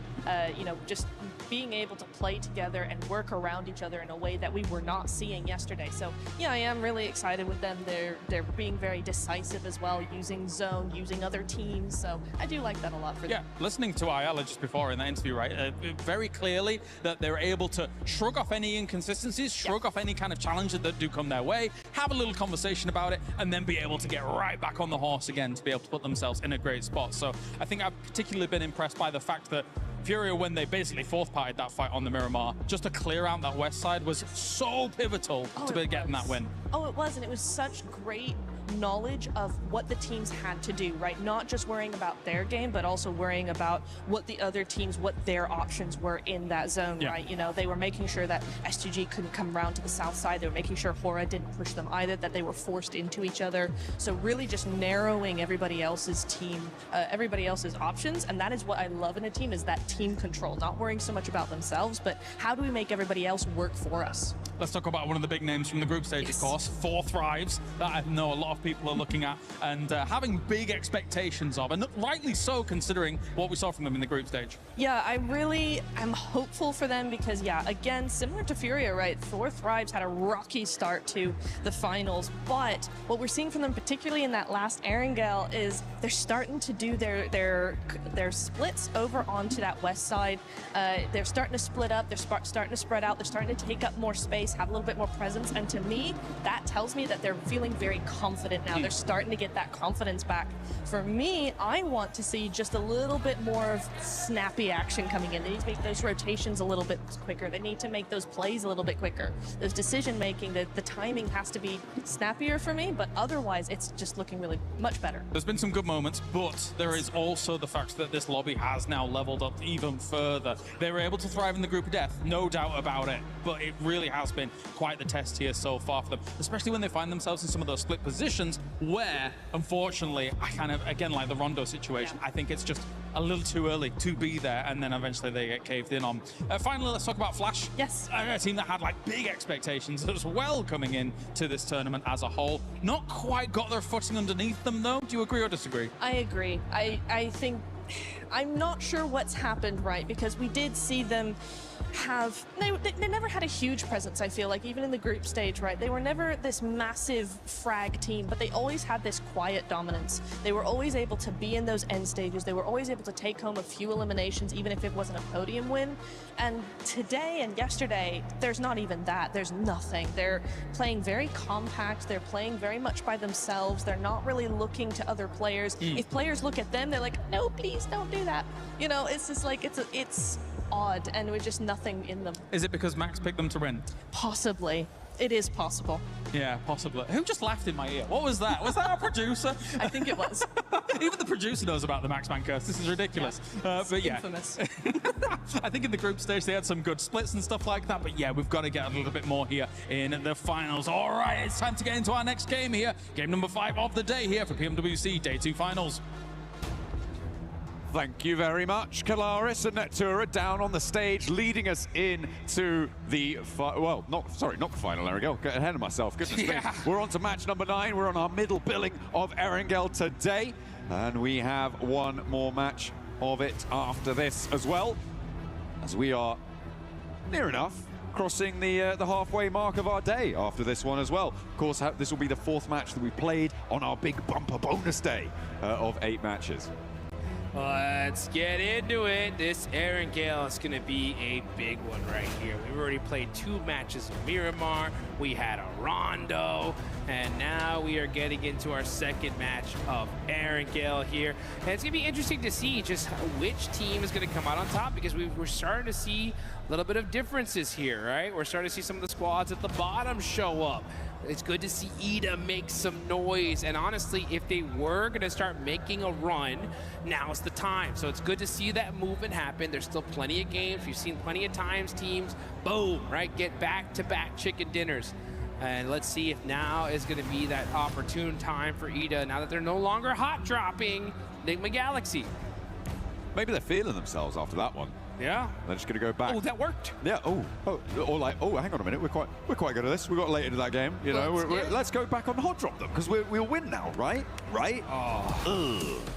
You know, just being able to play together and work around each other in a way that we were not seeing yesterday. So yeah, I am really excited with them. They're being very decisive as well, using zone, using other teams. So I do like that a lot for them. Yeah, listening to Ayala just before in that interview, right, very clearly that they're able to shrug off any inconsistencies, shrug off any kind of challenges that do come their way, have a little conversation about it, and then be able to get right back on the horse again to be able to put themselves in a great spot. So I think I've particularly been impressed by the fact that Furia, when they basically fourth-partied that fight on the Miramar, just to clear out that west side was so pivotal to be getting that win. Oh, it was, and it was such great knowledge of what the teams had to do, right? Not just worrying about their game, but also worrying about what the other teams, what their options were in that zone, right? You know, they were making sure that S2G couldn't come around to the south side. They were making sure Hora didn't push them either, that they were forced into each other. So really just narrowing everybody else's team, everybody else's options. And that is what I love in a team, is that team control, not worrying so much about themselves, but how do we make everybody else work for us? Let's talk about one of the big names from the group stage, of course, Four Thrives, that I know a lot of people are looking at and having big expectations of, and rightly so considering what we saw from them in the group stage. Yeah, I really am hopeful for them because, yeah, again, similar to Furia, right? Four Thrives had a rocky start to the finals, but what we're seeing from them, particularly in that last Erangel, is they're starting to do their splits over onto that west side. They're starting to split up, they're starting to spread out, they're starting to take up more space. space, have a little bit more presence. And to me, that tells me that they're feeling very confident now. They're starting to get that confidence back. For me, I want to see just a little bit more of snappy action coming in. They need to make those rotations a little bit quicker. They need to make those plays a little bit quicker. Those decision making, the timing has to be snappier for me, but otherwise it's just looking really much better. There's been some good moments, but there is also the fact that this lobby has now leveled up even further. They were able to thrive in the group of death, no doubt about it, but it really has been quite the test here so far for them, especially when they find themselves in some of those split positions where, unfortunately, I kind of, again, like the Rondo situation, I think it's just a little too early to be there, and then eventually they get caved in on. Finally, let's talk about Flash. Yes. A team that had like big expectations as well coming in to this tournament as a whole. Not quite got their footing underneath them though. Do you agree or disagree? I agree. I think, I'm not sure what's happened, right? Because we did see them have, they never had a huge presence, I feel like, even in the group stage, right? They were never this massive frag team, but they always had this quiet dominance. They were always able to be in those end stages. They were always able to take home a few eliminations, even if it wasn't a podium win. And today and yesterday, there's not even that. There's nothing. They're playing very compact. They're playing very much by themselves. They're not really looking to other players. If players look at them, they're like, no, please don't do that. You know, it's just like, it's odd, and with just nothing in them. Is it because Max picked them to win? Possibly. It is possible. Yeah, possibly. Who just laughed in my ear? What was that? Was that our producer? I think it was. Even the producer knows about the Max Man curse. This is ridiculous. But yeah. Infamous. I think in the group stage they had some good splits and stuff like that. But yeah, we've got to get a little bit more here in the finals. All right, it's time to get into our next game here. Game number 5 of the day here for Pmwc Day 2 finals. Thank you very much, Kalaris and Netura down on the stage, leading us into the, not the final, there we go, get ahead of myself, goodness me. We're on to match number 9, we're on our middle billing of Erangel today, and we have one more match of it after this as well, as we are near enough crossing the halfway mark of our day after this one as well. Of course, this will be the 4th match that we played on our big bumper bonus day of 8 matches. Let's get into it. This Erangel is going to be a big one right here. We've already played 2 matches of Miramar. We had a Rondo, and now we are getting into our 2nd match of Erangel here. And it's going to be interesting to see just which team is going to come out on top, because we're starting to see a little bit of differences here, right? We're starting to see some of the squads at the bottom show up. It's good to see Ida make some noise, and honestly, if they were going to start making a run, now's the time. So it's good to see that movement happen. There's still plenty of games. We've seen plenty of times teams, boom, right, get back-to-back chicken dinners. And let's see if now is going to be that opportune time for Ida, now that they're no longer hot-dropping Enigma Galaxy. Maybe they're feeling themselves after that one. Yeah. They're just going to go back. Oh, that worked. Yeah. Or like, hang on a minute. We're quite good at this. We got late into that game. You know, let's go back on hot drop them, because we'll win now, right? Right?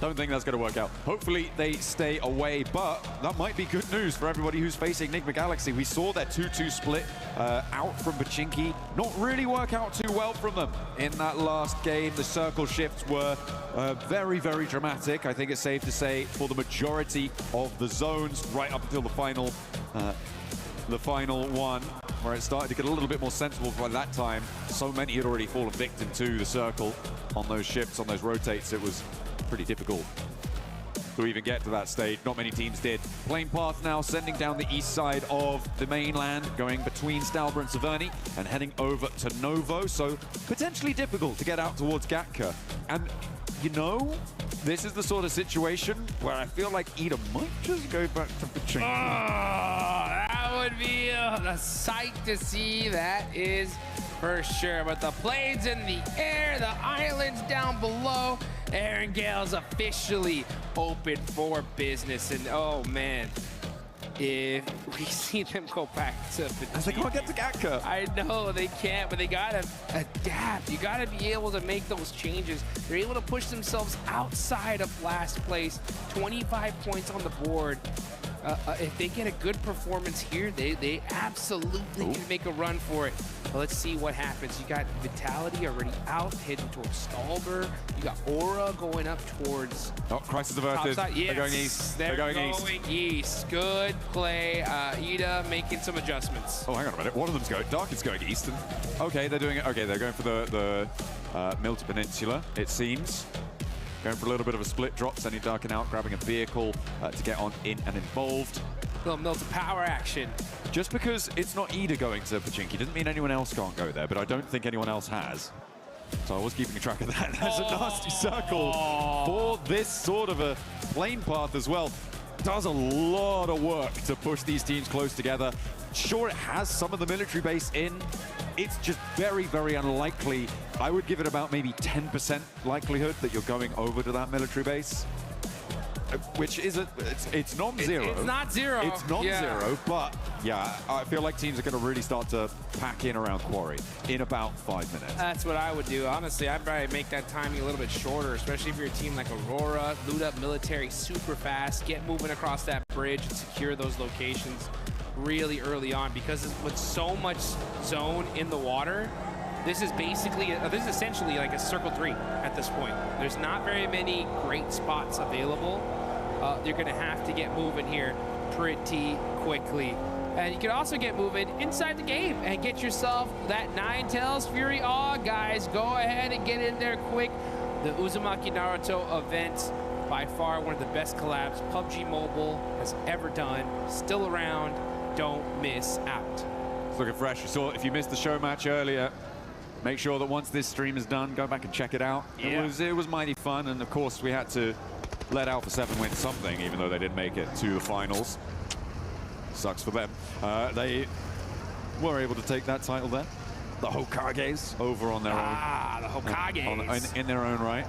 Don't think that's going to work out. Hopefully they stay away, but that might be good news for everybody who's facing Enigma Galaxy. We saw their 2-2 split out from Pachinki not really work out too well from them in that last game. The circle shifts were very, very dramatic. I think it's safe to say for the majority of the zones right up until the final one, where it started to get a little bit more sensible by that time. So many had already fallen victim to the circle on those shifts, on those rotates. It was pretty difficult to even get to that stage. Not many teams did. Plane path now sending down the east side of the mainland, going between Stalber and Severny and heading over to Novo. So potentially difficult to get out towards Gatka. And you know, this is the sort of situation where I feel like Ida might just go back to Pachinki. Oh, that would be a sight to see, that is for sure. But the plane's in the air, the island's down below. Erangel's officially open for business, and oh man, if we see them go back to Pachinki. They can't get to Gatka. I know they can't, but they gotta adapt. You gotta be able to make those changes. They're able to push themselves outside of last place. 25 points on the board. if they get a good performance here, they absolutely can make a run for it. But let's see what happens. You got Vitality already out, heading towards Stalber. You got Aura going up towards... Oh, Crisis averted. Yes, They're going east. They're going east. Good play. Ida making some adjustments. Oh, hang on a minute. One of them's going... Dark is going east. And, okay, they're doing it. Okay, they're going for the Milton Peninsula, it seems. Going for a little bit of a split drop, sending Darkin out, grabbing a vehicle to get on in and involved. Little Milton power action. Just because it's not Ida going to Pachinki doesn't mean anyone else can't go there, but I don't think anyone else has. So I was keeping track of that. There's a nasty circle for this sort of a plane path as well. Does a lot of work to push these teams close together. Sure, it has some of the military base in. It's just very, very unlikely. I would give it about maybe 10% likelihood that you're going over to that military base. Which isn't, it's non-zero. It's not zero. It's non-zero, but yeah, I feel like teams are going to really start to pack in around Quarry in about 5 minutes. That's what I would do. Honestly, I'd probably make that timing a little bit shorter, especially if you're a team like Aurora, loot up military super fast, get moving across that bridge and secure those locations really early on, because with so much zone in the water, this is basically, this is essentially like a circle 3 at this point. There's not very many great spots available. You're gonna have to get moving here pretty quickly. And you can also get moving inside the game and get yourself that Ninetales Fury Awe, guys. Go ahead and get in there quick. The Uzumaki Naruto event, by far one of the best collabs PUBG Mobile has ever done. Still around, don't miss out. It's looking fresh. You saw, if you missed the show match earlier, make sure that once this stream is done, go back and check it out. Yeah. It was mighty fun, and of course we had to let Alpha 7 win something, even though they didn't make it to the finals. Sucks for them. They were able to take that title there. The Hokages over on their own. Ah, the Hokages. In their own right.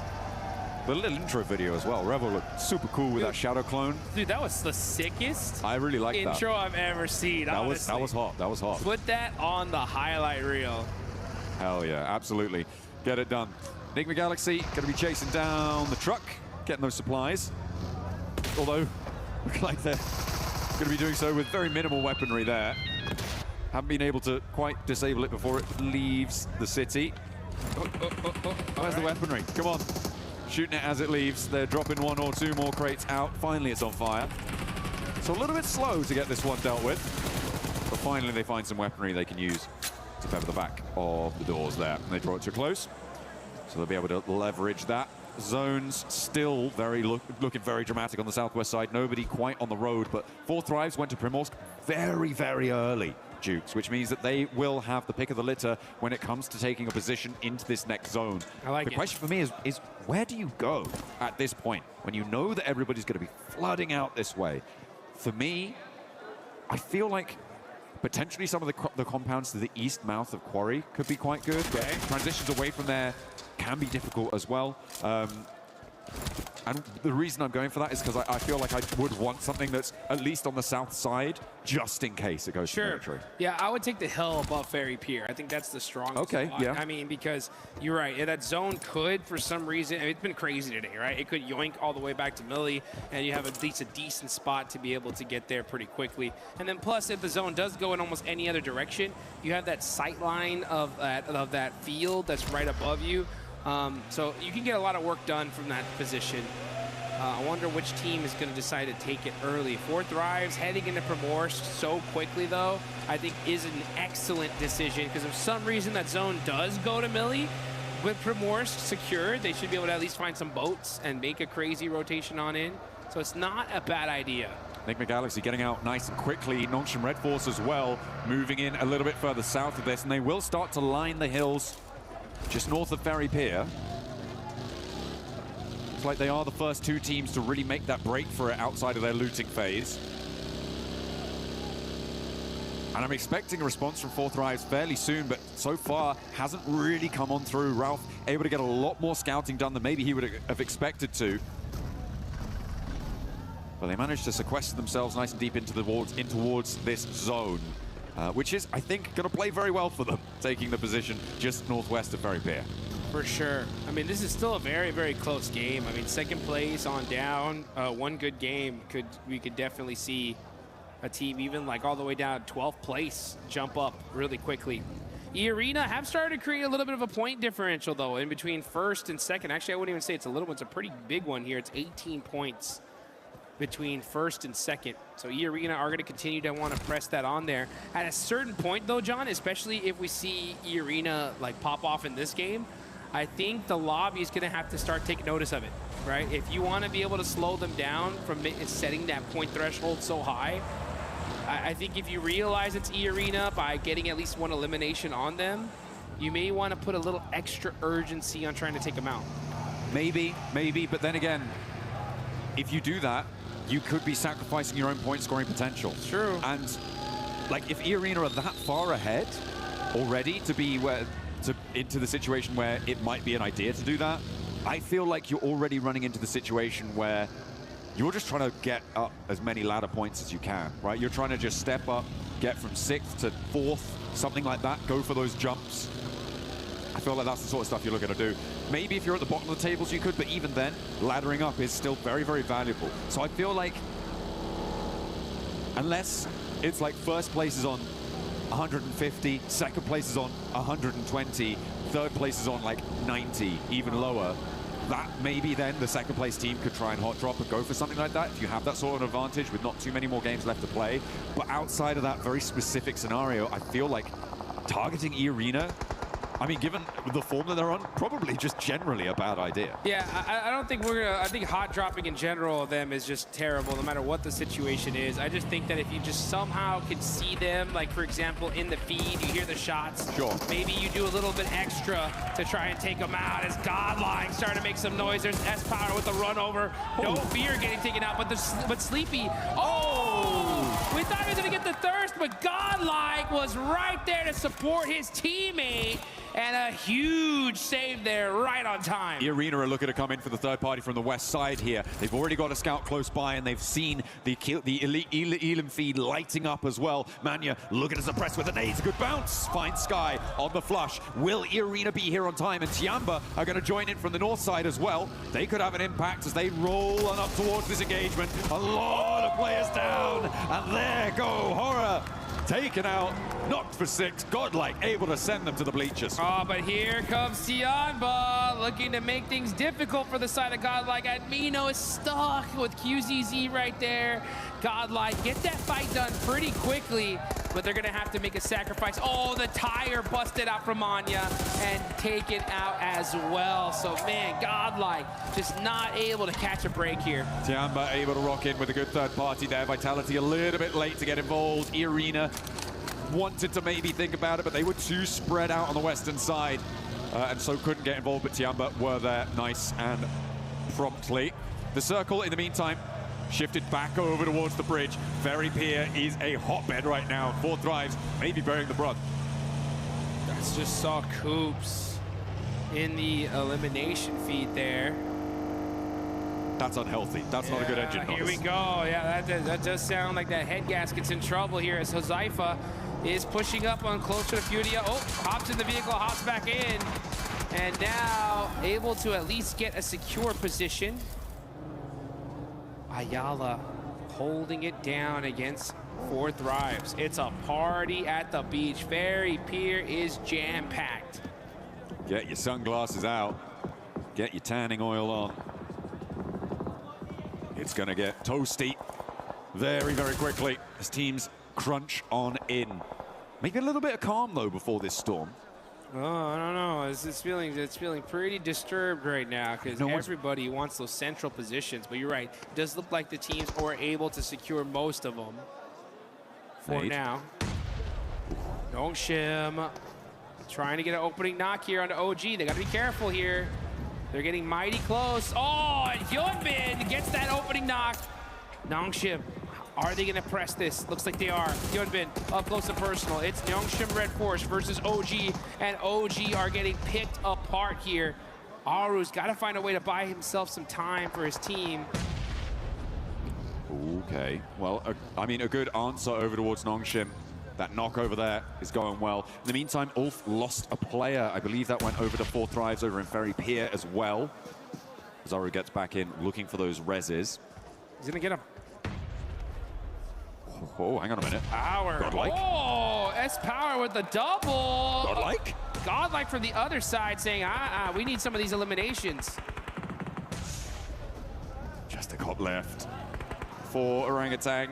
The little intro video as well. Revel looked super cool with that shadow clone. Dude, that was the sickest I really liked that. intro I've ever seen. That was hot. That was hot. Put that on the highlight reel. Hell yeah, absolutely. Get it done. Enigma Galaxy going to be chasing down the truck, getting those supplies. Although, look like they're going to be doing so with very minimal weaponry there. Haven't been able to quite disable it before it leaves the city. Where's the weaponry? Come on. Shooting it as it leaves. They're dropping 1 or 2 more crates out. Finally, it's on fire. So a little bit slow to get this one dealt with. But finally, they find some weaponry they can use to pepper the back of the doors there. And they draw it to a close. So they'll be able to leverage that. Zones still looking very dramatic on the southwest side. Nobody quite on the road, but 4 Thrives went to Primorsk very, very early, Jukes, which means that they will have the pick of the litter when it comes to taking a position into this next zone. I like the question for me is where do you go at this point when you know that everybody's going to be flooding out this way? For me, I feel like potentially some of the compounds to the east mouth of Quarry could be quite good. Okay. Transitions away from there can be difficult as well. And the reason I'm going for that is because I feel like I would want something that's at least on the south side, just in case it goes to military. Yeah, I would take the hill above Ferry Pier. I think that's the strongest Okay, spot. yeah. I mean, because you're right. That zone could, for some reason, I mean, it's been crazy today, right? It could yoink all the way back to Millie, and you have at least a decent spot to be able to get there pretty quickly. And then plus, if the zone does go in almost any other direction, you have that sight line of that field that's right above you. So you can get a lot of work done from that position. I wonder which team is going to decide to take it early. 4 Thrives heading into Primorsk so quickly, though, I think is an excellent decision, because if for some reason that zone does go to Millie, with Primorsk secured, they should be able to at least find some boats and make a crazy rotation on in. So it's not a bad idea. Enigma Galaxy getting out nice and quickly. Nongshim Red Force as well, moving in a little bit further south of this, and they will start to line the hills just north of Ferry Pier. It's like they are the first 2 teams to really make that break for it outside of their looting phase. And I'm expecting a response from 4 Thrives fairly soon, but so far hasn't really come on through. Ralph able to get a lot more scouting done than maybe he would have expected to. But they managed to sequester themselves nice and deep into towards this zone, which is, I think, going to play very well for them, taking the position just northwest of Ferry Pier. For sure. I mean, this is still a very, very close game. I mean, second place on down, one good game we could definitely see a team even like all the way down 12th place jump up really quickly. E-Arena have started to create a little bit of a point differential, though, in between first and second. Actually, I wouldn't even say it's a little one. It's a pretty big one here. It's 18 points between first and second. So E-Arena are going to continue to want to press that on there. At a certain point, though, John, especially if we see E-Arena like pop off in this game, I think the lobby is going to have to start taking notice of it, right? If you want to be able to slow them down from setting that point threshold so high, I think if you realize it's E-Arena by getting at least one elimination on them, you may want to put a little extra urgency on trying to take them out. Maybe, but then again, if you do that, you could be sacrificing your own point scoring potential. True. And like if E-Arena are that far ahead already to be into the situation where it might be an idea to do that, I feel like you're already running into the situation where you're just trying to get up as many ladder points as you can, right? You're trying to just step up, get from 6th to 4th, something like that, go for those jumps. I feel like that's the sort of stuff you're looking to do. Maybe if you're at the bottom of the tables you could, but even then, laddering up is still very, very valuable. So I feel like, unless it's like first place is on 150, second place is on 120, third place is on like 90, even lower, that maybe then the second place team could try and hot drop and go for something like that if you have that sort of advantage with not too many more games left to play. But outside of that very specific scenario, I feel like targeting E-Arena, I mean, given the form that they're on, probably just generally a bad idea. Yeah, I don't think we're gonna, I think hot dropping in general of them is just terrible no matter what the situation is. I just think that if you just somehow can see them, like for example, in the feed, you hear the shots. Sure. Maybe you do a little bit extra to try and take them out as Godlike starting to make some noise. There's S-Power with the run over. No fear getting taken out, but Sleepy, oh! We thought he was gonna get the thirst, but Godlike was right there to support his teammate. And a huge save there right on time. E-Arena are looking to come in for the third party from the west side here. They've already got a scout close by, and they've seen the elite Elam feed lighting up as well. Manya looking to suppress with an nades. Good bounce. Finds Sky on the flush. Will E-Arena be here on time? And Tiamba are going to join in from the north side as well. They could have an impact as they roll on up towards this engagement. A lot of players down. And there go Horror. Taken out, knocked for 6, Godlike able to send them to the bleachers. Oh, but here comes Tiamba looking to make things difficult for the side of Godlike. Admino is stuck with QZZ right there. Godlike get that fight done pretty quickly, but they're gonna have to make a sacrifice. Oh, the tire busted out from Anya and taken out as well. So man, Godlike just not able to catch a break here. Tiamba able to rock in with a good third party there. Vitality a little bit late to get involved. E-Arena wanted to maybe think about it, but they were too spread out on the western side, and so couldn't get involved, but Tiamba were there nice and promptly. The circle, in the meantime, shifted back over towards the bridge. Very Pier is a hotbed right now. 4 Thrives, maybe burying the brunt. That's just saw Coops in the elimination feed there. That's unhealthy. That's not a good engine noise. Here we go. Yeah, that does sound like that head gasket's in trouble here as Hozaifa is pushing up on closer to Furia. Oh, hops in the vehicle, hops back in. And now able to at least get a secure position. Ayala holding it down against 4 Thrives. It's a party at the beach. Very Pier is jam-packed. Get your sunglasses out. Get your tanning oil on. It's gonna get toasty very, very quickly as teams crunch on in. Maybe a little bit of calm though before this storm. Oh, I don't know. It's feeling pretty disturbed right now because everybody wants those central positions. But you're right. It does look like the teams are able to secure most of them for now. Nongshim trying to get an opening knock here on the OG. They got to be careful here. They're getting mighty close. Oh, and Hyunbin gets that opening knock. Nongshim, are they gonna press this? Looks like they are. Hyunbin up close and personal. It's Nongshim Red Force versus OG, and OG are getting picked apart here. Aru's gotta find a way to buy himself some time for his team. Okay, well, I mean, a good answer over towards Nongshim. That knock over there is going well. In the meantime, Ulf lost a player. I believe that went over to 4 Thrives over in Ferry Pier as well. Zaru gets back in, looking for those reses. He's gonna get him. Oh, hang on a minute. Power. Godlike. Oh, S-Power with the double. Godlike? Godlike from the other side saying, we need some of these eliminations. Just a cop left for Orangutan.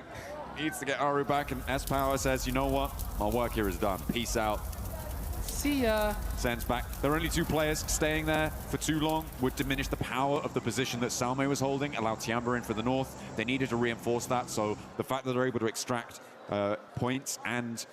Needs to get Aru back, and S-Power says, you know what? My work here is done. Peace out. See ya. Sends back. There are only 2 players. Staying there for too long would diminish the power of the position that Salme was holding, allow Tiamba in for the north. They needed to reinforce that, so the fact that they're able to extract points and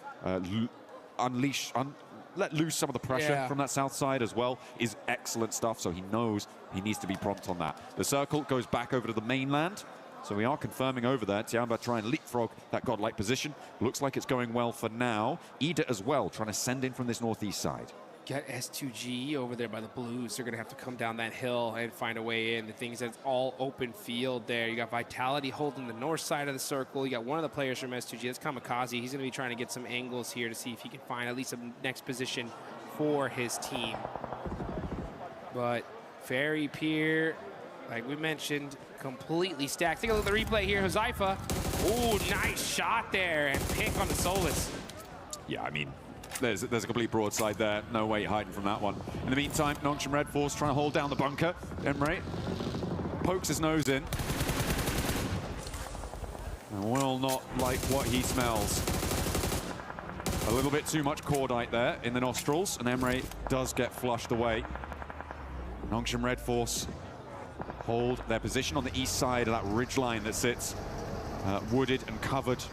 let loose some of the pressure from that south side as well is excellent stuff, so he knows he needs to be prompt on that. The circle goes back over to the mainland, so we are confirming over there. Tiamba trying to leapfrog that godlike position. Looks like it's going well for now. Ida as well, trying to send in from this northeast side. Got S2G over there by the Blues. They're going to have to come down that hill and find a way in. The thing is that it's all open field there. You got Vitality holding the north side of the circle. You got one of the players from S2G. That's Pmwc. He's going to be trying to get some angles here to see if he can find at least a next position for his team. But Ferry Pier, like we mentioned, completely stacked. Take a look at the replay here. Huzaifa. Oh, nice shot there. And pick on the Solus. Yeah, I mean, there's a complete broadside there. No way hiding from that one. In the meantime, Nongshim Red Force trying to hold down the bunker. Emre pokes his nose in. And will not like what he smells. A little bit too much cordite there in the nostrils, and Emre does get flushed away. Nongshim Red Force hold their position on the east side of that ridge line that sits wooded and covered.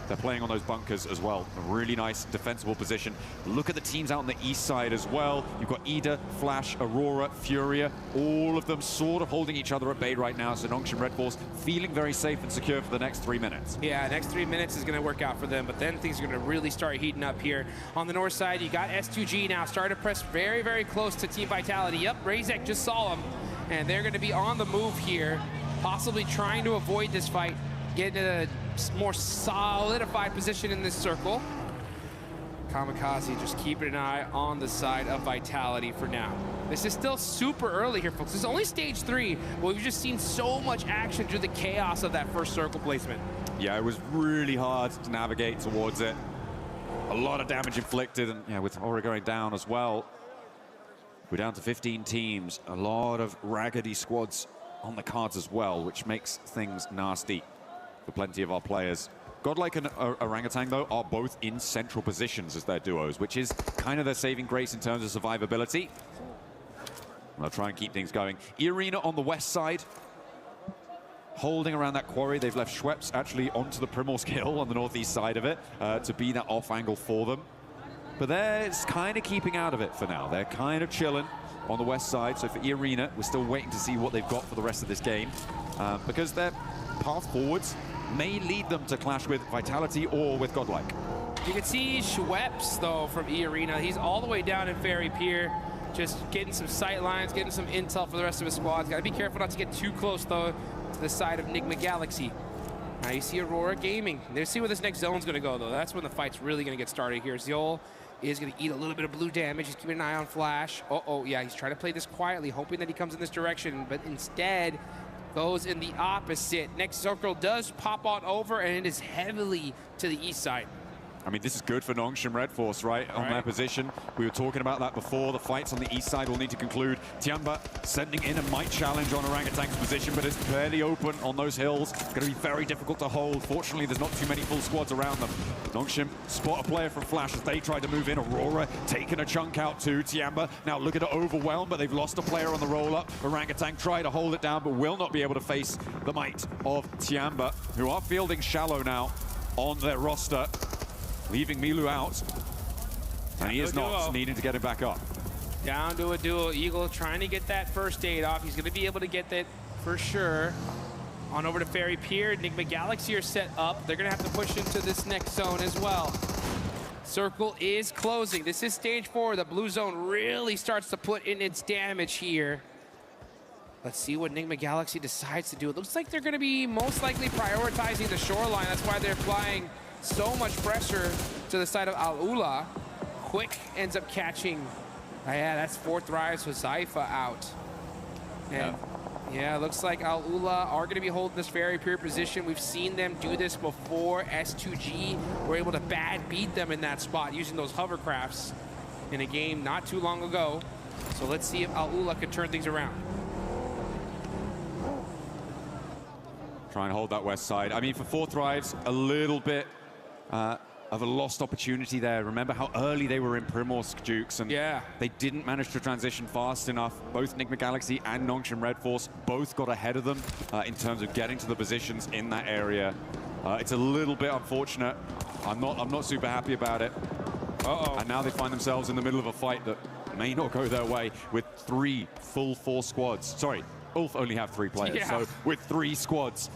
They're playing on those bunkers as well. A really nice defensible position. Look at the teams out on the east side as well. You've got Ida, Flash, Aurora, Furia, all of them sort of holding each other at bay right now. So Nongshim Red Force feeling very safe and secure for the next 3 minutes. Yeah, next 3 minutes is going to work out for them, but then things are going to really start heating up here. On the north side, you got S2G now starting to press very, very close to Team Vitality. Yep, Razek just saw him, and they're going to be on the move here, possibly trying to avoid this fight, get in a more solidified position in this circle. Pmwc just keeping an eye on the side of Vitality for now. This is still super early here, folks. This is only stage 3, but we've just seen so much action through the chaos of that first circle placement. Yeah, it was really hard to navigate towards it. A lot of damage inflicted, and yeah, with Aura going down as well. We're down to 15 teams. A lot of raggedy squads on the cards as well, which makes things nasty for plenty of our players. Godlike and Orangutan, though, are both in central positions as their duos, which is kind of their saving grace in terms of survivability. They'll try and keep things going. Irina on the west side, holding around that quarry. They've left Schweppes actually onto the Primorsk Hill on the northeast side of it to be that off angle for them. But they're kind of keeping out of it for now. They're kind of chilling on the west side. So for Irina, we're still waiting to see what they've got for the rest of this game because their path forwards may lead them to clash with Vitality or with Godlike. You can see Schweppes, though, from E-Arena. He's all the way down in Ferry Pier, just getting some sight lines, getting some intel for the rest of his squads. Got to be careful not to get too close, though, to the side of Nigma Galaxy. Now you see Aurora Gaming. Let's see where this next zone's going to go, though. That's when the fight's really going to get started here. Zeol is going to eat a little bit of blue damage. He's keeping an eye on Flash. Uh-oh, yeah, he's trying to play this quietly, hoping that he comes in this direction, but instead goes in the opposite. Next circle does pop on over, and it is heavily to the east side. I mean, this is good for Nongshim Red Force, right? On their position. We were talking about that before. The fights on the east side will need to conclude. Tiamba sending in a might challenge on Orangutan's position, but it's fairly open on those hills. It's going to be very difficult to hold. Fortunately, there's not too many full squads around them. Nongshim spot a player from Flash as they try to move in. Aurora taking a chunk out to Tiamba. Now looking to overwhelm, but they've lost a player on the roll-up. Orangutan try to hold it down, but will not be able to face the might of Tiamba, who are fielding Shallow now on their roster, leaving Milu out, and he is not needing to get him back up. Down to a duo. Eagle trying to get that first aid off. He's going to be able to get that for sure. On over to Ferry Pier. Nigma Galaxy are set up. They're going to have to push into this next zone as well. Circle is closing. This is stage 4. The blue zone really starts to put in its damage here. Let's see what Nigma Galaxy decides to do. It looks like they're going to be most likely prioritizing the shoreline. That's why they're applying so much pressure to the side of Al-Ula. Quick ends up catching. Yeah, that's 4th Rise with Zaifa out. And Yeah, looks like Al Ula are going to be holding this very pure position. We've seen them do this before. S2G were able to bad beat them in that spot using those hovercrafts in a game not too long ago. So let's see if Al Ula can turn things around. Try and hold that west side. I mean, for 4 Thrives, a little bit of a lost opportunity there. Remember how early they were in Pmwc, Dukes, and they didn't manage to transition fast enough. Both Nigma Galaxy and Nongshim Red Force both got ahead of them in terms of getting to the positions in that area. It's a little bit unfortunate. I'm not super happy about it. And now they find themselves in the middle of a fight that may not go their way with 3 full 4 squads. Sorry, Ulf only have 3 players, so with 3 squads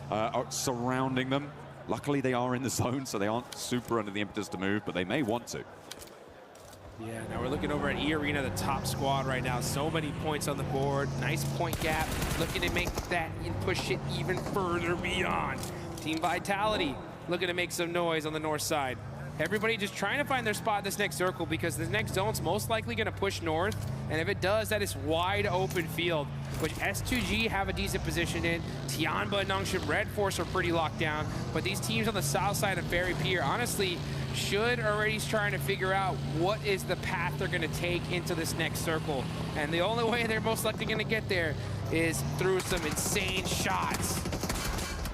surrounding them. Luckily, they are in the zone, so they aren't super under the impetus to move, but they may want to. Yeah, now we're looking over at E-Arena, the top squad right now. So many points on the board. Nice point gap. Looking to make that and push it even further beyond. Team Vitality looking to make some noise on the north side. Everybody just trying to find their spot in this next circle because this next zone's most likely going to push north. And if it does, that is wide open field, which S2G have a decent position in. Tianba and Nongshim Red Force are pretty locked down. But these teams on the south side of Ferry Pier, honestly, should already trying to figure out what is the path they're going to take into this next circle. And the only way they're most likely going to get there is through some insane shots.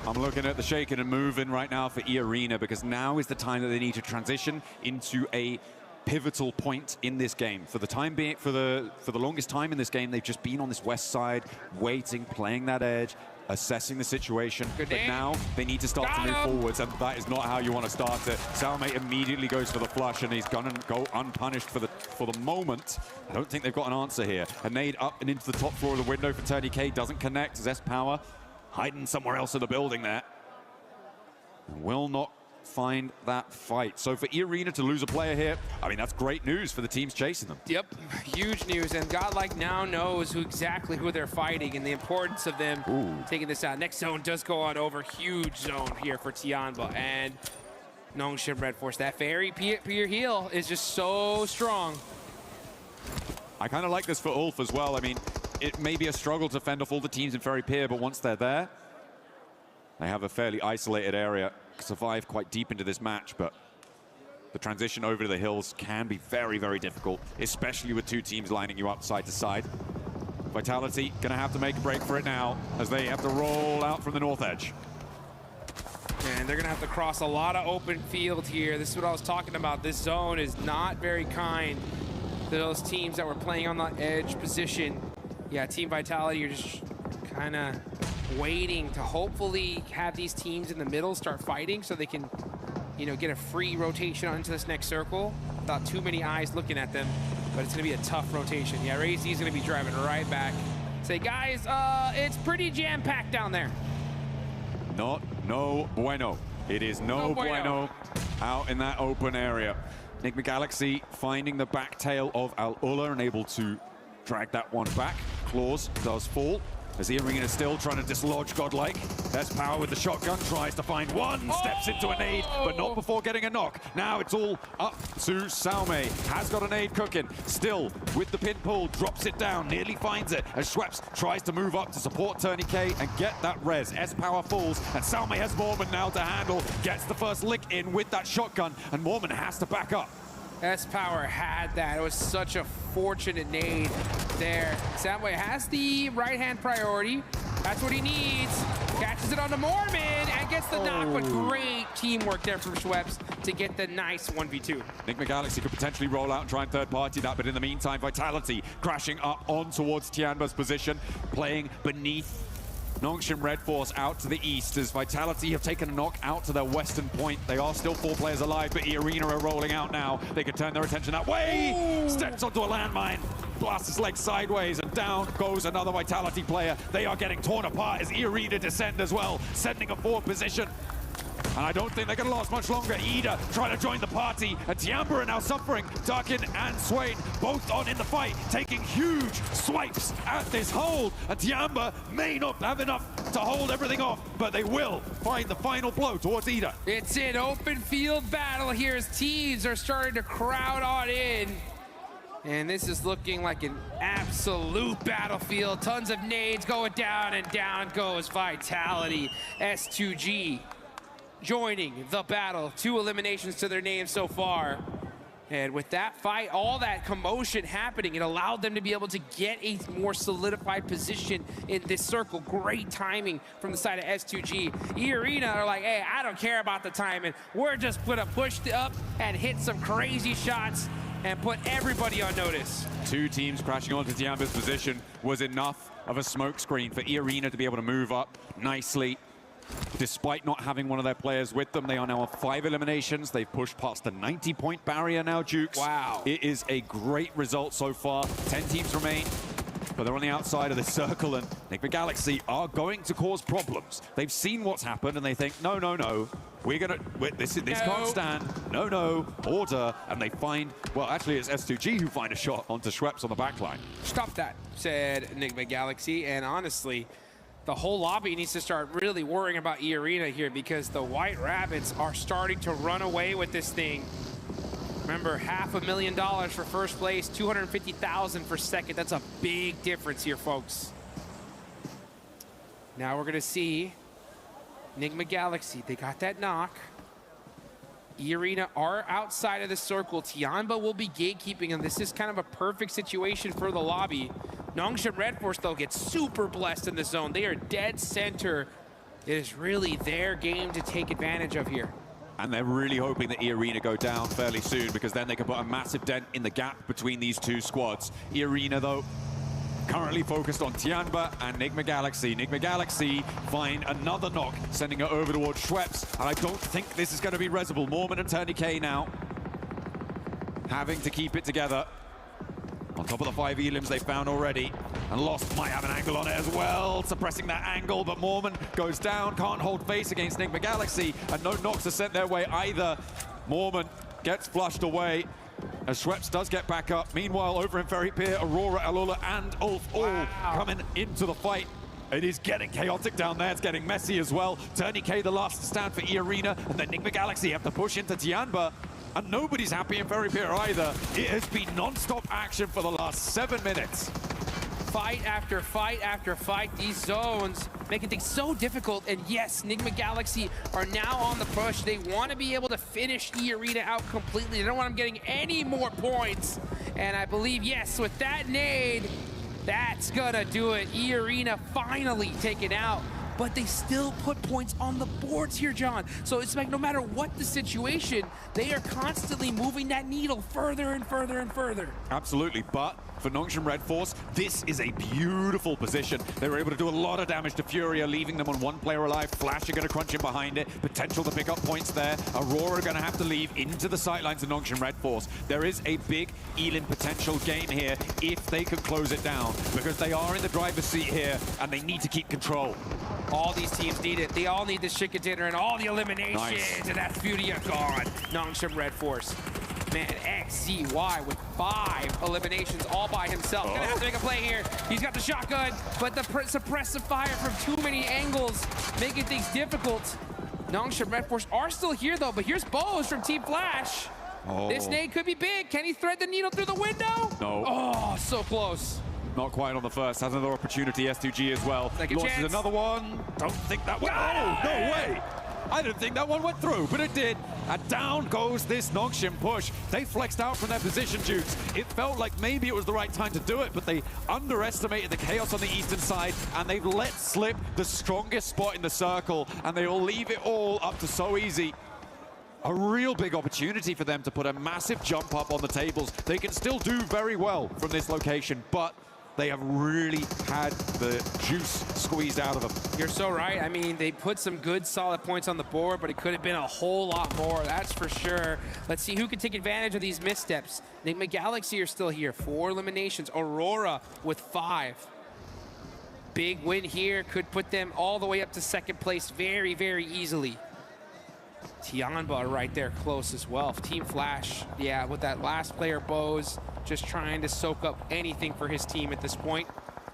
I'm looking at the shaking and moving right now for E-Arena because now is the time that they need to transition into a pivotal point in this game. For the time being, for the longest time in this game, they've just been on this west side, waiting, playing that edge, assessing the situation. But now they need to start to move forwards, and that is not how you want to start it. Salme immediately goes for the flush, and he's gonna go unpunished for the moment. I don't think they've got an answer here. A nade up and into the top floor of the window for Tony K doesn't connect. Zest Power hiding somewhere else in the building there. Will not find that fight. So for E-Arena to lose a player here, I mean, that's great news for the teams chasing them. Yep, huge news. And Godlike now knows exactly who they're fighting and the importance of them taking this out. Next zone does go on over. Huge zone here for Tianba and Nongshim Red Force. That Ferry Pier heel is just so strong. I kind of like this for Ulf as well. I mean, it may be a struggle to fend off all the teams in Ferry Pier, but once they're there, they have a fairly isolated area. Survive quite deep into this match, but the transition over to the hills can be very, very difficult, especially with 2 teams lining you up side to side. Vitality gonna have to make a break for it now as they have to roll out from the north edge. And they're gonna have to cross a lot of open field here. This is what I was talking about. This zone is not very kind to those teams that were playing on the edge position. Yeah, Team Vitality, you're just kind of waiting to hopefully have these teams in the middle start fighting so they can, you know, get a free rotation onto this next circle without too many eyes looking at them. But it's going to be a tough rotation. Yeah, Razy's going to be driving right back. Say, guys, it's pretty jam-packed down there. No bueno. It is no bueno out in that open area. Nigma Galaxy finding the back tail of Al Ula and able to drag that one back. Claws does fall. As E-Arena is still trying to dislodge Godlike. There's Power with the shotgun, tries to find one, steps into a nade, but not before getting a knock. Now it's all up to Salme. Has got a nade cooking. Still with the pin pull, drops it down, nearly finds it. As Schweppes tries to move up to support Tony K and get that res. S-Power falls, and Salme has Mormon now to handle. Gets the first lick in with that shotgun, and Mormon has to back up. S-Power had that. It was such a fortunate nade there. Samway has the right-hand priority. That's what he needs. Catches it onto Mormon and gets the knock, but great teamwork there from Schweppes to get the nice 1v2. Nigma Galaxy could potentially roll out and try and third-party that, but in the meantime, Vitality crashing up on towards Tianba's position, playing beneath Nongshim Red Force out to the east as Vitality have taken a knock out to their western point. They are still 4 players alive, but E-Arena are rolling out now. They can turn their attention that way. Steps onto a landmine, blasts his leg sideways, and down goes another Vitality player. They are getting torn apart as E-Arena descend as well, sending a forward position. And I don't think they're going to last much longer. Ida trying to join the party, and Tianba are now suffering. Darkin and Swain both on in the fight, taking huge swipes at this hold. And Tianba may not have enough to hold everything off, but they will find the final blow towards Ida. It's an open field battle here as teams are starting to crowd on in. And this is looking like an absolute battlefield. Tons of nades going down, and down goes Vitality. S2G joining the battle. 2 eliminations to their name so far. And with that fight, all that commotion happening, it allowed them to be able to get a more solidified position in this circle. Great timing from the side of S2G. E-Arena are like, hey, I don't care about the timing. We're just gonna push up and hit some crazy shots and put everybody on notice. 2 teams crashing onto Tiamba's position was enough of a smoke screen for E-Arena to be able to move up nicely. Despite not having one of their players with them, they are now on 5 eliminations. They've pushed past the 90-point barrier now, Jukes. Wow. It is a great result so far. 10 teams remain, but they're on the outside of the circle, and Enigma Galaxy are going to cause problems. They've seen what's happened, and they think, no, no, no. This can't stand. No, no, order. And they find, well, actually, it's S2G who find a shot onto Schweppes on the backline. Stop that, said Enigma Galaxy, and honestly, the whole lobby needs to start really worrying about E-Arena here, because the White Rabbits are starting to run away with this thing. Remember, $500,000 for first place, $250,000 for second. That's a big difference here, folks. Now we're gonna see Enigma Galaxy. They got that knock. E-Arena are outside of the circle. Tianba will be gatekeeping, and this is kind of a perfect situation for the lobby. Nongshim Red Force, though, gets super blessed in the zone. They are dead center. It is really their game to take advantage of here. And they're really hoping that E-Arena go down fairly soon, because then they can put a massive dent in the gap between these 2 squads. E-Arena, though, currently focused on Tianba and Enigma Galaxy. Enigma Galaxy find another knock, sending it over towards Schweppes. And I don't think this is going to be Reservoir. Mormon and Turney K now having to keep it together. On top of the 5 elims they found already. And Lost might have an angle on it as well, suppressing that angle, but Mormon goes down, can't hold face against Enigma Galaxy, and no knocks are sent their way either. Mormon gets flushed away as Schweppes does get back up. Meanwhile, over in Ferry Pier, Aurora, Alula, and Ulf all coming into the fight. It is getting chaotic down there. It's getting messy as well. Turney K, the last stand for E-Arena, and then Enigma Galaxy have to push into Tianba. And nobody's happy in Ferry Pier either. It has been non-stop action for the last 7 minutes. Fight after fight after fight. These zones making things so difficult. And yes, Enigma Galaxy are now on the push. They want to be able to finish E-Arena out completely. They don't want them getting any more points. And I believe, yes, with that nade, that's gonna do it. E-Arena finally taken out. But they still put points on the boards here, John. So it's like no matter what the situation, they are constantly moving that needle further and further and further. Absolutely, but for Nongshim Red Force, this is a beautiful position. They were able to do a lot of damage to Furia, leaving them on 1 player alive. Flash are going to crunch in behind it. Potential to pick up points there. Aurora are going to have to leave into the sightlines of Nongshim Red Force. There is a big Elim potential game here if they can close it down, because they are in the driver's seat here and they need to keep control. All these teams need it. They all need this chicken dinner and all the eliminations. Nice. And that's Furia gone. Nongshim Red Force. Man, XZY with 5 eliminations all by himself. Gonna have to make a play here. He's got the shotgun, but the suppressive fire from too many angles, making things difficult. Nongshim Red Force are still here though, but here's Bose from Team Flash. This nade could be big. Can he thread the needle through the window? No. Oh, so close. Not quite on the first. Has another opportunity, S2G as well. Launches another one. Don't think that went. Oh, no way. I didn't think that one went through, but it did. And down goes this Nongshim push. They flexed out from their position, Jukes. It felt like maybe it was the right time to do it, but they underestimated the chaos on the eastern side, and they've let slip the strongest spot in the circle, and they will leave it all up to So Easy. A real big opportunity for them to put a massive jump up on the tables. They can still do very well from this location, but they have really had the juice squeezed out of them. You're so right. I mean, they put some good, solid points on the board, but it could have been a whole lot more, that's for sure. Let's see who can take advantage of these missteps. Enigma Galaxy are still here, 4 eliminations. Aurora with 5. Big win here could put them all the way up to 2nd place very, very easily. Tianba right there close as well. Team Flash, yeah, with that last player, Bose, just trying to soak up anything for his team at this point.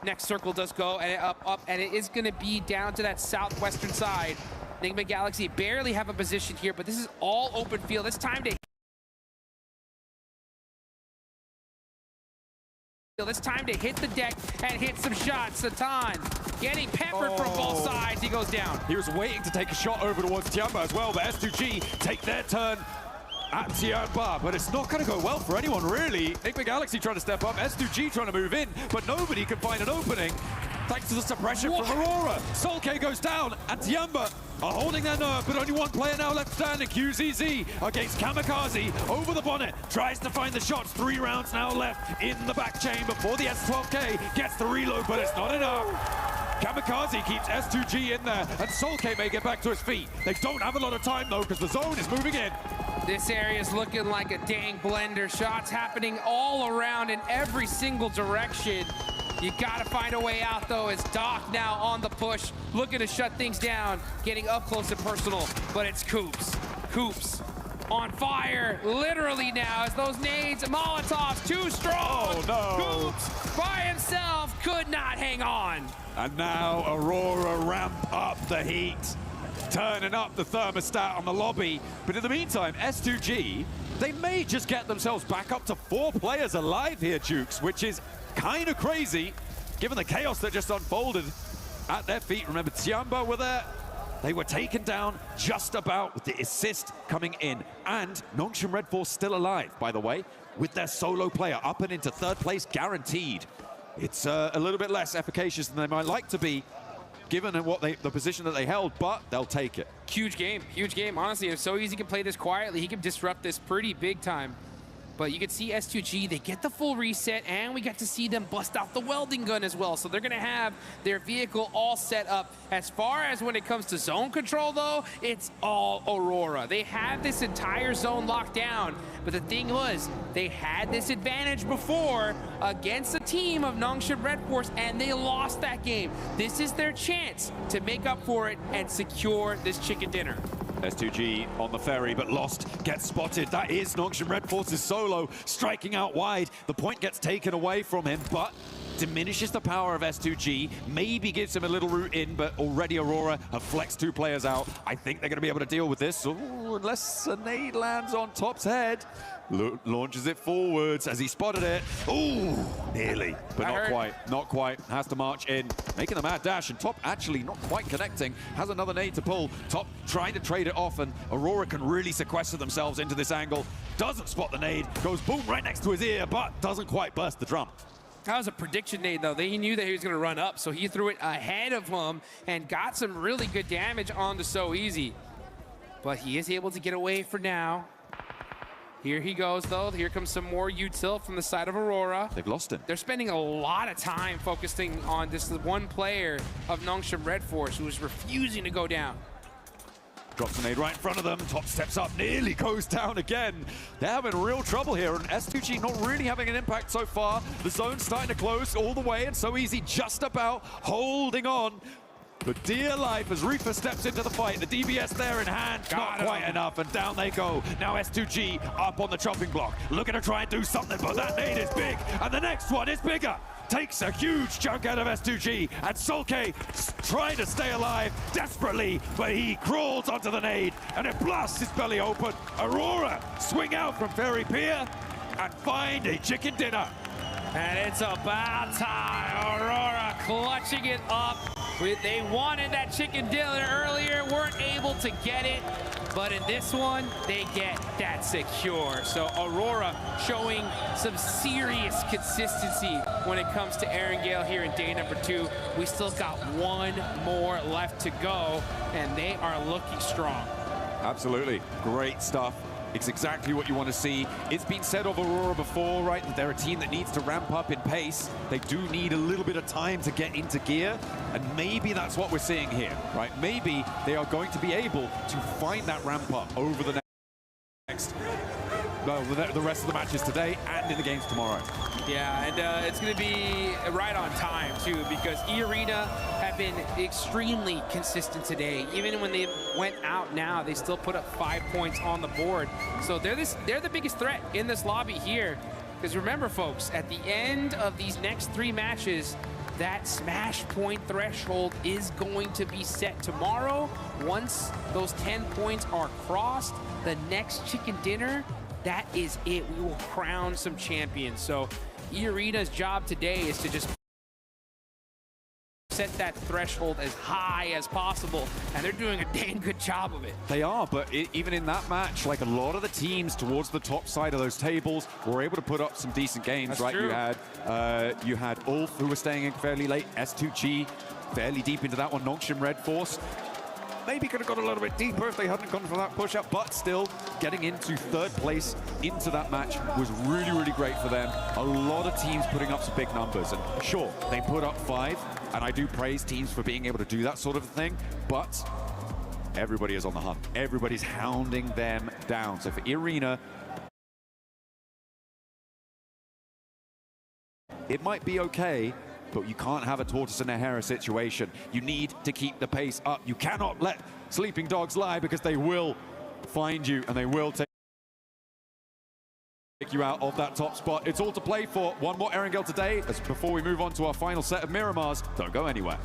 Next circle does go, and up, and it is going to be down to that southwestern side. Enigma Galaxy barely have a position here, but this is all open field. It's time to It's time to hit the deck and hit some shots. Satan getting peppered from both sides. He goes down. He was waiting to take a shot over towards Tiamba as well, but S2G take their turn at Tiamba, but it's not going to go well for anyone, really. Enigma Galaxy trying to step up, S2G trying to move in, but nobody can find an opening. Thanks to the suppression from Aurora. Solke goes down, and Tiamba are holding their nerve, but only one player now left standing. QZZ against Kamikaze. Over the bonnet, tries to find the shots. 3 rounds now left in the back chain before the S12K gets the reload, but it's not enough. Kamikaze keeps S2G in there, and Solke may get back to his feet. They don't have a lot of time, though, because the zone is moving in. This area is looking like a dang blender. Shots happening all around in every single direction. You gotta find a way out, though, as Doc now on the push, looking to shut things down, getting up close and personal, but it's Coops. Coops on fire, literally now, as those nades, Molotovs, too strong. Oh, no. Coops by himself could not hang on. And now Aurora ramp up the heat, turning up the thermostat on the lobby. But in the meantime, S2G, they may just get themselves back up to 4 players alive here, Jukes, which is kind of crazy, given the chaos that just unfolded at their feet. Remember, Tiamba were there. They were taken down just about with the assist coming in. And Nongshim Red Force still alive, by the way, with their solo player up and into 3rd place guaranteed. It's a little bit less efficacious than they might like to be, given the position that they held, but they'll take it. Huge game, huge game. Honestly, it's so easy to play this quietly. He can disrupt this pretty big time. But you can see S2G, they get the full reset, and we get to see them bust out the welding gun as well. So they're going to have their vehicle all set up. As far as when it comes to zone control, though, it's all Aurora. They have this entire zone locked down. But the thing was, they had this advantage before against a team of Nongshim Red Force, and they lost that game. This is their chance to make up for it and secure this chicken dinner. S2G on the ferry, but lost, gets spotted. That is Nongshim Red Force's solo, striking out wide. The point gets taken away from him, but diminishes the power of S2G, maybe gives him a little route in, but already Aurora have flexed 2 players out. I think they're going to be able to deal with this, unless a nade lands on Top's head. Launches it forwards as he spotted it. Ooh, nearly, but not quite. Has to march in, making the mad dash, and Top actually not quite connecting. Has another nade to pull. Top trying to trade it off, and Aurora can really sequester themselves into this angle. Doesn't spot the nade, goes boom right next to his ear, but doesn't quite burst the drum. That was a prediction nade, though. He knew that he was going to run up, so he threw it ahead of him and got some really good damage onto So Easy. But he is able to get away for now. Here he goes, though. Here comes some more util from the side of Aurora. They've lost him. They're spending a lot of time focusing on this one player of Nongshim Red Force who is refusing to go down. Drops a nade right in front of them. Top steps up, nearly goes down again. They're having real trouble here, and S2G not really having an impact so far. The zone's starting to close all the way, and So Easy just about holding on. But dear life, as Reaper steps into the fight, the DBS there in hand, not quite enough, and down they go. Now S2G up on the chopping block, looking to try and do something, but that nade is big, and the next one is bigger. Takes a huge chunk out of S2G, and Solke trying to stay alive desperately, but he crawls onto the nade, and it blasts his belly open. Aurora swing out from Ferry Pier and find a chicken dinner. And it's about time. Aurora clutching it up. They wanted that chicken dinner earlier, weren't able to get it. But in this one, they get that secure. So Aurora showing some serious consistency when it comes to Aaron Gale here in day number 2. We still got 1 more left to go, and they are looking strong. Absolutely. Great stuff. It's exactly what you want to see. It's been said of Aurora before, right, that they're a team that needs to ramp up in pace. They do need a little bit of time to get into gear, and maybe that's what we're seeing here, right? Maybe they are going to be able to find that ramp up over the the rest of the matches today and in the games tomorrow. Yeah, and it's going to be right on time, too, because E-Arena have been extremely consistent today. Even when they went out now, they still put up 5 points on the board. So they're the biggest threat in this lobby here. Because remember, folks, at the end of these next 3 matches, that smash point threshold is going to be set tomorrow. Once those 10 points are crossed, the next chicken dinner, that is it. We will crown some champions. So E-Arena's job today is to just set that threshold as high as possible, and they're doing a dang good job of it. They are, but even in that match, like a lot of the teams towards the top side of those tables were able to put up some decent games, That's right? true. You had Ulf, who was staying in fairly late, S2G, fairly deep into that one, Nongshim Red Force. Maybe could have got a little bit deeper if they hadn't gone for that push-up, but still getting into third place into that match was really, really great for them. A lot of teams putting up some big numbers, and sure, they put up 5, and I do praise teams for being able to do that sort of thing, but everybody is on the hunt. Everybody's hounding them down. So for Arena, it might be okay, but you can't have a tortoise and a hare situation. You need to keep the pace up. You cannot let sleeping dogs lie, because they will find you and they will take you out of that top spot. It's all to play for. One more Erangel today. As before we move on to our final set of Miramars, don't go anywhere.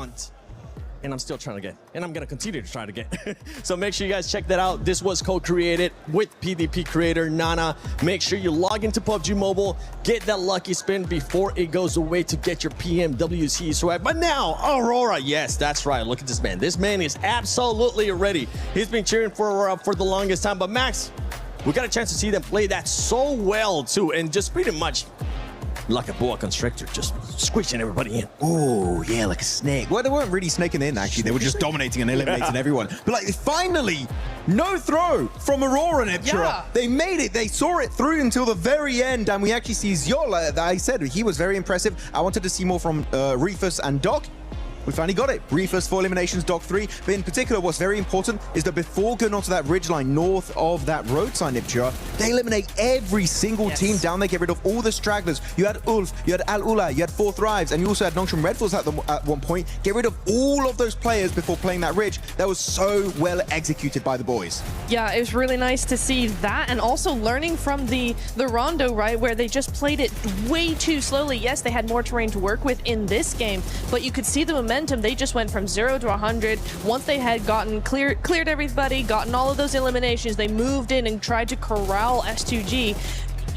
want. And I'm still trying to get, and I'm gonna continue to try to get. So make sure you guys check that out. This was co-created with PvP creator Nana. Make sure you log into PUBG Mobile, get that lucky spin before it goes away to get your PMWC swag. But now, Aurora, yes, that's right. Look at this man. This man is absolutely ready. He's been cheering for Aurora for the longest time. But Max, we got a chance to see them play that so well too, and just pretty much like a boa constrictor, just squishing everybody in. Oh, yeah, like a snake. Well, they weren't really snaking in, actually. They were just dominating and eliminating everyone. But, like, finally, no throw from Aurora Neptura. Yeah. They made it. They saw it through until the very end. And we actually see Ziola. I said he was very impressive. I wanted to see more from Reefus and Doc. We finally got it. Reefus 4 eliminations, Doc 3. But in particular, what's very important is that before going onto that ridgeline north of that road sign, Neptura, they eliminate every single team down there, get rid of all the stragglers. You had Ulf, you had Al Ula, you had 4 Thrives, and you also had Nongshim Red Force at one point. Get rid of all of those players before playing that ridge. That was so well executed by the boys. Yeah, it was really nice to see that, and also learning from the Rondo, right, where they just played it way too slowly. Yes, they had more terrain to work with in this game, but you could see the momentum. They just went from 0 to 100. Once they had gotten cleared everybody, gotten all of those eliminations, they moved in and tried to corral S2G.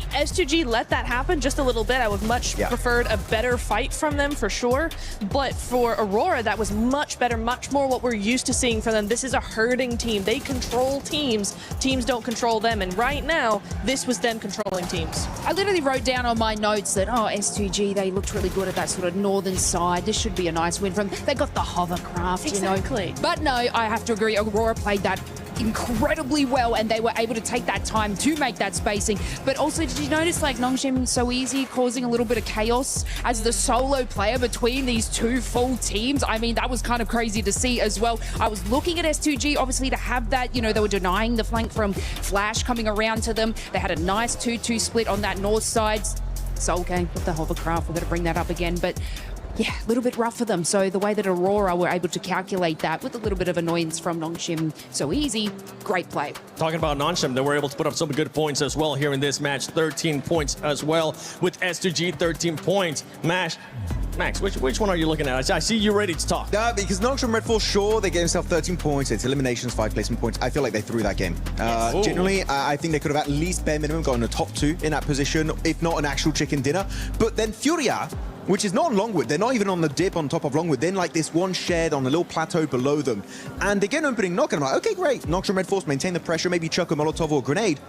S2G let that happen just a little bit. I would much preferred a better fight from them for sure. But for Aurora, that was much better, much more what we're used to seeing from them. This is a herding team. They control teams. Teams don't control them. And right now, this was them controlling teams. I literally wrote down on my notes that, oh, S2G, they looked really good at that sort of northern side. This should be a nice win from them. They got the hovercraft, exactly. You know. But no, I have to agree. Aurora played that incredibly well, and they were able to take that time to make that spacing. But also, did you notice like Nongshim so easy causing a little bit of chaos as the solo player between these two full teams? I mean, that was kind of crazy to see as well. I was looking at S2G obviously to have that, you know, they were denying the flank from Flash coming around to them. They had a nice 2-2 split on that north side. Soul Gang with the hovercraft, we're going to bring that up again, but yeah, a little bit rough for them. So the way that Aurora were able to calculate that with a little bit of annoyance from Nongshim so easy, great play. Talking about Nongshim, they were able to put up some good points as well here in this match. 13 points as well with S2G, 13 points. Max, which one are you looking at? I see you ready to talk. Yeah, because Nongshim Red Force, sure, they gave themselves 13 points. It's eliminations, 5 placement points. I feel like they threw that game. Generally, I think they could have at least bare minimum gotten a top 2 in that position, if not an actual chicken dinner. But then Furia, which is not on Longwood. They're not even on the dip on top of Longwood. Then like this one shed on a little plateau below them. And they get an opening knock, and I'm like, okay, great. Nongshim Red Force, maintain the pressure, maybe chuck a Molotov or a grenade.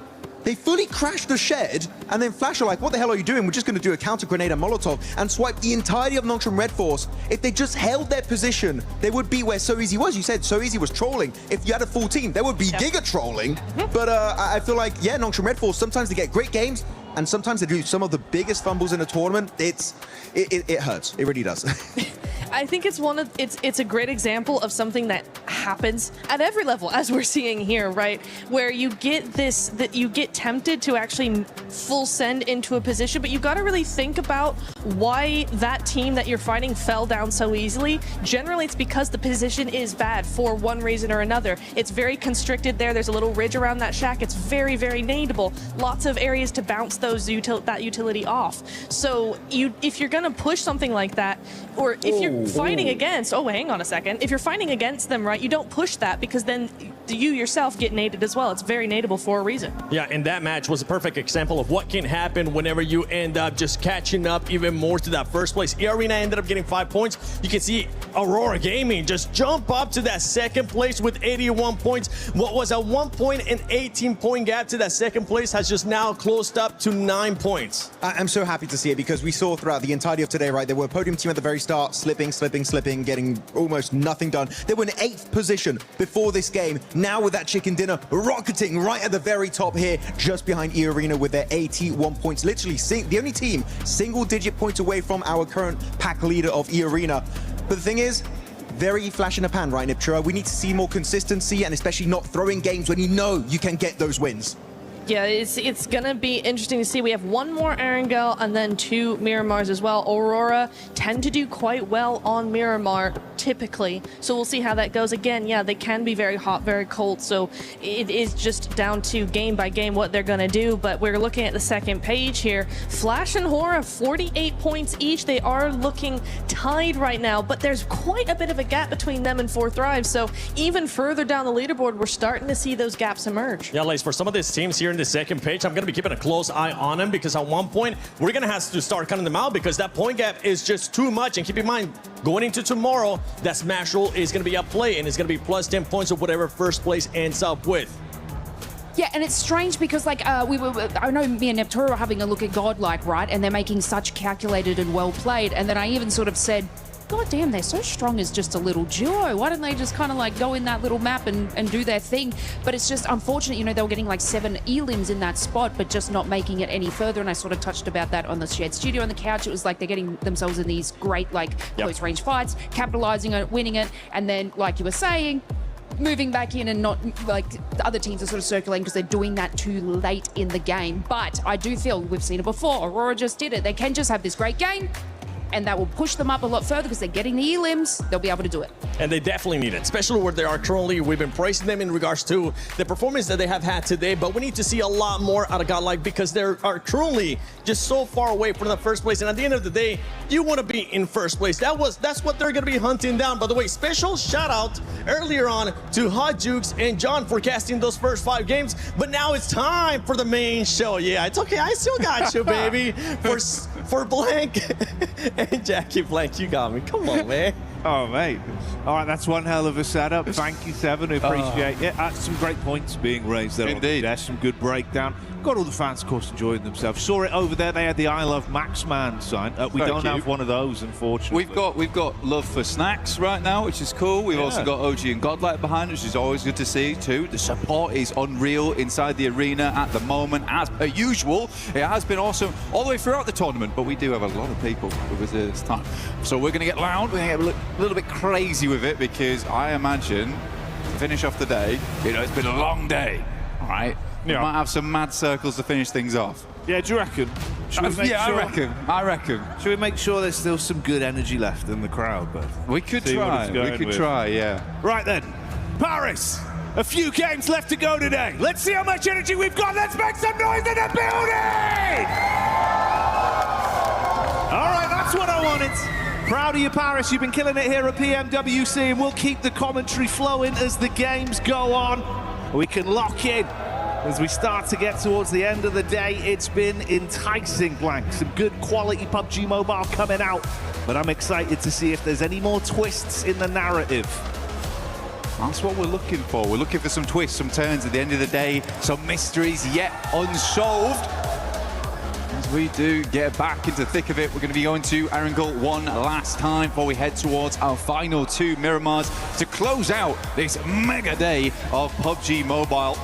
They fully crash the shed, and then Flash are like, what the hell are you doing? We're just going to do a counter grenade and Molotov and swipe the entirety of Nongshim Red Force. If they just held their position, they would be where So Easy was. You said So Easy was trolling. If you had a full team, they would be giga trolling. But I feel like, yeah, Nongshim Red Force, sometimes they get great games, and sometimes they do some of the biggest fumbles in a tournament. It hurts. It really does. I think it's a great example of something that happens at every level, as we're seeing here, right? Where you get that you get tempted to actually full send into a position, but you've got to really think about why that team that you're fighting fell down so easily. Generally, it's because the position is bad for one reason or another. It's very constricted there. There's a little ridge around that shack. It's very, very nadeable. Lots of areas to bounce that utility off. So if you're gonna push something like that, or if you're fighting against, hang on a second. If you're fighting against them, right, you don't push that, because then you yourself get naded as well. It's very nadeable for a reason. Yeah, and that match was a perfect example of what can happen whenever you end up just catching up even more to that first place. Arena ended up getting 5 points. You can see Aurora Gaming just jump up to that second place with 81 points. What was a 1 point and 18-point gap to that second place has just now closed up to 9 points. I'm so happy to see it, because we saw throughout the entirety of today, right, they were a podium team at the very start, slipping, getting almost nothing done. They were in 8th position before this game. Now with that chicken dinner, rocketing right at the very top here, just behind E-Arena with their 81 points. Literally the only team single-digit points away from our current pack leader of E-Arena. But the thing is, very flash in the pan, right, Neptura? We need to see more consistency, and especially not throwing games when you know you can get those wins. Yeah, it's gonna be interesting to see. We have one more Erangel and then 2 Miramars as well. Aurora tend to do quite well on Miramar typically, so we'll see how that goes. Again, yeah, they can be very hot, very cold, so it is just down to game by game what they're gonna do. But we're looking at the second page here. Flash and Hora, 48 points each. They are looking tied right now, but there's quite a bit of a gap between them and 4 Thrive, so even further down the leaderboard, we're starting to see those gaps emerge. Yeah, Lace, for some of these teams here in the second page, I'm going to be keeping a close eye on them, because at one point, we're going to have to start cutting them out, because that point gap is just too much. And keep in mind, going into tomorrow, that Smash Roll is going to be at play, and it's going to be plus 10 points of whatever first place ends up with. Yeah, and it's strange because, like, I know me and Nepturo are having a look at Godlike, right? And they're making such calculated and well played. And then I even sort of said, God damn, they're so strong as just a little duo. Why don't they just kind of like go in that little map and do their thing? But it's just unfortunate, you know, they were getting like 7 elims in that spot, but just not making it any further. And I sort of touched about that on the shared studio on the couch. It was like they're getting themselves in these great, like, close range fights, capitalizing on it, winning it. And then, like you were saying, moving back in and not, like, the other teams are sort of circulating because they're doing that too late in the game. But I do feel, we've seen it before, Aurora just did it. They can just have this great game, and that will push them up a lot further because they're getting the elims. They'll be able to do it. And they definitely need it, especially where they are currently. We've been praising them in regards to the performance that they have had today, but we need to see a lot more out of Godlike because they are currently just so far away from the first place. And at the end of the day, you want to be in first place. That's what they're going to be hunting down. By the way, special shout out earlier on to Hot Jukes and John for casting those first 5 games. But now it's time for the main show. Yeah, it's okay. I still got you, baby. For Blank and Jackie Blank, you got me. Come on, man. Oh, mate. All right, that's one hell of a setup. Thank you, Seven. We appreciate it. Some great points being raised there. Indeed. There's some good breakdown. Got all the fans, of course, enjoying themselves. Saw it over there. They had the I Love Max Man sign. We don't have one of those, unfortunately. We've got love for snacks right now, which is cool. We've also got OG and Godlike behind, which is always good to see too. The support is unreal inside the arena at the moment, as per usual. It has been awesome all the way throughout the tournament, but we do have a lot of people with us this time. So we're going to get loud. We're going to get a little bit crazy with it because I imagine to finish off the day, you know, it's been a long day, all right? We might have some mad circles to finish things off. Yeah, do you reckon? I reckon. Should we make sure there's still some good energy left in the crowd? But we could try. We could try, yeah. Right then, Paris. A few games left to go today. Let's see how much energy we've got. Let's make some noise in the building! All right, that's what I wanted. Proud of you, Paris. You've been killing it here at Pmwc, and we'll keep the commentary flowing as the games go on. We can lock in. As we start to get towards the end of the day, it's been enticing, Blank. Some good quality PUBG Mobile coming out, but I'm excited to see if there's any more twists in the narrative. That's what we're looking for. We're looking for some twists, some turns at the end of the day, some mysteries yet unsolved. As we do get back into the thick of it, we're going to be going to Erangel one last time before we head towards our final 2 Miramars to close out this mega day of PUBG Mobile.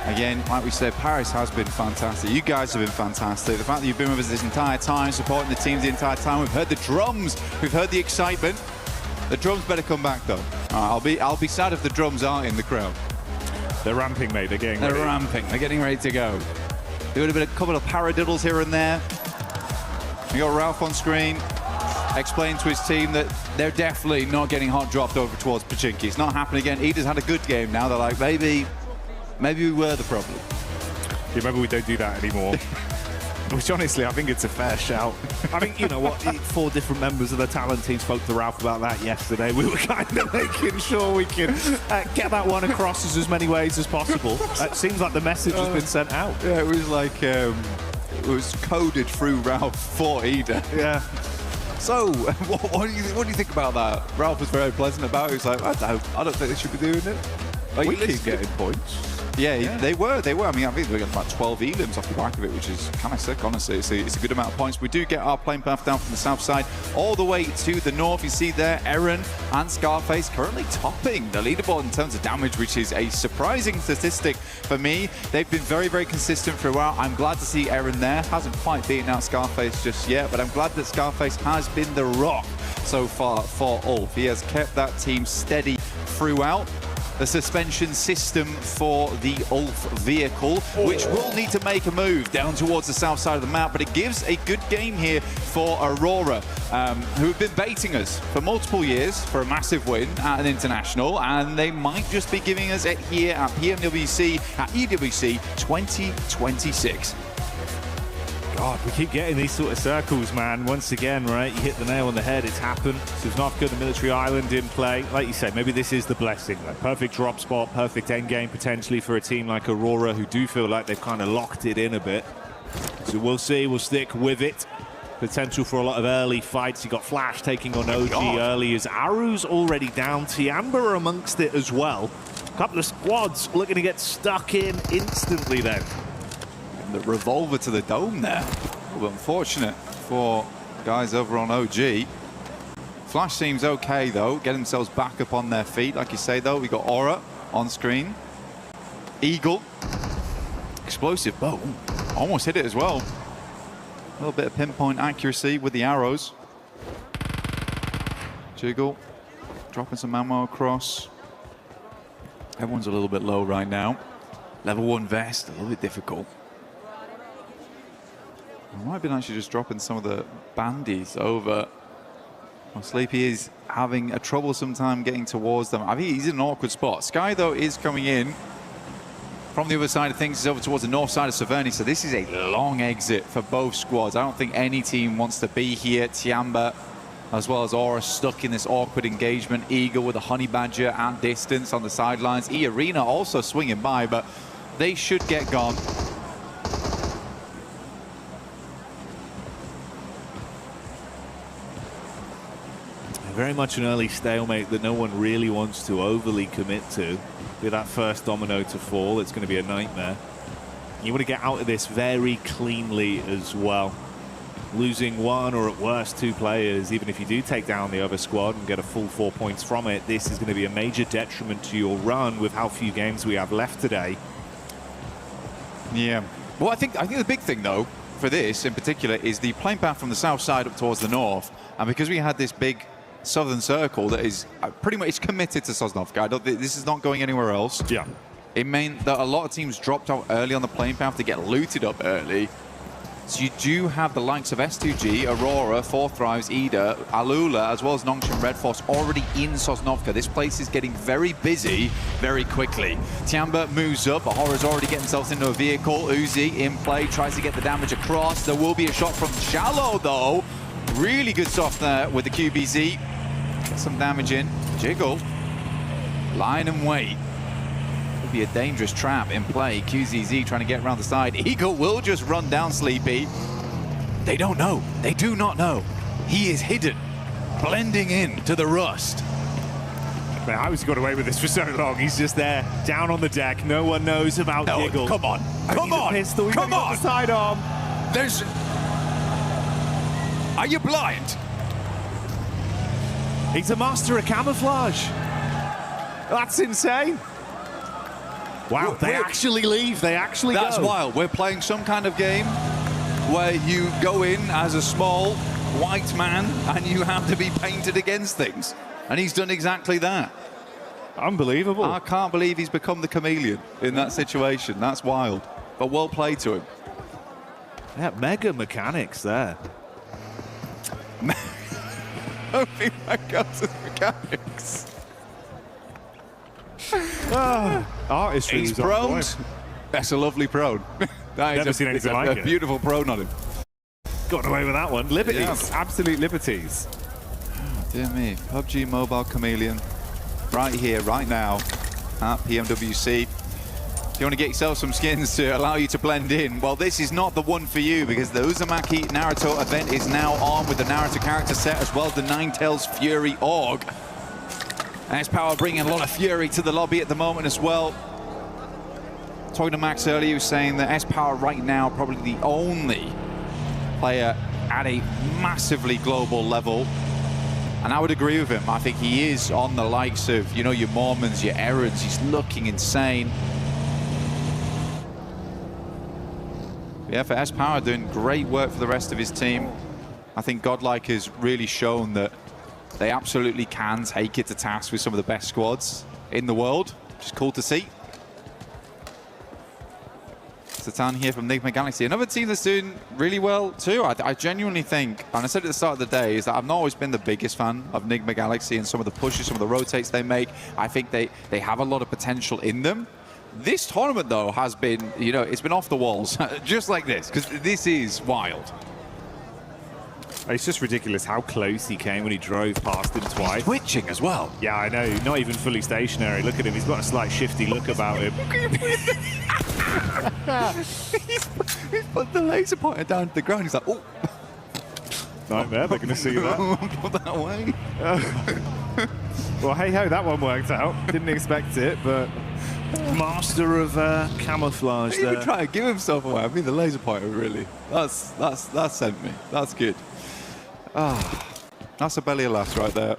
Again, like we said, Paris has been fantastic. You guys have been fantastic. The fact that you've been with us this entire time, supporting the teams the entire time. We've heard the drums. We've heard the excitement. The drums better come back, though. I'll be sad if the drums aren't in the crowd. They're ramping, mate. They're ramping. They're getting ready to go. Doing a couple of paradiddles here and there. We got Ralph on screen explaining to his team that they're definitely not getting hot dropped over towards Pachinki. It's not happening again. Eda's had a good game now. They're like, maybe we were the problem. Yeah, maybe we don't do that anymore. Which, honestly, I think it's a fair shout. I think, you know what, 4 different members of the talent team spoke to Ralph about that yesterday. We were kind of making sure we can get that one across as many ways as possible. It seems like the message has been sent out. Yeah, it was like, it was coded through Ralph for Eda. Yeah. So, what do you think about that? Ralph was very pleasant about it. He was like, I don't think they should be doing it. Like, we keep getting points. Yeah, they were. I mean, I think they got about 12 elims off the back of it, which is kind of sick, honestly. It's a good amount of points. We do get our plane path down from the south side all the way to the north. You see there, Eren and Scarface currently topping the leaderboard in terms of damage, which is a surprising statistic for me. They've been very, very consistent throughout. I'm glad to see Eren there. Hasn't quite beaten out Scarface just yet, but I'm glad that Scarface has been the rock so far for Ulf. He has kept that team steady throughout. the suspension system for the Ulf vehicle, which will need to make a move down towards the south side of the map, but it gives a good game here for Aurora, who have been baiting us for multiple years for a massive win at an international, and they might just be giving us it here at Pmwc, at EWC 2026. God, we keep getting these sort of circles, man. Once again, right, you hit the nail on the head. It's happened. Sosnovka, the military island in play. Like you say, maybe this is the blessing. Like perfect drop spot, perfect end game potentially for a team like Aurora, who do feel like they've kind of locked it in a bit. So we'll see. We'll stick with it. Potential for a lot of early fights. You got Flash taking on OG early as Aru's already down. Tiamba amongst it as well. A couple of squads looking to get stuck in instantly then. The revolver to the dome there. Well, unfortunate for guys over on OG. Flash seems okay though, get themselves back up on their feet. Like you say though, we got Aura on screen. Eagle. Explosive bow. Almost hit it as well. A little bit of pinpoint accuracy with the arrows. Jiggle. Dropping some ammo across. Everyone's a little bit low right now. Level 1 vest, a little bit difficult. I might have been actually just dropping some of the bandies over. Well, Sleepy is having a troublesome time getting towards them. I think he's in an awkward spot. Sky, though, is coming in from the other side of things. He's over towards the north side of Severny, so this is a long exit for both squads. I don't think any team wants to be here. Tiamba, as well as Aura, stuck in this awkward engagement. Eagle with a Honey Badger at distance on the sidelines. E-Arena also swinging by, but they should get gone. Very much an early stalemate that no one really wants to overly commit to. Be that first domino to fall, it's going to be a nightmare. You want to get out of this very cleanly as well. Losing one or at worst 2 players, even if you do take down the other squad and get a full 4 points from it, this is going to be a major detriment to your run with how few games we have left today. Yeah. Well, I think the big thing though for this in particular is the plane path from the south side up towards the north, and because we had this big southern circle that is pretty much committed to Sosnovka. This is not going anywhere else. Yeah. It meant that a lot of teams dropped out early on the plane path to get looted up early. So you do have the likes of S2G, Aurora, Fourth Thrives, Ida, Alula, as well as Nongshim Red Force already in Sosnovka. This place is getting very busy very quickly. Tiamba moves up, but Horror's already getting themselves into a vehicle. Uzi in play, tries to get the damage across. There will be a shot from Shallow though. Really good stuff there with the QBZ. Get some damage in. Jiggle. Line and wait. Could be a dangerous trap in play. QZZ trying to get around the side. Eagle will just run down Sleepy. They don't know. They do not know. He is hidden. Blending in to the rust. Man, how has he got away with this for so long? He's just there, down on the deck. No one knows about Jiggle. Come on. Come on. Pistol. Come on. The sidearm. There's... Are you blind? He's a master of camouflage. That's insane. Wow, they actually leave. They actually That's go. wild. We're playing some kind of game where you go in as a small white man and you have to be painted against things. And he's done exactly that. Unbelievable. I can't believe he's become the chameleon in that situation. That's wild. But well played to him. Yeah, mega mechanics there. Mechanics. Artistry. He's prone. That's a lovely prone. Never seen anything like it. Beautiful prone on him. Got away with that one. Liberties. Yeah. Absolute liberties. Dear me. PUBG Mobile Chameleon. Right here, right now at Pmwc. If you want to get yourself some skins to allow you to blend in, well, this is not the one for you because the Uzumaki Naruto event is now on with the Naruto character set as well as the Ninetales Fury Org. S-Power bringing a lot of fury to the lobby at the moment as well. Talking to Max earlier, he was saying that S-Power right now probably the only player at a massively global level. And I would agree with him. I think he is on the likes of, you know, your Mormons, your Errands. He's looking insane. Yeah, for S-Power doing great work for the rest of his team. I think Godlike has really shown that they absolutely can take it to task with some of the best squads in the world. Just cool to see. Satan here from Nigma Galaxy. Another team that's doing really well too. I genuinely think, and I said at the start of the day, is that I've not always been the biggest fan of Nigma Galaxy and some of the pushes, some of the rotates they make. I think they have a lot of potential in them. This tournament, though, has been, you know, it's been off the walls, just like this, because this is wild. It's just ridiculous how close he came when he drove past him twice. He's twitching as well. Yeah, I know. Not even fully stationary. Look at him. He's got a slight shifty look about him. He's put the laser pointer down to the ground. He's like, oh. Nightmare, they're going to see that. Put that away. Well, hey-ho, that one worked out. Didn't expect it, but master of camouflage there. He even try to give himself away. I mean, the laser pointer, really. That sent me. That's good. Ah, that's a belly of laughs right there.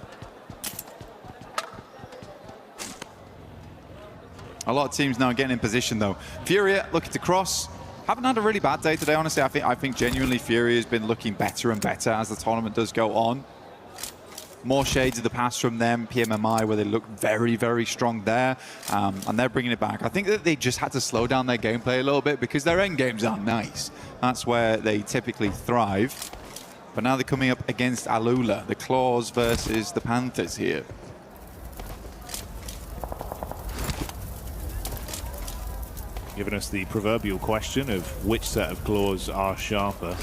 A lot of teams now getting in position, though. Furia looking to cross. Haven't had a really bad day today, honestly. I think genuinely Furia has been looking better and better as the tournament does go on. More shades of the past from them. Pmwc, where they look very, very strong there. And they're bringing it back. I think that they just had to slow down their gameplay a little bit because their end games aren't nice. That's where they typically thrive. But now they're coming up against Alula, the Claws versus the Panthers here. Giving us the proverbial question of which set of claws are sharper.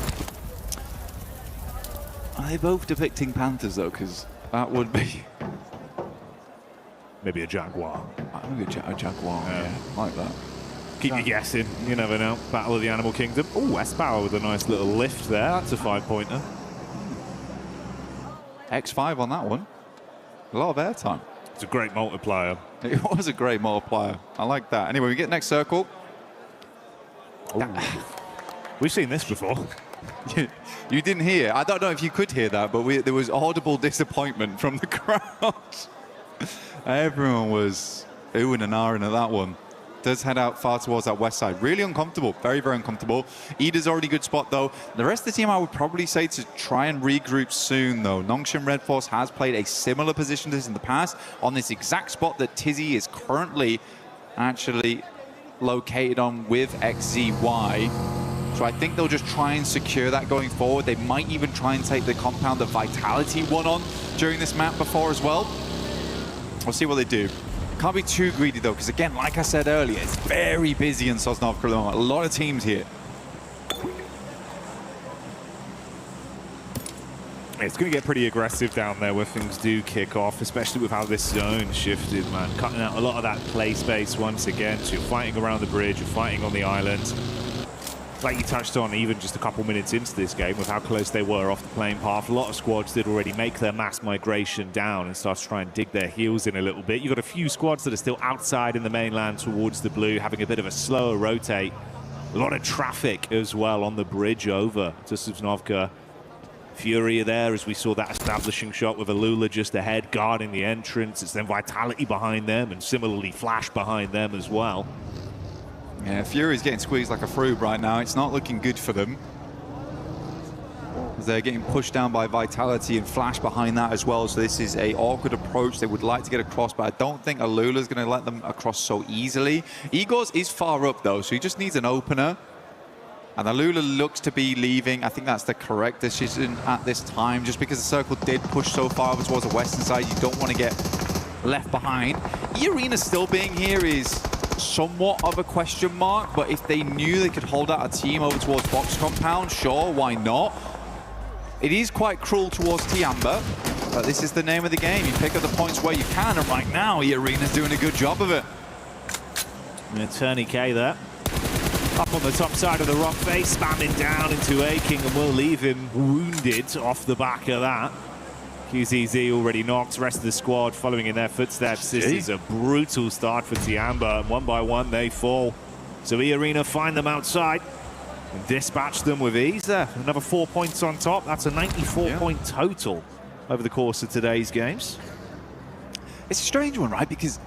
Are they both depicting Panthers, though? Because that would be... Maybe a Jaguar. Maybe a Jaguar, yeah. Like that. Keep you guessing. You never know. Battle of the Animal Kingdom. Oh, S-Power with a nice little lift there. That's a 5-pointer. X5 on that one. A lot of airtime. It's a great multiplier. It was a great multiplier. I like that. Anyway, we get next circle. We've seen this before. You didn't hear. I don't know if you could hear that, but there was audible disappointment from the crowd. Everyone was oohing and ahhing at that one. Does head out far towards that west side. Really uncomfortable. Very, very uncomfortable. Ida's already good spot, though. The rest of the team, I would probably say to try and regroup soon, though. Nongshim Red Force has played a similar position to this in the past on this exact spot that Tizzy is currently actually located on with XZY. So I think they'll just try and secure that going forward. They might even try and take the compound that Vitality won on during this map before as well. We'll see what they do. Can't be too greedy, though, because, again, like I said earlier, it's very busy in Sosnovka. A lot of teams here. It's going to get pretty aggressive down there where things do kick off, especially with how this zone shifted, man. Cutting out a lot of that play space once again. So you're fighting around the bridge, you're fighting on the island. Like you touched on even just a couple minutes into this game with how close they were off the playing path. A lot of squads did already make their mass migration down and start to try and dig their heels in a little bit. You've got a few squads that are still outside in the mainland towards the blue, having a bit of a slower rotate. A lot of traffic as well on the bridge over to Sosnovka. Furia there as we saw that establishing shot with Alula just ahead, guarding the entrance. It's then Vitality behind them and similarly Flash behind them as well. Yeah, Fury's getting squeezed like a fruit right now. It's not looking good for them. They're getting pushed down by Vitality and Flash behind that as well. So this is an awkward approach. They would like to get across, but I don't think Alula's going to let them across so easily. Igor's is far up, though, so he just needs an opener. And Alula looks to be leaving. I think that's the correct decision at this time, just because the circle did push so far over towards the western side. You don't want to get left behind. E-Arena still being here is somewhat of a question mark, but if they knew they could hold out a team over towards Box Compound, sure, why not? It is quite cruel towards Tiamba, but this is the name of the game. You pick up the points where you can, and right now, E-Arena's doing a good job of it. Turney K there. Up on the top side of the rock face, spamming down into Aking, and will leave him wounded off the back of that. QZZ already knocked, rest of the squad following in their footsteps. This is a brutal start for Tiamba, and one by one they fall. So E-Arena find them outside and dispatch them with ease there. Another 4 points on top. That's a 94-point total over the course of today's games. It's a strange one, right? Because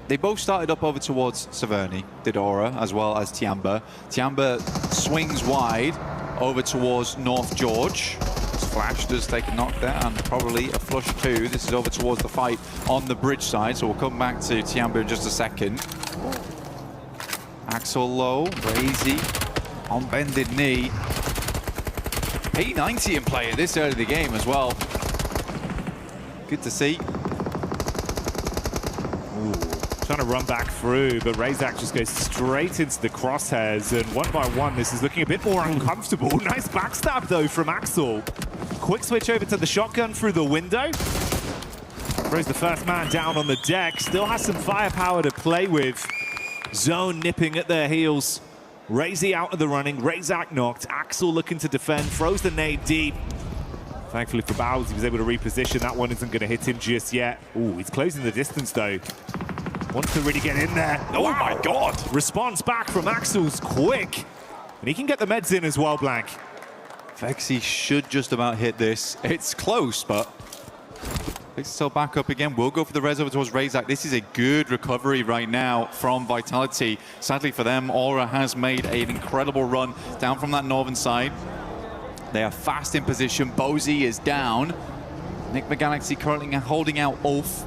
they both started up over towards Severny, Didora, as well as Tiamba. Tiamba swings wide over towards North George. Flash does take a knock there, and probably a flush too. This is over towards the fight on the bridge side, so we'll come back to Tiambu in just a second. Axel low, Crazy on bended knee. P90 in play at this early in the game as well. Good to see. Trying to run back through, but Razak just goes straight into the crosshairs, and one by one, this is looking a bit more uncomfortable. Nice backstab, though, from Axel. Quick switch over to the shotgun through the window. Throws the first man down on the deck. Still has some firepower to play with. Zone nipping at their heels. Razy out of the running. Razak knocked. Axel looking to defend. Throws the nade deep. Thankfully for Bowles, he was able to reposition. That one isn't going to hit him just yet. Ooh, he's closing the distance, though. Wants to really get in there. Oh, wow. My God. Response back from Axel's quick. And he can get the meds in as well, Blank. Vexy should just about hit this. It's close, but picks itself back up again. We'll go for the res over towards Razak. This is a good recovery right now from Vitality. Sadly for them, Aura has made an incredible run down from that northern side. They are fast in position. Bozy is down. Nigma Galaxy currently holding out Ulf.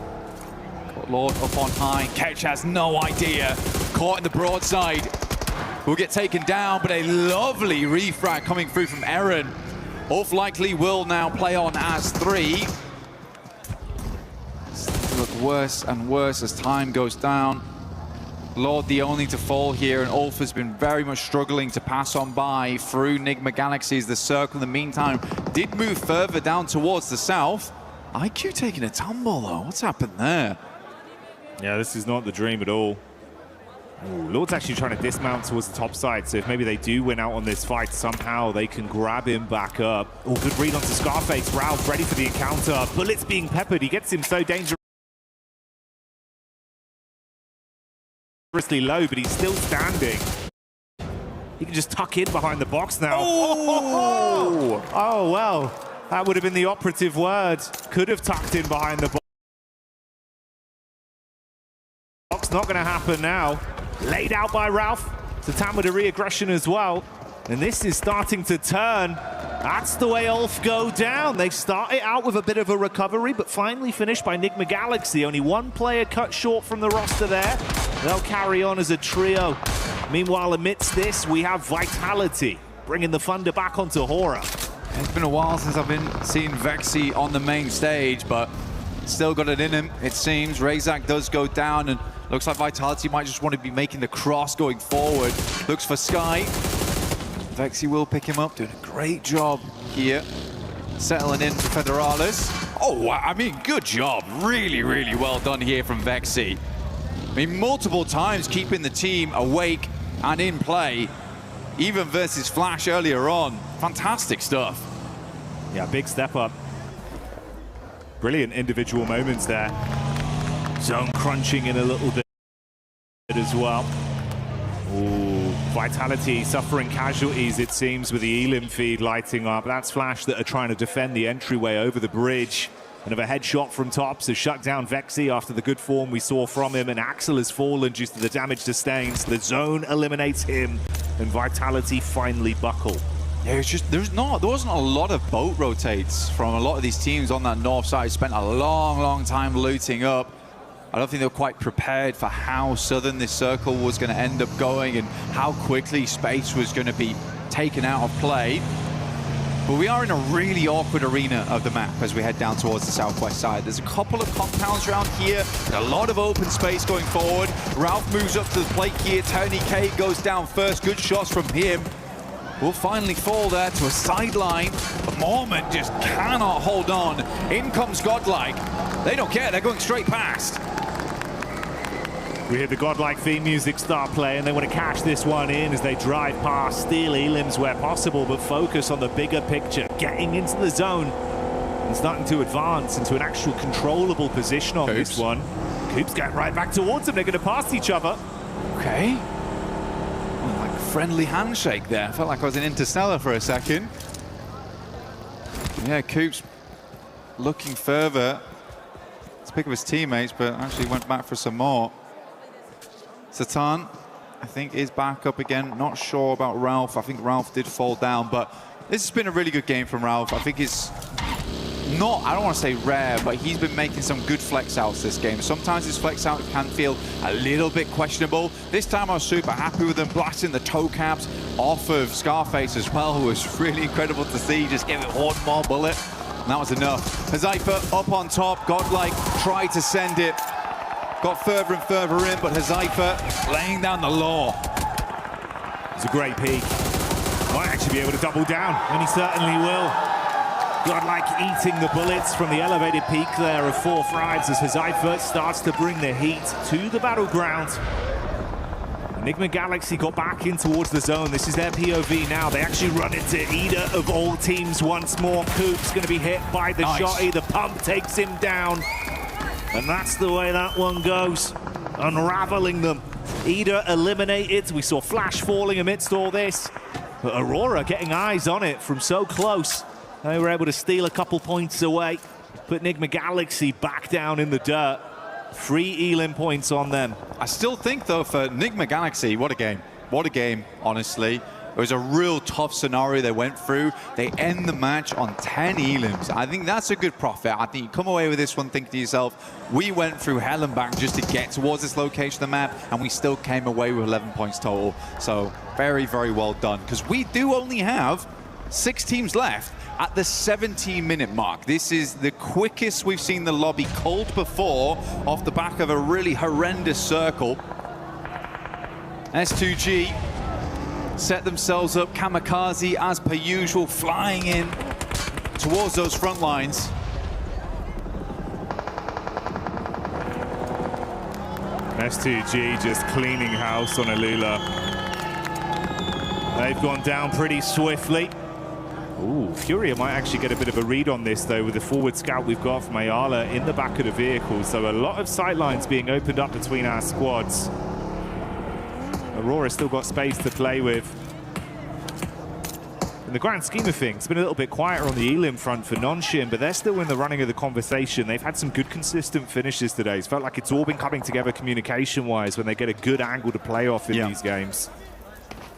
Got Lord up on high. Ketch has no idea. Caught in the broadside. Will get taken down, but a lovely refrag coming through from Eren. Ulf likely will now play on as 3. Look worse and worse as time goes down. Lord the only to fall here, and Ulf has been very much struggling to pass on by through Nigma Galaxies. The circle in the meantime did move further down towards the south. IQ taking a tumble though. What's happened there? Yeah, this is not the dream at all. Ooh, Lord's actually trying to dismount towards the top side, so if maybe they do win out on this fight, somehow they can grab him back up. Oh, good read onto Scarface. Ralph ready for the encounter. Bullets being peppered. He gets him so dangerously low, but he's still standing. He can just tuck in behind the box now. Oh, well, that would have been the operative word. Could have tucked in behind the box. Not going to happen now. Laid out by Ralph. Satan with a re-aggression as well. And this is starting to turn. That's the way Ulf go down. They started out with a bit of a recovery, but finally finished by Nigma Galaxy. Only one player cut short from the roster there. They'll carry on as a trio. Meanwhile, amidst this, we have Vitality bringing the thunder back onto Hora. It's been a while since I've been seeing Vexy on the main stage, but still got it in him, it seems. Razak does go down, and looks like Vitality might just want to be making the cross going forward. Looks for Sky. Vexy will pick him up, doing a great job here. Settling in for Federalis. Oh, wow. I mean, good job. Really, really well done here from Vexy. I mean, multiple times keeping the team awake and in play, even versus Flash earlier on. Fantastic stuff. Yeah, big step up. Brilliant individual moments there. Zone crunching in a little bit as well. Ooh, Vitality suffering casualties, it seems, with the Elim feed lighting up. That's Flash that are trying to defend the entryway over the bridge. Another headshot from Tops has shut down Vexy after the good form we saw from him, and Axel has fallen due to the damage sustained. The zone eliminates him, and Vitality finally buckle. Yeah, it's just, there wasn't a lot of boat rotates from a lot of these teams on that north side. Spent a long time looting up. I don't think they were quite prepared for how southern this circle was going to end up going and how quickly space was going to be taken out of play. But we are in a really awkward arena of the map as we head down towards the southwest side. There's a couple of compounds around here, a lot of open space going forward. Ralph moves up to the plate here. Tony K goes down first. Good shots from him. Will finally fall there to a sideline. But Mormon just cannot hold on. In comes Godlike. They don't care, they're going straight past. We hear the godlike theme music start playing. They want to cash this one in as they drive past, steal Elims where possible, but focus on the bigger picture, getting into the zone and starting to advance into an actual controllable position on this one. Coop's getting right back towards them. They're going to pass each other. Okay. Like a friendly handshake there. Felt like I was in Interstellar for a second. Yeah, Coop's looking further to pick up his teammates, but actually went back for some more. Satan, I think, is back up again. Not sure about Ralph. I think Ralph did fall down, but This has been a really good game from Ralph. I think it's not, I don't want to say rare, but he's been making some good flex outs this game. Sometimes his flex out can feel a little bit questionable. This time I was super happy with him, blasting the toe caps off of Scarface as well. It was really incredible to see. Just give it one more bullet, and that was enough. Hazaifa up on top, Godlike tried to send it. Got further and further in, but Hazaifa laying down the law. It's a great peak. Might actually be able to double down, and he certainly will. Godlike eating the bullets from the elevated peak there of 4 frags as Hazaifa starts to bring the heat to the battleground. Enigma Galaxy got back in towards the zone. This is their POV now. They actually run into Ida of all teams once more. Coop's going to be hit by the shotty. The pump takes him down. And that's the way that one goes. Unraveling them. Ida eliminated. We saw Flash falling amidst all this. But Aurora getting eyes on it from so close. They were able to steal a couple points away. Put Enigma Galaxy back down in the dirt. 3 Elim points on them. I still think, though, for Enigma Galaxy, what a game. What a game, honestly. It was a real tough scenario they went through. They end the match on 10 Elims. I think that's a good profit. I think you come away with this one thinking to yourself, we went through hell and back just to get towards this location of the map, and we still came away with 11 points total. So very, very well done. Because we do only have 6 teams left at the 17-minute mark. This is the quickest we've seen the lobby cold before, off the back of a really horrendous circle. S2G set themselves up, Kamikaze as per usual, flying in towards those front lines. S2G just cleaning house on Alula. They've gone down pretty swiftly. Ooh, Furia might actually get a bit of a read on this, though, with the forward scout we've got from Ayala in the back of the vehicle. So a lot of sight lines being opened up between our squads. Aurora still got space to play with. In the grand scheme of things, it's been a little bit quieter on the Elim front for Nonshin, but they're still in the running of the conversation. They've had some good consistent finishes today. It's felt like it's all been coming together communication-wise when they get a good angle to play off in these games.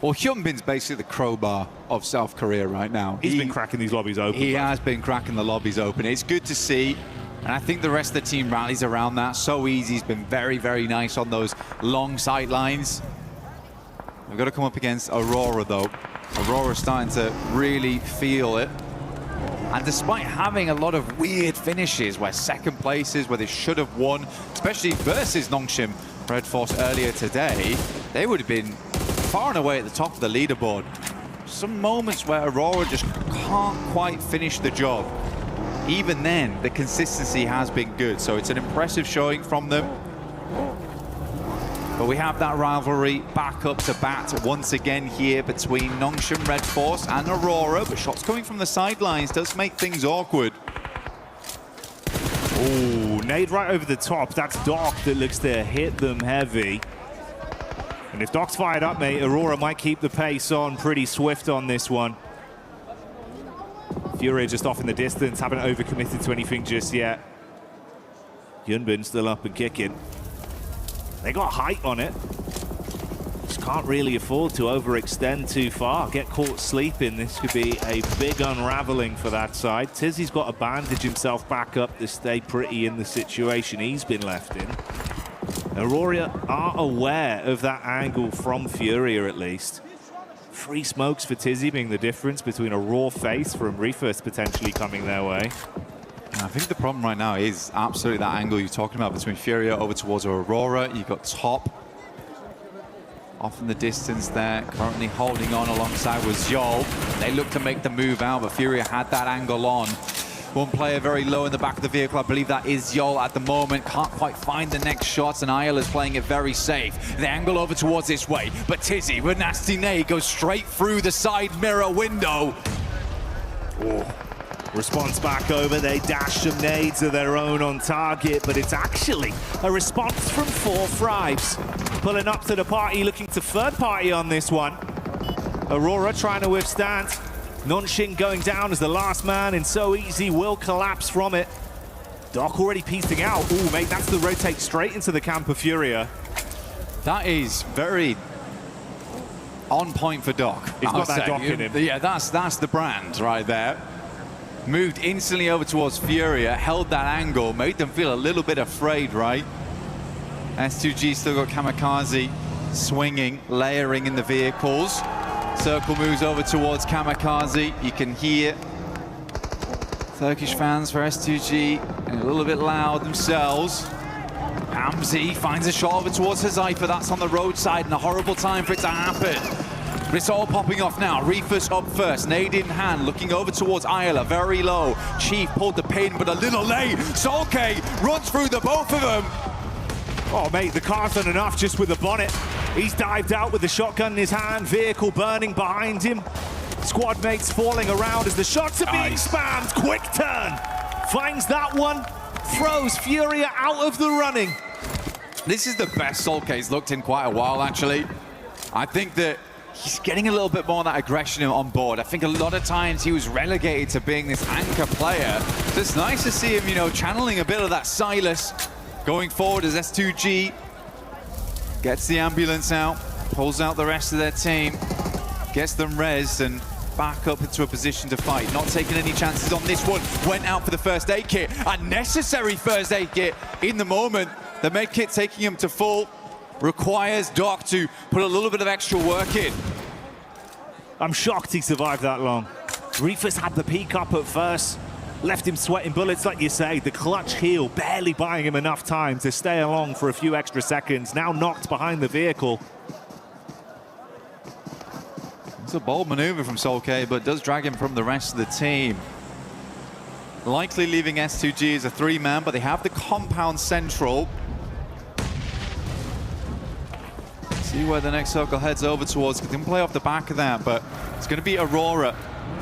Well, Hyunbin's basically the crowbar of South Korea right now. He's been cracking these lobbies open. He has been cracking the lobbies open. It's good to see. And I think the rest of the team rallies around that. So easy. He's been very, very nice on those long sight lines. We've got to come up against Aurora, though. Aurora's starting to really feel it. And despite having a lot of weird finishes where second places, where they should have won, especially versus Nongshim Red Force earlier today, they would have been far and away at the top of the leaderboard. Some moments where Aurora just can't quite finish the job. Even then, the consistency has been good, so it's an impressive showing from them. But we have that rivalry back up to bat once again here between Nongshim Red Force and Aurora, but shots coming from the sidelines does make things awkward. Oh, nade right over the top. That's Doc that looks to hit them heavy. And if Doc's fired up, mate, Aurora might keep the pace on pretty swift on this one. Furia just off in the distance, haven't overcommitted to anything just yet. Hyunbin still up and kicking. They got height on it. Just can't really afford to overextend too far. Get caught sleeping. This could be a big unraveling for that side. Tizzy's got to bandage himself back up to stay pretty in the situation he's been left in. Aurora are aware of that angle from Furia, at least. 3 smokes for Tizzy being the difference between a raw face from Refus potentially coming their way. I think the problem right now is absolutely that angle you're talking about between Furia over towards Aurora. You've got Top off in the distance there, currently holding on alongside with Zhol. They look to make the move out, but Furia had that angle on. One player very low in the back of the vehicle. I believe that is Zhol at the moment. Can't quite find the next shots, and Ayala is playing it very safe. The angle over towards this way, but Tizzy with nasty nade goes straight through the side mirror window. Oh. Response back over, they dash some nades of their own on target, but it's actually a response from 4 Thrives. Pulling up to the party, looking to third party on this one. Aurora trying to withstand. Nonshin going down as the last man, and So Easy will collapse from it. Doc already piecing out. Ooh, mate, that's the rotate straight into the camp of Furia. That is very On point for Doc. He's got that Doc in him. Yeah, that's the brand right there. Moved instantly over towards Furia, held that angle, made them feel a little bit afraid, right? S2G still got Kamikaze swinging, layering in the vehicles. Circle moves over towards Kamikaze. You can hear Turkish fans for S2G a little bit loud themselves. Pmwc finds a shot over towards Huzaifa. That's on the roadside and a horrible time for it to happen. But it's all popping off now. Reefus up first, nade in hand, looking over towards Isla, very low. Chief pulled the pin, but a little late. Solke runs through the both of them. Oh, mate, the car's done enough just with the bonnet. He's dived out with the shotgun in his hand, vehicle burning behind him. Squad mates falling around as the shots are being spammed. Quick turn. Finds that one, throws Furia out of the running. This is the best Solke's looked in quite a while, actually. I think that he's getting a little bit more of that aggression on board. I think a lot of times he was relegated to being this anchor player. So it's nice to see him, you know, channeling a bit of that Silas going forward as S2G gets the ambulance out, pulls out the rest of their team, gets them res and back up into a position to fight. Not taking any chances on this one. Went out for the first aid kit. A necessary first aid kit in the moment. The med kit taking him to full. Requires Doc to put a little bit of extra work in. I'm shocked he survived that long. Reefus had the peak up at first, left him sweating bullets, like you say. The clutch heal barely buying him enough time to stay along for a few extra seconds. Now knocked behind the vehicle. It's a bold maneuver from Solke, but does drag him from the rest of the team. Likely leaving S2G as a three-man, but they have the compound central. See where the next circle heads over towards. They can play off the back of that, but it's going to be Aurora,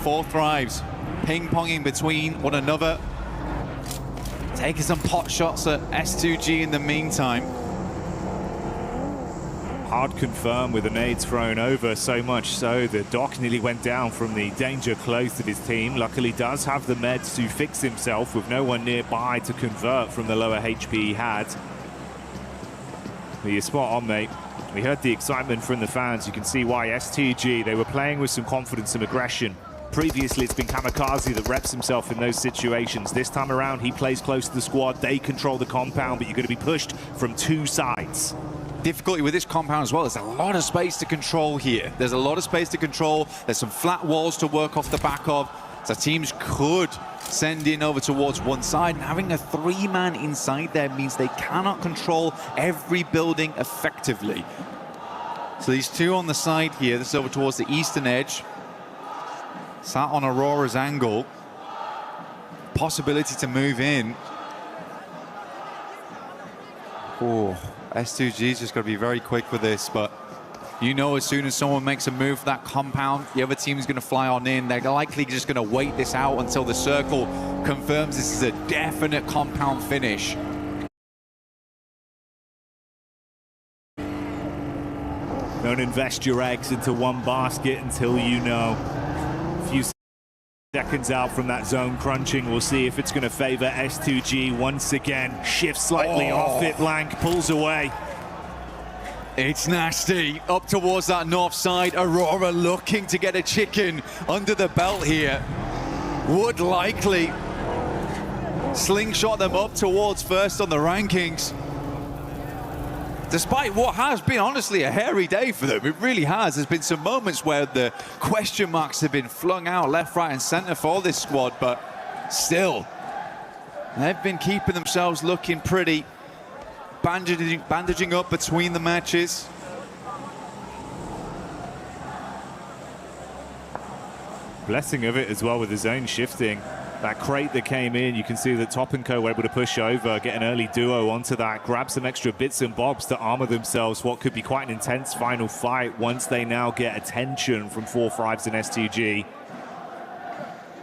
4 Thrives, ping-ponging between one another. Taking some pot shots at S2G in the meantime. Hard confirmed with the nades thrown over, so much so that Doc nearly went down from the danger close of his team. Luckily does have the meds to fix himself with no one nearby to convert from the lower HP he had. But you're spot on, mate. We heard the excitement from the fans. You can see why S2G, they were playing with some confidence and aggression. Previously, it's been Kamikaze that reps himself in those situations. This time around, he plays close to the squad. They control the compound, but you're going to be pushed from 2 sides. Difficulty with this compound as well. There's a lot of space to control here. There's a lot of space to control. There's some flat walls to work off the back of. So teams could send in over towards one side, and having a 3-man inside there means they cannot control every building effectively. So these 2 on the side here, this is over towards the eastern edge. Sat on Aurora's angle. Possibility to move in. Oh, S2G's just got to be very quick with this, but you know as soon as someone makes a move for that compound, the other team is going to fly on in. They're likely just going to wait this out until the circle confirms this is a definite compound finish. Don't invest your eggs into one basket until you know. A few seconds out from that zone crunching, we'll see if it's going to favor S2G once again. Shifts slightly off it, Blank pulls away. It's nasty. Up towards that north side. Aurora looking to get a chicken under the belt here. Would likely slingshot them up towards first on the rankings. Despite what has been, honestly, a hairy day for them. It really has. There's been some moments where the question marks have been flung out left, right, and center for this squad, but still, they've been keeping themselves looking pretty. Bandaging up between the matches. Blessing of it as well with his own shifting. That crate that came in, you can see that Top & Co were able to push over, get an early duo onto that, grab some extra bits and bobs to armor themselves what could be quite an intense final fight once they now get attention from 4 Thrives and S2G.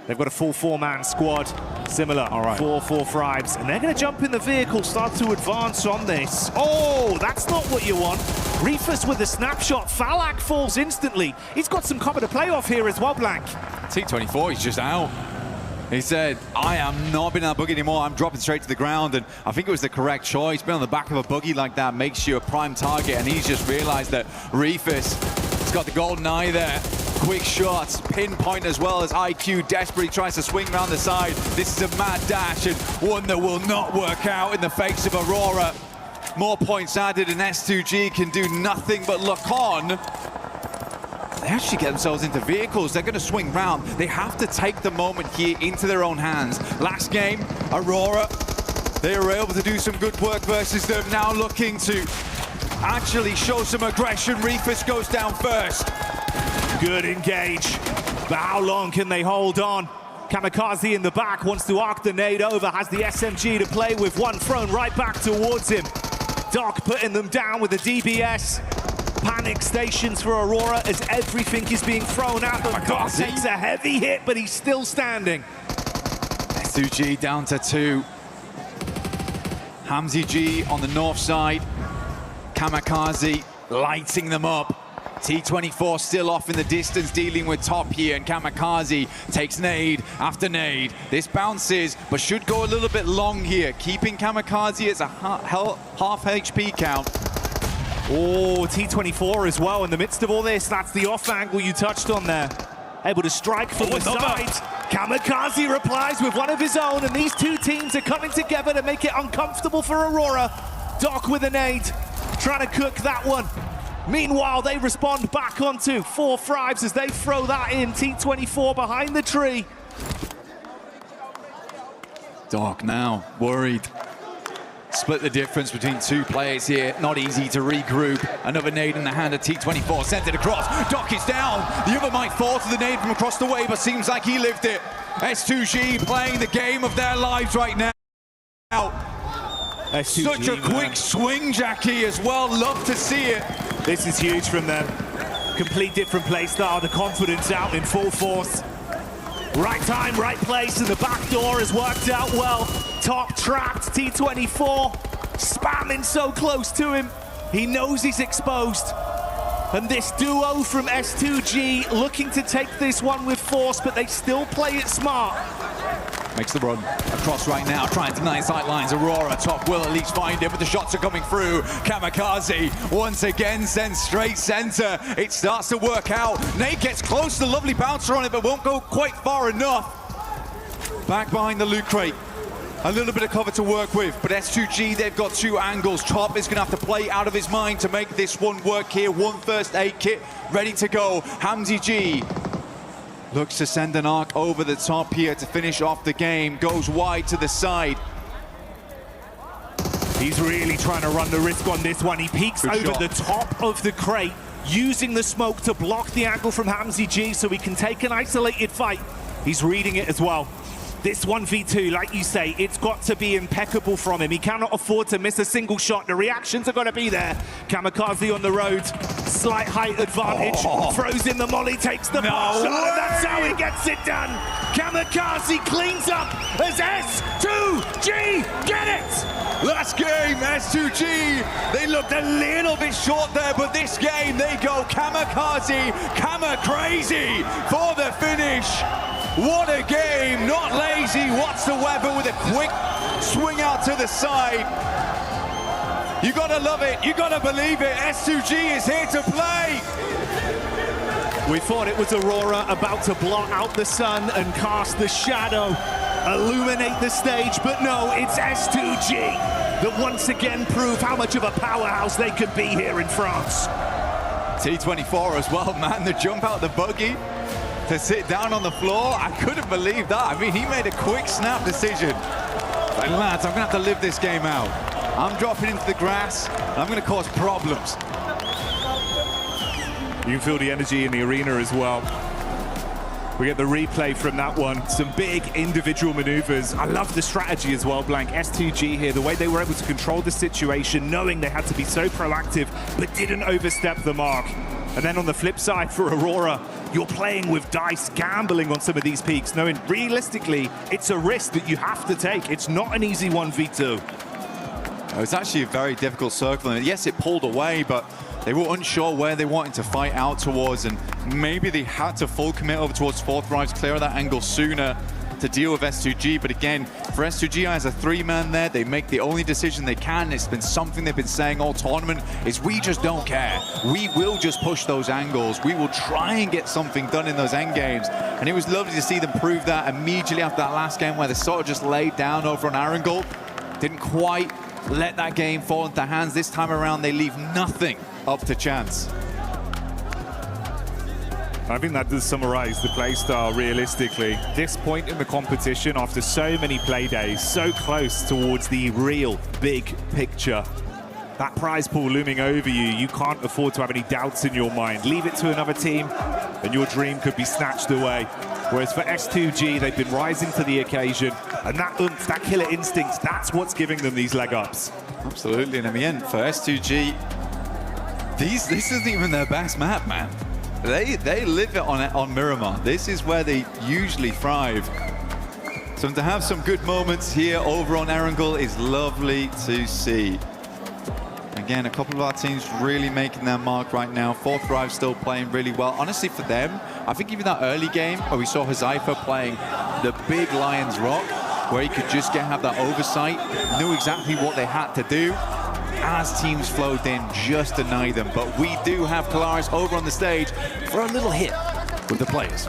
They've got a full 4-man squad, similar, 4 Thrives, and they're going to jump in the vehicle, start to advance on this. Oh, that's not what you want. Reefus with a snapshot. Falak falls instantly. He's got some cover to play off here as well, Blank. T24, he's just out. He said, I am not being on that buggy anymore. I'm dropping straight to the ground. And I think it was the correct choice. Being on the back of a buggy like that makes you a prime target. And he's just realized that Reefus He's got the golden eye there. Quick shots, pinpoint as well as IQ desperately tries to swing around the side. This is a mad dash and one that will not work out in the face of Aurora. More points added and S2G can do nothing but look on. They actually get themselves into vehicles. They're going to swing round. They have to take the moment here into their own hands. Last game, Aurora, they were able to do some good work versus them. Now looking to actually show some aggression. Reefus goes down first. Good engage, but how long can they hold on? Kamikaze in the back wants to arc the nade over, has the SMG to play with, one thrown right back towards him. Doc putting them down with the DBS. Panic stations for Aurora as everything is being thrown at them. Doc takes a heavy hit, but he's still standing. S2G down to 2. Hamzy G on the north side. Kamikaze lighting them up. T24 still off in the distance, dealing with top here, and Kamikaze takes nade after nade. This bounces, but should go a little bit long here, keeping Kamikaze as a half HP count. Oh, T24 as well in the midst of all this. That's the off angle you touched on there. Able to strike from the side. Kamikaze replies with one of his own, and these two teams are coming together to make it uncomfortable for Aurora. Doc with a nade, trying to cook that one. Meanwhile, they respond back onto 4 Thrives as they throw that in. T24 behind the tree. Doc now worried. Split the difference between 2 players here. Not easy to regroup. Another nade in the hand of T24. Sent it across. Doc is down. The other might fall to the nade from across the way, but seems like he lived it. S2G playing the game of their lives right now. S2G, such a quick swing, Jackie, as well. Love to see it. This is huge from them. Complete different play style. The confidence out in full force. Right time, right place, and the back door has worked out well. Top trapped, T24 spamming so close to him. He knows he's exposed. And this duo from S2G looking to take this one with force, but they still play it smart. Makes the run across right now, trying to deny sight lines. Aurora top will at least find it, but the shots are coming through. Kamikaze once again sends straight center. It starts to work out. Nate gets close, the lovely bouncer on it, but won't go quite far enough. Back behind the loot crate. A little bit of cover to work with, but S2G, they've got 2 angles. Top is going to have to play out of his mind to make this one work here. 1 first aid kit ready to go. Hamzy G looks to send an arc over the top here to finish off the game. Goes wide to the side. He's really trying to run the risk on this one. He peeks over the top of the crate, using the smoke to block the angle from Hamzy G so he can take an isolated fight. He's reading it as well. This 1v2, like you say, it's got to be impeccable from him. He cannot afford to miss a single shot. The reactions are going to be there. Kamikaze on the road. Slight height advantage. Throws in the molly, takes the shot, and that's how he gets it done. Kamikaze cleans up as S2G get it! Last game, S2G, they looked a little bit short there, but this game, they go Kamikaze, Kama-crazy for the finish. What a game, not lazy whatsoever, with a quick swing out to the side. You gotta love it, you gotta believe it, S2G is here to play. We thought it was Aurora about to blot out the sun and cast the shadow, illuminate the stage, but no, it's S2G that once again prove how much of a powerhouse they could be here in France. T24 as well, man, the jump out the buggy to sit down on the floor, I couldn't believe that. I mean, he made a quick snap decision. But lads, I'm gonna have to live this game out. I'm dropping into the grass, and I'm gonna cause problems. You can feel the energy in the arena as well. We get the replay from that one. Some big individual maneuvers. I love the strategy as well, Blank. S2G here, the way they were able to control the situation, knowing they had to be so proactive, but didn't overstep the mark. And then on the flip side for Aurora, you're playing with dice, gambling on some of these peaks, knowing realistically, it's a risk that you have to take. It's not an easy 1v2. It was actually a very difficult circle, and yes, it pulled away, but they were unsure where they wanted to fight out towards, and maybe they had to full commit over towards 4 Thrives, clear that angle sooner to deal with S2G. But again, for S2G as a 3-man there, they make the only decision they can. It's been something they've been saying all tournament, is we just don't care. We will just push those angles. We will try and get something done in those end games. And it was lovely to see them prove that immediately after that last game where they sort of just laid down over on Arangul. Didn't quite let that game fall into hands. This time around, they leave nothing up to chance. I think that does summarize the play style realistically. This point in the competition, after so many play days, so close towards the real big picture. That prize pool looming over you, you can't afford to have any doubts in your mind. Leave it to another team and your dream could be snatched away. Whereas for S2G, they've been rising to the occasion, and that oomph, that killer instinct, that's what's giving them these leg ups. Absolutely, and in the end, for S2G, this isn't even their best map, man. They live it on Miramar. This is where they usually thrive. So to have some good moments here over on Erangel is lovely to see. Again, a couple of our teams really making their mark right now. 4th Thrive still playing really well. Honestly, for them, I think even that early game where we saw Hazaifa playing the big Lions Rock, where he could just have that oversight, knew exactly what they had to do. As teams flowed in, just deny them. But we do have Kalaris over on the stage for a little hit with the players.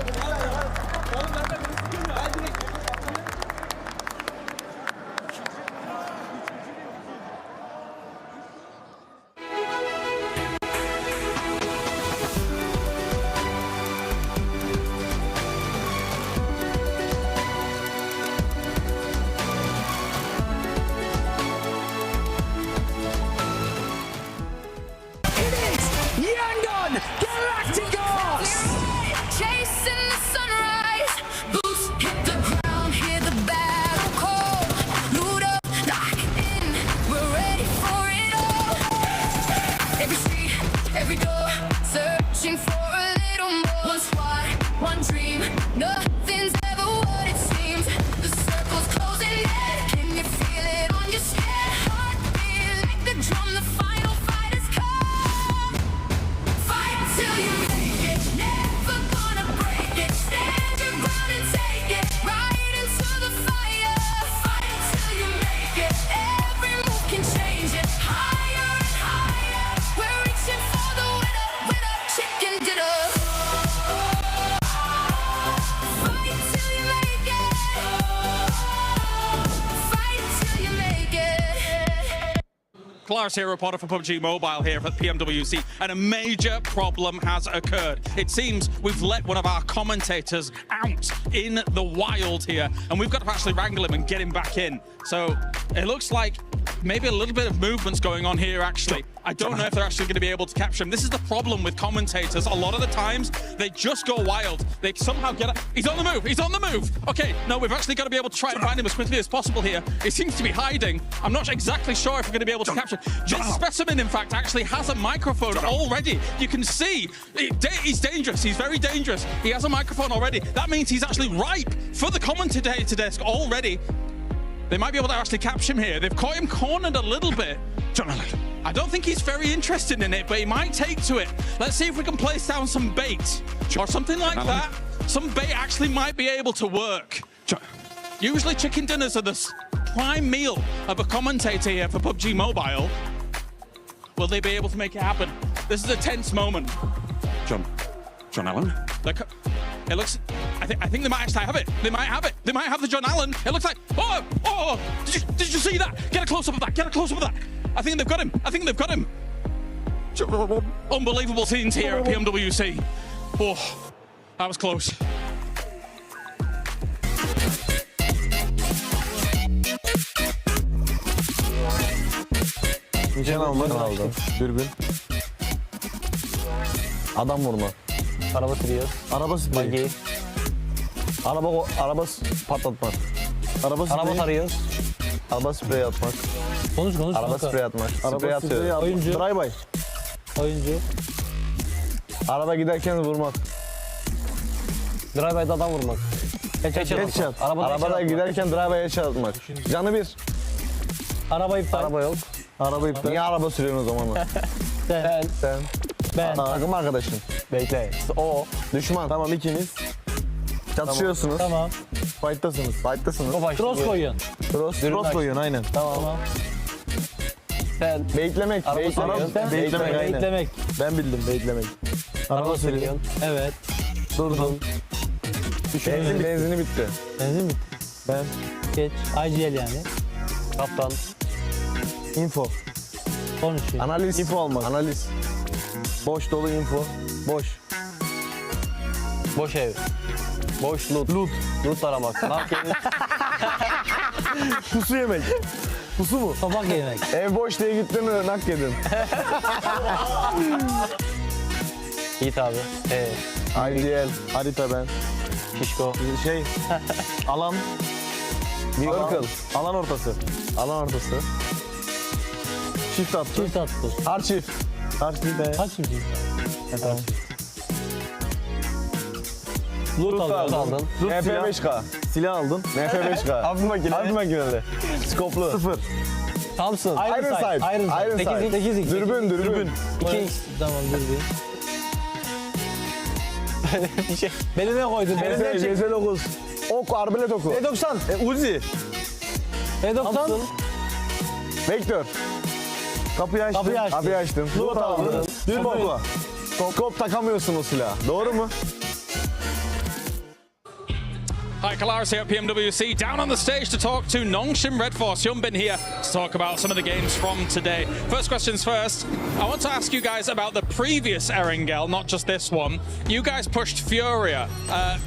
Kalaris here, reporter for PUBG Mobile here at Pmwc, and a major problem has occurred. It seems we've let one of our commentators out in the wild here, and we've got to actually wrangle him and get him back in. So it looks like maybe a little bit of movement's going on here, actually. I don't know if they're actually going to be able to capture him. This is the problem with commentators. A lot of the times, they just go wild. They somehow get it. He's on the move. He's on the move. Okay, no, we've actually got to be able to try and find him as quickly as possible here. He seems to be hiding. I'm not exactly sure if we're going to be able to capture him. This specimen, in fact, actually has a microphone already. You can see he's dangerous. He's very dangerous. He has a microphone already. That means he's actually ripe for the commentator desk already. They might be able to actually capture him here. They've caught him cornered a little bit. I don't think he's very interested in it, but he might take to it. Let's see if we can place down some bait or something like that. Some bait actually might be able to work. Usually chicken dinners are the prime meal of a commentator here for PUBG Mobile. Will they be able to make it happen? This is a tense moment. John Allen? It looks, I think they might actually have it. They might have it. They might have the John Allen. It looks like, oh, did you see that? Get a close-up of that. Get a close-up of that. I think they've got him. I think they've got him. Unbelievable scenes here at Pmwc. Oh, that was close. Nişan almak aldım. Dürbün. Adam vurma. Araba sürüyor. Araba sürüyor. Araba patlatmak. Araba tarıyor. Araba sprey atmak. Konuş. Araba sprey atmak. Sprey atıyor. Oyuncu. Drive-by. Oyuncu. Araba giderken vurmak. Drive-by'da adam vurmak. Headshot. Arabada giderken drive-by'e headshot atmak. Canı bir. Araba iptal. Araba yok. Araba iptal. Niye araba sürüyorsun o zaman? Sen. Ben. Takım arkadaşın. Bekle. O. Düşman. Tamam ikiniz. Çatışıyorsunuz. Tamam. Fight'tasınız. Cross koyuyorsun. Cross koyuyorsun aynen. Tamam. Sen Beklemek. Beklemek. Ben bildim beklemek. Araba sürüyorsun. Evet. Durdum. Benzini bitti. Benzin mi? Ben. Geç. IGL yani. Kaptan. Info. Konuşuyor. Analiz. Info almak. Analiz. Boş dolu info. Boş. Boş ev. Boş loot. Loot aramak. Nak yemek. Pusu yemek. Pusu mu? Tabak yemek. Ev boş diye gittin mi nak yedin. Yiğit abi. IDL. Harita ben. Şişko. Alan. Circle. Alan ortası. Alan ortası. Çift attı. Çift attı. Har çift. Har çift be. Kaç çift? Tamam. Loot aldın. MP5K. Silah aldın. MP5K. Hafif makine. Hafif makineli. Skoplu. 0. Thompson. Iron sight. 8x. Dürbün. 2x. Tamam dürbün. Beline koydun. Belinden çek. CS9. Ok, arbelet oku. E90. Uzi. E90. Vektör. Kapıyı açtım. Loot aldın. Dürbün. Skop takamıyorsun o silahı. Doğru mu? Hi, Kalaris here at Pmwc, down on the stage to talk to Nongshim Red Force. Hyunbin here to talk about some of the games from today. First questions first. I want to ask you guys about the previous Erangel, not just this one. You guys pushed Furia.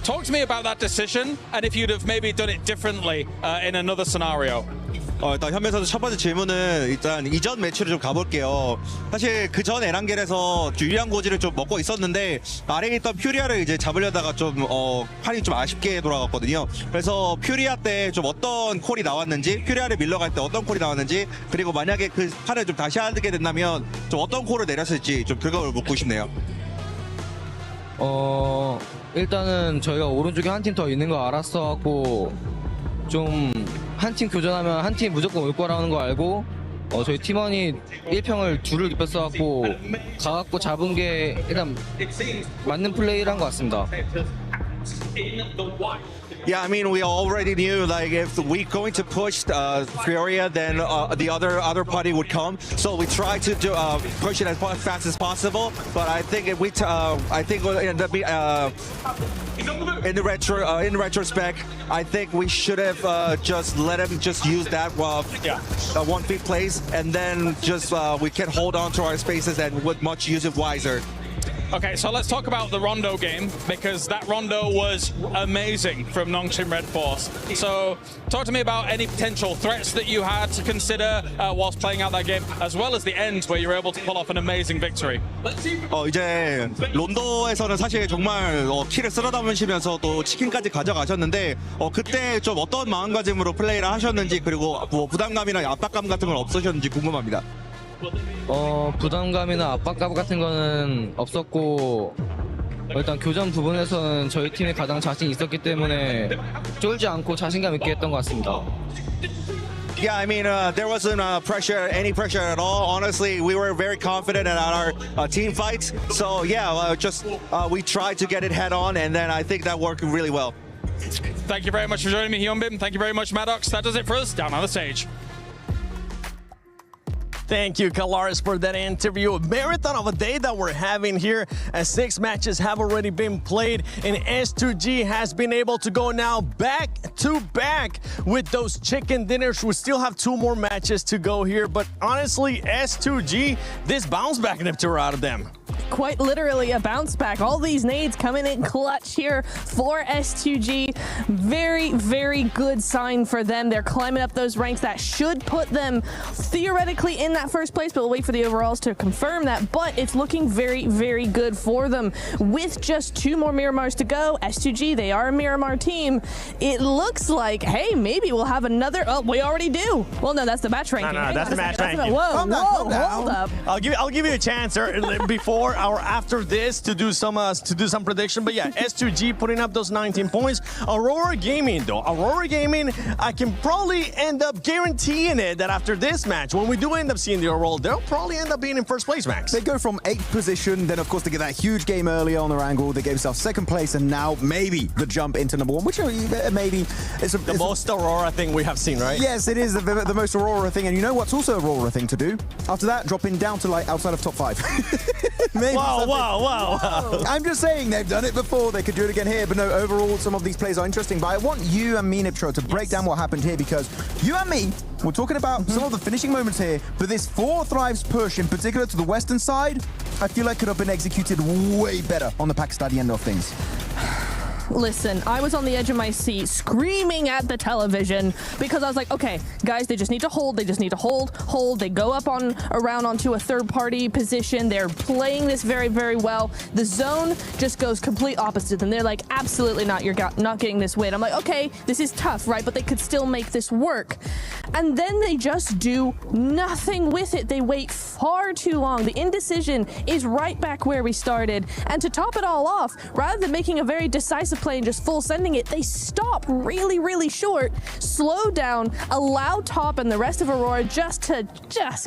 Talk to me about that decision and if you'd have maybe done it differently in another scenario. 일단 현배 선수 첫 번째 질문은 일단 이전 매치를 좀 가볼게요. 사실 그 전 에란겔에서 유리한 고지를 좀 먹고 있었는데 아래에 있던 퓨리아를 이제 잡으려다가 좀 판이 좀 아쉽게 돌아갔거든요. 그래서 퓨리아 때 좀 어떤 콜이 나왔는지, 퓨리아를 밀러갈 때 어떤 콜이 나왔는지, 그리고 만약에 그 판을 좀 다시 하게 된다면 좀 어떤 콜을 내렸을지 좀 그걸 묻고 싶네요. 일단은 저희가 오른쪽에 한 팀 더 있는 거 알았어갖고 좀 한 팀 교전하면 한 팀 무조건 올 거라는 거 알고 저희 팀원이 1평을 둘을 입혔어갖고 가갖고 잡은 게 일단 맞는 플레이를 한 것 같습니다. Yeah, I mean, we already knew like if we're going to push Furia, then the other party would come. So we tried to do, push it as fast as possible. But I think if we, I think we'll end up in retrospect, I think we should have just let him just use that 1-feet place, and then just we can hold on to our spaces and with much use it wiser. Okay, so let's talk about the Rondo game, because that Rondo was amazing from Nongshim Red Force. So talk to me about any potential threats that you had to consider whilst playing out that game, as well as the end where you were able to pull off an amazing victory. 이제 론도에서는 사실 정말 키를 쓸어 담으시면서 또 치킨까지 가져가셨는데 그때 좀 어떤 마음가짐으로 플레이를 하셨는지, 그리고 뭐 부담감이나 압박감 같은 건 없으셨는지 궁금합니다. 부담감이나 압박감 같은 거는 없었고 일단 교전 부분에서는 저희 팀이 가장 자신 있었기 때문에 쫄지 않고 자신감 있게 했던 것 같습니다. Yeah, I mean, there wasn't any pressure at all. Honestly, we were very confident in our team fights. So yeah, we tried to get it head on, and then I think that worked really well. Thank you very much for joining me, Hyunbin. Thank you very much, Maddox. That does it for us down on the stage. Thank you, Kalaris, for that interview. A marathon of a day that we're having here, as 6 matches have already been played, and S2G has been able to go now back-to-back with those chicken dinners. We still have 2 more matches to go here, but honestly, S2G, this bounce back inhibitor out of them. Quite literally a bounce back. All these nades coming in clutch here for S2G. Very, very good sign for them. They're climbing up those ranks. That should put them theoretically in that first place, but we'll wait for the overalls to confirm that. But it's looking very, very good for them. With just 2 more Miramars to go, S2G, they are a Miramar team. It looks like, hey, maybe we'll have another. Oh, we already do. Well, no, that's the match ranking. No, that's the match ranking. Whoa, hold up. I'll give you a chance before. or after this to do some prediction. But yeah, S2G putting up those 19 points. Aurora Gaming though, I can probably end up guaranteeing it that after this match, when we do end up seeing the Aurora, they'll probably end up being in first place, Max. They go from 8th position, then of course they get that huge game earlier on their angle. They gave themselves 2nd place, and now maybe the jump into number 1, which maybe it's the most Aurora thing we have seen, right? Yes, it is the most Aurora thing. And you know what's also Aurora thing to do? After that, dropping down to like outside of top 5. Wow. I'm just saying, they've done it before. They could do it again here. But no, overall, some of these plays are interesting. But I want you and me, Niptro, to break down what happened here, because you and me, we're talking about some of the finishing moments here. But this 4 Thrives push, in particular to the western side, I feel like could have been executed way better on the Pakistani end of things. Listen, I was on the edge of my seat screaming at the television because I was like, okay, guys, they just need to hold. They just need to hold. They go up around onto a third-party position. They're playing this very, very well. The zone just goes complete opposite. And they're like, absolutely not. You're not getting this win. I'm like, okay, this is tough, right? But they could still make this work. And then they just do nothing with it. They wait far too long. The indecision is right back where we started. And to top it all off, rather than making a very decisive play and just full sending it, they stop really, really short, slow down, allow Top and the rest of Aurora just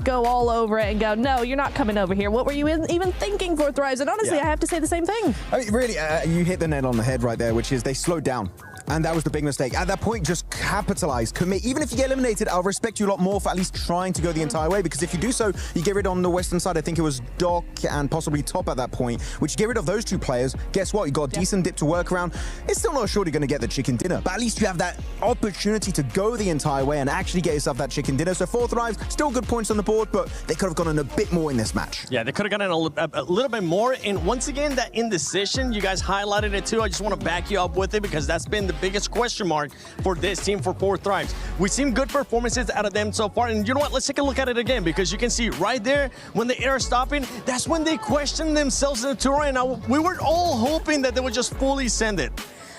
go all over it and go, no, you're not coming over here. What were you even thinking for Thrives? And honestly, I have to say the same thing. I mean, really, you hit the nail on the head right there, which is they slowed down. And that was the big mistake. At that point, just capitalize, commit. Even if you get eliminated, I'll respect you a lot more for at least trying to go the entire way, because if you do so, you get rid on the western side. I think it was Doc and possibly Top at that point, which you get rid of those 2 players. Guess what? You got a decent dip to work around. It's still not sure you're going to get the chicken dinner, but at least you have that opportunity to go the entire way and actually get yourself that chicken dinner. So 4 Thrives, still good points on the board, but they could have gone in a bit more in this match. Yeah, they could have gotten a little bit more. And once again, that indecision, you guys highlighted it too. I just want to back you up with it, because that's been the biggest question mark for this team, for 4 Thrives. We've seen good performances out of them so far, and you know what, let's take a look at it again, because you can see right there when they are stopping, that's when they question themselves in the tour, and we were all hoping that they would just fully send it.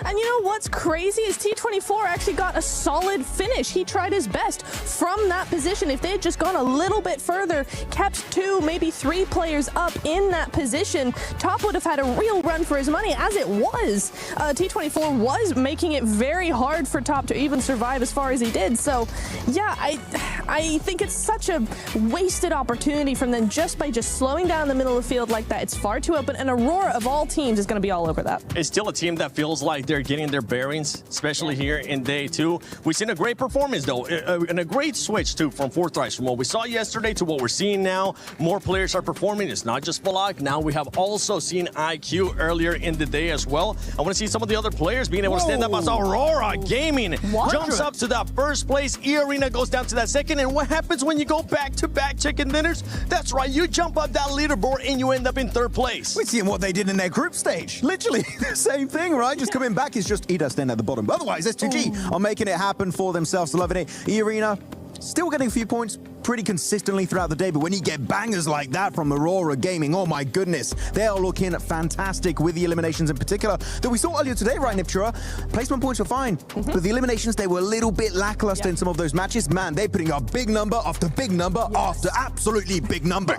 And you know what's crazy is T24 actually got a solid finish. He tried his best from that position. If they had just gone a little bit further, kept 2, maybe 3 players up in that position, Top would have had a real run for his money. As it was, T24 was making it very hard for Top to even survive as far as he did. So yeah, I think it's such a wasted opportunity from them just by slowing down the middle of the field like that. It's far too open, and Aurora of all teams is going to be all over that. It's still a team that feels like they're getting their bearings, especially here in day 2. We've seen a great performance though, and a great switch too from 4 Thrives, from what we saw yesterday to what we're seeing now. More players are performing. It's not just Balak. Now we have also seen IQ earlier in the day as well. I want to see some of the other players being able to stand up as Aurora Gaming jumps up to that first place. E-Arena goes down to that second. And what happens when you go back-to-back chicken dinners? That's right, you jump up that leaderboard and you end up in 3rd place. We're seeing what they did in their group stage. Literally the same thing, right? Just coming back is just Ida staying at the bottom. But otherwise, S2G are making it happen for themselves. Loving it. E-Arena still getting a few points pretty consistently throughout the day, but when you get bangers like that from Aurora Gaming, oh my goodness, they are looking fantastic with the eliminations in particular that we saw earlier today, right, Niptura? Placement points were fine, but the eliminations, they were a little bit lackluster in some of those matches. Man, they're putting up big number after big number after absolutely big number.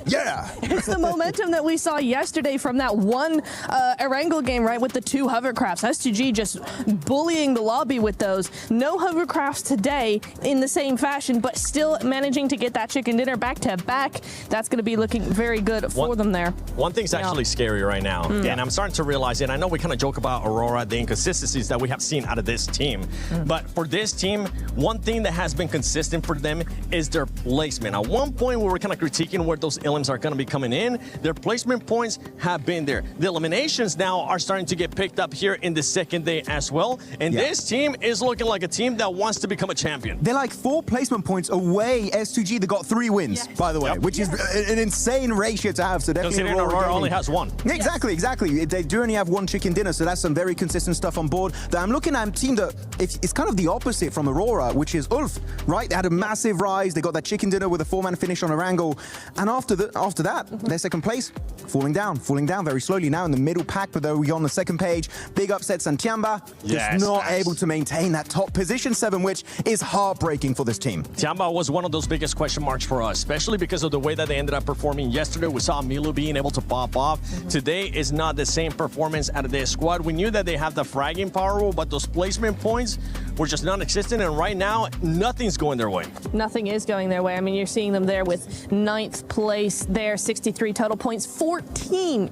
Yeah. It's the momentum that we saw yesterday from that one Erangel game, right, with the 2 hovercrafts. S2G just bullying the lobby with those. No hovercrafts today in the same fashion, but still managing to get that chicken dinner back to back. That's going to be looking very good for them there. One thing's actually scary right now, and I'm starting to realize it. I know we kind of joke about Aurora, the inconsistencies that we have seen out of this team, but for this team, one thing that has been consistent for them is their placement. At one point, we were kind of critiquing where those elims are going to be coming in. Their placement points have been there. The eliminations now are starting to get picked up here in the second day as well, and this team is looking like a team that wants to become a champion. They're like 4 placement points away. S2G, they got 3 wins, by the way, which is an insane ratio to have. So definitely Aurora only has 1. Exactly. They do only have 1 chicken dinner, so that's some very consistent stuff on board. That I'm looking at a team that it's kind of the opposite from Aurora, which is Ulf, right? They had a massive rise. They got that chicken dinner with a 4-man finish on Erangel, and after after that, their second place, falling down very slowly now in the middle pack. But though we on the second page, big upset Santiamba, just not able to maintain that top position 7, which is heartbreaking for this team. Tiamba was one of those biggest question marks for us, especially because of the way that they ended up performing yesterday. We saw Milu being able to pop off. Today is not the same performance out of their squad. We knew that they have the fragging power, but those placement points were just non-existent, and right now, nothing's going their way. Nothing is going their way. I mean, you're seeing them there with 9th place there, 63 total points, 14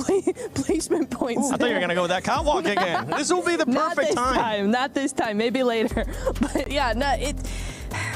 placement points. I thought you were going to go with that catwalk again. This will be the perfect time. Not this time, maybe later. But yeah, no,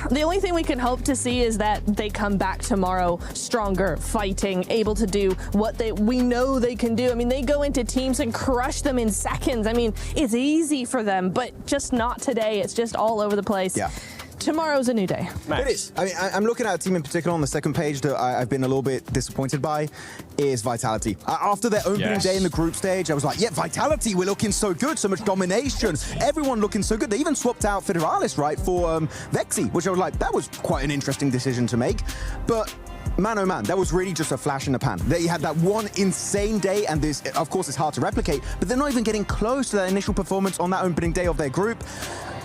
the only thing we can hope to see is that they come back tomorrow stronger, fighting, able to do what we know they can do. I mean, they go into teams and crush them in seconds. I mean, it's easy for them, but just not today. It's just all over the place. Yeah. Tomorrow's a new day. It is. I mean, I'm looking at a team in particular on the second page that I've been a little bit disappointed by is Vitality. After their opening day in the group stage, I was like, yeah, Vitality, we're looking so good, so much domination, everyone looking so good. They even swapped out Federalis, right, for Vexi, which I was like, that was quite an interesting decision to make. But man, oh man, that was really just a flash in the pan. They had that one insane day, and this, of course, it's hard to replicate, but they're not even getting close to that initial performance on that opening day of their group.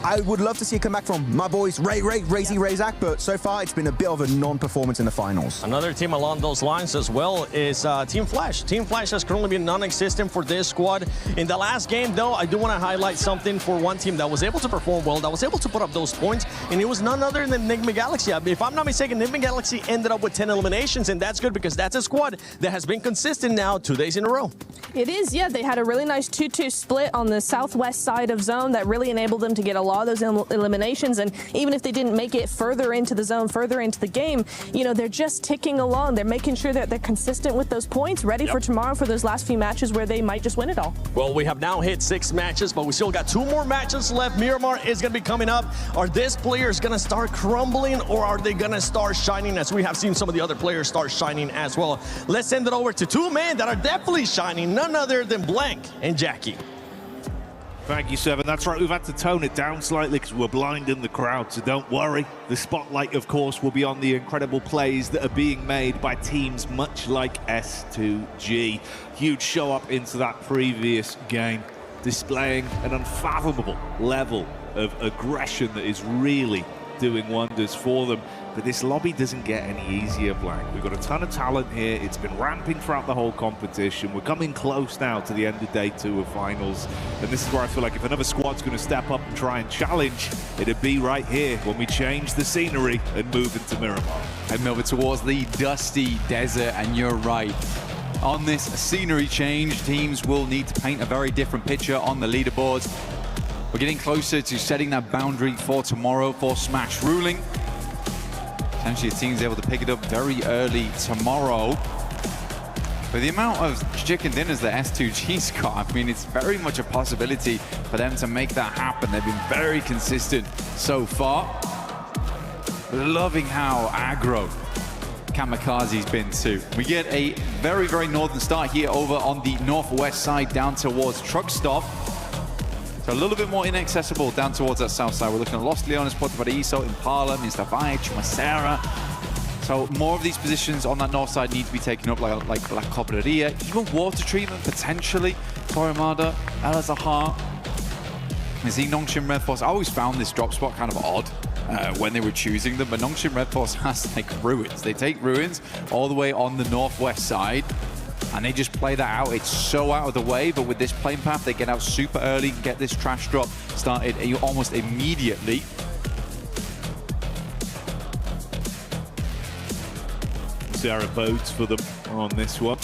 I would love to see it come back from my boys, Razak, but so far it's been a bit of a non-performance in the finals. Another team along those lines as well is Team Flash. Team Flash has currently been non-existent for this squad. In the last game, though, I do want to highlight something for one team that was able to perform well, that was able to put up those points, and it was none other than Enigma Galaxy. If I'm not mistaken, Enigma Galaxy ended up with 10 eliminations, and that's good because that's a squad that has been consistent now 2 days in a row. It is, yeah. They had a really nice 2-2 split on the southwest side of zone that really enabled them to get a lot of those eliminations, and even if they didn't make it further into the zone, further into the game, you know, they're just ticking along. They're making sure that they're consistent with those points, ready for tomorrow for those last few matches where they might just win it all. Well, we have now hit 6 matches, but we still got 2 more matches left. Miramar is going to be coming up. Are these players going to start crumbling, or are they going to start shining, as we have seen some of the other players start shining as well? Let's send it over to 2 men that are definitely shining, none other than Blank and Jackie. Thank you, Seven. That's right, we've had to tone it down slightly because we're blinding the crowd, so don't worry. The spotlight, of course, will be on the incredible plays that are being made by teams much like S2G. Huge show up into that previous game, displaying an unfathomable level of aggression that is really doing wonders for them. But this lobby doesn't get any easier, Blank. We've got a ton of talent here. It's been ramping throughout the whole competition. We're coming close now to the end of day 2 of finals. And this is where I feel like if another squad's going to step up and try and challenge, it'd be right here when we change the scenery and move into Miramar. Heading over towards the dusty desert, and you're right. On this scenery change, teams will need to paint a very different picture on the leaderboards. We're getting closer to setting that boundary for tomorrow for Smash ruling. Potentially a team's able to pick it up very early tomorrow. But the amount of chicken dinners that S2G's got, I mean, it's very much a possibility for them to make that happen. They've been very consistent so far. Loving how aggro Kamikaze's been too. We get a very, very northern start here over on the northwest side down towards Truck Stop. So a little bit more inaccessible down towards that south side. We're looking at Los Leones, Puerto Paraíso, Impala, Mr. Valle, Chumacera. So more of these positions on that north side need to be taken up, like La Cobreria, even water treatment potentially for Armada, El Azahar. You see Nongshim Red Force. I always found this drop spot kind of odd when they were choosing them, but Nongshim Red Force has like ruins. They take ruins all the way on the northwest side, and they just play that out. It's so out of the way, but with this plane path, they get out super early and get this trash drop started almost immediately. Sarah boats for them on this one.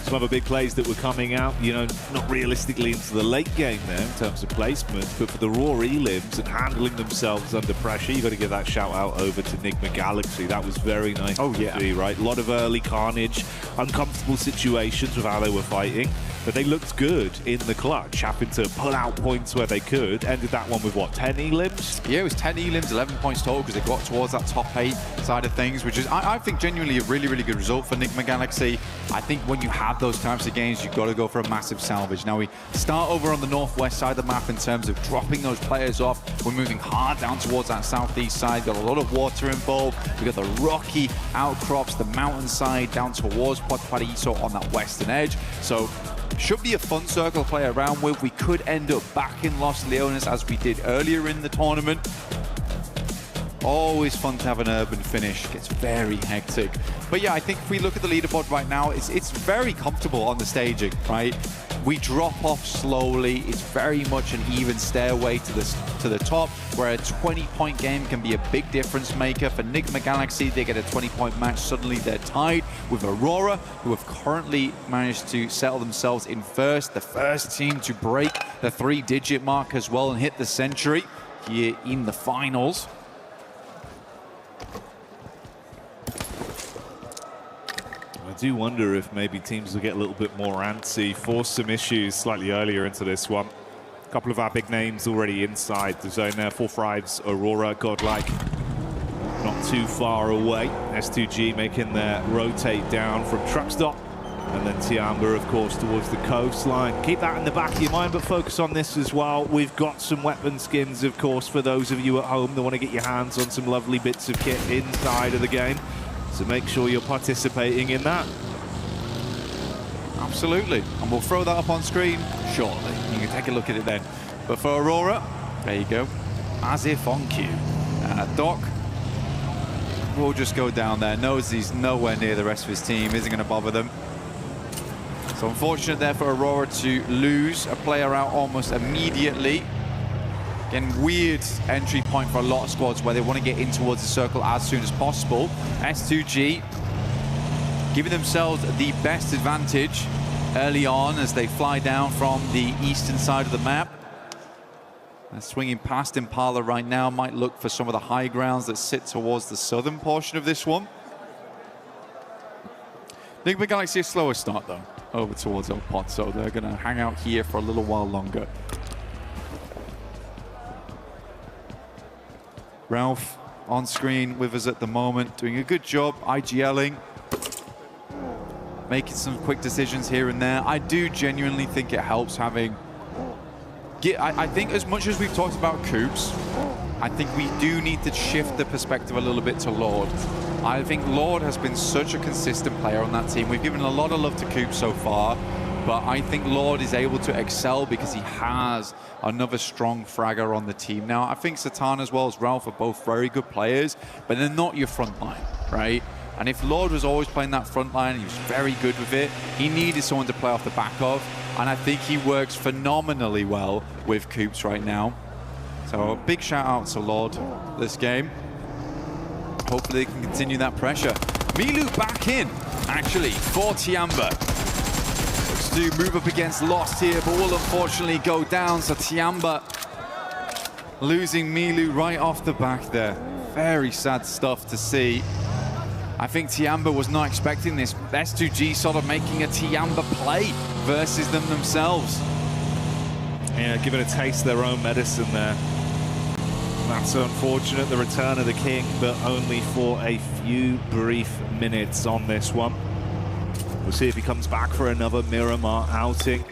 Some other big plays that were coming out, you know, not realistically into the late game there in terms of placement, but for the raw elims and handling themselves under pressure, you got to give that shout out over to Enigma Galaxy. That was very nice to see, right? A lot of early carnage, uncomfortable situations with how they were fighting. but they looked good in the clutch, having to pull out points where they could. Ended that one with, what, 10 elims? Yeah, it was 10 elims, 11 points total, because they got towards that top 8 side of things, which is, I think, genuinely a really, really good result for Enigma Galaxy. I think when you have those types of games, you've got to go for a massive salvage. Now, we start over on the northwest side of the map in terms of dropping those players off. We're moving hard down towards that southeast side. Got a lot of water involved. We got the rocky outcrops, the mountainside down towards Pmwc on that western edge. So should be a fun circle to play around with. We could end up back in Los Leones as we did earlier in the tournament. Always fun to have an urban finish. Gets very hectic. But yeah, I think if we look at the leaderboard right now, it's very comfortable on the staging, right? We drop off slowly. It's very much an even stairway to the top, where a 20-point game can be a big difference maker. For Enigma Galaxy, they get a 20-point match. Suddenly they're tied with Aurora, who have currently managed to settle themselves in first. The first team to break the 3-digit mark as well and hit the century here in the finals. I do wonder if maybe teams will get a little bit more antsy, force some issues slightly earlier into this one. A couple of our big names already inside the zone there. 4-5's Aurora, Godlike not too far away. S2G making their rotate down from truck stop. And then Tiamba, of course, towards the coastline. Keep that in the back of your mind, but focus on this as well. We've got some weapon skins, of course, for those of you at home that want to get your hands on some lovely bits of kit inside of the game. So make sure you're participating in that. Absolutely. And we'll throw that up on screen shortly. You can take a look at it then. But for Aurora, there you go. As if on cue. Doc will just go down there. Knows he's nowhere near the rest of his team. Isn't going to bother them. So unfortunate there for Aurora to lose a player out almost immediately. Again, weird entry point for a lot of squads where they want to get in towards the circle as soon as possible. S2G giving themselves the best advantage early on as they fly down from the eastern side of the map. They're swinging past Impala right now. Might look for some of the high grounds that sit towards the southern portion of this one. Enigma Galaxy a slower start though, over towards El Pot, so they're going to hang out here for a little while longer. Ralph on screen with us at the moment, doing a good job IGLing, making some quick decisions here and there. I do genuinely think it helps having... I think as much as we've talked about Coops, I think we do need to shift the perspective a little bit to Lord. I think Lord has been such a consistent player on that team. We've given a lot of love to Coops so far, but I think Lord is able to excel because he has another strong fragger on the team. Now, I think Satan as well as Ralph are both very good players, but they're not your front line, right? And if Lord was always playing that front line, he was very good with it, he needed someone to play off the back of, and I think he works phenomenally well with Coops right now. So a big shout out to Lord this game. Hopefully they can continue that pressure. Milu back in, actually, for Tiamba. Looks to move up against Lost here, but will unfortunately go down. So Tiamba losing Milu right off the back there. Very sad stuff to see. I think Tiamba was not expecting this. S2G sort of making a Tiamba play versus them themselves. Yeah, giving a taste of their own medicine there. That's unfortunate, the return of the King, but only for a few brief minutes on this one. We'll see if he comes back for another Miramar outing.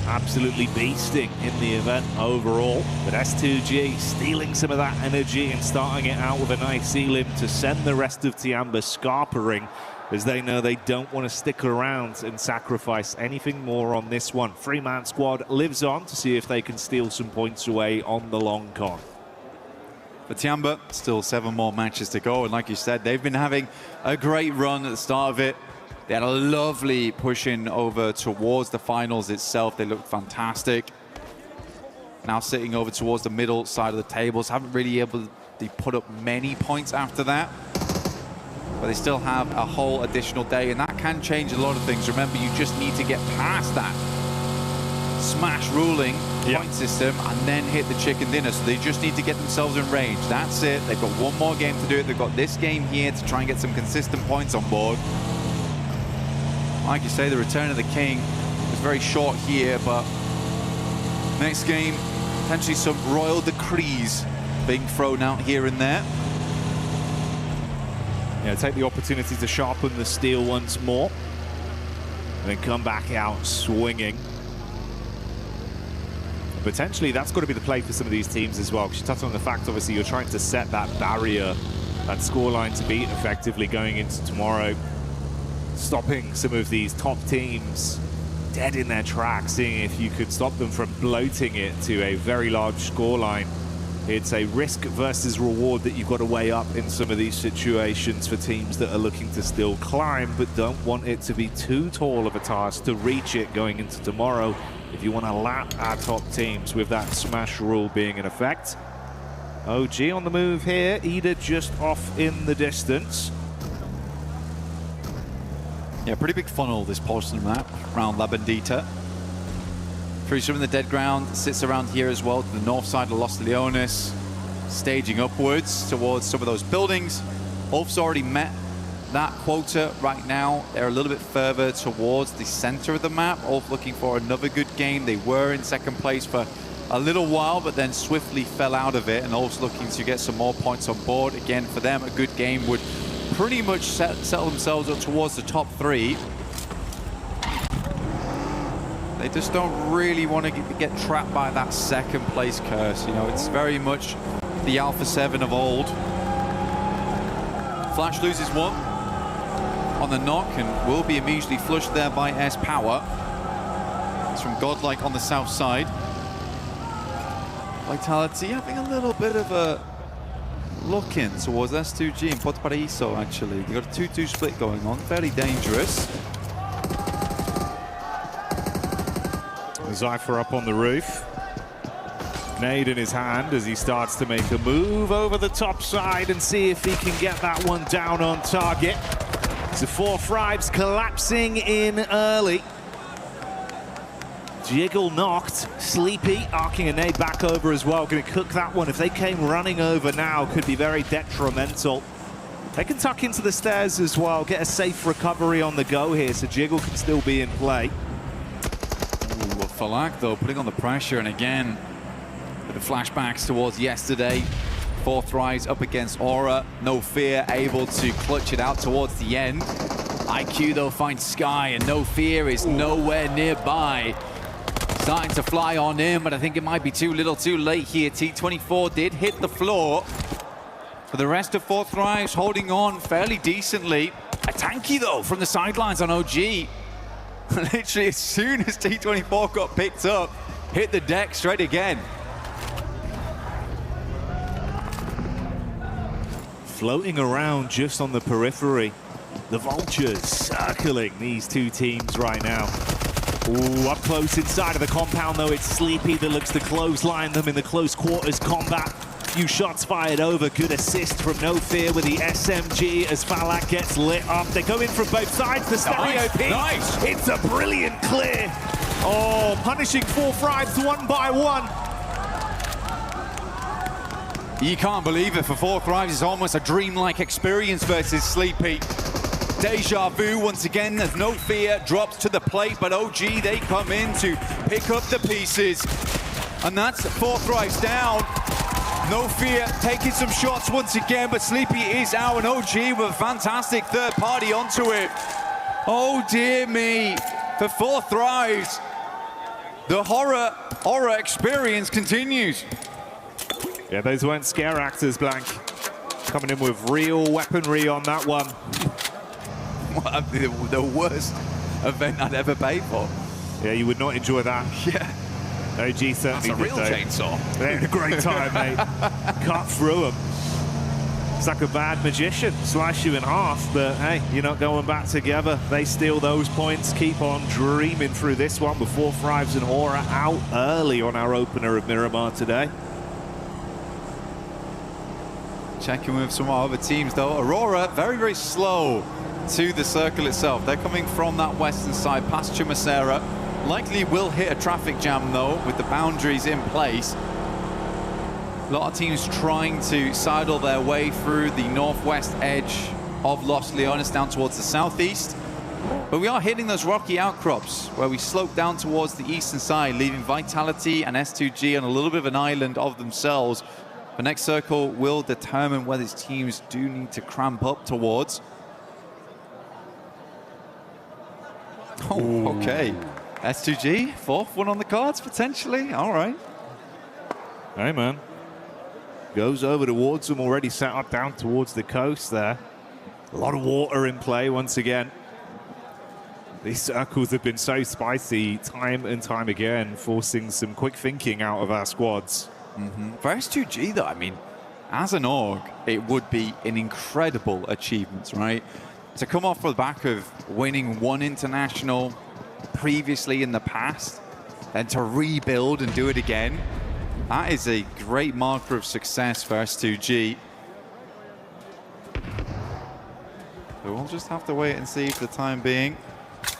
Absolutely beasting in the event overall, but S2G stealing some of that energy and starting it out with a nice elim to send the rest of Tiamba scarpering, as they know they don't want to stick around and sacrifice anything more on this one. Three-man squad lives on to see if they can steal some points away on the long con. For Tiamba, still 7 more matches to go, and like you said, they've been having a great run at the start of it. They had a lovely push in over towards the finals itself. They looked fantastic. Now sitting over towards the middle side of the tables, haven't really able to put up many points after that. But they still have a whole additional day, and that can change a lot of things. Remember, you just need to get past that smash ruling point system and then hit the chicken dinner. So they just need to get themselves in range. That's it. They've got one more game to do it. They've got this game here to try and get some consistent points on board. Like you say, the return of the King very short here, but next game, potentially some royal decrees being thrown out here and there. Yeah, take the opportunity to sharpen the steel once more and then come back out swinging. Potentially, that's got to be the play for some of these teams as well, because you touched on the fact, obviously, you're trying to set that barrier, that scoreline to beat effectively going into tomorrow, stopping some of these top teams dead in their tracks, seeing if you could stop them from bloating it to a very large scoreline. It's a risk versus reward that you've got to weigh up in some of these situations for teams that are looking to still climb, but don't want it to be too tall of a task to reach it going into tomorrow. If you want to lap our top teams with that smash rule being in effect. OG on the move here, Ida just off in the distance. Yeah, pretty big funnel, this portion map around La Bendita. Through some of the dead ground sits around here as well, to the north side of Los Leones, staging upwards towards some of those buildings. Wolf's already met that quota right now. They're a little bit further towards the center of the map. Wolf looking for another good game. They were in second place for a little while, but then swiftly fell out of it, and Wolf's looking to get some more points on board. Again, for them, a good game would pretty much settle themselves up towards the top 3. They just don't really want to get trapped by that second place curse. You know, it's very much the Alpha 7 of old. Flash loses 1 on the knock and will be immediately flushed there by S Power. It's from Godlike on the south side. Vitality having a little bit of a look in towards S2G and Puerto Paraíso, actually. They've got a 2-2 split going on, fairly dangerous. Zypher up on the roof. Nade in his hand as he starts to make a move over the top side and see if he can get that one down on target. So 4 Fribes collapsing in early. Jiggle knocked. Sleepy arcing a nade back over as well. Going to cook that one. If they came running over now, could be very detrimental. They can tuck into the stairs as well. Get a safe recovery on the go here, so Jiggle can still be in play. Ooh, Falak, though, putting on the pressure, and again, with the flashbacks towards yesterday. 4 Thrives up against Aura. No Fear able to clutch it out towards the end. IQ, though, finds Sky, and No Fear is nowhere nearby. Starting to fly on in, but I think it might be too little too late here. T24 did hit the floor. For the rest of 4 Thrives holding on fairly decently. A tanky, though, from the sidelines on OG. Literally, as soon as T24 got picked up, hit the deck straight again. Floating around just on the periphery. The Vultures circling these two teams right now. Ooh, up close inside of the compound, though. It's Sleepy that looks to clothesline them in the close quarters combat. Few shots fired over. Good assist from No Fear with the SMG as Falak gets lit up. They go in from both sides. The stereo P. Nice. It's a brilliant clear. Oh, punishing 4 Fribes one by one. You can't believe it. For 4 Thrives, it's almost a dreamlike experience versus Sleepy. Deja vu once again as No Fear drops to the plate, but OG, they come in to pick up the pieces. And that's 4 Thrives down. No Fear taking some shots once again, but Sleepy is out, and OG with a fantastic third party onto it. Oh dear me, for 4 Thrives, the horror experience continues. Yeah, those weren't scare actors, Blank. Coming in with real weaponry on that one. The worst event I'd ever paid for. Yeah, you would not enjoy that. Yeah. OG certainly That's a real chainsaw. They had a great time, mate. Cut through them. It's like a bad magician. Slice you in half, but hey, you're not going back together. They steal those points, keep on dreaming through this one before Thrives and Aura out early on our opener of Miramar today. Checking with some other teams, though. Aurora, very, very slow to the circle itself. They're coming from that western side past Chumacera. Likely will hit a traffic jam, though, with the boundaries in place. A lot of teams trying to sidle their way through the northwest edge of Los Leones down towards the southeast. But we are hitting those rocky outcrops where we slope down towards the eastern side, leaving Vitality and S2G on a little bit of an island of themselves. The next circle will determine where these teams do need to cramp up towards. Oh, okay. S2G, fourth one on the cards, potentially. All right. Hey, man. Goes over towards them, already set up down towards the coast there. A lot of water in play once again. These circles have been so spicy time and time again, forcing some quick thinking out of our squads. For S2G, though, I mean, as an org, it would be an incredible achievement, right? To come off the back of winning one international previously in the past, and to rebuild and do it again, that is a great marker of success for S2G. So we'll just have to wait and see for the time being.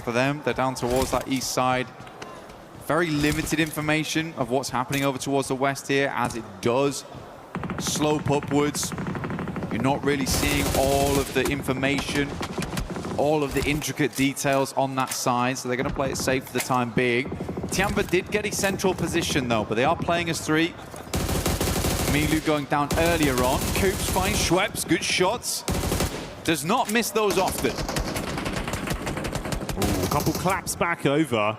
For them, they're down towards that east side. Very limited information of what's happening over towards the west here, as it does slope upwards. You're not really seeing all of the information, all of the intricate details on that side, so they're going to play it safe for the time being. Tiamba did get a central position, though, but they are playing as three. Milu going down earlier on. Coops finds Schweppes, good shots. Does not miss those often. Ooh, a couple claps back over.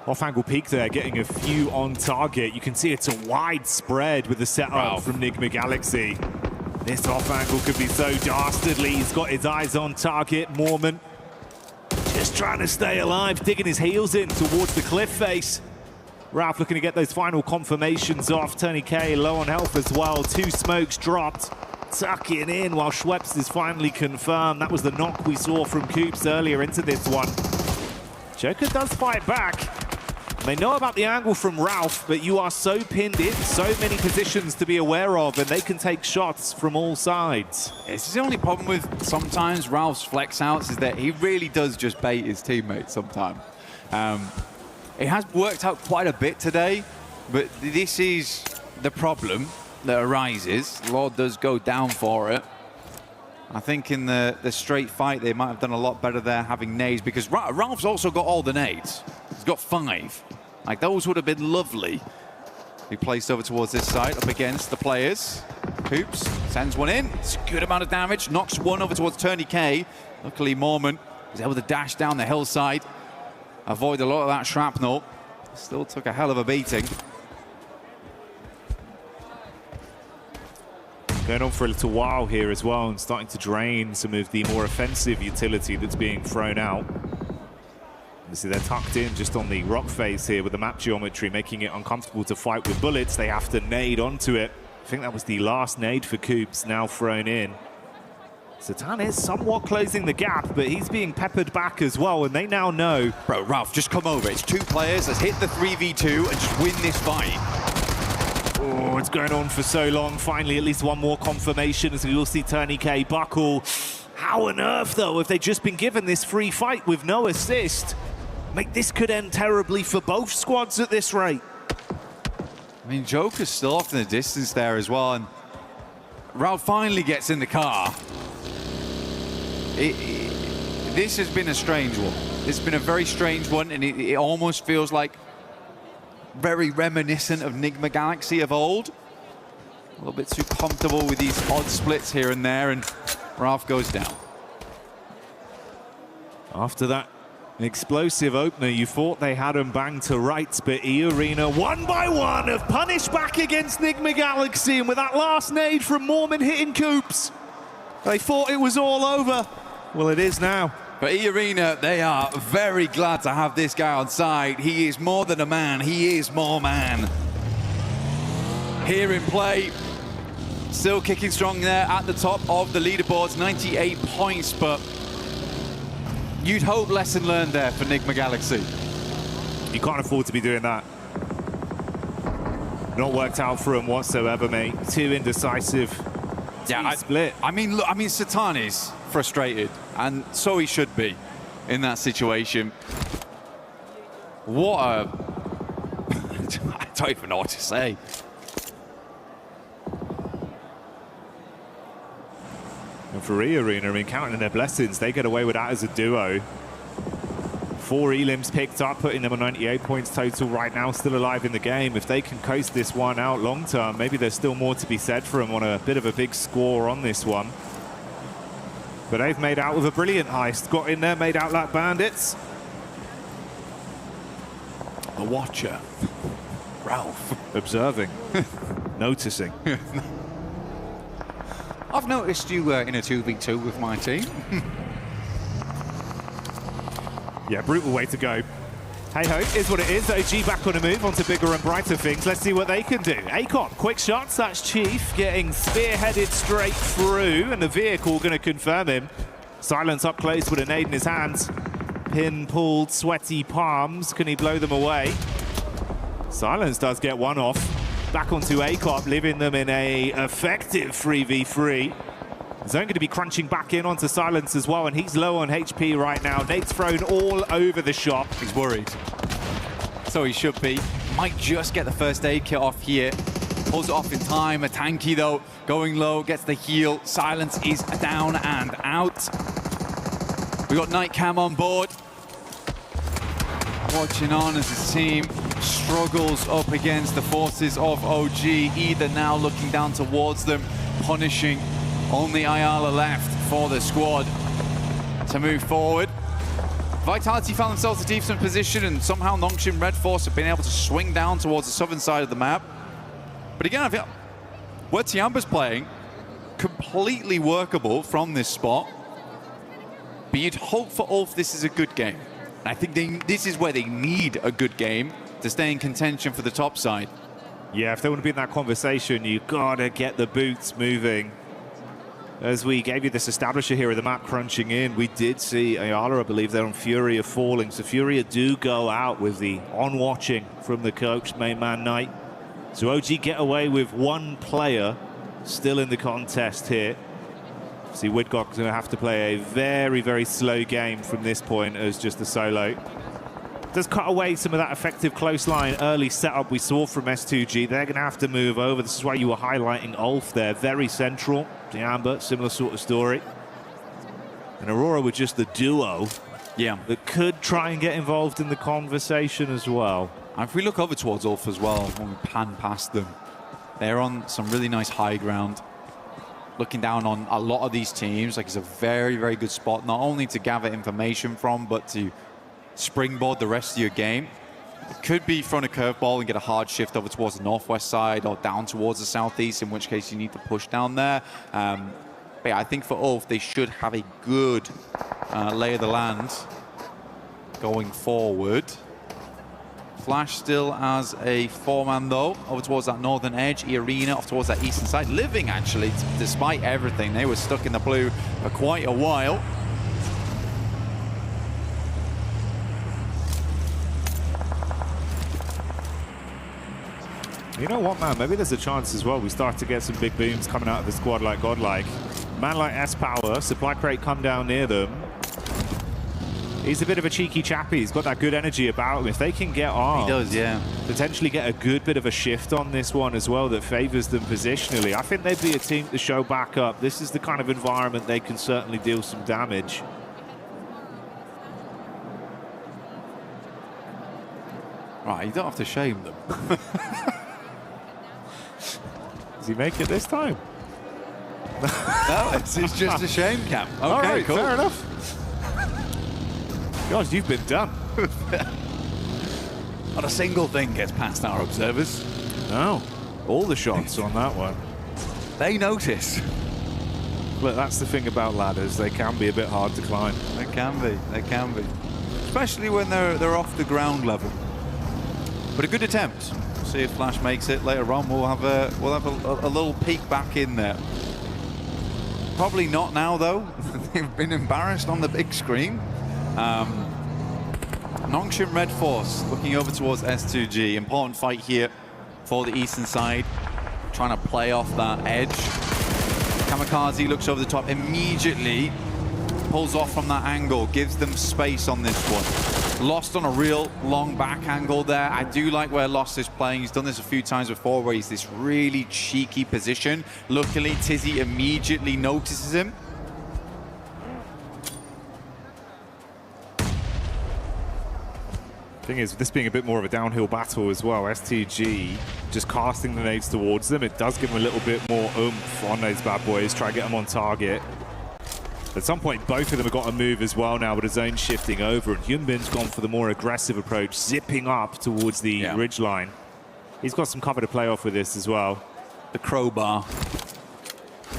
Off-angle peek there, getting a few on target. You can see it's a wide spread with the setup from Nigma Galaxy. This off-angle could be so dastardly. He's got his eyes on target. Mormon just trying to stay alive, digging his heels in towards the cliff face. Ralph looking to get those final confirmations off. Tony K low on health as well. 2 smokes dropped. Tucking in while Schweppes is finally confirmed. That was the knock we saw from Coops earlier into this one. Joker does fight back. They know about the angle from Ralph, but you are so pinned in, so many positions to be aware of, and they can take shots from all sides. This is the only problem with sometimes Ralph's flex outs, is that he really does just bait his teammates sometimes. It has worked out quite a bit today, but this is the problem that arises. Lord does go down for it. I think in the straight fight, they might have done a lot better there having nades, because Ralph's also got all the nades. He's got 5. Like, those would have been lovely. He placed over towards this side, up against the players. Coops sends one in. It's a good amount of damage. Knocks one over towards Turney K. Luckily, Mormon was able to dash down the hillside, avoid a lot of that shrapnel. Still took a hell of a beating. Going on for a little while here as well, and starting to drain some of the more offensive utility that's being thrown out. Obviously, they're tucked in just on the rock face here with the map geometry, making it uncomfortable to fight with bullets. They have to nade onto it. I think that was the last nade for Coops, now thrown in. Satan is somewhat closing the gap, but he's being peppered back as well, and they now know. Bro, Ralph, just come over. It's 2 players. Let's hit the 3v2 and just win this fight. Oh, it's going on for so long. Finally, at least one more confirmation as we will see Turney K buckle. How on earth, though, if they'd just been given this free fight with no assist? Mate, this could end terribly for both squads at this rate. I mean, Joker's still off in the distance there as well, and Ralph finally gets in the car. This has been a strange one. It's been a very strange one, and it almost feels like very reminiscent of Nigma Galaxy of old. A little bit too comfortable with these odd splits here and there, and Ralph goes down. After that explosive opener, you thought they had him banged to rights, but E-Arena, one by one, have punished back against Nigma Galaxy, and with that last nade from Mormon hitting Coops, they thought it was all over. Well, it is now. For E-Arena, they are very glad to have this guy on side. He is more than a man, he is more man. Here in play, still kicking strong there at the top of the leaderboards, 98 points, but you'd hope lesson learned there for Nigma Galaxy. You can't afford to be doing that. Not worked out for him whatsoever, mate. Too indecisive. Split. I mean, look, Satan is frustrated, and so he should be in that situation. What a... I don't even know what to say. And for E-Arena, I mean, counting their blessings, they get away with that as a duo. 4 elims picked up, putting them on 98 points total right now, still alive in the game. If they can coast this one out long term, maybe there's still more to be said for them on a bit of a big score on this one. But they've made out with a brilliant heist. Got in there, made out like bandits. The watcher, Ralph. Observing, noticing. I've noticed you in a 2v2 with my team. Yeah, brutal way to go. Hey-ho, is what it is. OG back on a move onto bigger and brighter things. Let's see what they can do. Acop, quick shots. That's Chief getting spearheaded straight through, and the vehicle going to confirm him. Silence up close with a nade in his hands. Pin pulled, sweaty palms. Can he blow them away? Silence does get one off. Back onto Acop, leaving them in a effective 3v3. Zone going to be crunching back in onto Silence as well, and he's low on HP right now. Nate's thrown all over the shop. He's worried. So he should be. Might just get the first aid kit off here. Pulls it off in time. A tanky though, going low, gets the heal. Silence is down and out. We got Night Cam on board. Watching on as his team struggles up against the forces of OG. Either now looking down towards them, punishing. Only Ayala left for the squad to move forward. Vitality found themselves in a decent position, and somehow Nongshim Red Force have been able to swing down towards the southern side of the map. But again, I feel where Tiamba's playing, completely workable from this spot. But you'd hope for Ulf this is a good game. I think this is where they need a good game to stay in contention for the top side. Yeah, if they want to be in that conversation, you've got to get the boots moving. As we gave you this establisher here of the map crunching in, we did see Ayala, I believe, there on Furia falling. So Furia do go out with the on-watching from the coach, main man Knight. So OG get away with one player still in the contest here. See, Widgock's going to have to play a very, very slow game from this point as just a solo. Does cut away some of that effective close line early setup we saw from S2G. They're going to have to move over. This is why you were highlighting Ulf there. Very central. Tiamba, similar sort of story. And Aurora with just the duo. Yeah. That could try and get involved in the conversation as well. And if we look over towards Ulf as well, when we pan past them, they're on some really nice high ground. Looking down on a lot of these teams, like it's a very, very good spot, not only to gather information from, but to springboard the rest of your game. It could be front a curveball and get a hard shift over towards the northwest side or down towards the southeast, in which case you need to push down there. But yeah, I think for Ulf, they should have a good lay of the land going forward. Flash still as a 4-man though, over towards that northern edge. E-Arena off towards that eastern side. Living actually, despite everything. They were stuck in the blue for quite a while. You know what, man? Maybe there's a chance as well. We start to get some big booms coming out of the squad like Godlike. Man like S-Power, supply crate come down near them. He's a bit of a cheeky chappy. He's got that good energy about him. If they can get armed, he does, yeah. Potentially get a good bit of a shift on this one as well that favors them positionally. I think they'd be a team to show back up. This is the kind of environment they can certainly deal some damage. Right, you don't have to shame them. Does he make it this time? No, it's just a shame, Cam. Okay, all right, cool. Fair enough. God, you've been done. Not a single thing gets past our observers. No, all the shots on that one. They notice. Look, that's the thing about ladders. They can be a bit hard to climb. They can be. They can be. Especially when they're off the ground level. But a good attempt. We'll see if Flash makes it later on. We'll have a little peek back in there. Probably not now though. They've been embarrassed on the big screen. Nongshim Red Force looking over towards S2G. Important fight here for the eastern side. Trying to play off that edge. Kamikaze looks over the top immediately. Pulls off from that angle. Gives them space on this one. Lost on a real long back angle there. I do like where Lost is playing. He's done this a few times before where he's this really cheeky position. Luckily, Tizzy immediately notices him Thing is, this being a bit more of a downhill battle as well, STG just casting the nades towards them, it does give them a little bit more oomph on those bad boys, try to get them on target. At some point, both of them have got to move as well now with the zone shifting over, and Hyunbin's gone for the more aggressive approach, zipping up towards the ridge line. He's got some cover to play off with this as well. The crowbar.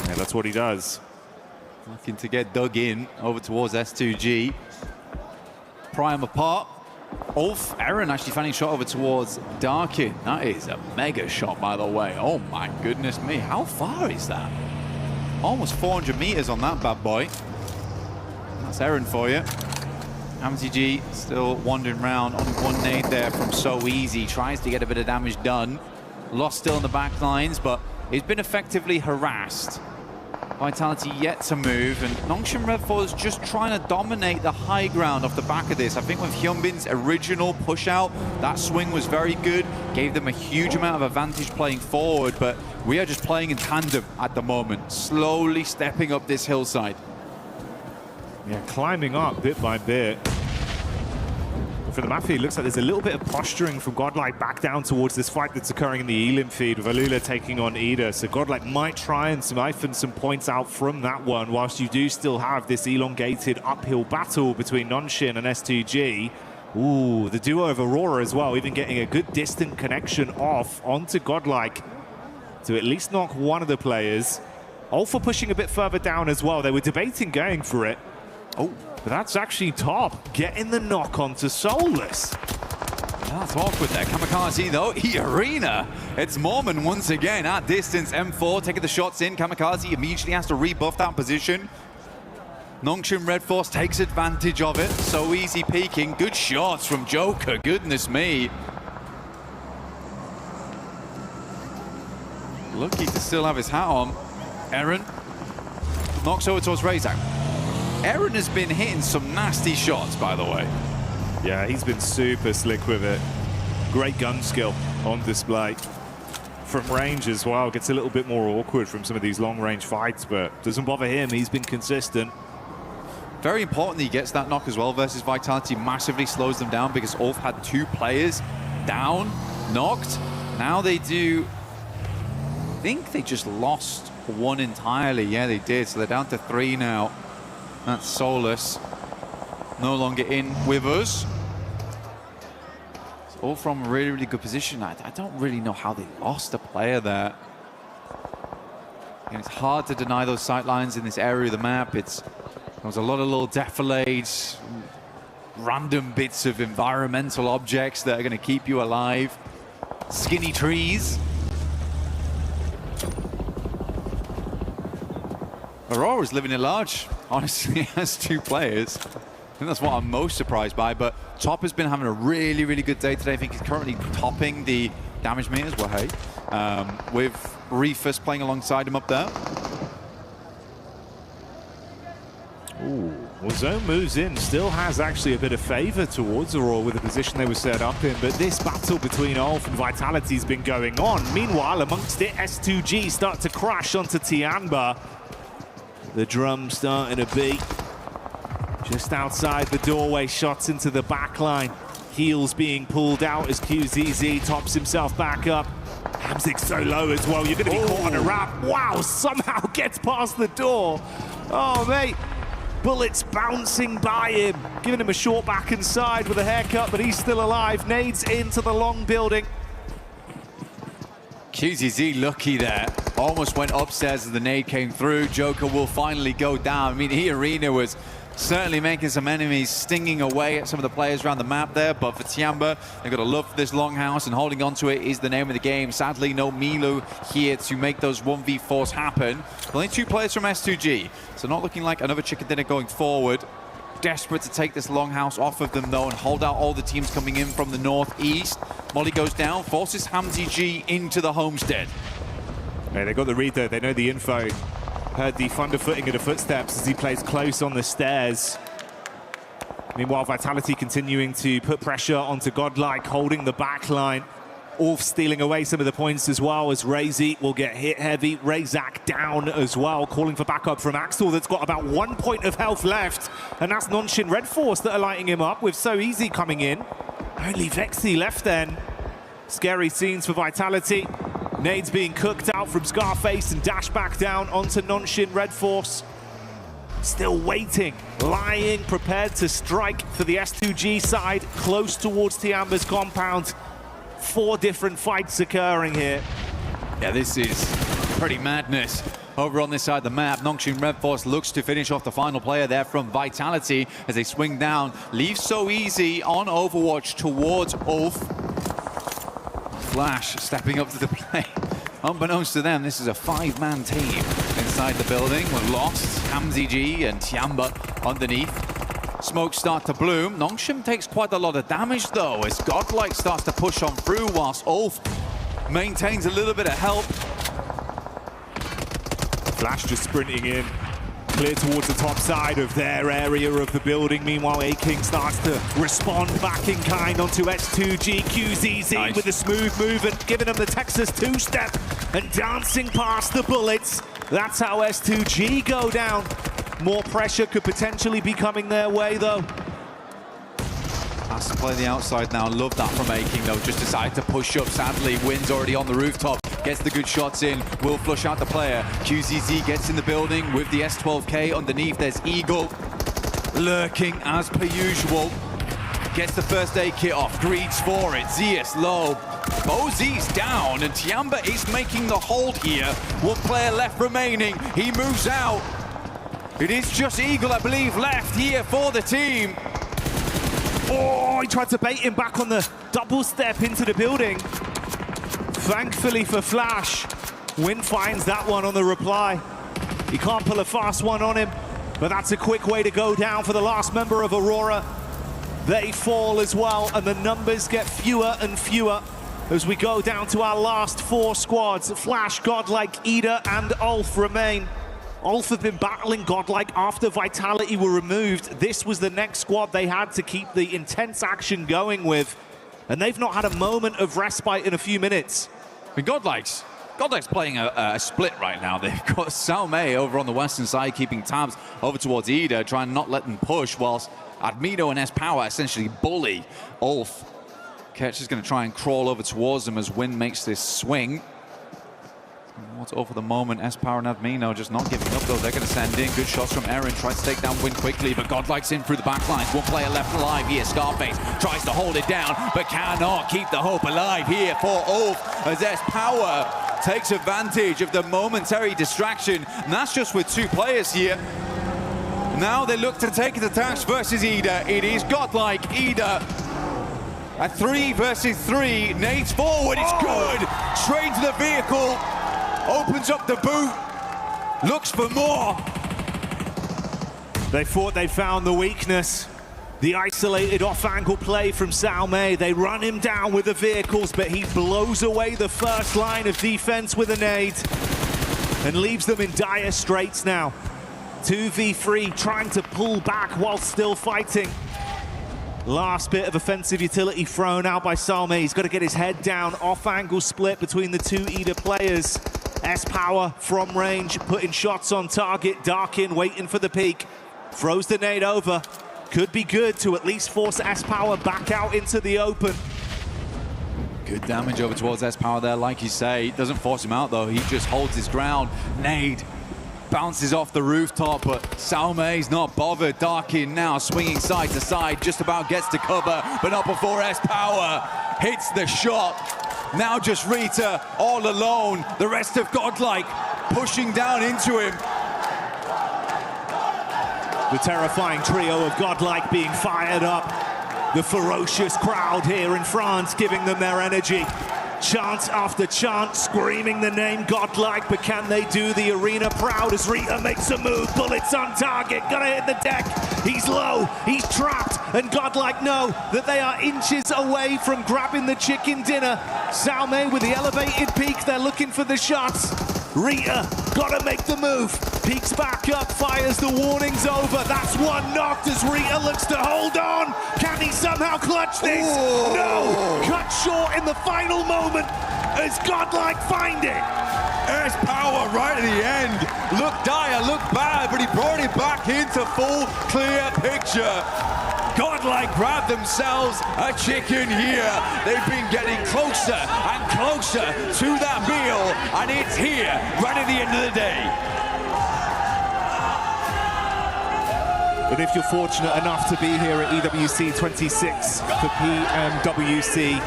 Yeah, that's what he does. Looking to get dug in over towards S2G. Prime apart. Ulf, Aaron actually finding shot over towards Darkin. That is a mega shot, by the way. Oh my goodness me. How far is that? Almost 400 meters on that bad boy. That's Aaron for you. MTG still wandering around on one nade there from So Easy. Tries to get a bit of damage done. Lost still in the back lines, but he's been effectively harassed. Vitality yet to move, and Nongshim Redfall is just trying to dominate the high ground off the back of this. I think with Hyunbin's original push out, that swing was very good, gave them a huge amount of advantage playing forward, but we are just playing in tandem at the moment, slowly stepping up this hillside. Yeah, climbing up bit by bit. For the map feed, it looks like there's a little bit of posturing from Godlike back down towards this fight that's occurring in the Elim feed with Alula taking on Ida. So Godlike might try and siphon some points out from that one, whilst you do still have this elongated uphill battle between Nongshim and S2G. Ooh, the duo of Aurora as well, even getting a good distant connection off onto Godlike to at least knock one of the players. Alpha pushing a bit further down as well. They were debating going for it. Oh, but that's actually Top getting the knock onto Soulless. That's awkward there. Kamikaze though, E-Arena. It's Mormon once again at distance. M4 taking the shots in. Kamikaze immediately has to rebuff that position. Nongshim Red Force takes advantage of it. So Easy peeking. Good shots from Joker. Goodness me. Lucky to still have his hat on. Aaron knocks over towards Razak. Aaron has been hitting some nasty shots, by the way. Yeah, he's been super slick with it. Great gun skill on display. From range as well, gets a little bit more awkward from some of these long-range fights, but doesn't bother him. He's been consistent. Very important that he gets that knock as well versus Vitality. Massively slows them down because Ulf had 2 players down, knocked. Now they do... I think they just lost 1 entirely. Yeah, they did. So they're down to 3 now. That's Soulless. No longer in with us. It's all from a really, really good position. I don't really know how they lost a player there. And it's hard to deny those sight lines in this area of the map. There's a lot of little defilades, random bits of environmental objects that are going to keep you alive. Skinny trees. Aurora's living at large. Honestly, has 2 players. I think that's what I'm most surprised by, but Top has been having a really, really good day today. I think he's currently topping the damage meters, well, hey, with Reefus playing alongside him up there. Ooh, well, Zone moves in, still has actually a bit of favor towards Aurora with the position they were set up in, but this battle between Ulf and Vitality has been going on. Meanwhile, amongst it, S2G start to crash onto Tianba. The drum starting to beat. Just outside the doorway, shots into the back line. Heels being pulled out as QZZ tops himself back up. Hamzik's so low as well, you're going to be caught on a wrap. Wow, somehow gets past the door. Oh, mate. Bullets bouncing by him, giving him a short back and side with a haircut, but he's still alive. Nades into the long building. QZZ lucky there. Almost went upstairs as the nade came through. Joker will finally go down. I mean, E-Arena was certainly making some enemies, stinging away at some of the players around the map there, but for Tianba, they've got a love for this longhouse, and holding on to it is the name of the game. Sadly, no Milu here to make those 1v4s happen. Only 2 players from S2G, so not looking like another chicken dinner going forward. Desperate to take this longhouse off of them, though, and hold out all the teams coming in from the northeast. Molly goes down, forces Hamzy G into the homestead. Yeah, they got the read there, they know the info. Heard the thunderfooting of the footsteps as he plays close on the stairs. Meanwhile, Vitality continuing to put pressure onto Godlike, holding the back line. Ulf stealing away some of the points as well, as Razy will get hit heavy. Razak down as well, calling for backup from Axel that's got about 1 point of health left. And that's Nongshim Red Force that are lighting him up with So Easy coming in. Only Vexy left then. Scary scenes for Vitality. Nades being cooked out from Scarface and dashed back down onto Nonshin Red Force. Still waiting, lying, prepared to strike for the S2G side, close towards Tiamba's compound. 4 different fights occurring here. Yeah, this is pretty madness. Over on this side of the map, Nongshim Red Force looks to finish off the final player there from Vitality as they swing down. Leaves So Easy on Overwatch towards Ulf. Flash stepping up to the plate. Unbeknownst to them, this is a 5-man team inside the building. We're lost. Hamzy G and Tiamba underneath. Smokes start to bloom. Nongshim takes quite a lot of damage though as Godlike starts to push on through whilst Ulf maintains a little bit of help. Flash just sprinting in, clear towards the top side of their area of the building. Meanwhile, A-King starts to respond back in kind onto S2G. QZZ nice. With a smooth move and giving them the Texas two-step and dancing past the bullets. That's how S2G go down. More pressure could potentially be coming their way, though. Has to play the outside now. Love that from A-King, though. Just decided to push up, sadly. Wind's already on the rooftop. Gets the good shots in. Will flush out the player. QZZ gets in the building with the S12K underneath. There's Eagle lurking as per usual. Gets the first aid kit off. Greeds for it. Zeus low. Mozi's down, and Tiamba is making the hold here. 1 player left remaining. He moves out. It is just Eagle, I believe, left here for the team. Oh, he tried to bait him back on the double step into the building. Thankfully for Flash, Win finds that one on the reply. He can't pull a fast one on him, but that's a quick way to go down for the last member of Aurora. They fall as well, and the numbers get fewer and fewer as we go down to our last 4 squads. Flash, Godlike, Ida, and Ulf remain. Ulf have been battling Godlike after Vitality were removed. This was the next squad they had to keep the intense action going with, and they've not had a moment of respite in a few minutes. I mean, Godlike's playing a split right now. They've got Salme over on the western side, keeping tabs over towards Ida, trying not let them push, whilst Admino and S-Power essentially bully Ulf. Ketch is going to try and crawl over towards them as Win makes this swing. What's over the moment, S-Power and Admino just not giving up though. They're going to send in good shots from Aaron, tries to take down Win quickly, but Godlike's in through the back lines. 1 player left alive here. Scarface tries to hold it down, but cannot keep the hope alive here for Ulf as S-Power takes advantage of the momentary distraction. And that's just with 2 players here. Now they look to take the attacks versus Ida. It is Godlike, Ida. A 3 versus 3. Nades forward, it's good. Straight into the vehicle. Opens up the boot. Looks for more. They thought they found the weakness. The isolated off-angle play from Salme. They run him down with the vehicles, but he blows away the first line of defense with a nade and leaves them in dire straits now. 2v3, trying to pull back while still fighting. Last bit of offensive utility thrown out by Salme. He's got to get his head down. Off-angle split between the 2 Ida players. S-Power from range, putting shots on target. Darkin waiting for the peak. Throws the nade over. Could be good to at least force S-Power back out into the open. Good damage over towards S-Power there, like you say. Doesn't force him out though. He just holds his ground. Nade bounces off the rooftop, but Salme's not bothered. Darkin now swinging side to side, just about gets to cover, but not before S-Power hits the shot. Now just Rita all alone. The rest of Godlike pushing down into him. The terrifying trio of Godlike being fired up. The ferocious crowd here in France giving them their energy. Chant after chant, screaming the name Godlike, but can they do the arena proud as Rita makes a move? Bullets on target, gotta hit the deck. He's low, he's trapped, and Godlike know that they are inches away from grabbing the chicken dinner. Salme with the elevated peak, they're looking for the shots. Rita, gotta make the move. Peeks back up, fires the warnings over. That's one knocked as Rita looks to hold on. Can he somehow clutch this? Ooh. No, cut short in the final moment as Godlike find it. S-Power right at the end. Looked dire, looked bad, but he brought it back into full clear picture. Godlike grab themselves a chicken here. They've been getting closer and closer to that meal, and it's here right at the end of the day. But if you're fortunate enough to be here at EWC 26 for PMWC,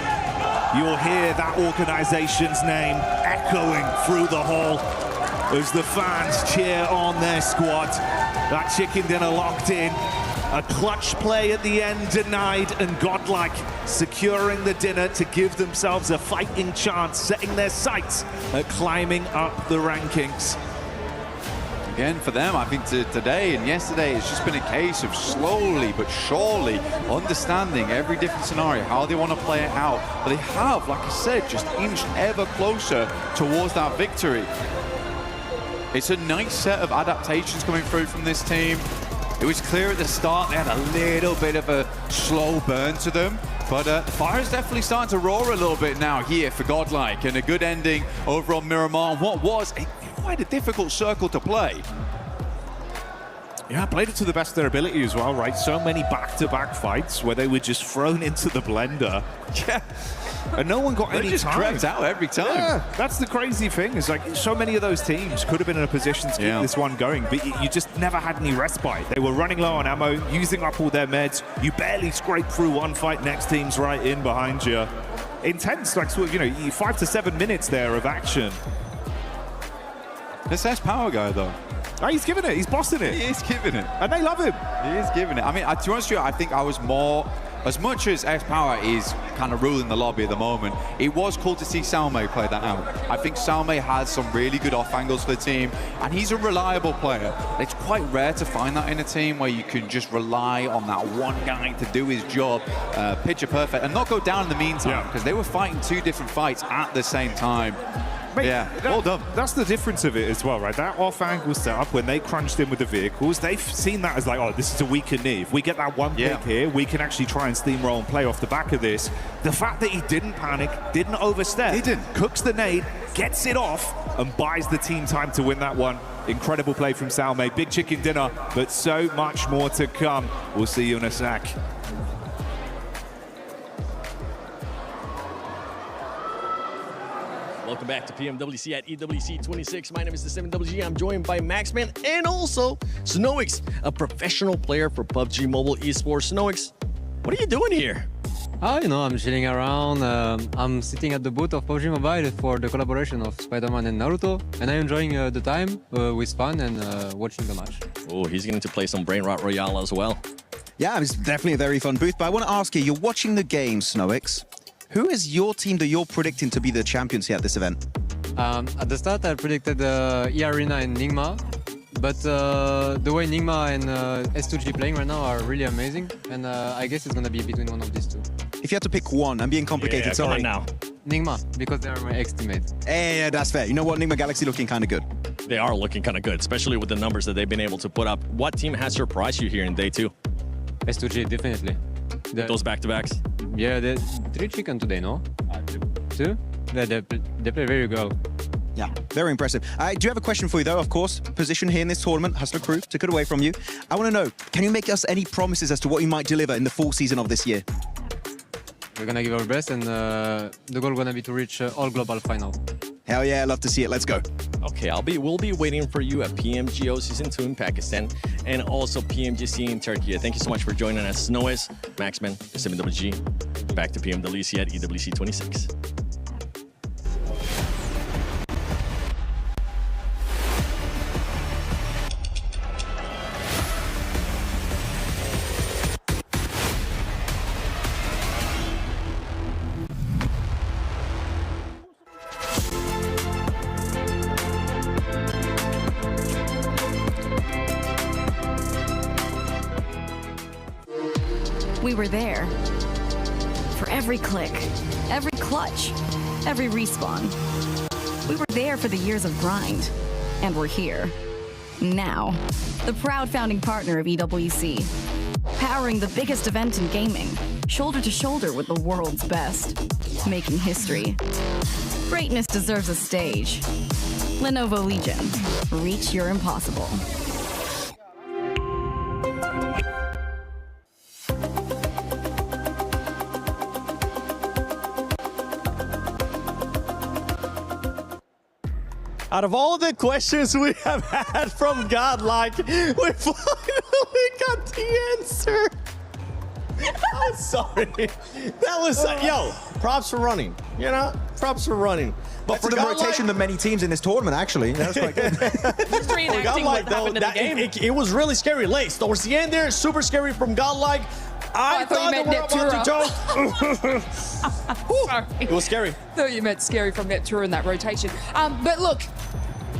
you'll hear that organization's name echoing through the hall as the fans cheer on their squad. That chicken dinner locked in. A clutch play at the end denied, and Godlike securing the dinner to give themselves a fighting chance, setting their sights at climbing up the rankings. Again, for them, I think today and yesterday, it's just been a case of slowly but surely understanding every different scenario, how they want to play it out. But they have, like I said, just inched ever closer towards that victory. It's a nice set of adaptations coming through from this team. It was clear at the start they had a little bit of a slow burn to them, but the fire is definitely starting to roar a little bit now here for Godlike, and a good ending over on Miramar on what was quite a difficult circle to play. Yeah, played it to the best of their ability as well, right? So many back-to-back fights where they were just thrown into the blender. Yeah. And no one got any just time. crept out every time. Yeah, that's the crazy thing. Is like so many of those teams could have been in a position to keep this one going, but you just never had any respite. They were running low on ammo, using up all their meds. You barely scraped through one fight. Next team's right in behind you. Intense, like sort of, you know, 5 to 7 minutes there of action. This S-Power guy though. Oh, he's giving it. He's bossing it. He is giving it. And they love him. He is giving it. I mean, to be honest with you, I think I was more, as much as S-Power is kind of ruling the lobby at the moment, it was cool to see Salme play that out. I think Salme has some really good off angles for the team, and he's a reliable player. It's quite rare to find that in a team where you can just rely on that one guy to do his job, picture perfect, and not go down in the meantime, because they were fighting 2 different fights at the same time. Mate, yeah, well done. That's the difference of it as well, right? That off-angle setup, when they crunched in with the vehicles, they've seen that as like, oh, this is a weaker knee. If we get that one pick here, we can actually try and steamroll and play off the back of this. The fact that he didn't panic, didn't overstep, cooks the nade, gets it off, and buys the team time to win that one. Incredible play from Salme. Big chicken dinner, but so much more to come. We'll see you in a sec. Welcome back to PMWC at EWC 26. My name is the 7WG. I'm joined by Maxman and also Snoix, a professional player for PUBG Mobile Esports. Snoix, what are you doing here? You know, I'm chilling around. I'm sitting at the booth of PUBG Mobile for the collaboration of Spider-Man and Naruto, and I'm enjoying the time with fun and watching the match. Oh, he's going to play some Brain Rot Royale as well. Yeah, it's definitely a very fun booth, but I want to ask you, you're watching the game, Snoix. Who is your team that you're predicting to be the champions here at this event? At the start, I predicted E-Arena and Nigma, but the way Nigma and S2G playing right now are really amazing, and I guess it's going to be between one of these two. If you had to pick one, I'm being complicated, sorry. now. Nigma, because they're my ex-teammate. Yeah, that's fair. You know what? Nigma Galaxy looking kind of good. They are looking kind of good, especially with the numbers that they've been able to put up. What team has surprised you here in day 2? S2G, definitely. Those back-to-backs? Yeah, 3 chicken today, no? 2? They play very well. Yeah, very impressive. I do have a question for you, though, of course. Position here in this tournament, Hustler Crew, took it away from you. I want to know, can you make us any promises as to what you might deliver in the full season of this year? We're going to give our best, and the goal is going to be to reach all global final. Hell yeah, love to see it. Let's go. Okay, we'll be waiting for you at PMGO Season 2 in Pakistan and also PMGC in Turkey. Thank you so much for joining us. Snoez, Maxman, 7WG. Back to PMWC at EWC 26. We were there. For every click, every clutch, every respawn. We were there for the years of grind. And we're here. Now. The proud founding partner of EWC. Powering the biggest event in gaming. Shoulder to shoulder with the world's best. Making history. Greatness deserves a stage. Lenovo Legion. Reach your impossible. Out of all the questions we have had from Godlike, we finally got the answer. I'm sorry. That was, yo, props for running. You know, props for running. But for the rotation of many teams in this tournament, actually. That was quite good. Just reenacting what happened in the game. It was really scary. Lace, towards the end there, super scary from Godlike. I thought you meant Neptura. Sorry. It was scary. Thought you meant scary from Neptura in that rotation. But look,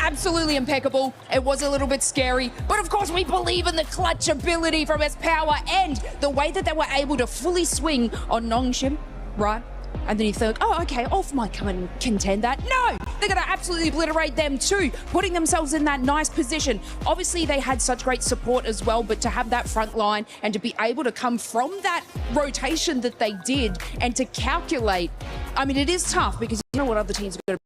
absolutely impeccable. It was a little bit scary, but of course we believe in the clutch ability from S-Power and the way that they were able to fully swing on Nongshim, right? And then you think, oh, okay, Off might come and contend that. No, they're going to absolutely obliterate them too, putting themselves in that nice position. Obviously, they had such great support as well, but to have that front line and to be able to come from that rotation that they did and to calculate, I mean, it is tough because you know what other teams are going to